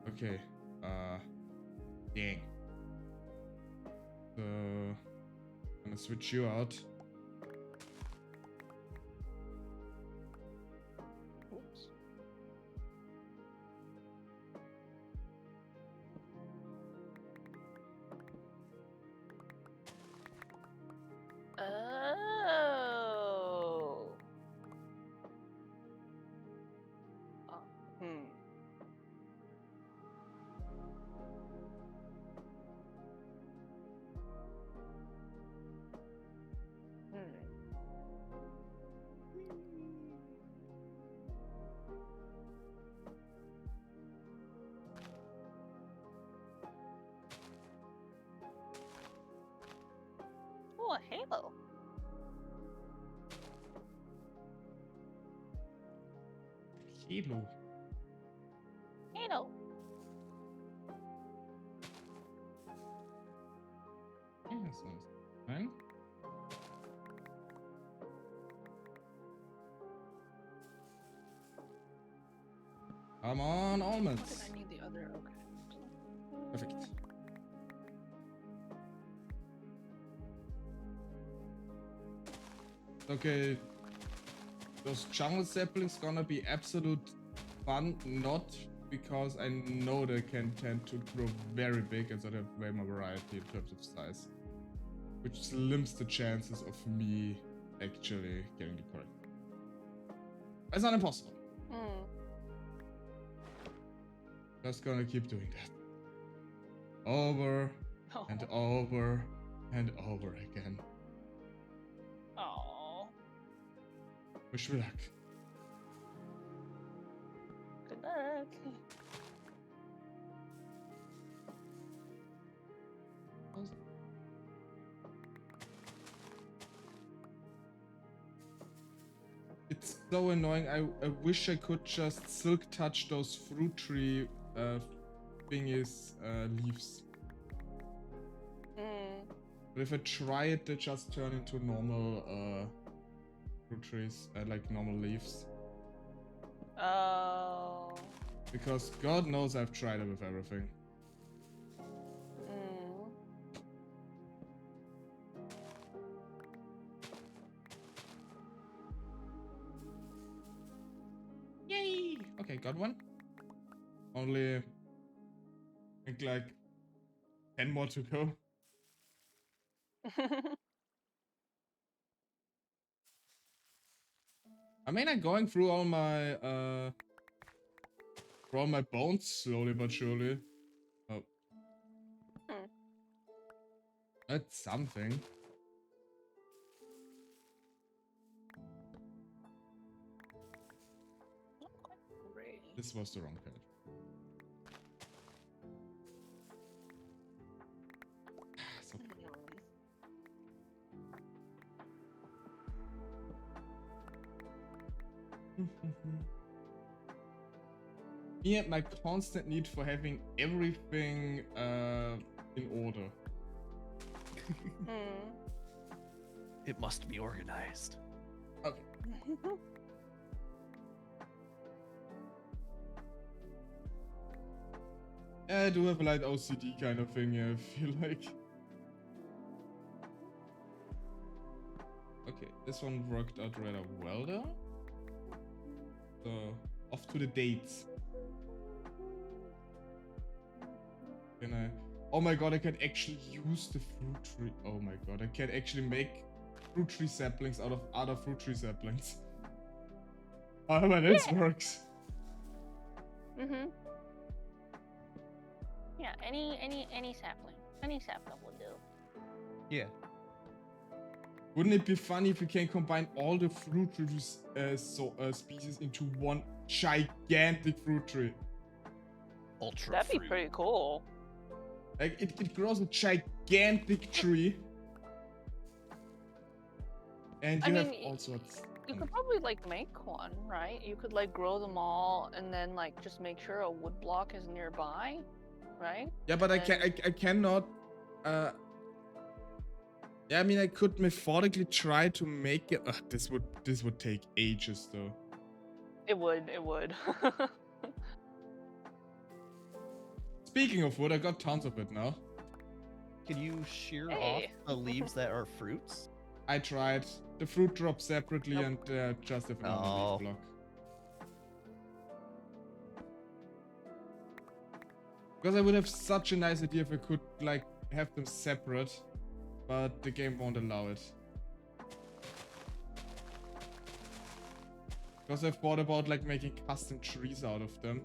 Okay. Dang. So, I'm gonna switch you out. Oops. Oh. Hmm. Oh, a halo. Kilo. You know. Yeah, sounds fine. Come on, almonds. I need the other. Okay. Perfect. Okay, those jungle saplings gonna be absolute fun, not because I know they can tend to grow very big and so they have way more variety in terms of size, which limits the chances of me actually getting the correct. It's not impossible. Hmm. Just gonna keep doing that. Over Oh. and over and over again. Aw. Wish me luck. Good luck. It's so annoying. I wish I could just silk touch those fruit tree thingies leaves. Hmm. But if I try it, they just turn into normal fruit trees, like normal leaves. Oh. Because God knows I've tried it with everything. Hmm. Yay! Okay, got one. Only, I think like 10 more to go. I mean, I'm going through all my bones slowly but surely. Oh. Hmm. That's something. Great. This was the wrong page. It's okay. Me and my constant need for having everything in order. Hmm. It must be organized. Okay. I do have a light OCD kind of thing, I feel like. Okay, this one worked out rather well though. So, off to the dates. Can I... Oh my god, I can actually use the fruit tree. Oh my god, I can actually make fruit tree saplings out of other fruit tree saplings. However this works. Mhm. Yeah. Any sapling. Any sapling will do. Yeah. Wouldn't it be funny if we can combine all the fruit trees species into one gigantic fruit tree? Ultra That'd be fruit. pretty cool. Like, it grows a gigantic tree. And you I have mean, all sorts. You could probably like make one, right? You could like grow them all and then like just make sure a wood block is nearby, right? Yeah, but And I cannot... Yeah, I mean, I could methodically try to make it... Ugh, this would take ages, though. It would. Speaking of wood, I got tons of it now. Can you shear off Hey. the leaves that are fruits? I tried. The fruit drops separately Nope. and just have another Oh. leaf block. Because I would have such a nice idea if I could, like, have them separate, but the game won't allow it. Because I've thought about, like, making custom trees out of them.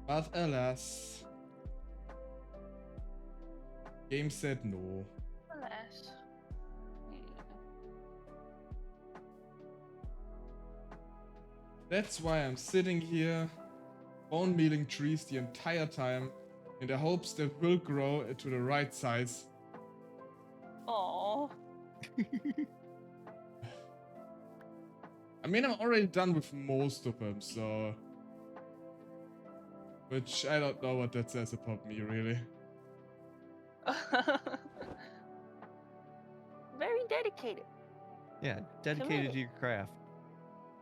But alas. Game said no. Alas. Yeah. That's why I'm sitting here, bone mealing trees the entire time, in the hopes they will grow to the right size. Aw. I mean, I'm already done with most of them, so... Which, I don't know what that says about me, really. Very dedicated. Yeah, dedicated to your craft.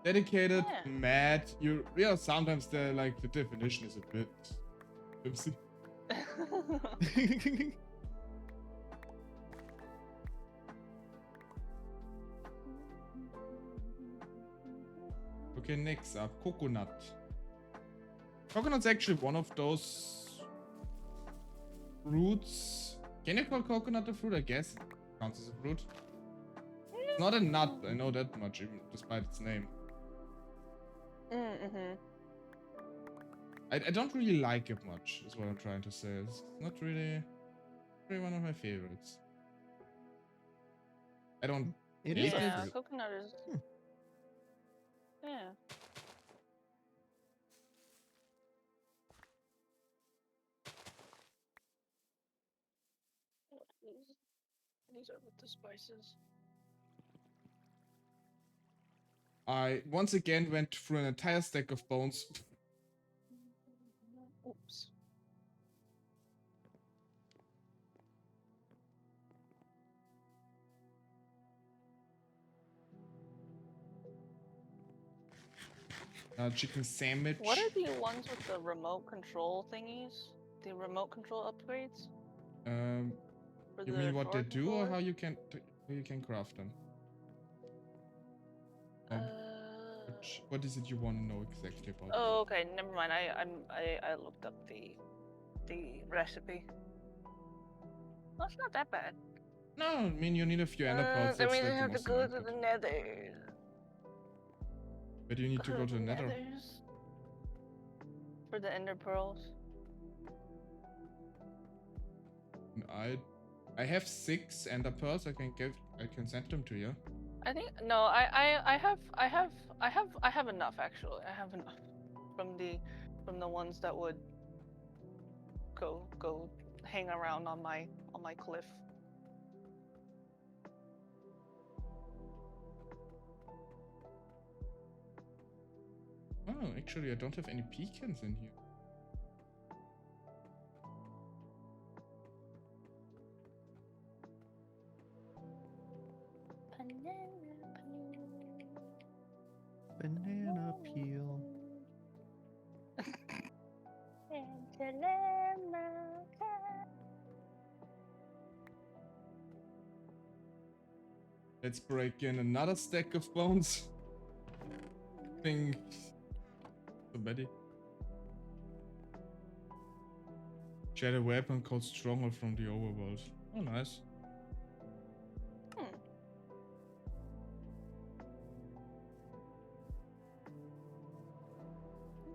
Dedicated, Yeah. mad, yeah, sometimes the definition is a bit... Oopsie. Okay, next up, coconut. Coconut's actually one of those fruits. Can you call coconut a fruit? I guess it counts as a fruit. It's not a nut, I know that much, even despite its name. Mm-hmm. I don't really like it much, is what I'm trying to say. It's not really one of my favorites. I don't It hate is a it. Yeah, fruit. coconut is. Yeah. These are with the spices. I once again went through an entire stack of bones. Oops. Chicken sandwich. What are the ones with the remote control thingies? The remote control upgrades? For You the mean what they door do, or controller? how you can craft them? What is it you want to know exactly about? Oh, okay. Never mind. I looked up the recipe. Well, it's not that bad. No, I mean you need a few ender pearls. I That's mean, like I the have to most go to important. the nether. But you need to go to the nether. Nethers. For the ender pearls. I have 6 ender pearls. I can send them to you. I think no. I have enough actually. I have enough from the ones that would go hang around on my cliff. Oh, actually, I don't have any pecans in here. Banana peel. Let's break in another stack of bones. Think somebody. She had a weapon called Stronghold from the Overworld. Oh, nice.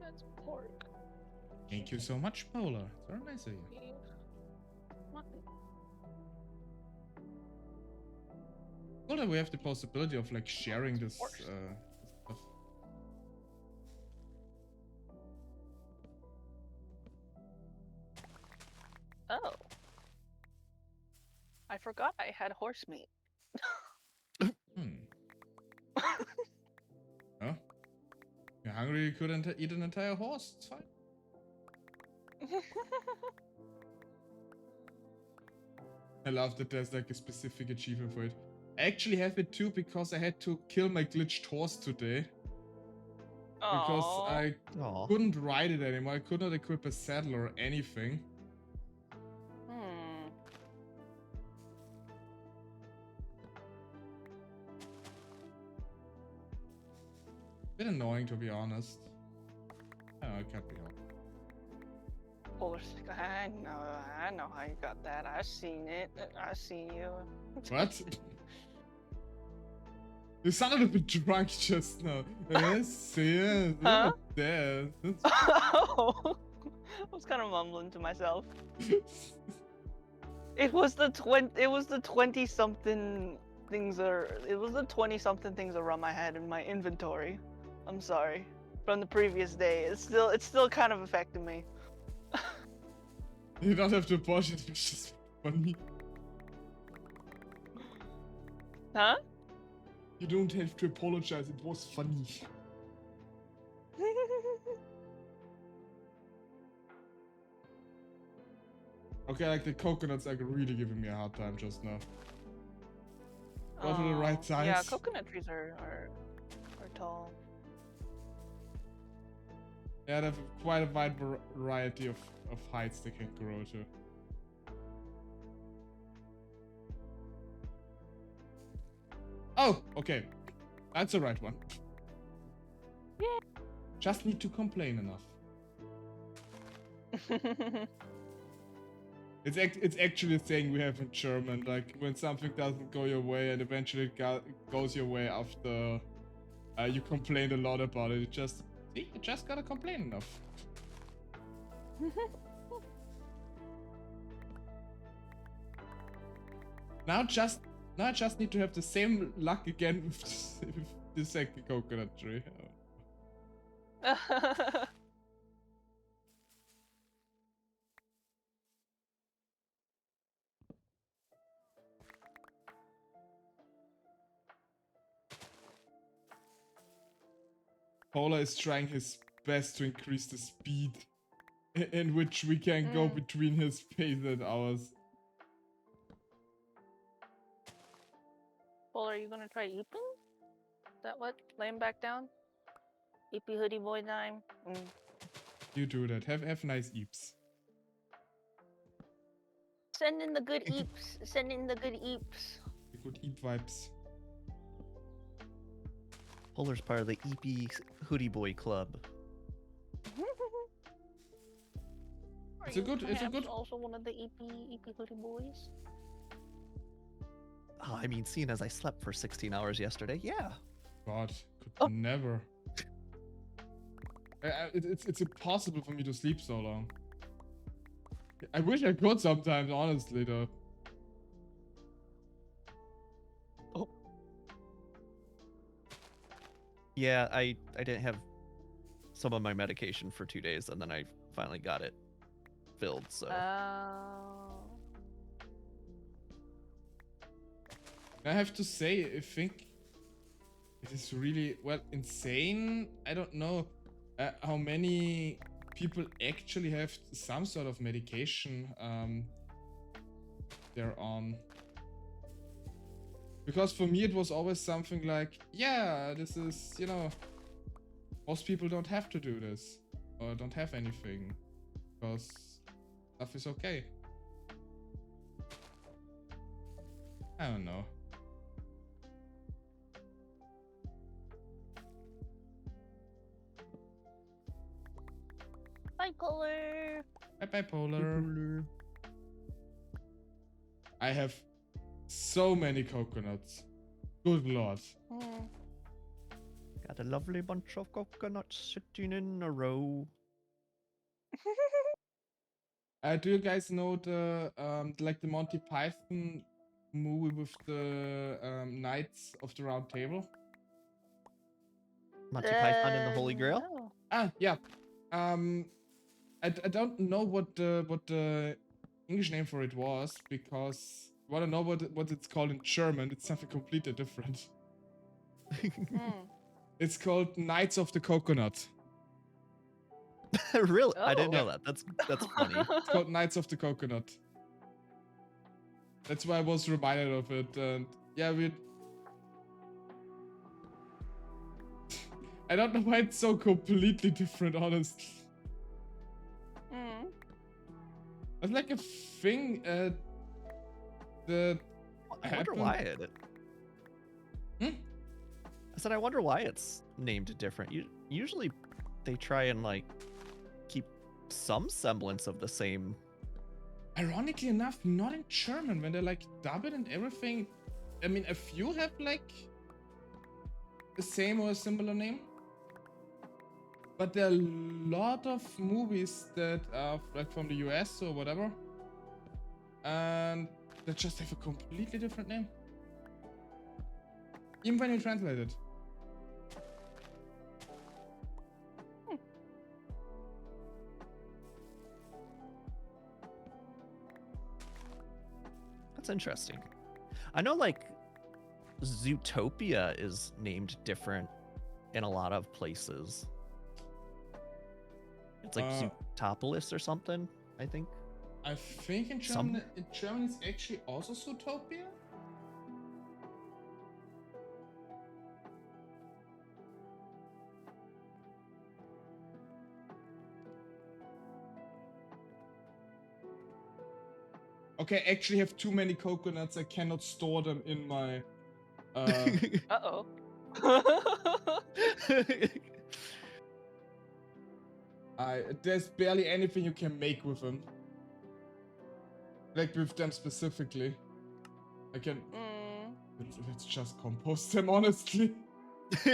That's pork. Thank you so much, Paula. It's very nice of you. Beef. Mutton. Well, that we have the possibility of like sharing this Horse. stuff. Oh. I forgot I had horse meat. Oh? You're hungry, you couldn't eat an entire horse. It's fine. I love that there's like a specific achievement for it. I actually have it too because I had to kill my glitched horse today. Because Aw. I Aw. couldn't ride it anymore. I could not equip a saddle or anything. Bit annoying, to be honest. Oh, it can't be helped. Horse. I know how you got that. I seen it. I seen you. What? You sounded a bit drunk just now. Yes, yes. Huh? There. Oh, I was kind of mumbling to myself. It was the 20 something things around my head in my inventory. I'm sorry. From the previous day. It's still kind of affecting me. You don't have to pause it, it's just funny. Huh? You don't have to apologize. It was funny. Okay, like the coconuts are really giving me a hard time just now. What are the right Oh, yeah, size? coconut trees are tall. Yeah, they have quite a wide variety of heights they can grow to. Oh, okay. That's the right one. Yeah. Just need to complain enough. It's actually a thing we have in German, like when something doesn't go your way and eventually it goes your way after you complained a lot about it. You just gotta complain enough. Now I just need to have the same luck again with the second coconut tree. Polar is trying his best to increase the speed in which we can go between his pace and ours. Well, are you gonna try eeping? Is that what? Laying back down? Eepy hoodie boy time. You do that. Have nice eeps. Send in the good eeps. Send in the good eeps. The good eep vibes. Polar's part of the EP Hoodie Boy Club. It's a good. Also one of the EP hoodie boys. Oh, I mean, seeing as I slept for 16 hours yesterday, yeah. God, could never. It's impossible for me to sleep so long. I wish I could sometimes, honestly, though. Oh. Yeah, I didn't have some of my medication for 2 days, and then I finally got it filled, so. I have to say, I think it is really, well, insane. I don't know how many people actually have some sort of medication they're on. Because for me it was always something like, yeah, this is, you know, most people don't have to do this or don't have anything because stuff is okay. I don't know. Bye, Polar. Bye, Polar. I have so many coconuts. Good lord. Got a lovely bunch of coconuts sitting in a row. Do you guys know the like the Monty Python movie with the Knights of the Round Table? Monty Python and the Holy Grail? No. Ah, yeah. I don't know what the English name for it was because I want to know what it's called in German. It's something completely different. It's called Knights of the Coconut. Really? Oh. I didn't know that. That's funny. It's called Knights of the Coconut. That's why I was reminded of it. And yeah, I don't know why it's so completely different, honestly. It's like a thing that I wonder why it. I said, I wonder why it's named different. Usually, they try and like keep some semblance of the same. Ironically enough, not in German when they like dub it and everything. I mean, a few have like the same or a similar name, but there are a lot of movies that are like from the US or whatever, and they just have a completely different name, even when you translate it. That's interesting. I know, like, Zootopia is named different in a lot of places. It's like Zootopolis or something, I think. I think in Germany it's actually also Zootopia. Okay, I actually have too many coconuts. I cannot store them in my. Uh-oh. There's barely anything you can make with them. Like with them specifically. I can. Let's just compost them, honestly. Ouch.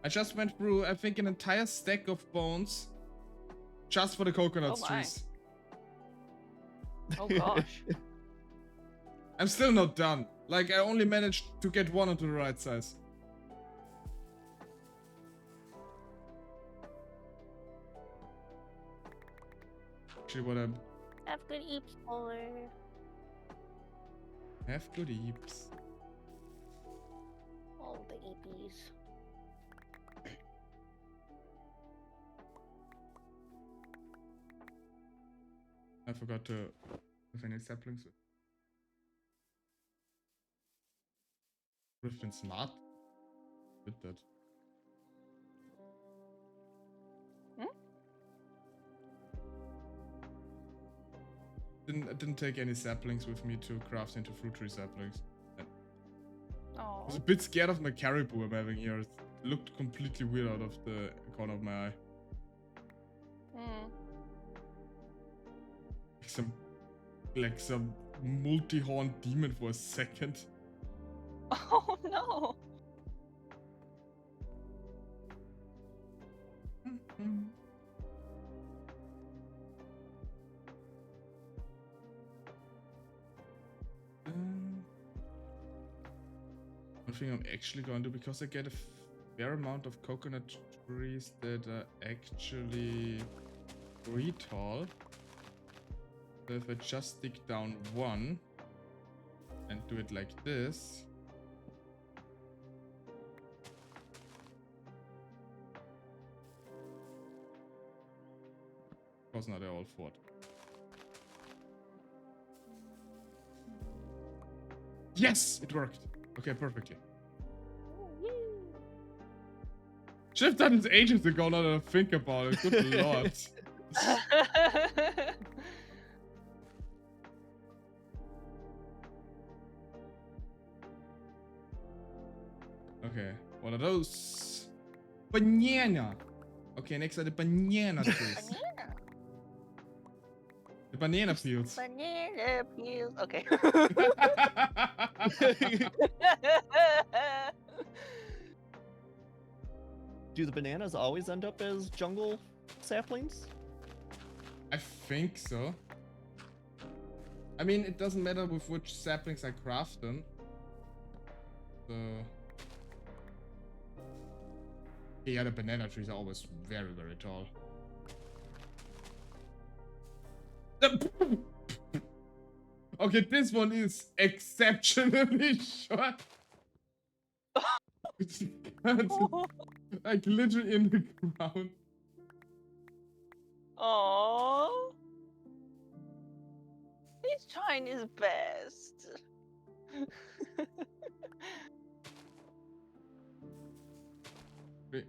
I just went through, I think, an entire stack of bones just for the coconut trees. Oh gosh. I'm still not done. Like, I only managed to get one into the right size. Actually, what I'm... Have good eeps, Polar. Have good eeps. All the eepies. I forgot to have any saplings. Would have been smart. Did that. Didn't take any saplings with me to craft into fruit tree saplings. I was a bit scared of my caribou I'm having here. It looked completely weird out of the corner of my eye. Like some multi-horned demon for a second. Oh no. One thing I'm actually going to do, because I get a fair amount of coconut trees that are actually pretty tall. So if I just stick down one and do it like this. Of course, now they're all fought. Yes, it worked. Okay, perfectly. Should have done this ages ago, now that I think about it. Good lord. Okay, what are those? Banana. Okay, next are the banana trees. Banana. The banana peels. Banana peels. Okay. Do the bananas always end up as jungle saplings? I think so. I mean, it doesn't matter with which saplings I craft them. So... yeah, the banana trees are always very, very tall. Okay, this one is exceptionally short. Like literally in the ground. Aww. He's trying his best. Wait.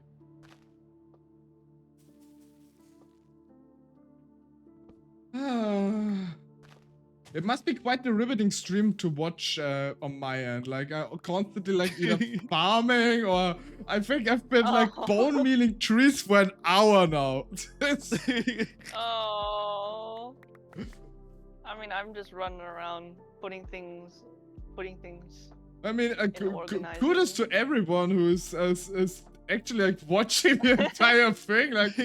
It must be quite the riveting stream to watch on my end. Like, I constantly like either farming or I think I've been like bone mealing trees for an hour now. Oh. I mean, I'm just running around putting things. I mean, kudos to everyone who is actually like watching the entire thing. Like,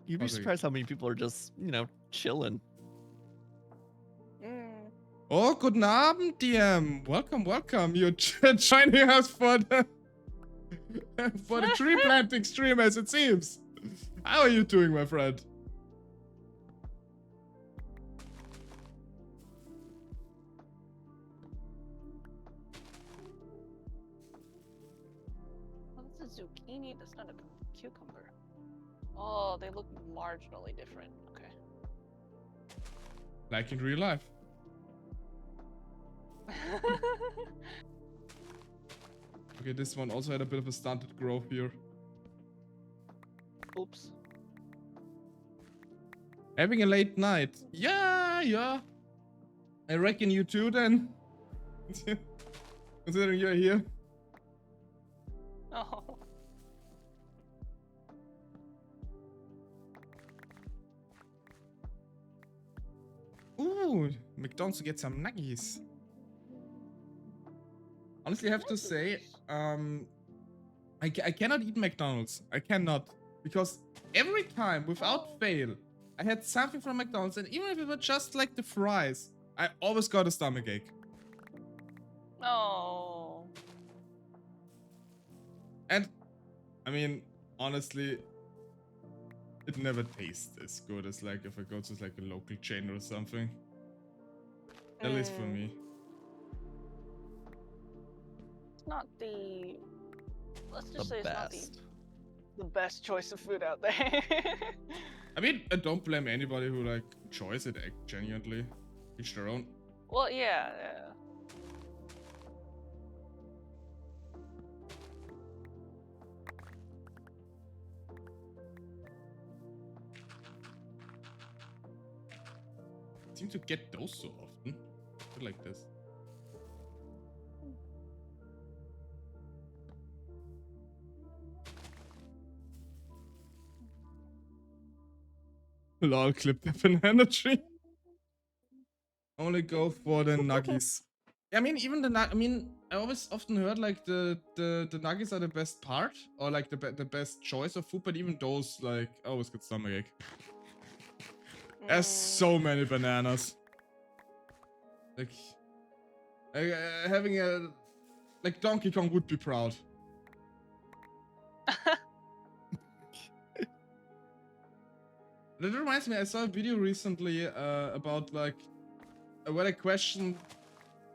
you'd be surprised how many people are just, you know, chilling. Oh, guten Abend, DM. Welcome, welcome. You're joining us for the for the tree planting stream, as it seems. How are you doing, my friend? Oh, that's a zucchini. That's not a cucumber. Oh, they look marginally different. Okay. Like in real life. Okay, this one also had a bit of a stunted growth here. Oops. Having a late night. Yeah. I reckon you too then. Considering you're here. Oh. Ooh, McDonald's to get some nuggies. Honestly, I have to say, I cannot eat McDonald's. I cannot. Because every time, without fail, I had something from McDonald's, and even if it were just like the fries, I always got a stomachache. No. And, I mean, honestly, it never tastes as good as like if I go to like a local chain or something. At least for me. It's not the. Let's just The say it's not best. the best choice of food out there. I mean, I don't blame anybody who like enjoys it genuinely. Each their own. Well, yeah. I seem to get those so often. I like this. Lol, clip the banana tree. Only go for the nuggies. I mean, even the I mean, I always often heard like the nuggies are the best part, or like the best choice of food, but even those like I always get stomachache. There's so many bananas. Like having a like Donkey Kong would be proud. That reminds me, I saw a video recently about like where a question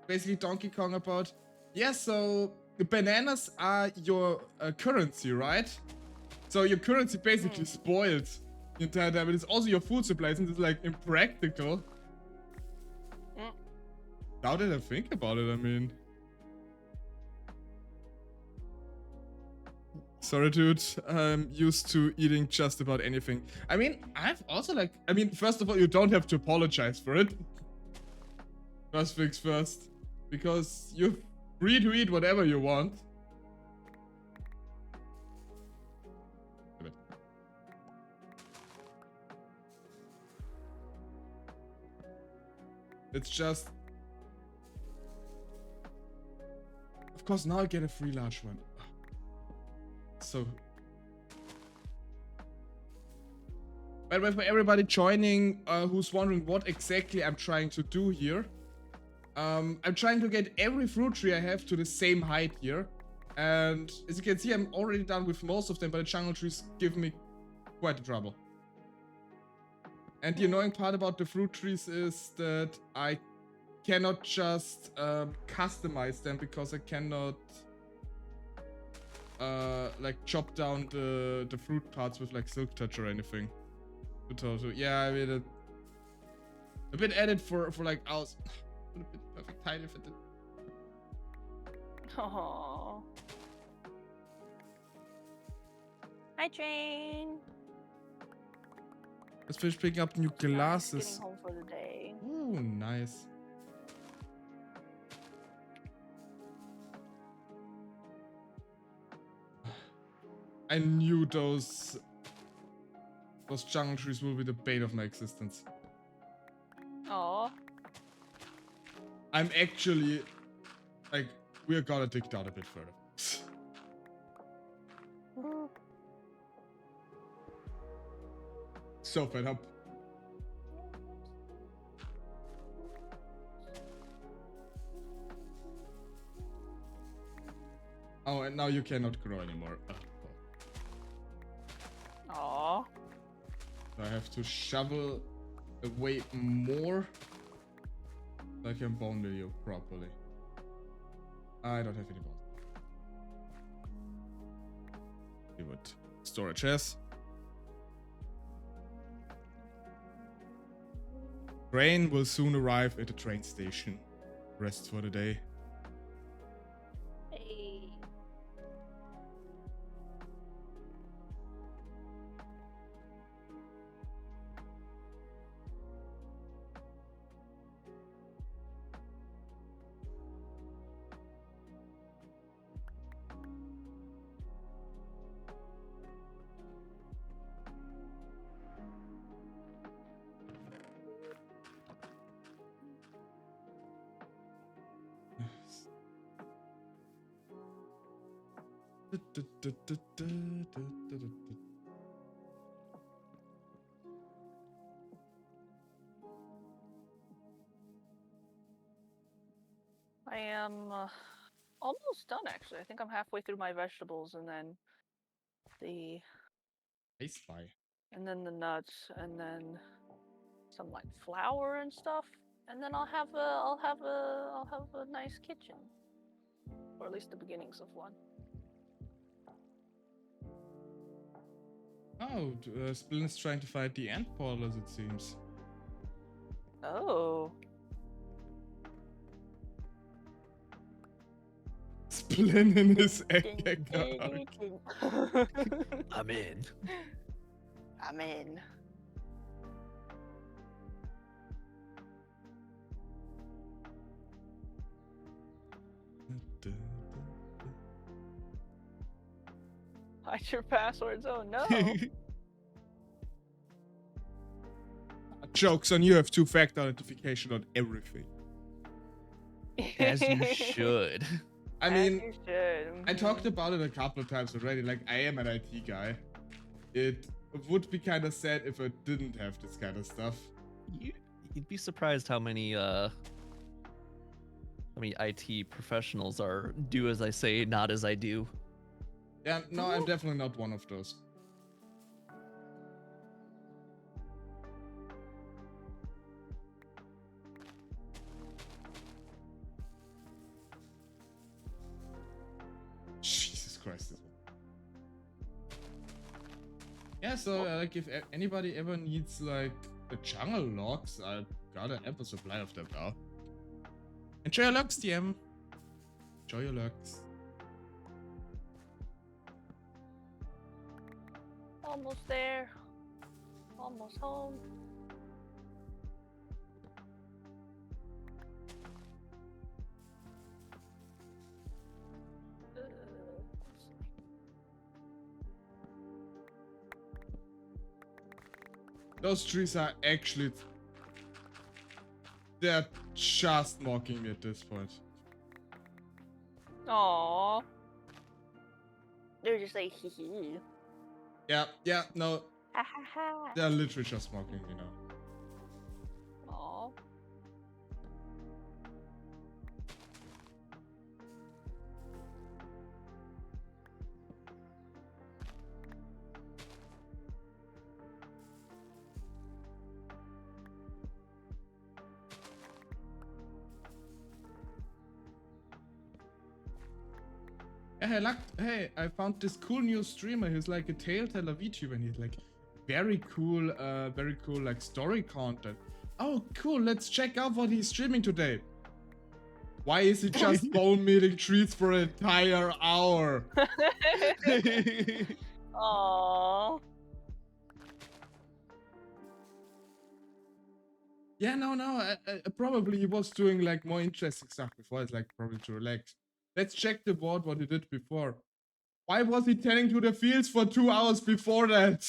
basically Donkey Kong about, yeah, so the bananas are your currency, right? So your currency basically spoiled the entire time, but it's also your food supply, and it's like impractical. Now that I think about it, I mean, sorry, dude. I'm used to eating just about anything. I mean, I've also like, I mean, first of all, you don't have to apologize for it. First things first. Because you're free to eat whatever you want. It's just... Of course, now I get a free large one. So... By the way, for everybody joining who's wondering what exactly I'm trying to do here, I'm trying to get every fruit tree I have to the same height here. And as you can see, I'm already done with most of them, but the jungle trees give me quite the trouble. And the annoying part about the fruit trees is that I cannot just customize them because I cannot like chop down the fruit parts with like silk touch or anything. So yeah, I mean a bit added for like hours. A bit perfect height if it did. Aww. Hi, Train. Let's finish picking up new Getting glasses. home for the day. Ooh, nice. I knew those jungle trees will be the bane of my existence. Aww. I'm actually like, we're gonna dig down a bit further. So fed up. and now you cannot grow anymore. Aw. So I have to shovel away more so I can bone meal you properly. I don't have any bones. See what storage is. Train will soon arrive at the train station. Rest for the day. Hey. I am almost done actually. I think I'm halfway through my vegetables and then the I spy. and then the nuts and then some like flour and stuff. And then I'll have a nice kitchen. Or at least the beginnings of one. Oh, Splin is trying to fight the ant portal as it seems. Oh. Splin in his egg account. I'm in. I'm in. Hide your passwords. Oh no. Jokes on you, have two-factor authentication on everything. As you should. I As mean, you should. I talked about it a couple of times already. Like, I am an IT guy. It would be kind of sad if I didn't have this kind of stuff. You'd be surprised how many IT professionals are do as I say, not as I do. Yeah, no, I'm definitely not one of those. Jesus Christ. Yeah, so like if anybody ever needs like the jungle logs, I've got an ample supply of them now. Enjoy your lux, DM. Enjoy your lux. Almost there. Almost home. Those trees are actually... They're just mocking me at this point. Aww. They're just like hee hee. Yeah, no, Ha ha ha. they're literally just mocking me now. Aww. Hey, I found this cool new streamer. He's like a tale-teller VTuber, and he's like very cool like story content. Oh, cool! Let's check out what he's streaming today. Why is he just bone meeting trees for an entire hour? Aww. Yeah, no. Probably he was doing like more interesting stuff before. It's like probably to relax. Let's check the board what he did before. Why was he tending to the fields for 2 hours before that?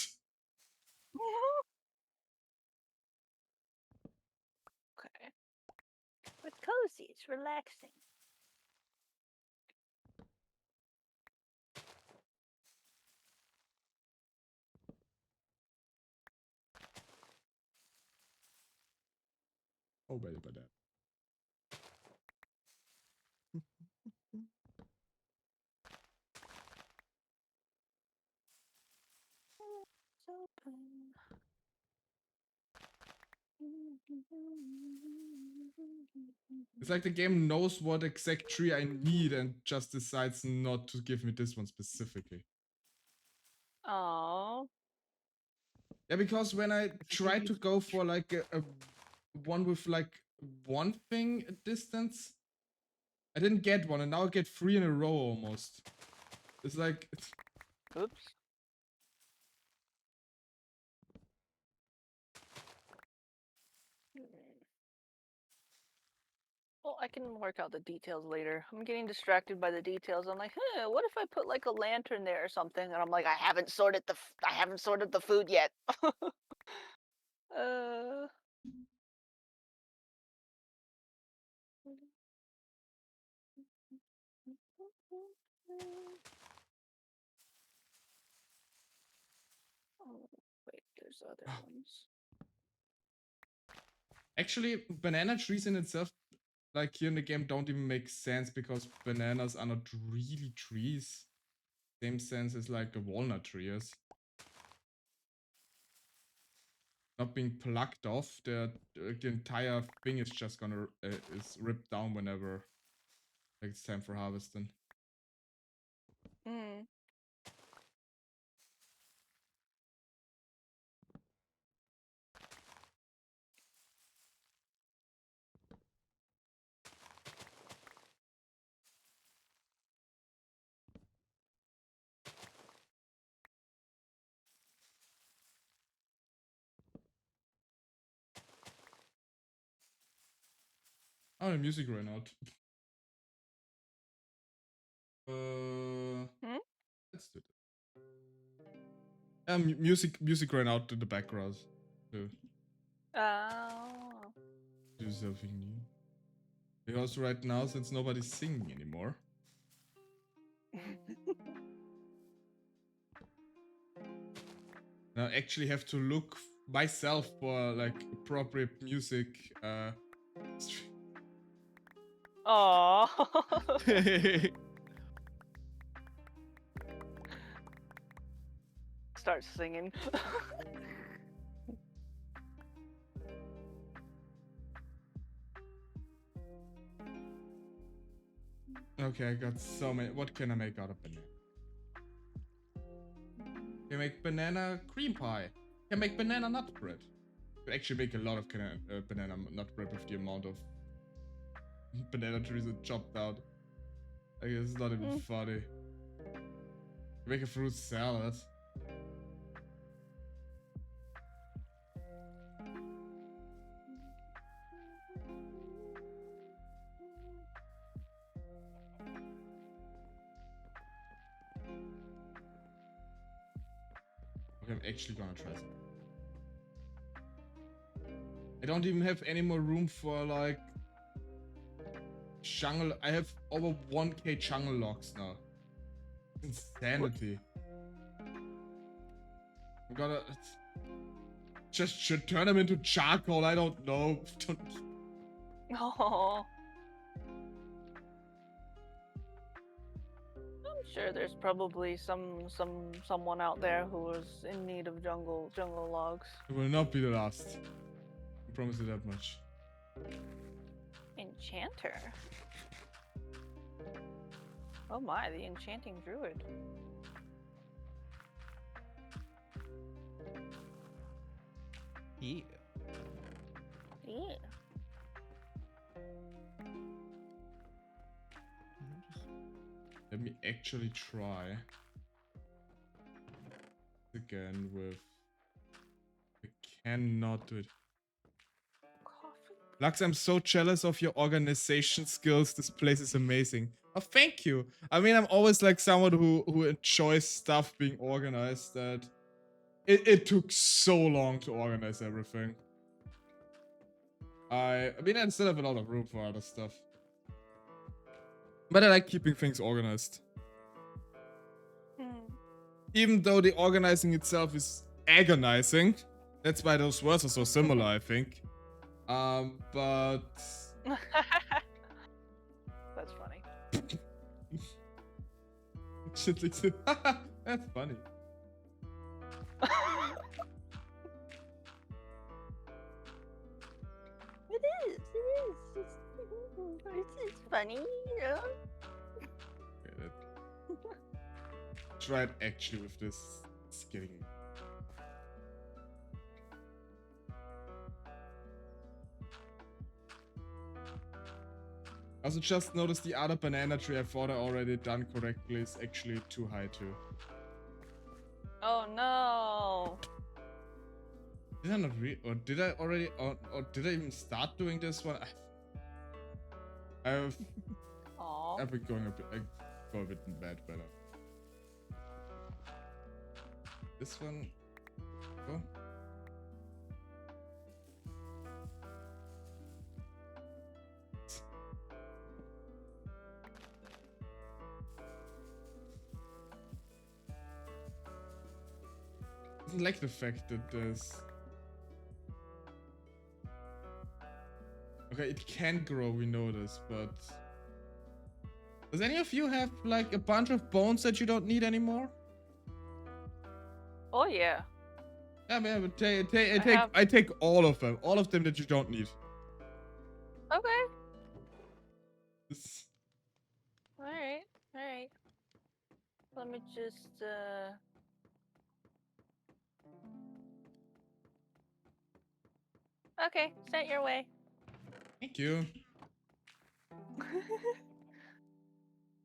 Okay. It's cozy. It's relaxing. Oh, wait about that. It's like the game knows what exact tree I need and just decides not to give me this one specifically. Oh. Yeah, because when I tried to go for like a one with like one thing distance, I didn't get one, and now I get 3 in a row almost. It's like... Oops. Well, I can work out the details later. I'm getting distracted by the details. I'm like, what if I put like a lantern there or something? And I'm like, I haven't sorted the food yet. uh. Oh, wait, there's other ones. Actually, banana trees in itself, like here in the game, don't even make sense because bananas are not really trees. Same sense as like a walnut tree is. Not being plucked off, the entire thing is just gonna is ripped down whenever like it's time for harvesting. Mm. Oh, the music ran out. Let's do that. Music ran out to the background. So Oh. do something new. Because right now, since nobody's singing anymore. I actually have to look myself for like appropriate music. Oh. Start singing. Okay, I got so many. What can I make out of banana? Can make banana cream pie. Can make banana nut bread. Could actually make a lot of banana nut bread with the amount of banana trees that chopped out. I guess it's not even funny. Make a fruit salad. Okay, I'm actually gonna try some. I don't even have any more room for like jungle. I have over 1k jungle logs now. Insanity. I'm gonna just should turn them into charcoal. I don't know. Oh. I'm sure there's probably someone out there who is in need of jungle logs. It will not be the last. I promise you that much. Enchanter. Oh my, the enchanting druid. Yeah. Yeah. Let me actually try again with... I cannot do it. Lux, I'm so jealous of your organization skills. This place is amazing. Oh, thank you. I mean, I'm always like someone who enjoys stuff being organized. That it took so long to organize everything. I mean, I still have a lot of room for other stuff. But I like keeping things organized. Even though the organizing itself is agonizing. That's why those words are so similar, I think. But... That's funny. That's funny. It is. It's funny, you know? Okay, try it actually with this. It's getting. I also just noticed the other banana tree I thought I already done correctly is actually too high too. Oh no. Did I not or did I already, or did I even start doing this one? I've Aw. been going a bit, I go a bit bad, but this one, go. I don't like the fact that there's. Okay, it can grow, we know this, but does any of you have like a bunch of bones that you don't need anymore? Oh yeah. Yeah, man, but have- I take all of them that you don't need. Okay. This- Alright. Alright. Let me just Okay, set your way. Thank you.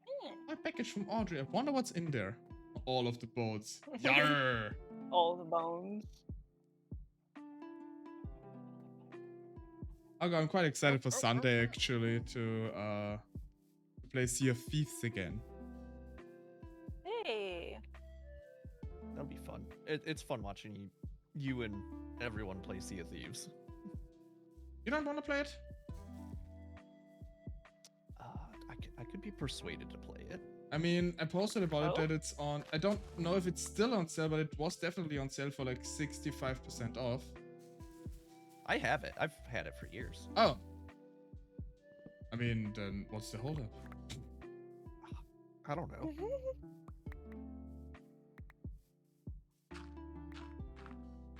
Hmm. My package from Audrey. I wonder what's in there. All of the boats. Yarr! All the bones. Okay, I'm quite excited for Sunday actually to play Sea of Thieves again. Hey. That'll be fun. It's fun watching you and everyone play Sea of Thieves. You don't want to play it? I could be persuaded to play it. I mean, I posted about it Oh? that it's on. I don't know if it's still on sale, but it was definitely on sale for like 65% off. I have it. I've had it for years. Oh. I mean, then what's the holdup? I don't know.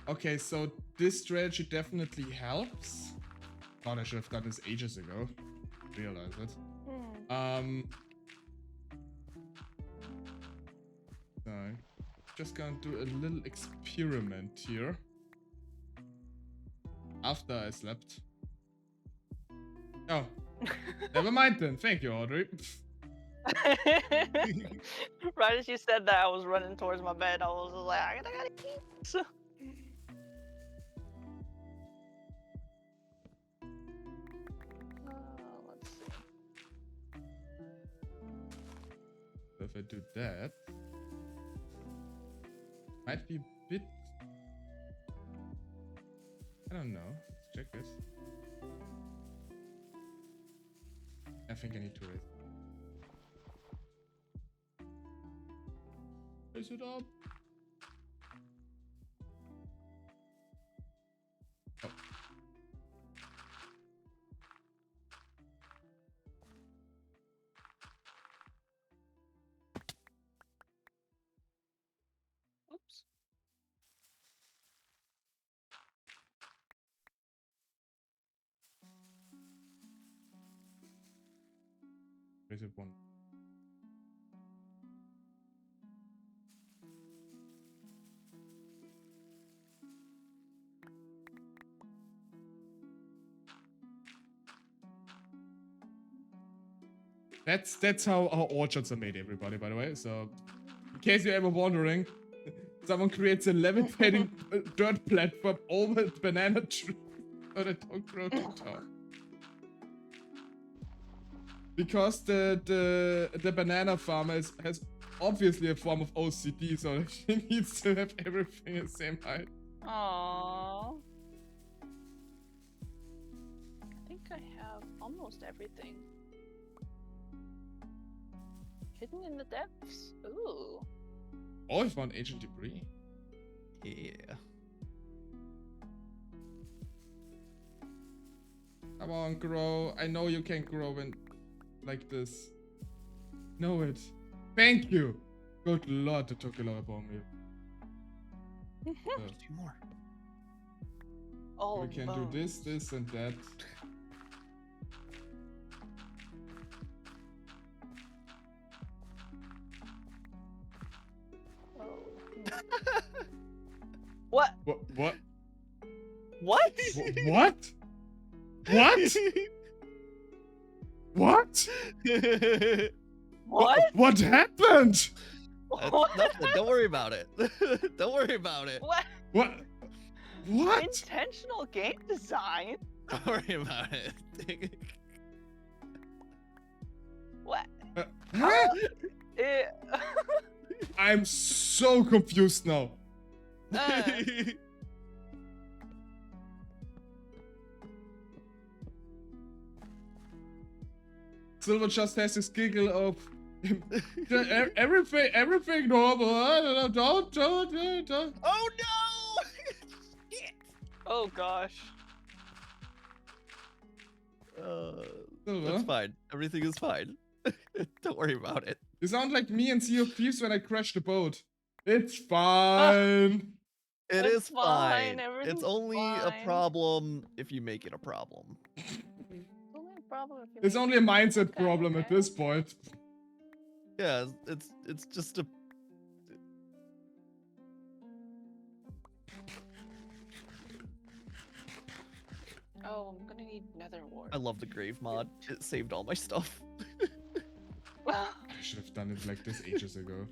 Okay, so this strategy definitely helps. Thought I should have done this ages ago. Realize it. So, just gonna do a little experiment here. After I slept. Oh, never mind then. Thank you, Audrey. Right as you said that, I was running towards my bed. I was like, I gotta eat. So Let's see. if I do that, might be a bit. I don't know. Let's check this. I think I need to raise it up. Oh. Oops. Raise it one. That's how our orchards are made, everybody, by the way. So, in case you're ever wondering, someone creates a levitating dirt platform over the banana tree so they don't grow too tall. Because the banana farmer has obviously a form of OCD, so he needs to have everything the same height. Aww. I think I have almost everything. Hidden in the depths. Ooh. Oh, I found ancient debris. Yeah. Come on, grow. I know you can grow when like this. Know it. Thank you. Good lord, that took a lot upon me. Two more. All we can bones. do this, and that. What? What? What? What? What? What? What? What happened? What? Nothing. Don't worry about it. Don't worry about it. What? What? What? Intentional game design? Don't worry about it. What? Huh? Eh, I'm so confused now. Silver just has this giggle of everything normal. Don't. Oh no! Shit. oh gosh. Silver, That's fine. Everything is fine. Don't worry about it. you sound like me in Sea of Thieves when I crashed the boat. It's fine. It It's is fine. fine, It's everything's only a fine. problem if you make it a problem. It's only a problem if you It's make- only a mindset Okay, problem at okay. this point. Yeah, it's just a. Oh, I'm gonna need nether wart. I love the grave mod. It saved all my stuff. I should have done it like this ages ago.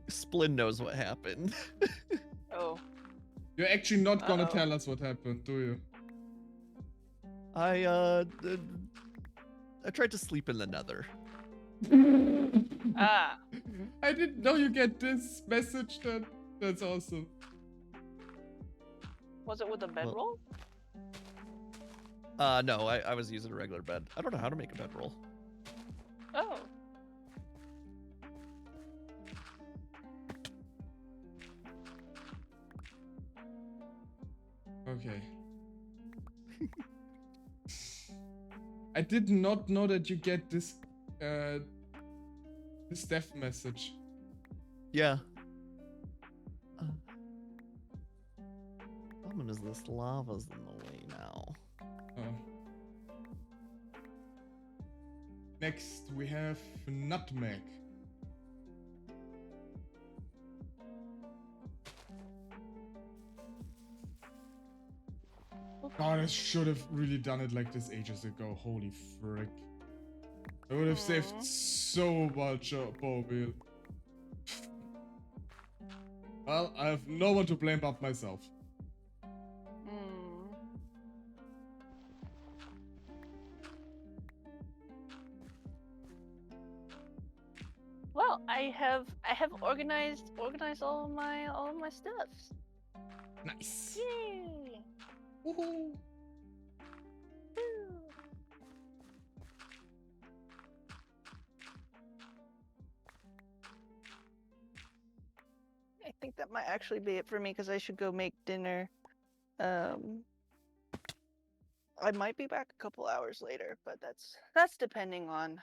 Splin knows what happened. Oh. You're actually not gonna Uh-oh. tell us what happened, do you? I tried to sleep in the nether. Ah. I didn't know you get this message. That's awesome. Was it with a Well- bedroll? No, I was using a regular bed. I don't know how to make a bedroll. Oh. Okay. I did not know that you get this death message. Yeah. Problem is this lava's in the way now. Oh. Next we have nutmeg. God, I should have really done it like this ages ago. Holy frick. I would have saved so much bow meal. Well, I have no one to blame but myself. Hmm. Well, I have organized all of my stuffs. Nice. Yay! Woohoo. Woo. I think that might actually be it for me because I should go make dinner. I might be back a couple hours later, but that's depending on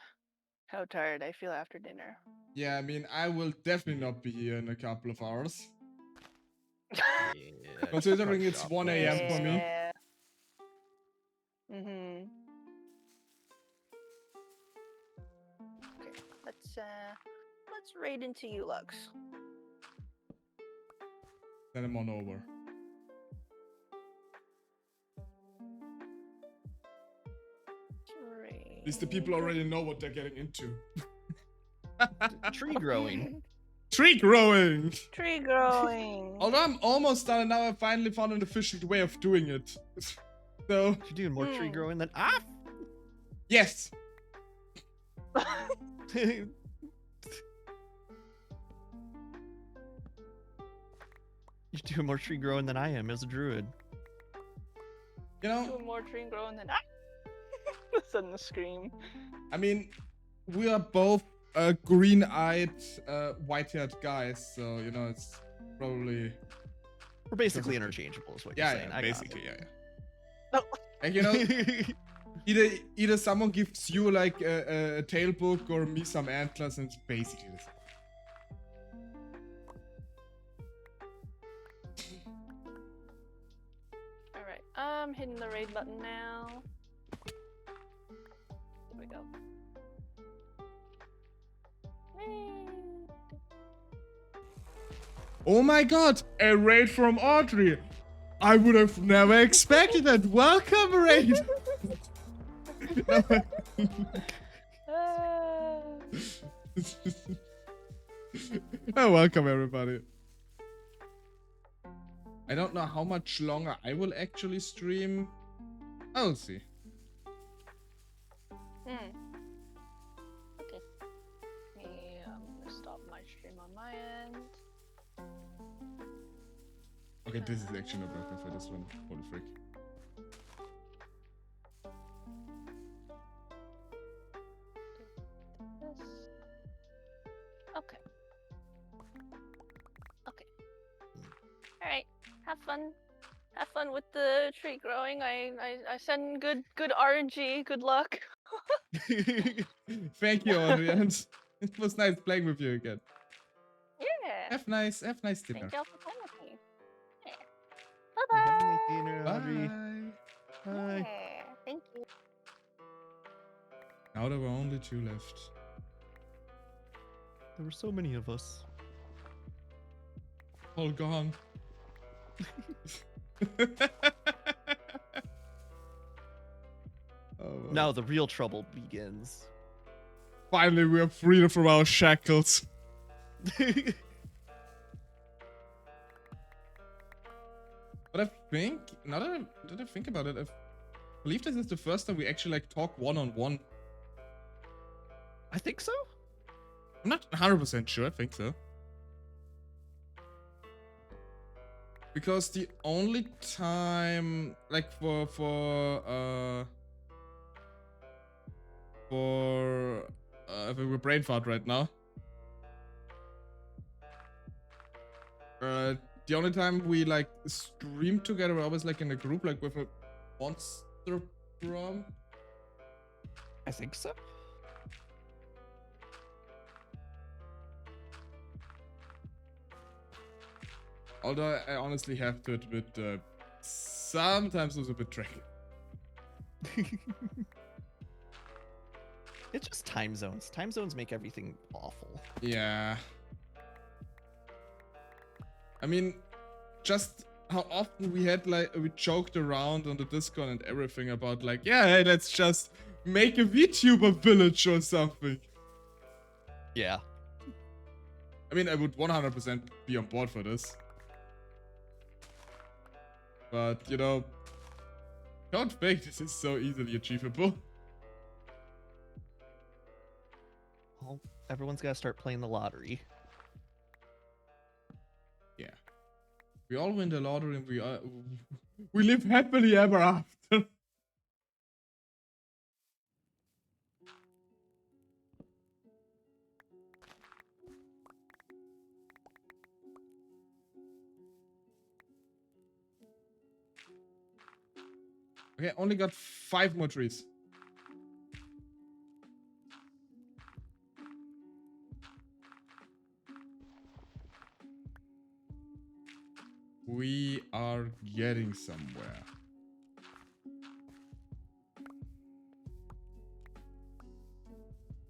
how tired I feel after dinner. Yeah, I mean, I will definitely not be here in a couple of hours. Yeah, Considering quite it's shop 1 a.m. for me. Yeah. Mhm. Okay, let's raid into you, Lux. Send them on over. At least the people already know what they're getting into. Tree growing. Tree growing! Tree growing. Although I'm almost done and now I finally found an efficient way of doing it. So, You're doing more tree growing than yes! You're doing more tree growing than I am as a druid. You know, Doing more tree growing than I. Sudden scream. I mean, we are both green-eyed, white-haired guys, so, you know, it's probably... We're basically interchangeable, is what you're Yeah, saying. yeah, I got basically, it. yeah. Oh. Like, you know, either someone gives you, like, a tail book or me some antlers, and it's basically the same. Alright, I'm hitting the raid button now. we go. Oh my god, a raid from Audrey. I would have never expected that. Welcome, raid. Oh, welcome everybody. I don't know how much longer I will actually stream. I'll see. Okay. Yeah, I'm gonna stop my stream on my end. Okay, this is actually not working for this one. Holy frick. This. Okay. Okay. Alright. Have fun. Have fun with the tree growing. I send good RNG. Good luck. Thank you, Audrey. And it was nice playing with you again. Yeah. Have nice dinner. Thank y'all for playing with me. Yeah. Have a Bye-bye. nice dinner, Audrey. Bye. Bye. Yeah. Thank you. Now there were only 2 left. There were so many of us. All gone. Oh, well. Now the real trouble begins. Finally, we are freed from our shackles. But I think, now that I think about it, I believe this is the first time we actually like talk one-on-one. I think so. I'm not 100% sure, I think so. Because the only time, like for if we're brain fart right now. The only time we like stream together, we're always like in a group, like with a monster drum. I think so. Although I honestly have to admit, sometimes it was a bit tricky. It's just time zones. Time zones make everything awful. Yeah. I mean, just how often we had like, we joked around on the Discord and everything about like, yeah, hey, let's just make a VTuber village or something. Yeah. I mean, I would 100% be on board for this. But, you know, don't think this is so easily achievable. Well, everyone's got to start playing the lottery. Yeah. We all win the lottery and we live happily ever after. Okay, only got 5 more trees. We are getting somewhere.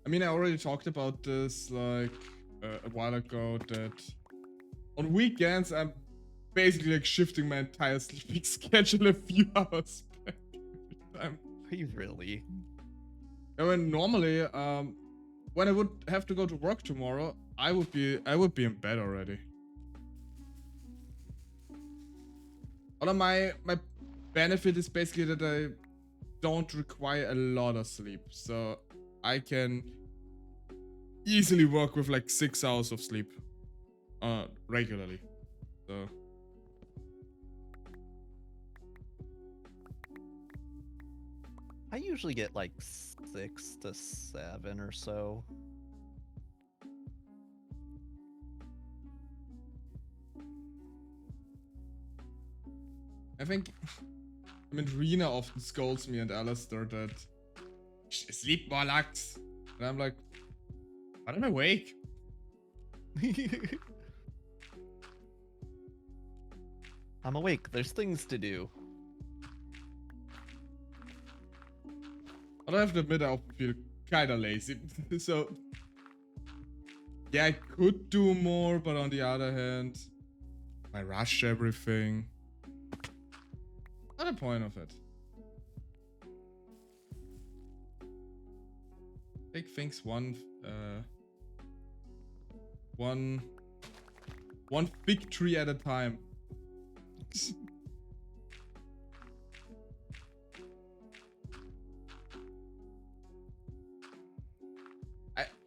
I mean, I already talked about this like a while ago that on weekends I'm basically like shifting my entire sleeping schedule a few hours back every time. Are you really? I mean, normally, when I would have to go to work tomorrow, I would be in bed already. Although my benefit is basically that I don't require a lot of sleep, so I can easily work with like 6 hours of sleep, regularly. So. I usually get like 6 to 7 or so. I think, I mean, Rena often scolds me and Alistair that sleep more, Lux. And I'm like, but I'm awake. I'm awake. There's things to do. I have to admit, I often feel kind of lazy. So yeah, I could do more, but on the other hand, I rush everything. Not the point of it. Take things one victory at a time.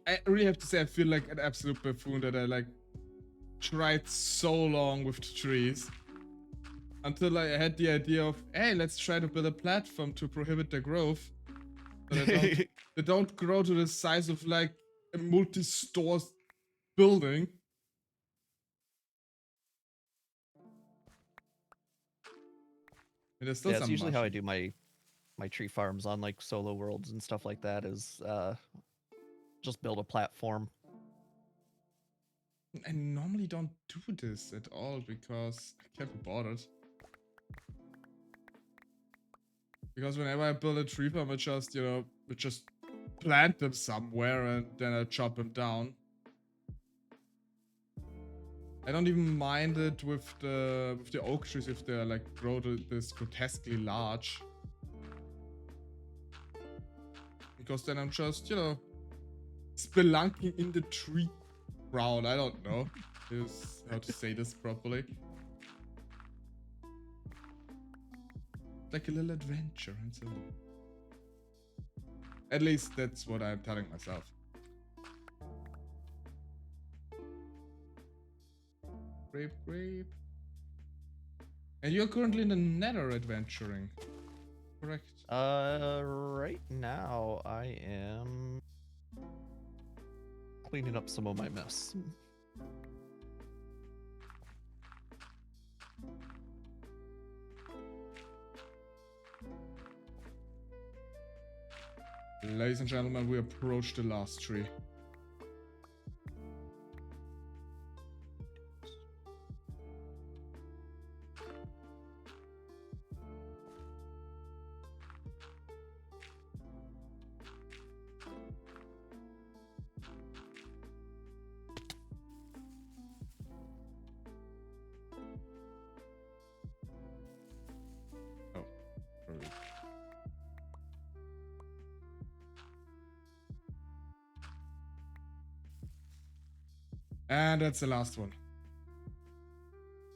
I really have to say I feel like an absolute buffoon that I like tried so long with the trees until I had the idea of, hey, let's try to build a platform to prohibit their growth. So they don't grow to the size of like a multi-store building. There's still Yeah, some it's usually how I mushroom. do my tree farms on like solo worlds and stuff like that. Is just build a platform. I normally don't do this at all because I can't be bothered. Because whenever I build a tree farm, I just, just plant them somewhere and then I chop them down. I don't even mind it with the oak trees if they're like grow this grotesquely large. Because then I'm just, spelunking in the tree ground. I don't know how to say this properly. Like a little adventure and so. At least that's what I'm telling myself. Grape. And you're currently in the Nether adventuring, correct? Right now I am cleaning up some of my mess. Ladies and gentlemen, we approach the last tree. Oh, perfect. And that's the last one.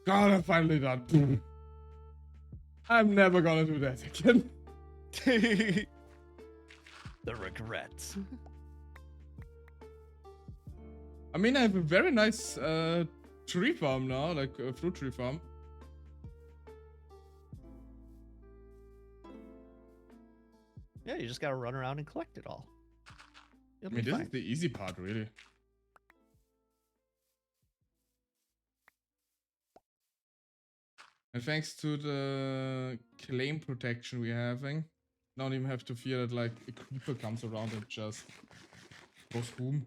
God, I'm finally done. I'm never gonna do that again. The regrets. I mean, I have a very nice tree farm now, like a fruit tree farm. Yeah, you just gotta run around and collect it all. I mean, this is the easy part, really. And thanks to the claim protection we're having, don't even have to fear that like a creeper comes around and just goes boom.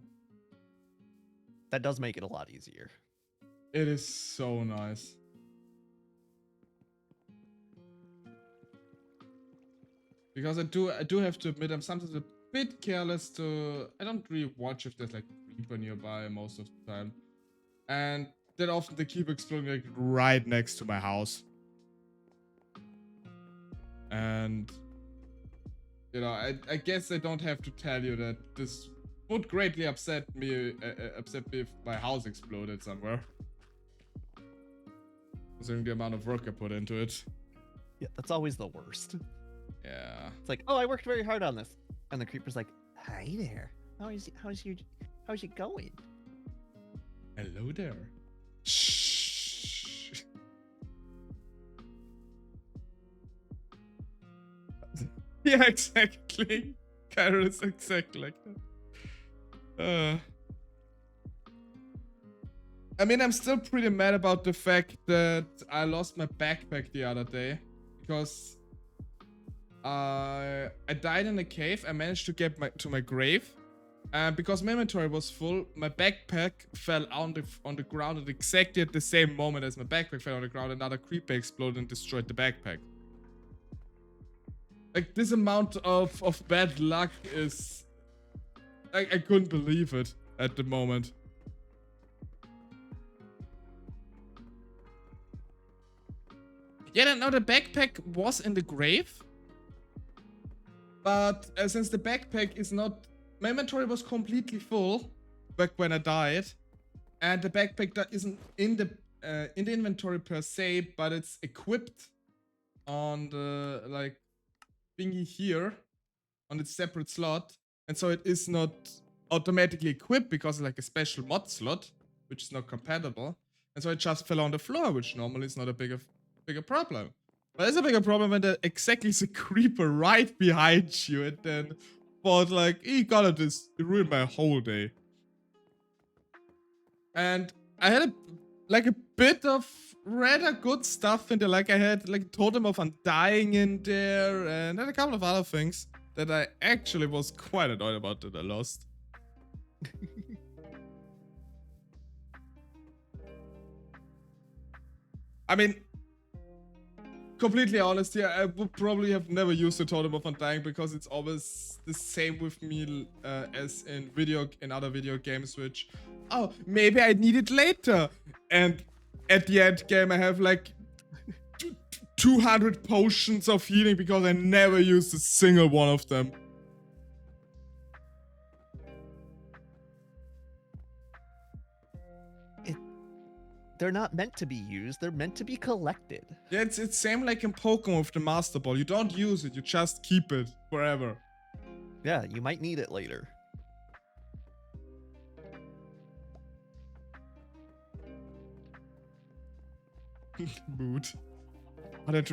That does make it a lot easier. It is so nice. Because I do have to admit I'm sometimes a bit careless to... I don't really watch if there's like a creeper nearby most of the time. And then often they keep exploding like right next to my house. And... I guess I don't have to tell you that this would greatly upset me if my house exploded somewhere. Considering the amount of work I put into it. Yeah, that's always the worst. Yeah. It's like, oh, I worked very hard on this, and the creeper's like, "Hi there. How's it going?" Hello there. Shh. Yeah, exactly. Kyra is exactly like that. I mean, I'm still pretty mad about the fact that I lost my backpack the other day. Because I died in a cave. I managed to get to my grave. And because my inventory was full, my backpack fell on the ground. And exactly at the same moment as my backpack fell on the ground, another creeper exploded and destroyed the backpack. Like, this amount of bad luck is I couldn't believe it at the moment. Yeah, no, the backpack was in the grave. But since the backpack is not... My inventory was completely full back when I died. And the backpack that isn't in the inventory per se, but it's equipped on the, like, thingy here. On its separate slot. And so it is not automatically equipped because it's like a special mod slot, which is not compatible. And so it just fell on the floor, which normally is not a bigger problem. But it's a bigger problem when there exactly is a creeper right behind you and then thought like, he got this, it ruined my whole day. And I had a bit of rather good stuff in there. Like I had like Totem of Undying in there and then a couple of other things that I actually was quite annoyed about that I lost. I mean, completely honest here, I would probably have never used the Totem of Undying because it's always the same with me as in other video games, which, oh, maybe I need it later. And at the end game, I have like 200 potions of healing because I never used a single one of them. They're not meant to be used, they're meant to be collected. Yeah, it's same like in Pokemon with the Master Ball. You don't use it, you just keep it forever. Yeah, you might need it later. Mood. But it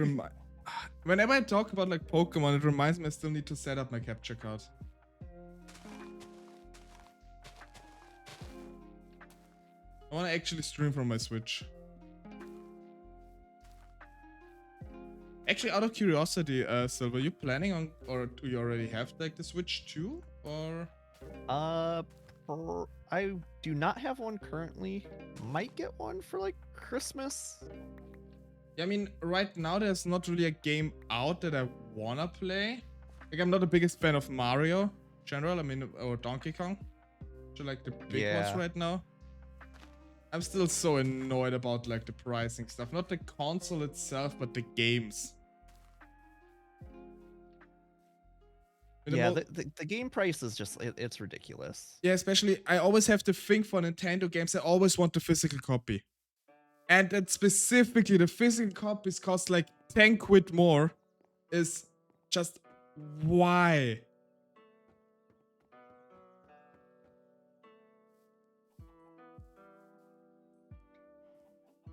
whenever I talk about like Pokemon, it reminds me I still need to set up my capture card. I want to actually stream from my Switch. Actually, out of curiosity, Silver, you planning on, or do you already have like the Switch 2, or? I do not have one currently. Might get one for like Christmas. Yeah, I mean, right now there's not really a game out that I wanna play. Like, I'm not the biggest fan of Mario in general. I mean, or Donkey Kong. Which are like the big ones right now. I'm still so annoyed about like the pricing stuff. Not the console itself, but the games. Yeah, the game price is just, it's ridiculous. Yeah, especially, I always have to think for Nintendo games, I always want the physical copy. And that specifically, the physical copies cost like 10 quid more. Is just, why?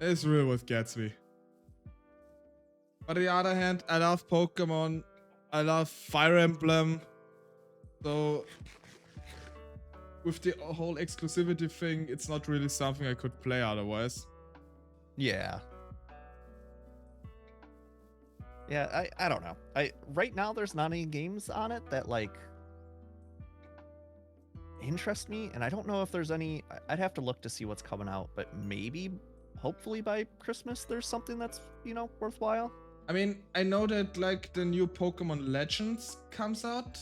It's really what gets me. But on the other hand, I love Pokemon. I love Fire Emblem. So, with the whole exclusivity thing, it's not really something I could play otherwise. Yeah. Yeah, I don't know. Right now there's not any games on it that like interest me, and I don't know if there's any. I'd have to look to see what's coming out, but maybe hopefully by Christmas there's something that's, you know, worthwhile. I mean, I know that like the new Pokemon Legends comes out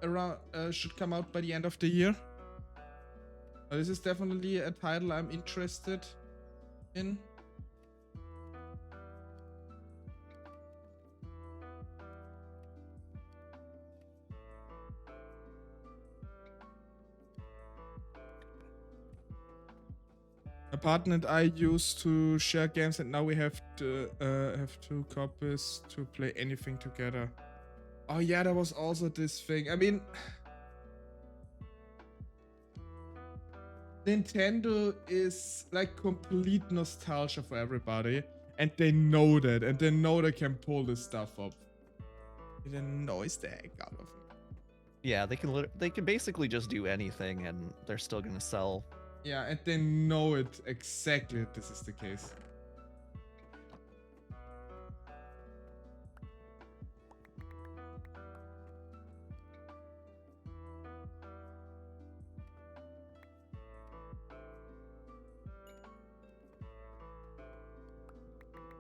around, should come out by the end of the year. This is definitely a title I'm interested in. My partner and I used to share games, and now we have to have 2 copies to play anything together. Oh yeah, there was also this thing. I mean, Nintendo is like complete nostalgia for everybody, and they know that, and they know they can pull this stuff up. It annoys the heck out of me. Yeah, they can basically just do anything, and they're still gonna sell. Yeah, and they know it exactly that this is the case.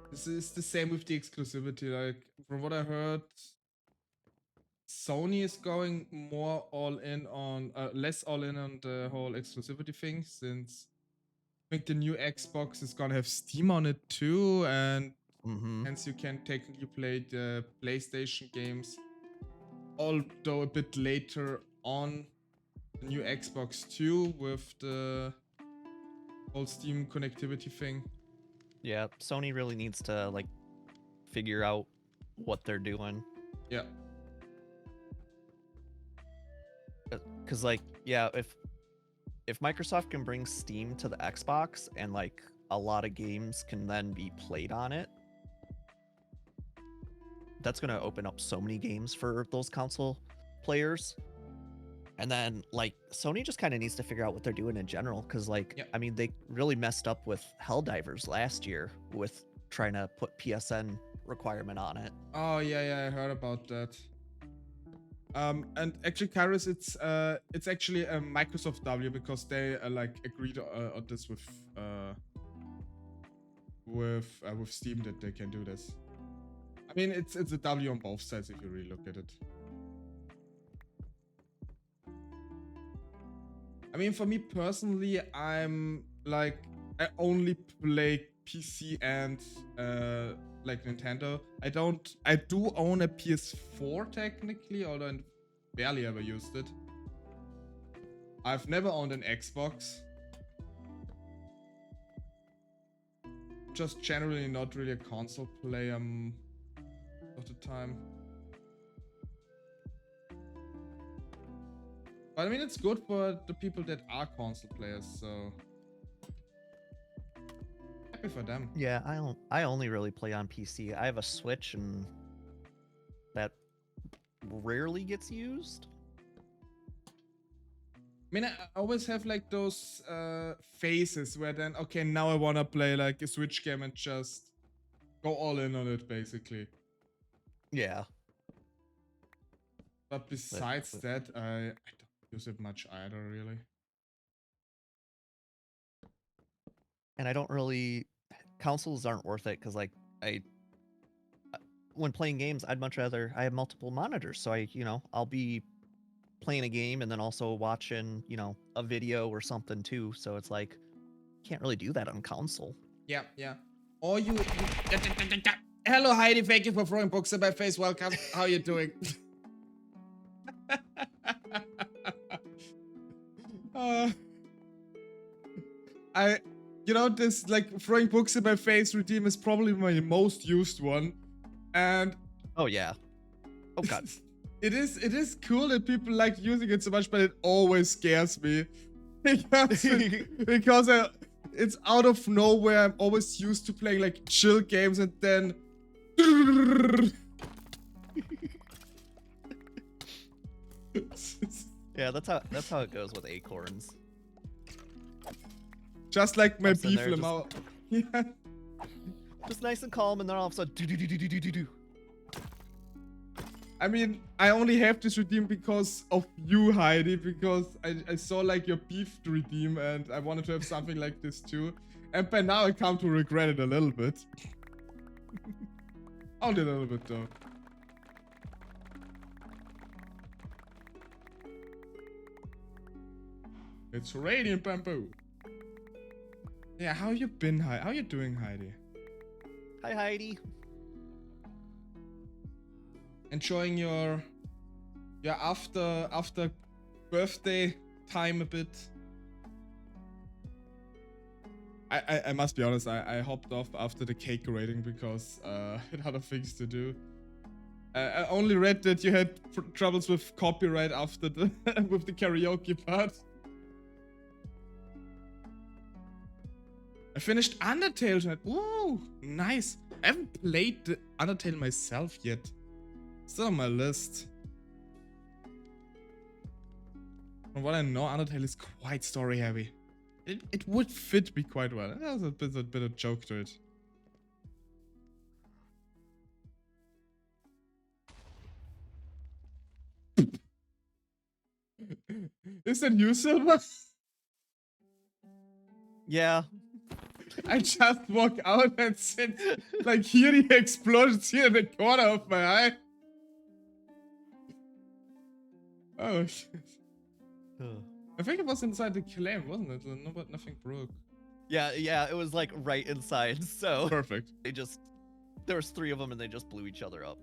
This is the same with the exclusivity. Like, from what I heard, Sony is going more all in on, less all in on the whole exclusivity thing, since I think the new Xbox is gonna have Steam on it too, and Mm-hmm. hence you can technically play the PlayStation games, although a bit later on the new Xbox too, with the whole Steam connectivity thing. Yeah, Sony really needs to like figure out what they're doing. Yeah. Because like, yeah, if Microsoft can bring Steam to the Xbox and like a lot of games can then be played on it, that's gonna open up so many games for those console players. And then like Sony just kind of needs to figure out what they're doing in general, because like Yep. I mean they really messed up with Helldivers last year with trying to put PSN requirement on it. Oh yeah, I heard about that. And actually, Kairos, it's actually a Microsoft W, because they like agreed on this with Steam, that they can do this. I mean, it's a W on both sides if you really look at it. I mean, for me personally, I'm like, I only play PC and like Nintendo. I do own a PS4 technically, although I barely ever used it. I've never owned an Xbox. Just generally not really a console player of the time. But I mean, it's good for the people that are console players, so happy for them. Yeah, I only really play on PC. I have a Switch and that rarely gets used. I mean, I always have like those phases where then, okay, now I wanna play like a Switch game and just go all in on it, basically. Yeah. But besides that, I don't use it much either, really. And I don't really, consoles aren't worth it because like when playing games, I'd much rather, I have multiple monitors, so I'll be playing a game and then also watching, a video or something too. So it's like, can't really do that on console. Yeah. Or you hello Heidi, thank you for throwing books in my face. Welcome. How you doing? This like throwing books in my face redeem is probably my most used one, and oh yeah, oh god. It is cool that people like using it so much, but it always scares me because it's out of nowhere. I'm always used to playing like chill games, and then yeah, that's how it goes with acorns. Just like my Comes in beef there, lamau. Yeah. Just nice and calm, and then all of a sudden, do. I mean, I only have this redeem because of you, Heidi, because I saw like your beef redeem and I wanted to have something like this too. And by now I come to regret it a little bit. Only a little bit though. It's radiant bamboo. Yeah, how you been, Heidi? How you doing, Heidi? Hi, Heidi. Enjoying your after birthday time a bit. I must be honest, I hopped off after the cake rating because I had other things to do. I only read that you had troubles with copyright after the with the karaoke part. I finished Undertale tonight. Ooh, nice. I haven't played the Undertale myself yet. Still on my list. From what I know, Undertale is quite story heavy. It would fit me quite well. There's a bit of joke to it. Is that you, Silver? Yeah. I just walk out and sit, like, hear the explosions here in the corner of my eye. Oh shit. I think it was inside the claim, wasn't it? No, but nothing broke. Yeah, it was like right inside. So Perfect. there was 3 of them and they just blew each other up.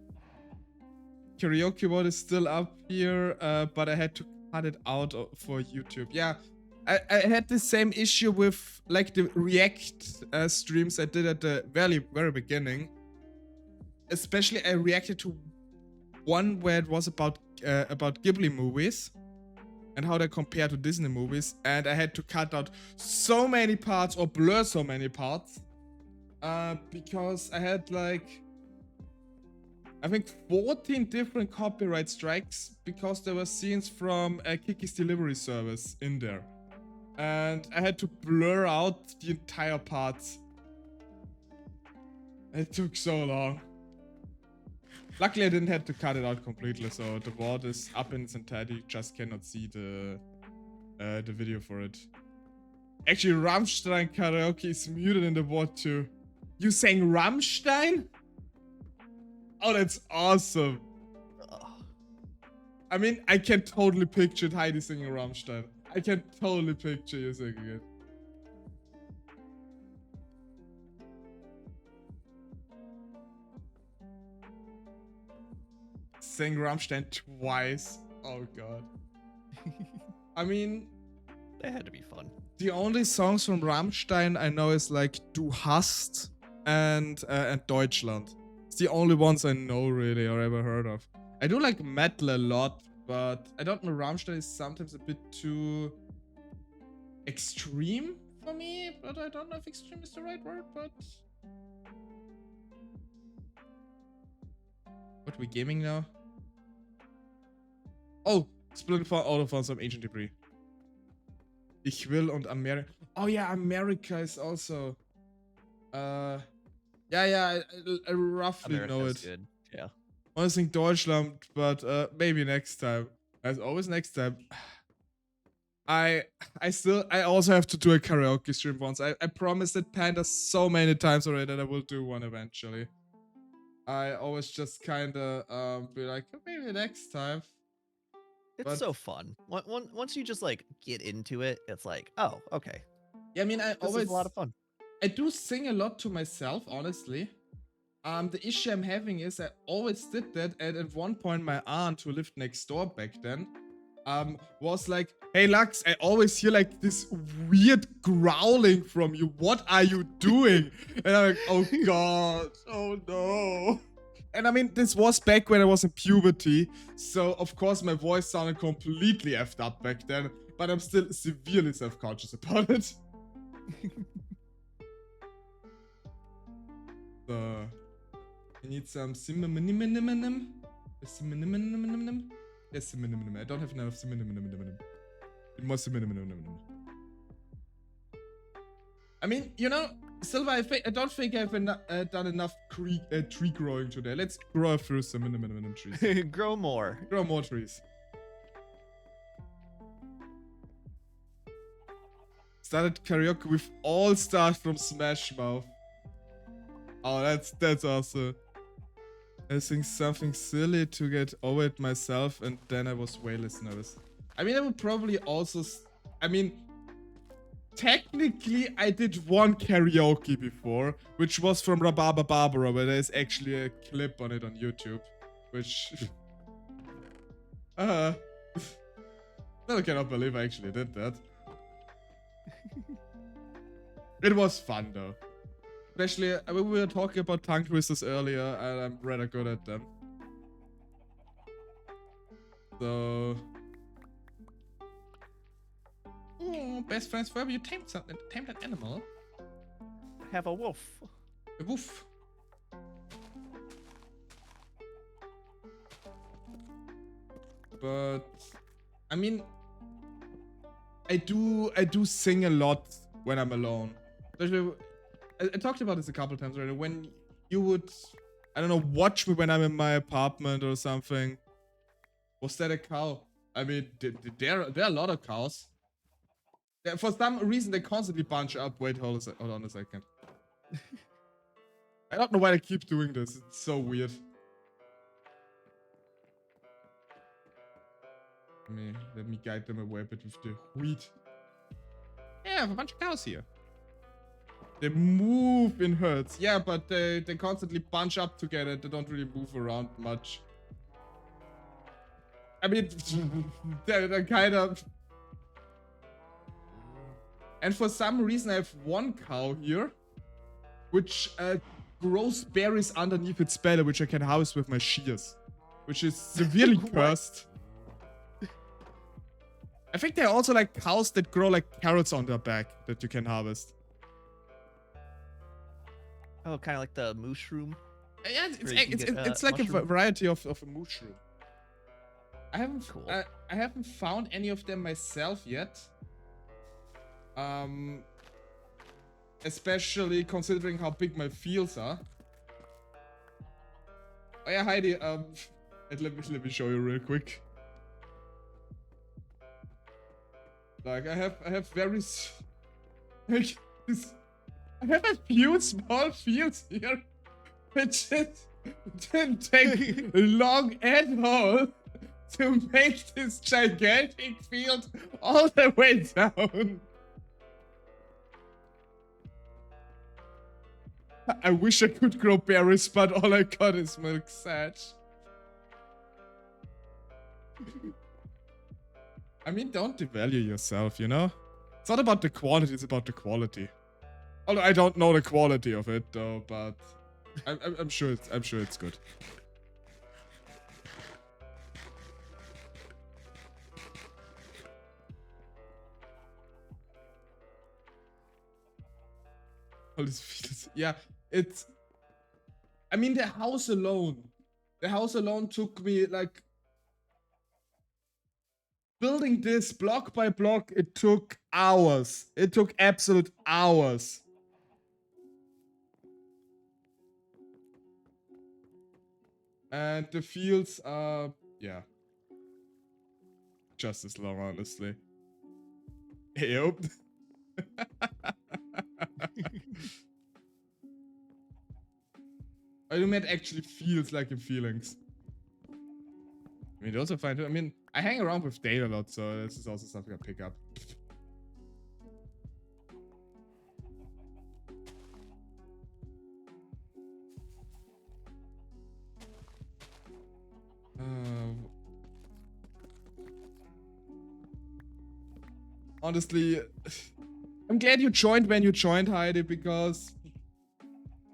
Karaoke mode is still up here, but I had to cut it out for YouTube. Yeah, I had the same issue with like the React streams I did at the very beginning. Especially I reacted to one where it was about Ghibli movies and how they compare to Disney movies, and I had to cut out so many parts or blur so many parts because I had like I think 14 different copyright strikes because there were scenes from Kiki's Delivery Service in there, and I had to blur out the entire parts. It took so long. Luckily, I didn't have to cut it out completely, so the VOD is up in its entirety. You just cannot see the video for it. Actually, Rammstein karaoke is muted in the VOD too. You sang Rammstein? Oh, that's awesome. I mean, I can totally picture Heidi singing Rammstein. I can totally picture you singing it. Sang Rammstein twice. Oh god. I mean, They had to be fun. the only songs from Rammstein I know is like Du hast and Deutschland. It's the only ones I know really or ever heard of. I do like metal a lot, but I don't know, Rammstein is sometimes a bit too extreme for me, but I don't know if extreme is the right word, but... What are we gaming now? Oh, Split Auto found some ancient debris. Ich will und Amerika. Oh yeah, America is also. Yeah, I roughly know America's it. good. Yeah. I was thinking Deutschland, but maybe next time. As always, next time. I also have to do a karaoke stream once. I promised it Panda so many times already that I will do one eventually. I always just kinda be like, maybe next time. It's But- so fun. Once you just like get into it, it's like, oh, okay. Yeah, I mean, I This always is a lot of fun. I do sing a lot to myself, honestly. The issue I'm having is I always did that, and at one point my aunt, who lived next door back then, was like, "Hey Lux, I always hear like this weird growling from you. What are you doing?" And I'm like, "Oh god, oh no." And I mean, this was back when I was in puberty, so of course my voice sounded completely effed up back then, but I'm still severely self-conscious about it. So, I need some siminiminimim. Siminiminimim. Yes, siminiminimim. I don't have enough siminiminimim. More siminiminimim. I mean, you know, Silva, I don't think I've done enough tree growing today. Let's grow a few siminiminimim trees. Grow more. Grow more trees. Started karaoke with All Stars from Smash Mouth. Oh, that's awesome. I sing something silly to get over it myself, and then I was way less nervous. I mean, I would probably also... I mean, technically, I did one karaoke before, which was from Rhabarber Barbara, where there's actually a clip on it on YouTube, which... I cannot believe I actually did that. It was fun, though. Especially, we were talking about tongue twisters earlier, and I'm rather good at them. So... Oh, best friends forever, you tamed an animal. Have a wolf. A wolf. But... I mean... I do sing a lot when I'm alone. Especially... I talked about this a couple times already. When you would, I don't know, watch me when I'm in my apartment or something. Was that a cow? I mean, there are a lot of cows. Yeah, for some reason, they constantly bunch up. Wait, hold on a second. I don't know why they keep doing this. It's so weird. Let me guide them away a bit with the wheat. Yeah, I have a bunch of cows here. They move in herds. Yeah, but they constantly bunch up together. They don't really move around much. I mean, they're kind of... And for some reason, I have one cow here, which grows berries underneath its belly, which I can harvest with my shears, which is severely cursed. I think there are also like cows that grow like carrots on their back that you can harvest. Oh, kind of like the mushroom. Yeah, Where you can get, it's like a mushroom. variety of a mushroom. I haven't Cool. I haven't found any of them myself yet. Especially considering how big my fields are. Oh yeah, Heidi. Let me show you real quick. Like I have very like this. I have a few small fields here, which didn't take long at all to make this gigantic field all the way down. I wish I could grow berries, but all I got is milk sedge. I mean, don't devalue yourself, you know? It's not about the quantity, it's about the quality. Although I don't know the quality of it though, but I'm sure it's good. All these fields. Yeah, it's... I mean, the house alone took me, like... Building this block by block, it took hours. It took absolute hours. And the fields are... yeah. Just as long, honestly. Yep. I meant actually feels like in feelings. I mean, also fine too. I mean, I hang around with Dale a lot, so this is also something I pick up. Honestly, I'm glad you joined when you joined, Heidi, because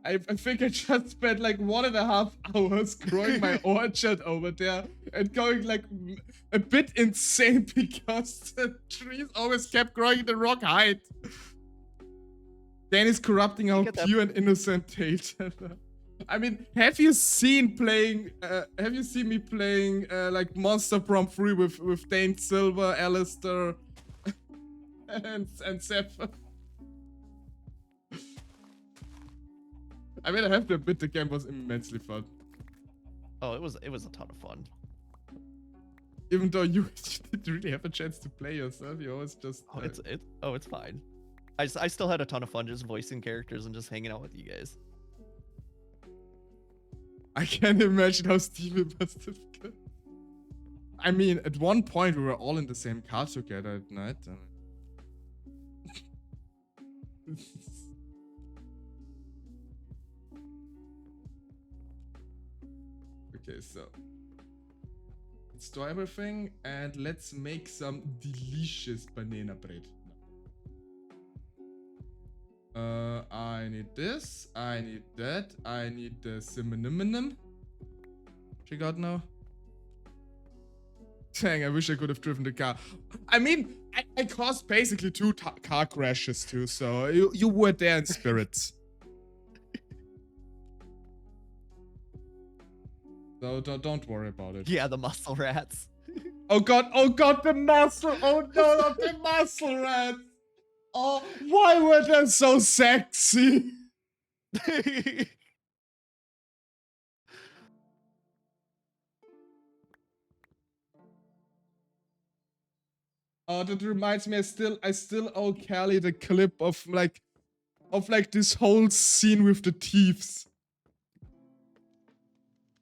I think I just spent like 1.5 hours growing my orchard over there and going like a bit insane because the trees always kept growing in the wrong height. Dan is corrupting our pure and innocent data. I mean, have you seen me playing like Monster Prom 3 with Dane Silver, Alistair, and Zephyr? I mean, I have to admit the game was immensely fun. Oh, it was a ton of fun. Even though you didn't really have a chance to play yourself, you always just... it's fine. I still had a ton of fun just voicing characters and just hanging out with you guys. I can't imagine how Stevie must have been. I mean, at one point we were all in the same car together at night. Okay, so let's do everything and let's make some delicious banana bread. I need this, I need that, I need the cinnamon. She got now. Dang, I wish I could have driven the car. I mean, I caused basically 2 car crashes too, so you were there in spirit. So don't worry about it. Yeah, the muscle rats. Oh god, the muscle! Oh no, not the muscle rats! Oh, why were they so sexy? Oh, that reminds me, I still owe Callie the clip of like this whole scene with the thieves.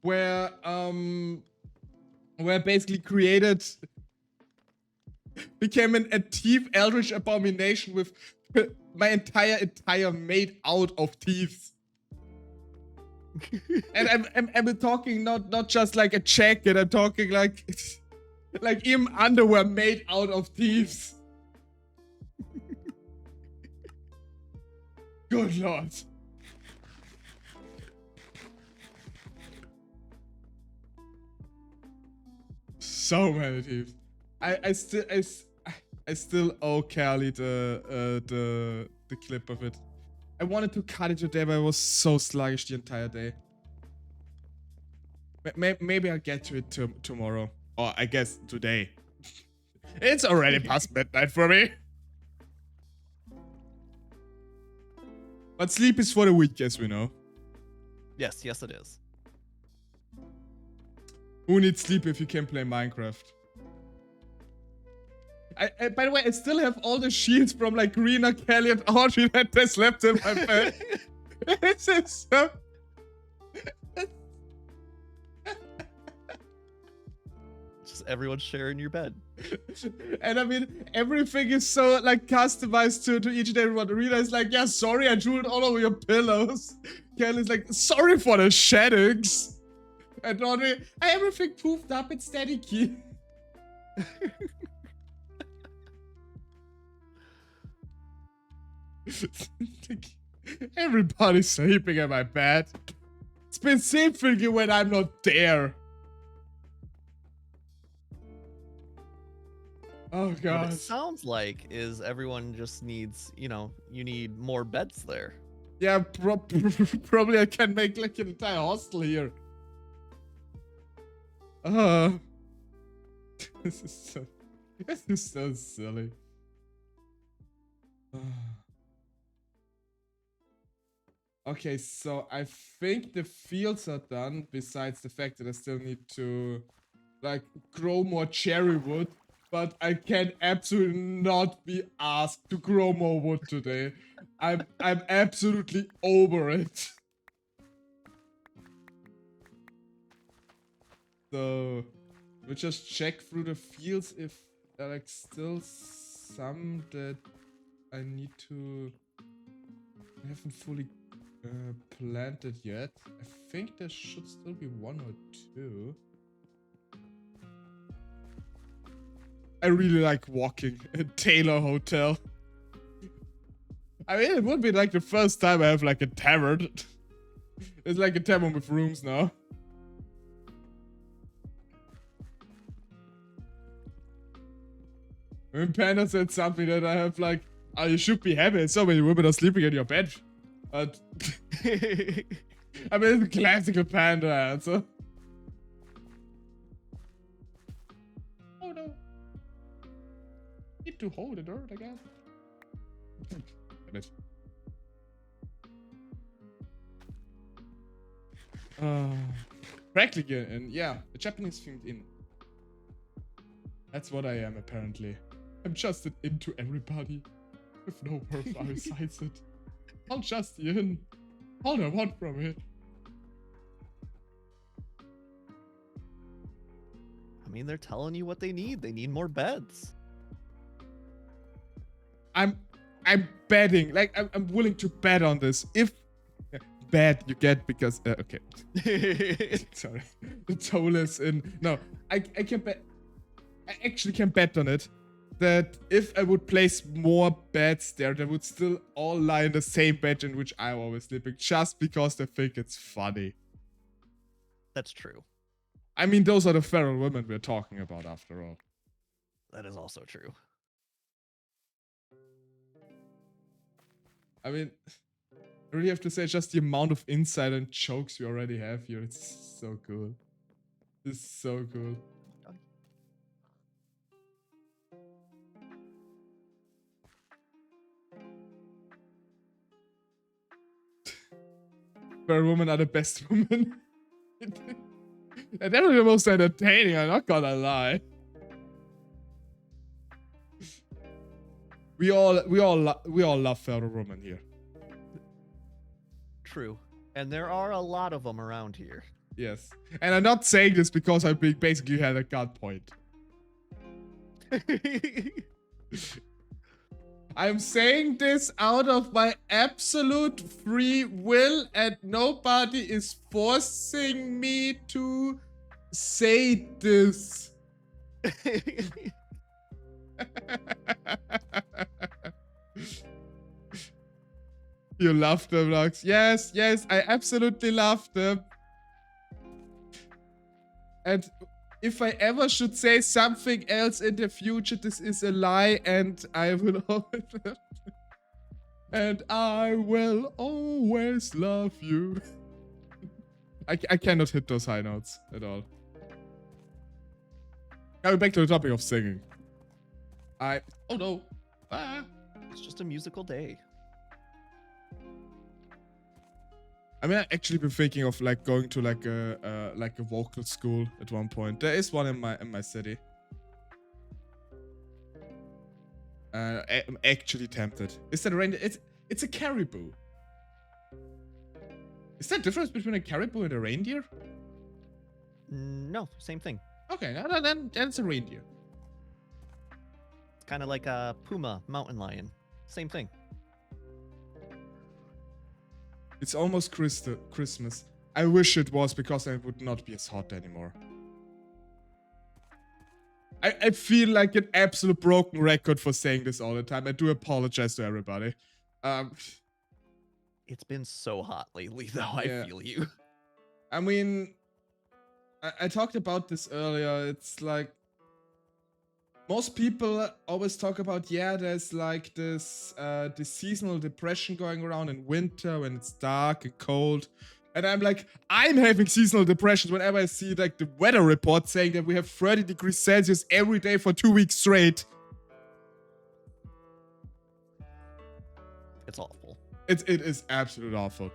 Where basically created became a thief eldritch abomination with my entire made out of thieves. And I'm talking not just like a jacket, I'm talking like even underwear made out of thieves. Good lord. So many thieves. I still owe Callie the clip of it. I wanted to cut it today, but I was so sluggish the entire day. Maybe I'll get to it tomorrow. Or I guess today. It's already past midnight for me. But sleep is for the weak, as we know. Yes, it is. Who needs sleep if you can play Minecraft? By the way, I still have all the shields from like Rena, Kelly, and Audrey that they slept in my bed. It's just so... Just everyone sharing your bed. And I mean, everything is so like customized to each and everyone. Rena is like, yeah, sorry, I drooled all over your pillows. Kelly's like, sorry for the shadows. And Audrey, everything poofed up, it's steady key. Everybody's sleeping in my bed. Specifically when I'm not there. Oh What god. it sounds like is everyone just needs, you need more beds there. Yeah, probably I can make like an entire hostel here. This is so silly. Okay, so I think the fields are done, besides the fact that I still need to like grow more cherry wood, but I can absolutely not be asked to grow more wood today. I'm absolutely over it. So we'll just check through the fields if there are like still some that I need to... I haven't fully planted yet. I think there should still be one or two. I really like walking at Taylor Hotel. I mean, it would be like the first time I have like a tavern. It's like a tavern with rooms now. When Panda said something that I have like, oh, you should be happy. So many women are sleeping in your bed. But I mean, it's a classical Panda answer. Oh no. Need to hold the dirt again. Damn it. Practically, and yeah, a Japanese themed inn. That's what I am apparently. I'm just an inn to everybody. With no profile besides it. I'll just the inn. All I want from it. I mean, they're telling you what they need. They need more beds. I'm betting, like I'm willing to bet on this. If bet you get because okay. Sorry. The toll is in. No, I can bet. I actually can bet on it that if I would place more beds there, they would still all lie in the same bed in which I'm always sleeping, just because they think it's funny. That's true. I mean, those are the feral women we're talking about after all. That is also true. I mean, I really have to say, just the amount of insight and jokes we already have here, it's so cool. It's so cool. Feral women are the best women. They're definitely the most entertaining, I'm not gonna lie. We all love feral women here. True. And there are a lot of them around here. Yes. And I'm not saying this because I basically had a gut point. I'm saying this out of my absolute free will, and nobody is forcing me to say this. You love them, Lux. Yes, yes, I absolutely love them. And if I ever should say something else in the future, this is a lie, and I will always and I will always love you. I cannot hit those high notes at all. Coming back to the topic of singing. Oh no. Ah. It's just a musical day. I mean, I actually been thinking of like going to like a vocal school at one point. There is one in my city. I'm actually tempted. Is that a reindeer? It's a caribou. Is there a difference between a caribou and a reindeer? No, same thing. Okay, then it's a reindeer. It's kind of like a puma, mountain lion. Same thing. It's almost Christmas. I wish it was, because I would not be as hot anymore. I feel like an absolute broken record for saying this all the time. I do apologize to everybody. It's been so hot lately, though. Yeah. I feel you. I mean, I talked about this earlier. It's like most people always talk about, yeah, there's like this seasonal depression going around in winter when it's dark and cold. And I'm like, I'm having seasonal depressions whenever I see like the weather report saying that we have 30 degrees Celsius every day for 2 weeks straight. It's awful. It is absolutely awful.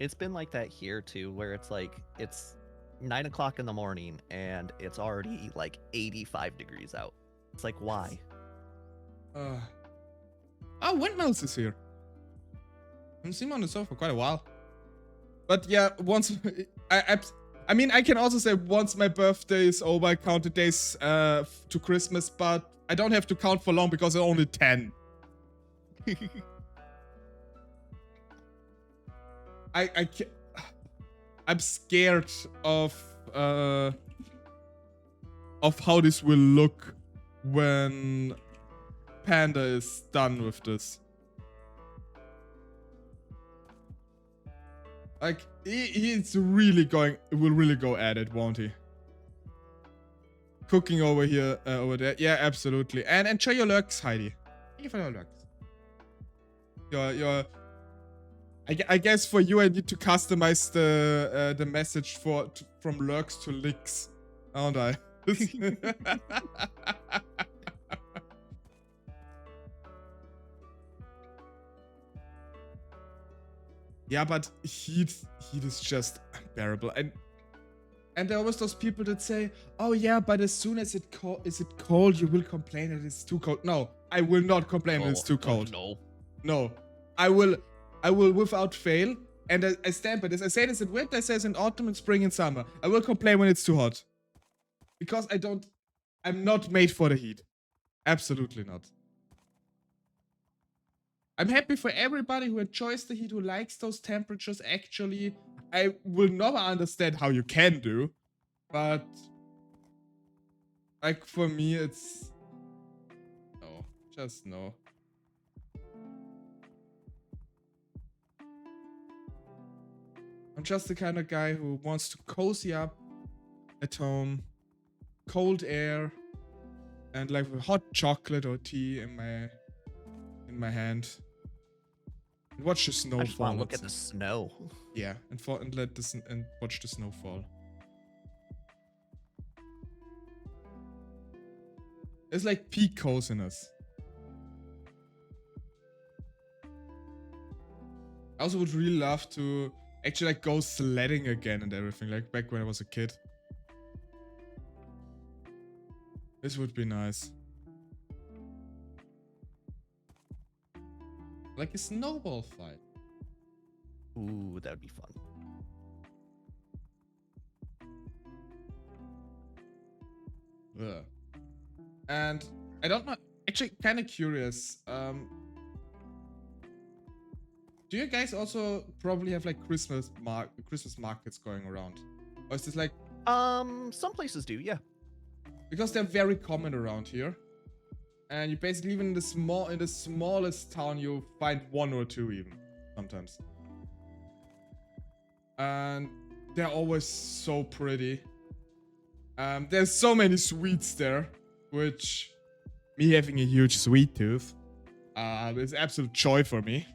It's been like that here too, where it's like it's 9 o'clock in the morning and it's already like 85 degrees out. It's like, why? Oh, Windmills is here. I haven't seen him on the sofa for quite a while. But yeah, once I mean, I can also say once my birthday is over, I count the days to Christmas, but I don't have to count for long because it's only 10. I'm scared of how this will look when Panda is done with this. Like, he's really going, will really go at it, won't he? Cooking over here, over there. Yeah, absolutely. And enjoy your lurks, Heidi. Thank you for your lurks. I guess for you, I need to customize the message from lurks to licks, aren't I? Yeah, but heat is just unbearable, and there are always those people that say, "Oh yeah, but as soon as it's cold, you will complain that it's too cold." No, I will not complain that it's too cold. No, I will without fail, and I stand by this. I say this in winter, I say this in autumn, and spring, and summer. I will complain when it's too hot, because I'm not made for the heat. Absolutely not. I'm happy for everybody who enjoys the heat, who likes those temperatures. Actually, I will never understand how you can do, but like for me, it's no, just no. I'm just the kind of guy who wants to cozy up at home, cold air, and like with hot chocolate or tea in my hand. And watch the snow I just fall. want to look at the snow. Yeah, and watch the snow fall. It's like peak coziness. I also would really love to actually like go sledding again and everything, like back when I was a kid. This would be nice. Like a snowball fight. Ooh, that would be fun. Ugh. And I don't know. Actually, kind of curious. Do you guys also probably have like Christmas markets going around, or is this like? Some places do, yeah. Because they're very common around here, and you basically even in the smallest town you find one or two even sometimes, and they're always so pretty. There's so many sweets there, which me having a huge sweet tooth, is absolute joy for me.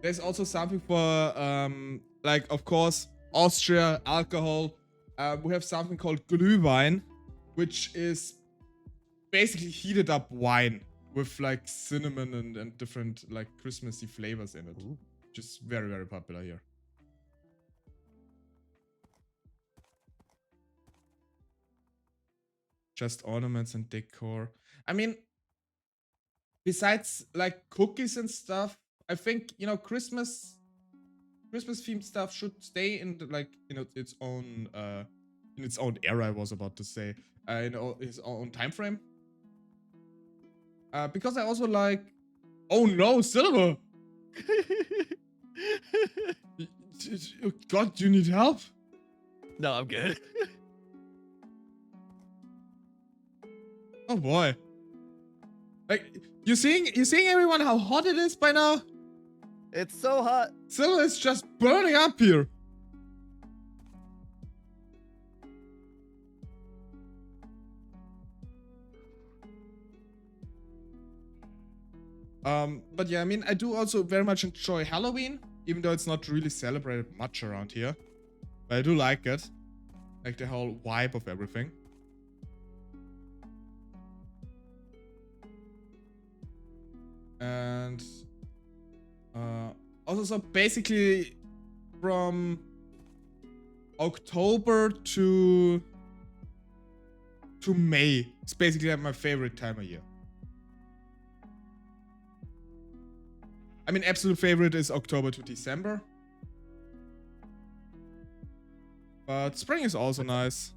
There's also something for, like, of course, Austria, alcohol. We have something called Glühwein, which is basically heated up wine with, like, cinnamon and different, like, Christmassy flavors in it. Ooh. Which is very, very popular here. Just ornaments and decor. I mean, besides, like, cookies and stuff, I think, you know, Christmas themed stuff should stay in the, like, you know, its own era, I was about to say, its own time frame. Because I also like, oh no, Silver. God, do you need help? No, I'm good. Oh boy. Like, you seeing everyone how hot it is by now? It's so hot. Silver is just burning up here. But yeah, I mean, I do also very much enjoy Halloween, even though it's not really celebrated much around here. But I do like it. Like the whole vibe of everything. And also, so basically from October to May, it's basically like my favorite time of year. I mean, absolute favorite is October to December. But spring is also nice.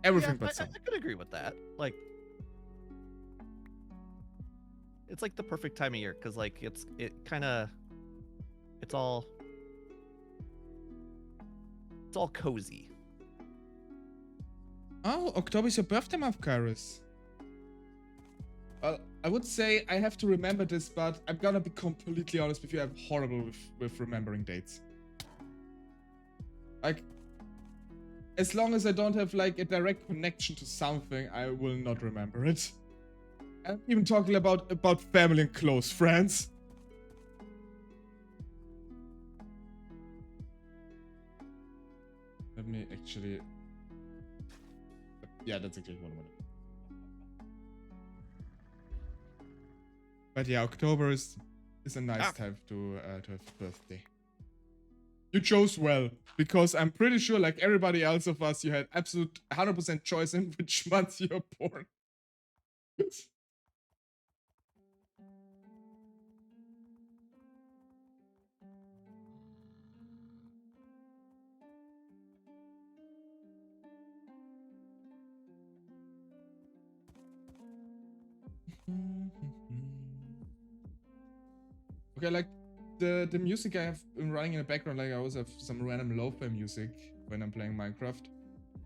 Everything Yeah, but I summer. could agree with that. Like, it's like the perfect time of year because like it's all cozy. Oh, October is your birthday month, Kairos. I would say I have to remember this, but I'm gonna be completely honest with you. I'm horrible with remembering dates. Like, as long as I don't have like a direct connection to something, I will not remember it. I'm even talking about family and close friends. Let me actually. Yeah, that's actually one minute. But yeah, October is a nice time to have a birthday. You chose well, because I'm pretty sure, like everybody else of us, you had absolute 100% choice in which month you're born. Okay, like the music I have been running in the background, like I always have some random lo-fi music when I'm playing Minecraft.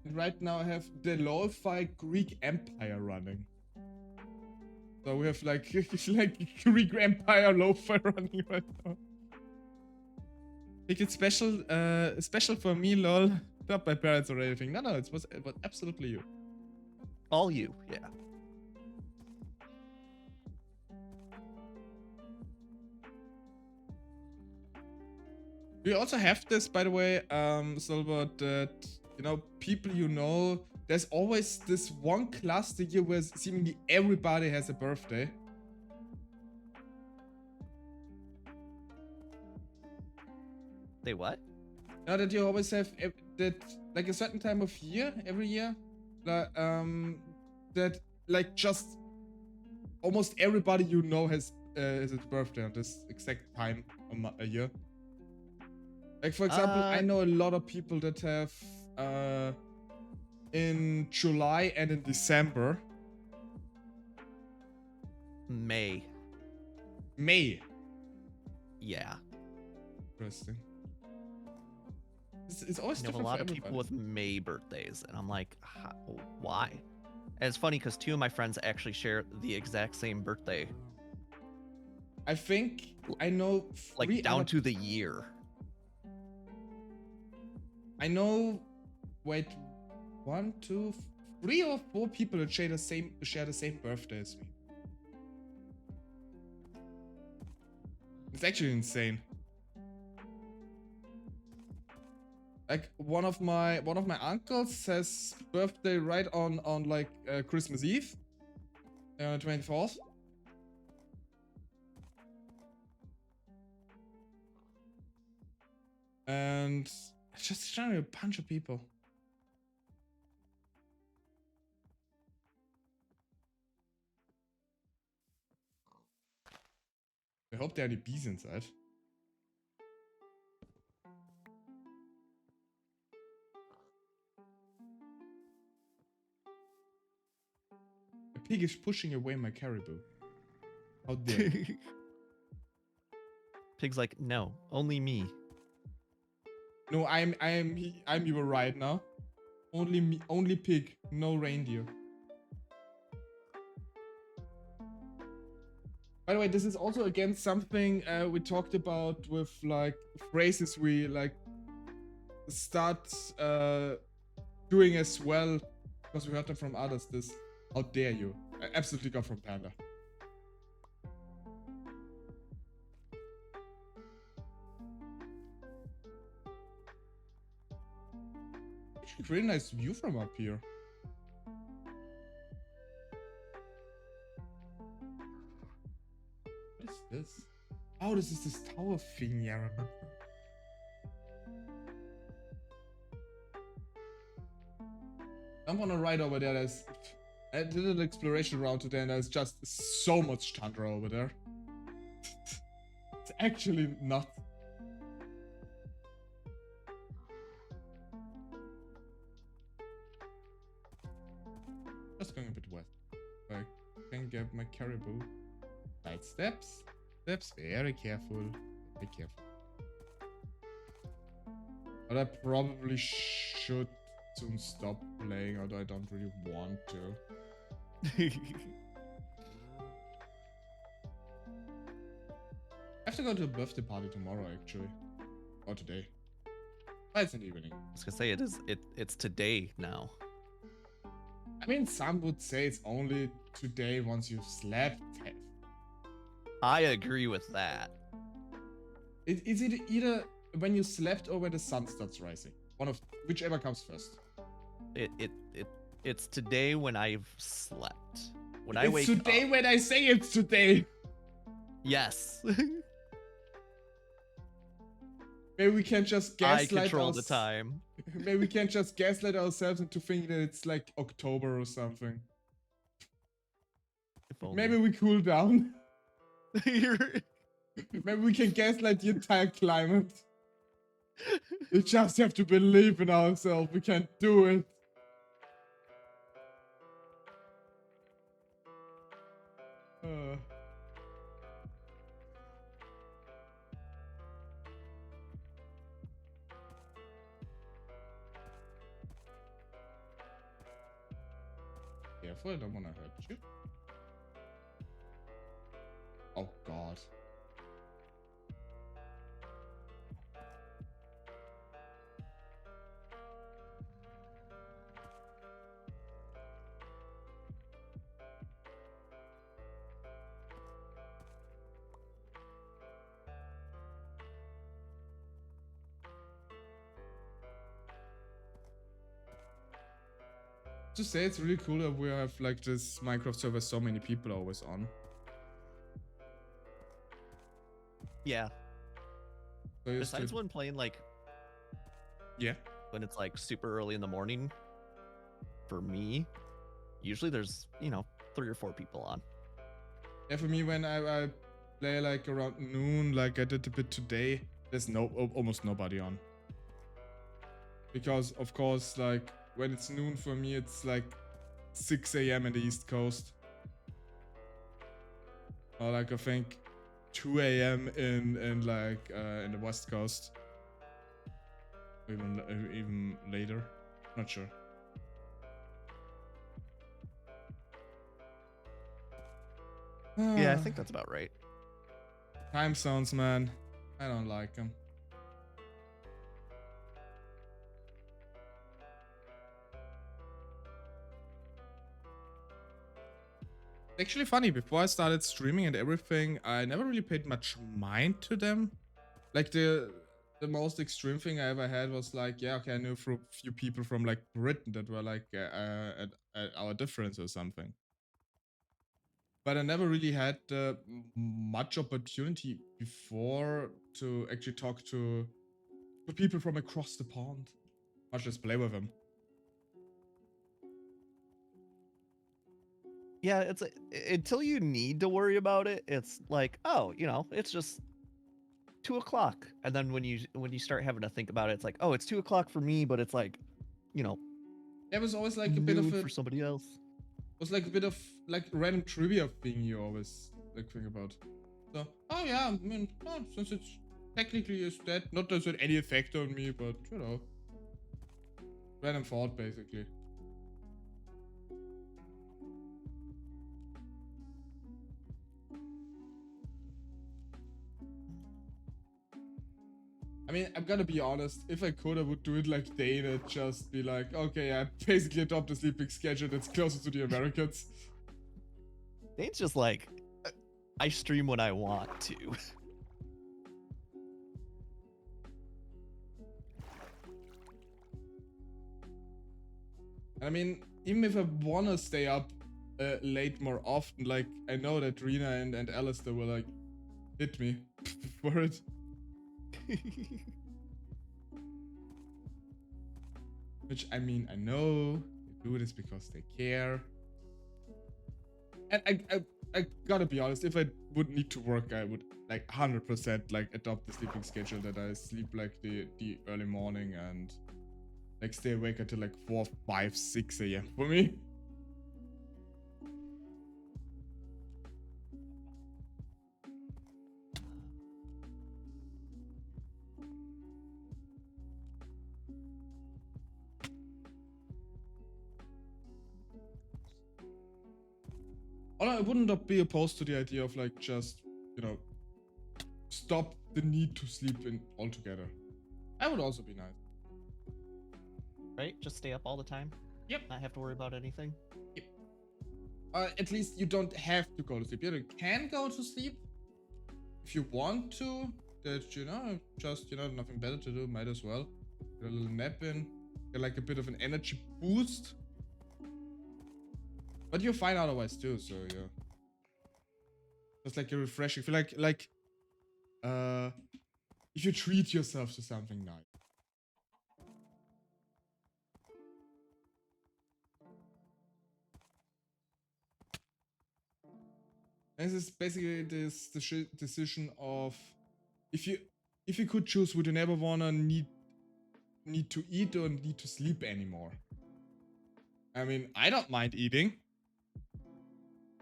And right now I have the lo-fi Greek Empire running. So we have like like Greek Empire lo-fi running right now. Make it special for me, lol. Not my parents or anything. No, it was absolutely you. All you, yeah. We also have this, by the way, Silver, that, you know, people you know, there's always this one cluster year where seemingly everybody has a birthday. They what? Now that you always have that, like a certain time of year, every year, that like just almost everybody you know has its birthday on this exact time a year. Like, for example, I know a lot of people that have in July and in December. May. May. Yeah. Interesting. It's always I know a different lot for of people everybody. with May birthdays, and I'm like, why? And it's funny because 2 of my friends actually share the exact same birthday, I think I know like three down other- to the year. I know. Wait, 1, 2, 3 or 4 people that share the same birthday as me. It's actually insane. Like one of my uncles has birthday right on like Christmas Eve, 24th. And it's just generally a bunch of people. I hope there are any bees inside. A pig is pushing away my caribou. How dare you? Pig's like, no, only me. No, you were right now. Only me, only pig, no reindeer. By the way, this is also again something we talked about with like phrases we like start doing as well because we heard them from others. This, how dare you? I absolutely got from Panda. Actually, really nice view from up here. What is this? Oh, this is this tower thing, yeah, I remember. I'm on a ride over there. I did an exploration route today and there's just so much tundra over there. It's actually not. Just going a bit west. I can get my caribou. Side steps. Steps, very careful. Be careful. But I probably should soon stop playing, although I don't really want to. I have to go to a birthday party tomorrow, actually. Or today. But it's in the evening. I was gonna say it's today now. I mean, some would say it's only today once you've slept. I agree with that. Is it either when you slept or when the sun starts rising? One of whichever comes first. It's today when I've slept. When I It's wake today up. when I say it's today. Yes. Maybe we can just I gaslight control the time. Maybe we can just gaslight ourselves into thinking that it's like October or something. If only. Maybe we cool down. You're- Maybe we can gaslight the entire climate. We just have to believe in ourselves. We can do it. Careful, I don't want to hurt you. Oh god. To say it's really cool that we have like this Minecraft server so many people always on. yeah. So used Besides to- when playing like yeah. when it's like super early in the morning, for me, usually there's 3 or 4 people on. Yeah, for me when I play like around noon, like I did a bit today, there's almost nobody on. Because of course like when it's noon for me, it's like 6 a.m. in the East Coast. Or like I think 2 a.m. in the West Coast. Even later. Not sure. Yeah, I think that's about right. Time zones, man. I don't like them. Actually funny, before I started streaming and everything, I never really paid much mind to them. Like the most extreme thing I ever had was like, yeah, okay, I knew a few people from like Britain that were like at our difference or something. But I never really had much opportunity before to actually talk to people from across the pond. Much less play with them. Yeah, it's until you need to worry about it, it's like, oh, you know, it's just 2 o'clock. And then when you start having to think about it, it's like, oh, it's 2 o'clock for me, but it's like, you know, There was always like a bit of noon a for somebody else. was like a bit of like random trivia thing you always like think about. So, oh yeah, I mean, since it's technically is that, not that it any effect on me, but you know, random thought basically. I mean, I'm gonna be honest, if I could, I would do it like Dana, just be like, okay, I basically adopt a sleeping schedule that's closer to the Americans. Dane's just like, I stream when I want to. I mean, even if I wanna stay up late more often, like, I know that Rena and Alistair will like hit me for it. Which, I mean, I know they do this because they care. And I gotta be honest, if I would need to work, I would like 100% like adopt the sleeping schedule that I sleep like the early morning and like stay awake until like 4, 5, 6 a.m. for me. I wouldn't be opposed to the idea of like just, you know, stop the need to sleep in altogether. That would also be nice. Right? Just stay up all the time? Yep. Not have to worry about anything? Yep. At least you don't have to go to sleep. You can go to sleep if you want to. That, you know, just, you know, nothing better to do, might as well. Get a little nap in. Get like a bit of an energy boost. But you're fine otherwise too, so yeah. Just like a refreshing. Feel like if you treat yourself to something nice. This is basically this decision of if you could choose, would you never wanna need to eat or need to sleep anymore? I mean, I don't mind eating.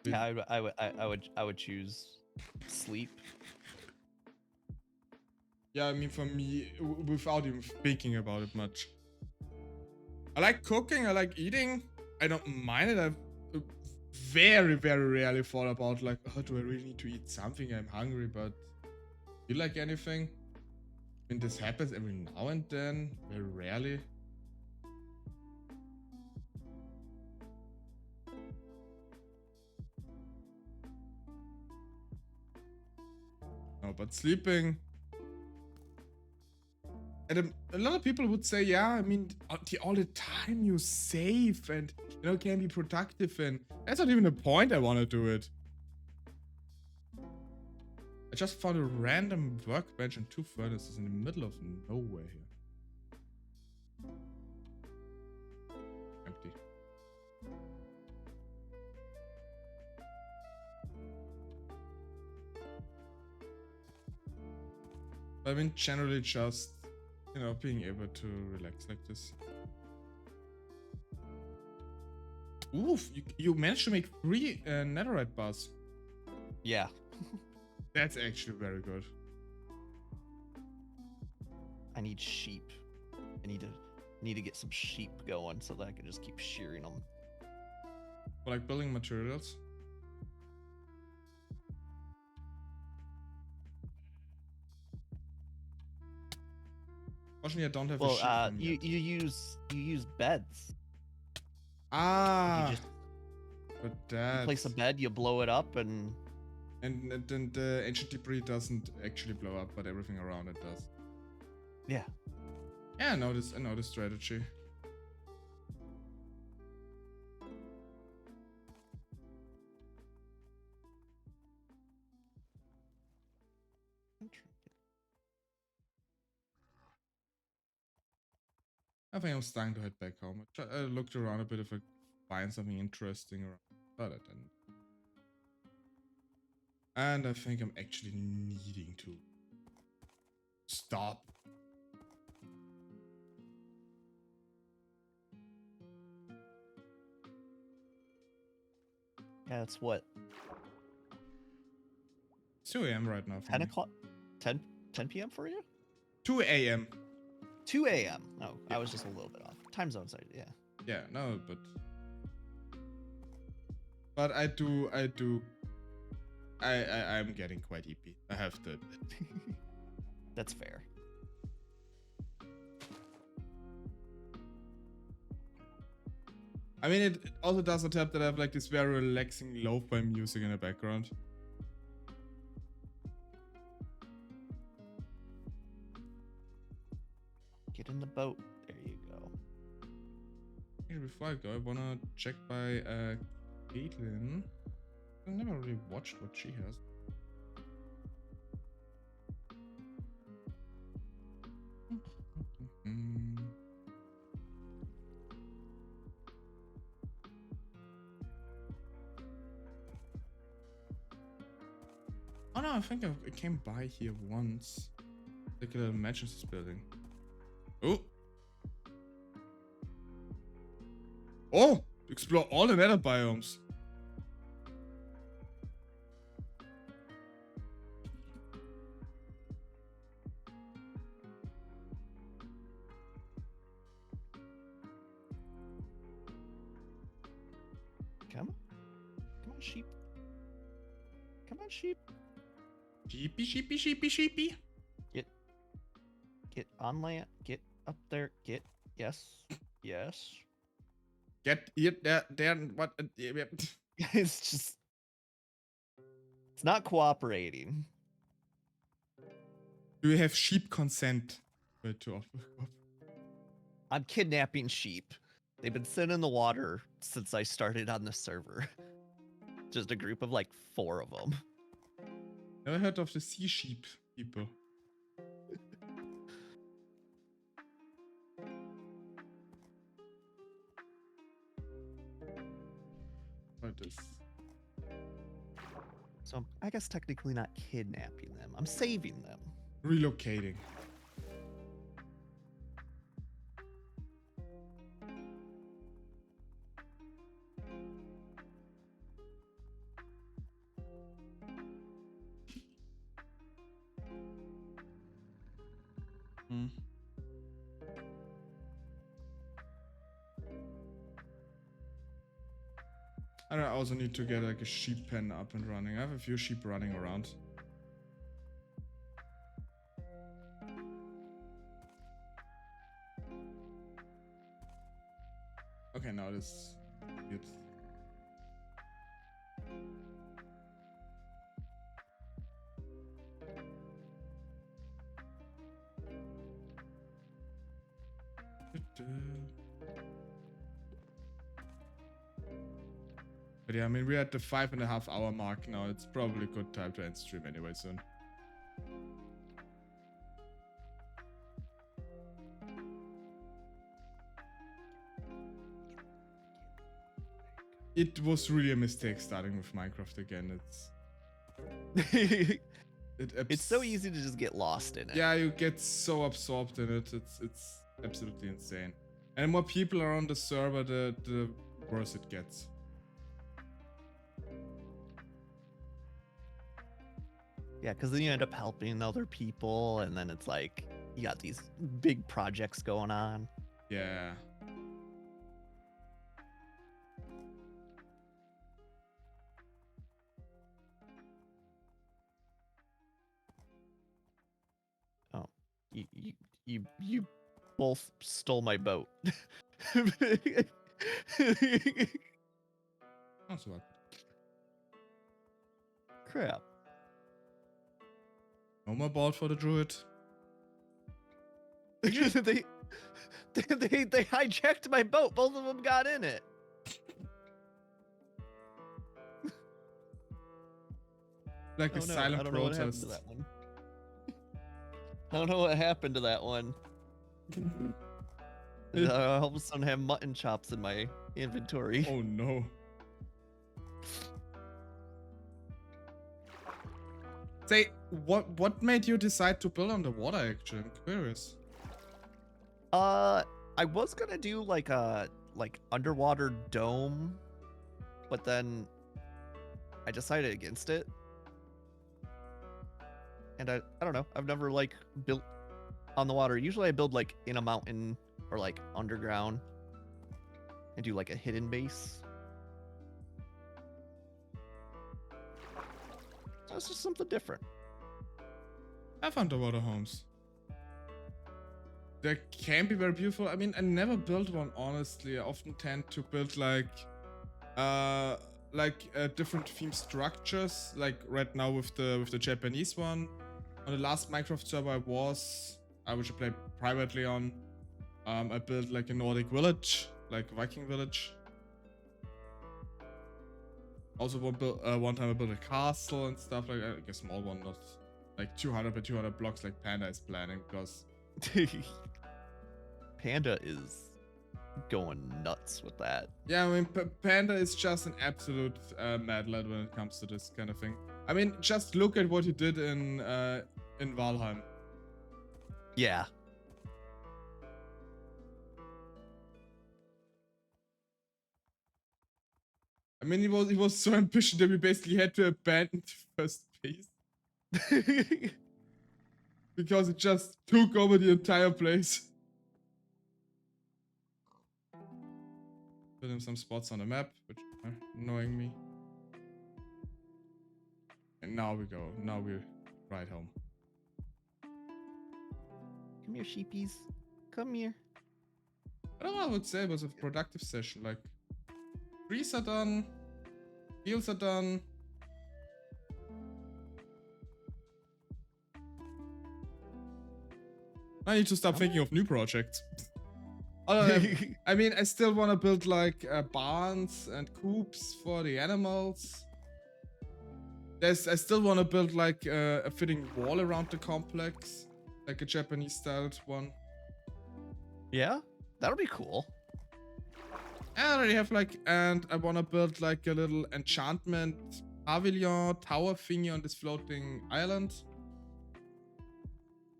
Yeah, I would choose sleep. Yeah, I mean, for me, without even thinking about it much. I like cooking, I like eating. I don't mind it. I've very, very rarely thought about like, oh, do I really need to eat something? I'm hungry, but feel like anything. I mean, this happens every now and then, very rarely. No, but sleeping. And a lot of people would say, yeah, I mean, all the time you save and, you know, can be productive, and that's not even the point I want to do it. I just found a random workbench and 2 furnaces in the middle of nowhere here. Empty. I mean, generally just, you know, being able to relax like this. Oof, you managed to make 3 netherite bars. Yeah. That's actually very good. I need sheep. I need to get some sheep going so that I can just keep shearing them. For like building materials. Fortunately, I don't have a Well, sheep farm you yet. you use beds. Ah, You just but that place a bed, you blow it up, and and then the ancient debris doesn't actually blow up, but everything around it does. yeah. Yeah, I know this strategy. I think I'm starting to head back home. I looked around a bit if I could find something interesting around, but I didn't. And I think I'm actually needing to stop. Yeah, it's what, It's 2 a.m. right now for 10 me. o'clock, 10 p.m. for you? 2 a.m. 2 a.m. Oh, Yeah. I was just a little bit off. Time zones, yeah. Yeah, no, but I'm getting quite EP. I have to admit. That's fair. I mean, it also doesn't help that I have like this very relaxing lo-fi music in the background. Get in the boat. There you go. Before I go, I wanna check by Caitlin. I never really watched what she has. Oh no, I think I came by here once. Like a little mansions building. Oh! Oh! Explore all the nether biomes. Come on, sheep. Come on, sheep. Sheepy, sheepy, sheepy, sheepy. Get on land. Get up there. Yes. Get it there, what? It's just, it's not cooperating. Do you have sheep consent? Wait, to offer. I'm kidnapping sheep. They've been sitting in the water since I started on the server. Just a group of like 4 of them. Never heard of the sea sheep people. What is So I guess technically not kidnapping them. I'm saving them. relocating? Hmm. And I also need to get like a sheep pen up and running. I have a few sheep running around. Okay, now this good. But yeah, I mean, we're at the 5.5 hour mark now. It's probably a good time to end stream anyway soon. It was really a mistake starting with Minecraft again. It's so easy to just get lost in it. Yeah, you get so absorbed in it. It's absolutely insane. And the more people are on the server, the worse it gets. Yeah, because then you end up helping other people, and then it's like you got these big projects going on. Yeah. Oh, you both stole my boat. That's what. Crap. No more ball for the druid. they hijacked my boat. Both of them got in it. Like a silent I don't know what happened protest. to that one. I don't know what happened to that one. All of a sudden, I have mutton chops in my inventory. Oh no. Say, what made you decide to build on the water? Actually, I'm curious. I was gonna do like a underwater dome, but then I decided against it. And I don't know. I've never like built on the water. Usually I build like in a mountain or like underground and do like a hidden base. So it's just something different. Have underwater homes. They can be very beautiful. I mean, I never built one, honestly. I often tend to build like different theme structures. Like right now with the Japanese one. On the last Minecraft server which I played privately on, I built like a Nordic village, like Viking village. Also one time I built a castle and stuff like that. Like a small one, not like 200 by 200 blocks like Panda is planning, because Panda is going nuts with that. yeah, I mean, Panda is just an absolute mad lad when it comes to this kind of thing. I mean, just look at what he did in Valheim. Yeah. I mean, he was so ambitious that we basically had to abandon the first phase because it just took over the entire place. Put him some spots on the map, which are annoying me. And now we go. Now we're right home. Come here, sheepies. Come here. I don't know, I would say it was a productive session. Like, trees are done, fields are done. I need to stop thinking of new projects. I mean, I still want to build like barns and coops for the animals. I still want to build like a fitting wall around the complex, like a Japanese styled one. Yeah, that'll be cool. I already have like, and I want to build like a little enchantment pavilion tower thingy on this floating island.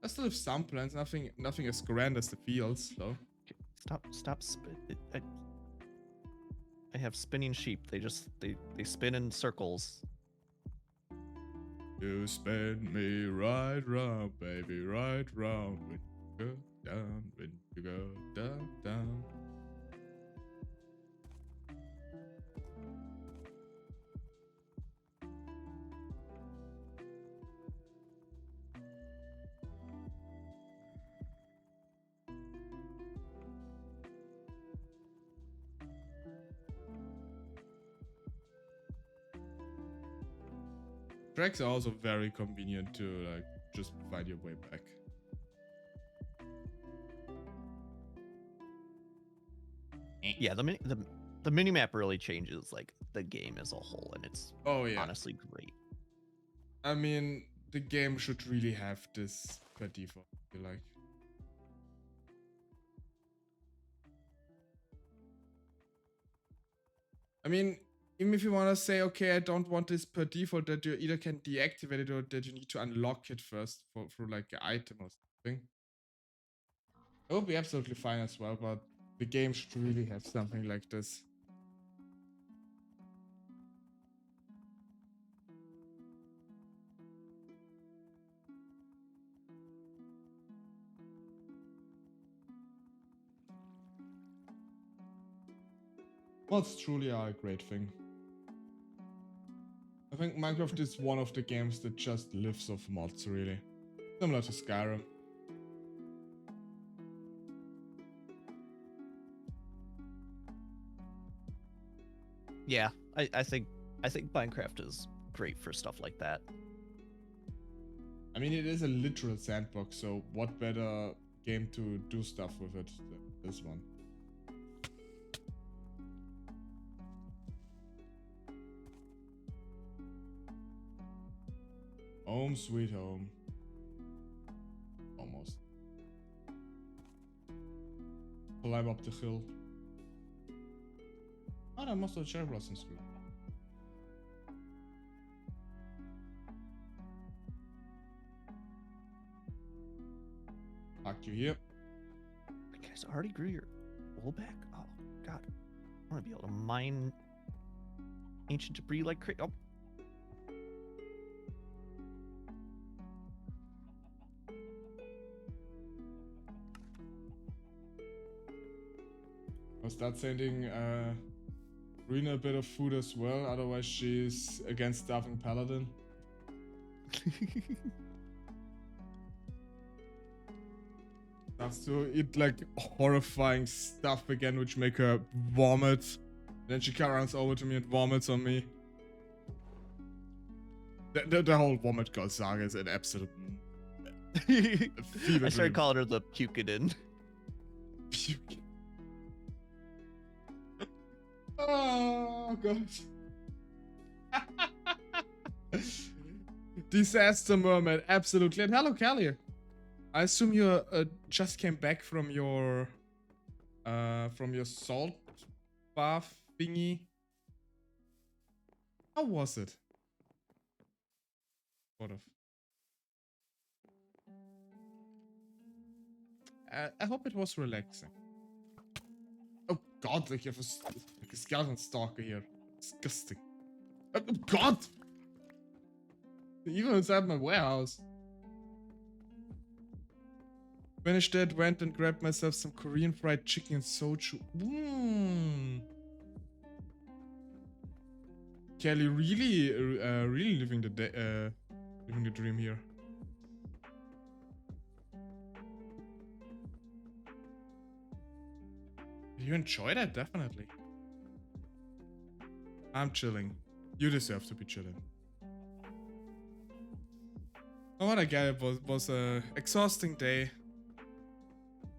I still have some plans, nothing as grand as the fields though. Stop I have spinning sheep. They spin in circles. You spin me right round, baby, right round. When you go down, when you go down, down. Tracks are also very convenient to like just find your way back. Yeah, the mini map really changes like the game as a whole, and it's honestly great. I mean, the game should really have this by default, I feel like. I mean, even if you want to say, okay, I don't want this per default, that you either can deactivate it or that you need to unlock it first for like an item or something. It would be absolutely fine as well, but the game should really have something like this. Mods truly are a great thing. I think Minecraft is one of the games that just lives off mods, really. Similar to Skyrim. Yeah, I think Minecraft is great for stuff like that. I mean, it is a literal sandbox, so what better game to do stuff with it than this one? Home sweet home. Almost. Climb up the hill. Oh, that must have cherry blossoms grew. Park you here. You guys already grew your wool back? Oh god. I want to be able to mine ancient debris like crazy. Oh. I'll start sending Rena a bit of food as well, otherwise she's against starving paladin. Starts to eat like horrifying stuff again, which make her vomit. Then she runs over to me and vomits on me. The whole vomit god saga is an absolute fever I started dream. calling her the Pukidin. Puke. Oh god. Disaster mermaid, absolutely. And hello, Callie. I assume you just came back from your salt bath thingy. How was it? Sort of. I hope it was relaxing. Oh god, like you have a skeleton stalker here. Disgusting. Oh god! Even inside my warehouse. Finished that, went and grabbed myself some Korean fried chicken and soju. Kelly really, really living the dream here. You enjoy that? Definitely. I'm chilling. You deserve to be chilling. Oh, what I get it was a exhausting day.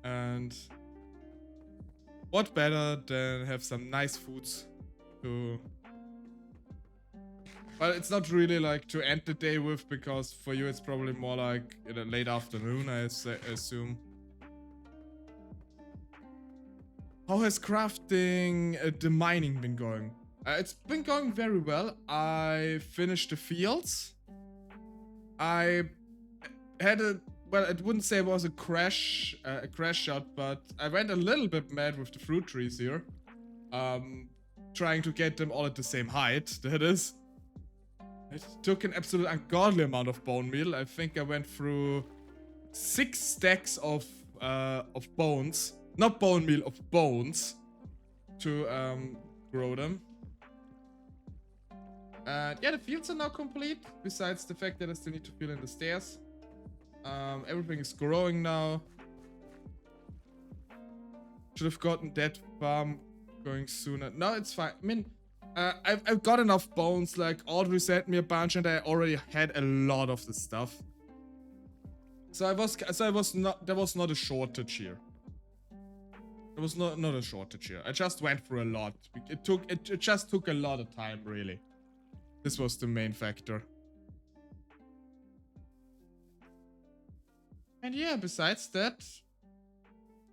And what better than have some nice foods to... Well, it's not really like to end the day with, because for you it's probably more like in a late afternoon, I assume. How has crafting the mining been going? It's been going very well. I finished the fields. I had a... Well, I wouldn't say it was a crash shot, but I went a little bit mad with the fruit trees here. Trying to get them all at the same height, that is. It took an absolute ungodly amount of bone meal. I think I went through 6 stacks of bones. Not bone meal, of bones. To grow them. And yeah, the fields are now complete. Besides the fact that I still need to fill in the stairs. Everything is growing now. Should have gotten that farm going sooner. No, it's fine. I mean, I've got enough bones. Like, Audrey sent me a bunch, and I already had a lot of the stuff. There was not a shortage here. There was not a shortage here. I just went through a lot. It just took a lot of time, really. This was the main factor. And yeah, besides that,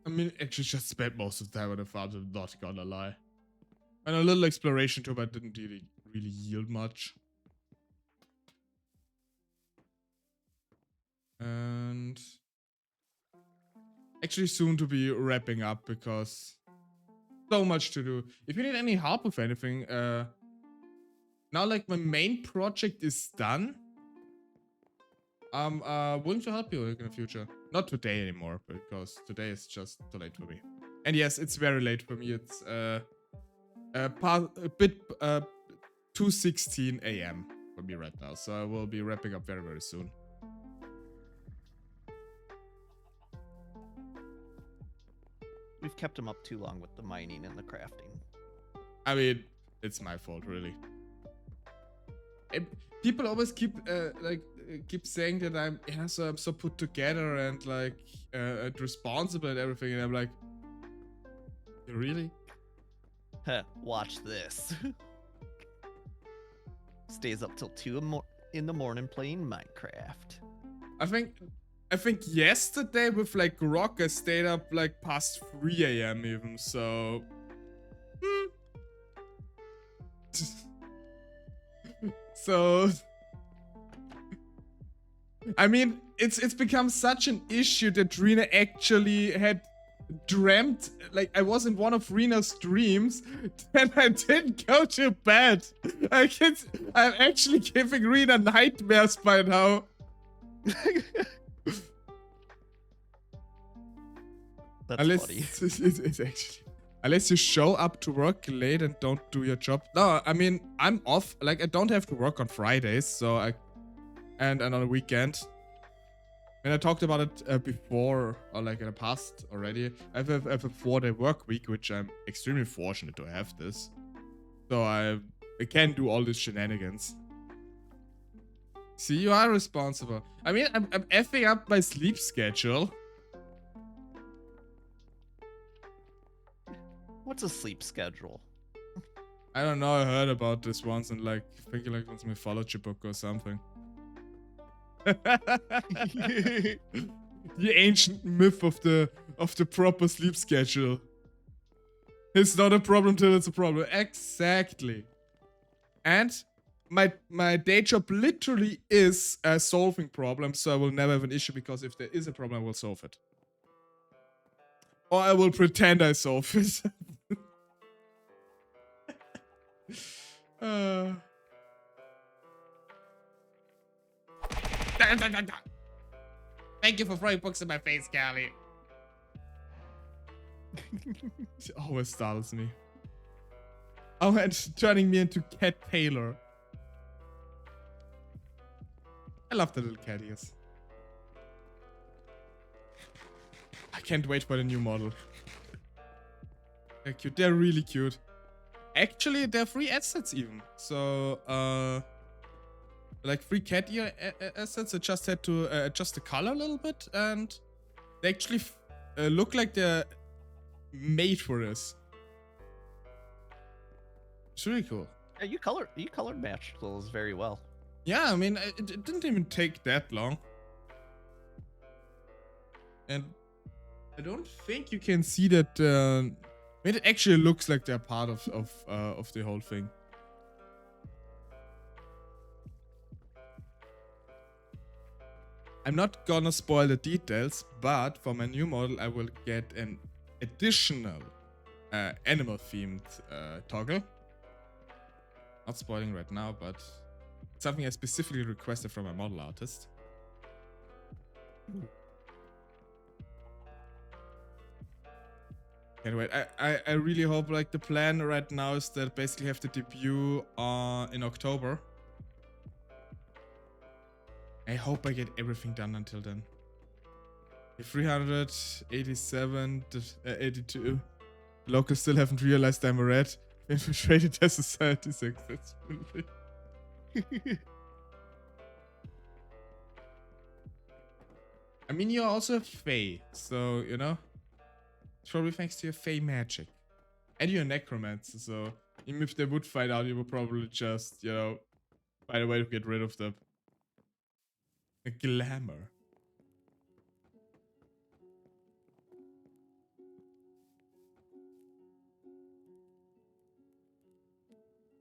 I mean, actually just spent most of the time on the farms, I'm not gonna lie. And a little exploration too, but didn't really yield much. And actually soon to be wrapping up, because so much to do. If you need any help with anything, now like my main project is done. I'm willing to help you in the future. Not today anymore, because today is just too late for me. And yes, it's very late for me. It's a bit 2:16 a.m. for me right now, so I will be wrapping up very, very soon. We've kept him up too long with the mining and the crafting. I mean, it's my fault, really. People always keep keep saying that I'm so put together and like and responsible and everything, and I'm like, really? Heh, watch this. Stays up till 2 in the morning playing Minecraft. I think yesterday with like Rock I stayed up like past 3 a.m. even, so so I mean, it's become such an issue that Rena actually had dreamt, like I was in one of Rena's dreams, and I didn't go to bed. I'm actually giving Rena nightmares by now. That's Unless funny. it's actually, unless you show up to work late and don't do your job. No, I mean, I'm off. Like I don't have to work on Fridays, so and on a weekend. And I talked about it before, or like in the past already. I have a 4-day work week, which I'm extremely fortunate to have this. So I can do all these shenanigans. See, you are responsible. I mean, I'm effing up my sleep schedule. What's a sleep schedule? I don't know, I heard about this once and like, thinking like it's a mythology book or something. The ancient myth of the proper sleep schedule. It's not a problem till it's a problem. Exactly. And my day job literally is solving problems, so I will never have an issue, because if there is a problem, I will solve it. Or I will pretend I solve it. Thank you for throwing books in my face, Callie. She always startles me. Oh, and turning me into Cat Taylor. I love the little cat ears. I can't wait for the new model. They're cute. They're really cute. Actually, they're free assets even. So, like free cat ear assets. I just had to adjust the color a little bit, and they actually look like they're made for this. It's really cool. Yeah, you colored matched those very well. Yeah, I mean, it didn't even take that long. And I don't think you can see that. I mean, it actually looks like they're part of the whole thing. I'm not gonna spoil the details, but for my new model, I will get an additional animal-themed toggle. Not spoiling right now, but something I specifically requested from my model artist. Anyway, I really hope, like, the plan right now is that basically have the debut in October. I hope I get everything done until then. 387, 82. Locals still haven't realized I'm a rat. Infiltrated their society successfully. I mean, you're also a fae, so, you know, it's probably thanks to your fae magic. And you're a necromancer, so even if they would find out, you would probably just, you know, find a way to get rid of them. A glamour.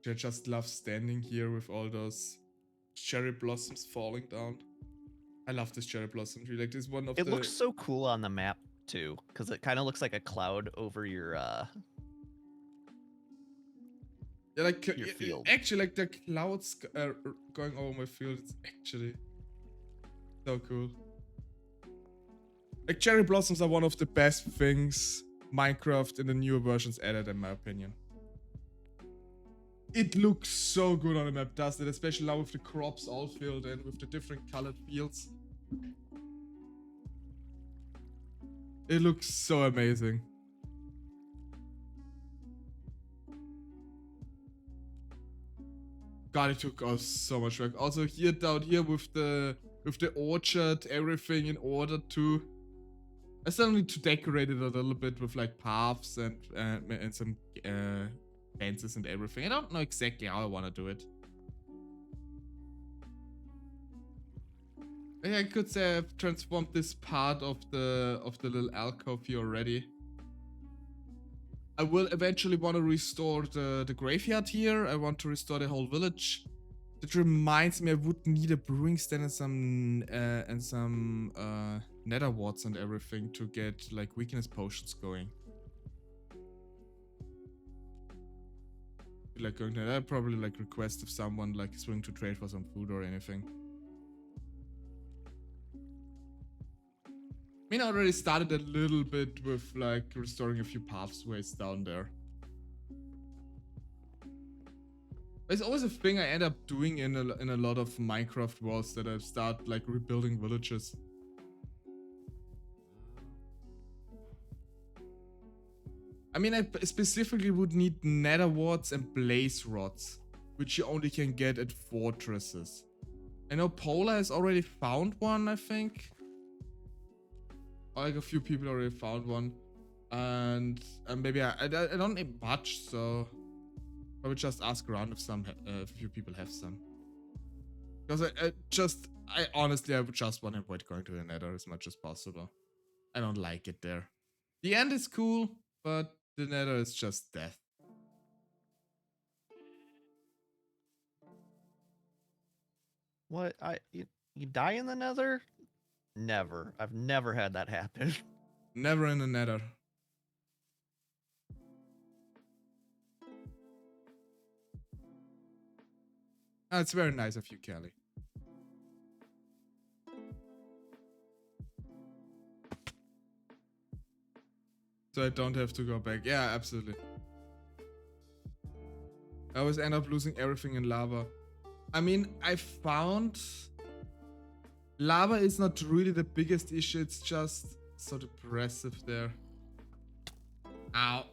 I just love standing here with all those cherry blossoms falling down. I love this cherry blossom tree. Like, this is one of It looks so cool on the map too, because it kind of looks like a cloud over your yeah, like your field. Actually, like the clouds going over my field. It's actually so cool. Like, cherry blossoms are one of the best things Minecraft in the newer versions added, in my opinion. It looks so good on the map, doesn't it? Especially now with the crops all filled in, with the different colored fields. It looks so amazing. God, it took us so much work. Also here, down here with the orchard, everything in order to... I still need to decorate it a little bit with like paths and some fences and everything. I don't know exactly how I want to do it. I could say I've transformed this part of the little alcove here already. I will eventually want to restore the graveyard here. I want to restore the whole village. That reminds me, I would need a brewing stand and some nether warts and everything to get like weakness potions going. Like going to that, probably like request if someone like is willing to trade for some food or anything. I mean, I already started a little bit with like restoring a few pathways down there. It's always a thing I end up doing in a lot of Minecraft worlds, that I start like rebuilding villages. I mean, I specifically would need nether warts and blaze rods, which you only can get at fortresses. I know Polar has already found one, I think. Like a few people already found one, and maybe I don't need much, so I would just ask around if a few people have some. Because I honestly would just want to avoid going to the Nether as much as possible. I don't like it there. The end is cool, but the Nether is just death. What? You die in the Nether? Never. I've never had that happen. Never in the Nether. Oh, it's very nice of you, Kelly. So I don't have to go back. Yeah, absolutely. I always end up losing everything in lava. I mean, I found... Lava is not really the biggest issue, it's just so depressive there. Ow.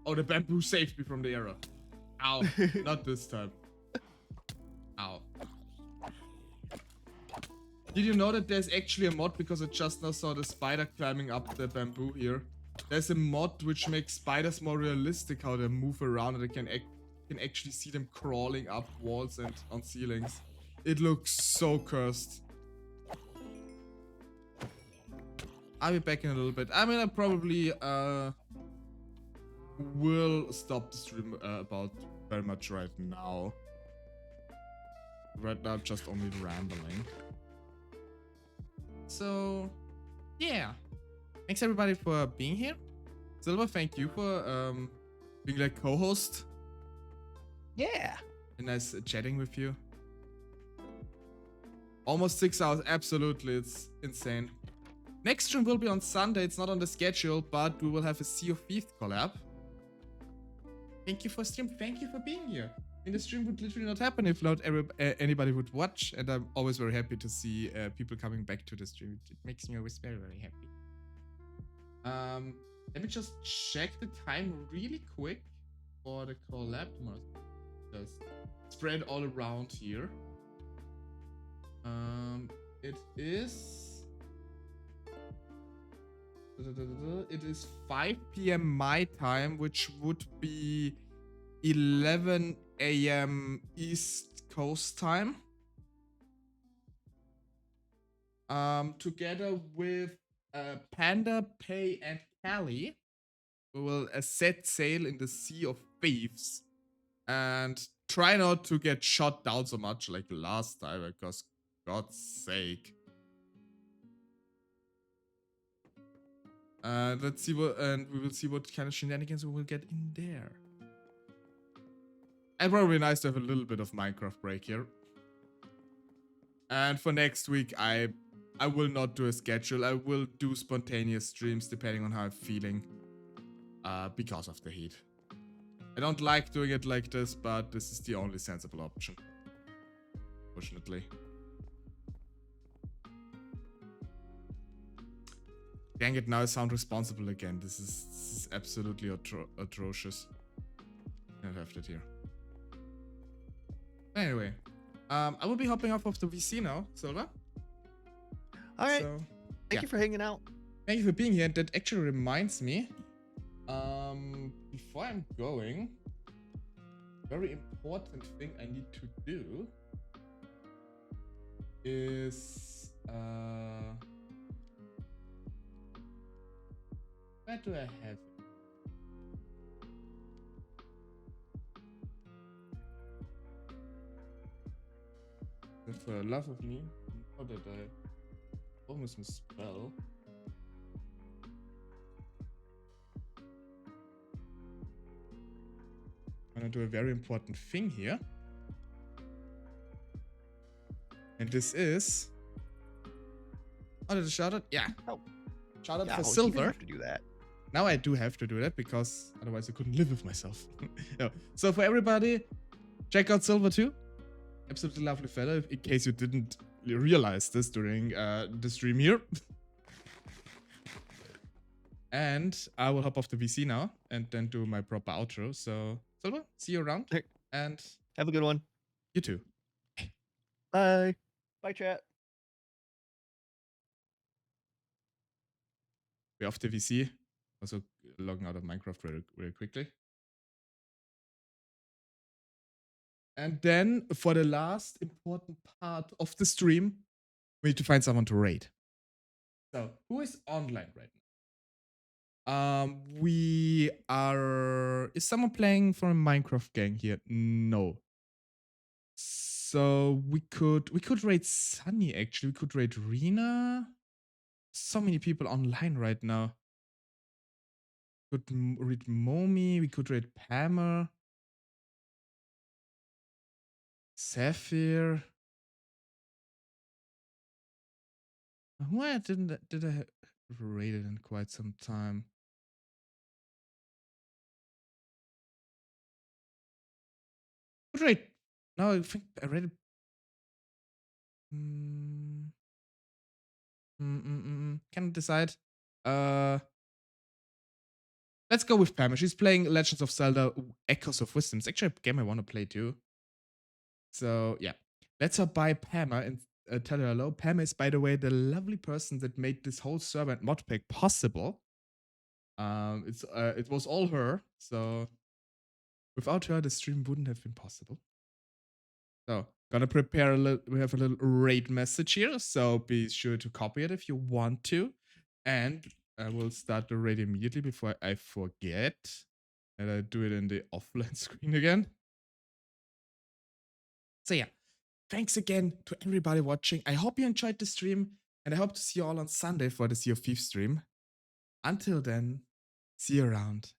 Oh, the bamboo saved me from the arrow. Ow. Not this time. Ow. Did you know that there's actually a mod, because I just now saw the spider climbing up the bamboo here. There's a mod which makes spiders more realistic, how they move around, and I can actually see them crawling up walls and on ceilings. It looks so cursed. I'll be back in a little bit. I mean, I probably will stop the stream about very much right now. Right now, I'm just only rambling. So, yeah. Thanks everybody for being here. Silver, thank you for being like co-host. Yeah. And nice chatting with you. Almost 6 hours, absolutely, it's insane. Next stream will be on Sunday, it's not on the schedule, but we will have a Sea of Thieves collab. Thank you for stream, thank you for being here. And the stream would literally not happen if not anybody would watch, and I'm always very happy to see people coming back to the stream. It makes me always very, very happy. Let me just check the time really quick for the collab tomorrow. Just spread all around here. It is 5 p.m. my time, which would be 11 a.m. East Coast time. Together with Panda, Pay, and Callie, we will set sail in the Sea of Thieves and try not to get shot down so much like last time, because God's sake. Let's see what, and we will see what kind of shenanigans we will get in there. And probably nice to have a little bit of Minecraft break here. And for next week, I will not do a schedule. I will do spontaneous streams depending on how I'm feeling. because of the heat. I don't like doing it like this, but this is the only sensible option. Fortunately. Dang it, now I sound responsible again. This is absolutely atrocious. I don't have that here. Anyway, I will be hopping off of the VC now, Silva. All right. So, Thank you for hanging out. thank you for being here. And that actually reminds me, before I'm going, very important thing I need to do is, where do I have it? And for the love of me, how did I almost misspell? I'm gonna do a very important thing here. And this is... Oh, did I shout it? Yeah. Oh. Shout out Yeah, for well, you Silver. didn't have to do that. Now I do have to do that because otherwise I couldn't live with myself. Yeah. So for everybody, check out Silver too. Absolutely lovely fellow, in case you didn't realize this during the stream here. And I will hop off the VC now and then do my proper outro. So Silver, see you around. Hey. And Have a good one. you too. Bye. Bye, chat. We're off the VC. Also logging out of Minecraft very quickly. And then for the last important part of the stream, we need to find someone to raid. So who is online right now? We are... Is someone playing from a Minecraft gang here? No. So we could raid Sunny actually. We could raid Rena. So many people online right now. Could raid Momi. We could raid Pammer. Sapphire. Why did I raid it in quite some time? Raid. No, I think I read it. Can't decide. Let's go with Pamela. She's playing Legends of Zelda Echoes of Wisdom. It's actually a game I want to play too. So yeah, let's buy Pamela and tell her hello. Pam is, by the way, the lovely person that made this whole server and mod pack possible. It was all her. So without her, the stream wouldn't have been possible. So, gonna prepare a little, we have a little raid message here, so be sure to copy it if you want to. And I will start the raid immediately before I forget. And I do it in the offline screen again. So yeah, thanks again to everybody watching. I hope you enjoyed the stream, and I hope to see you all on Sunday for the Sea of Thieves stream. Until then, see you around.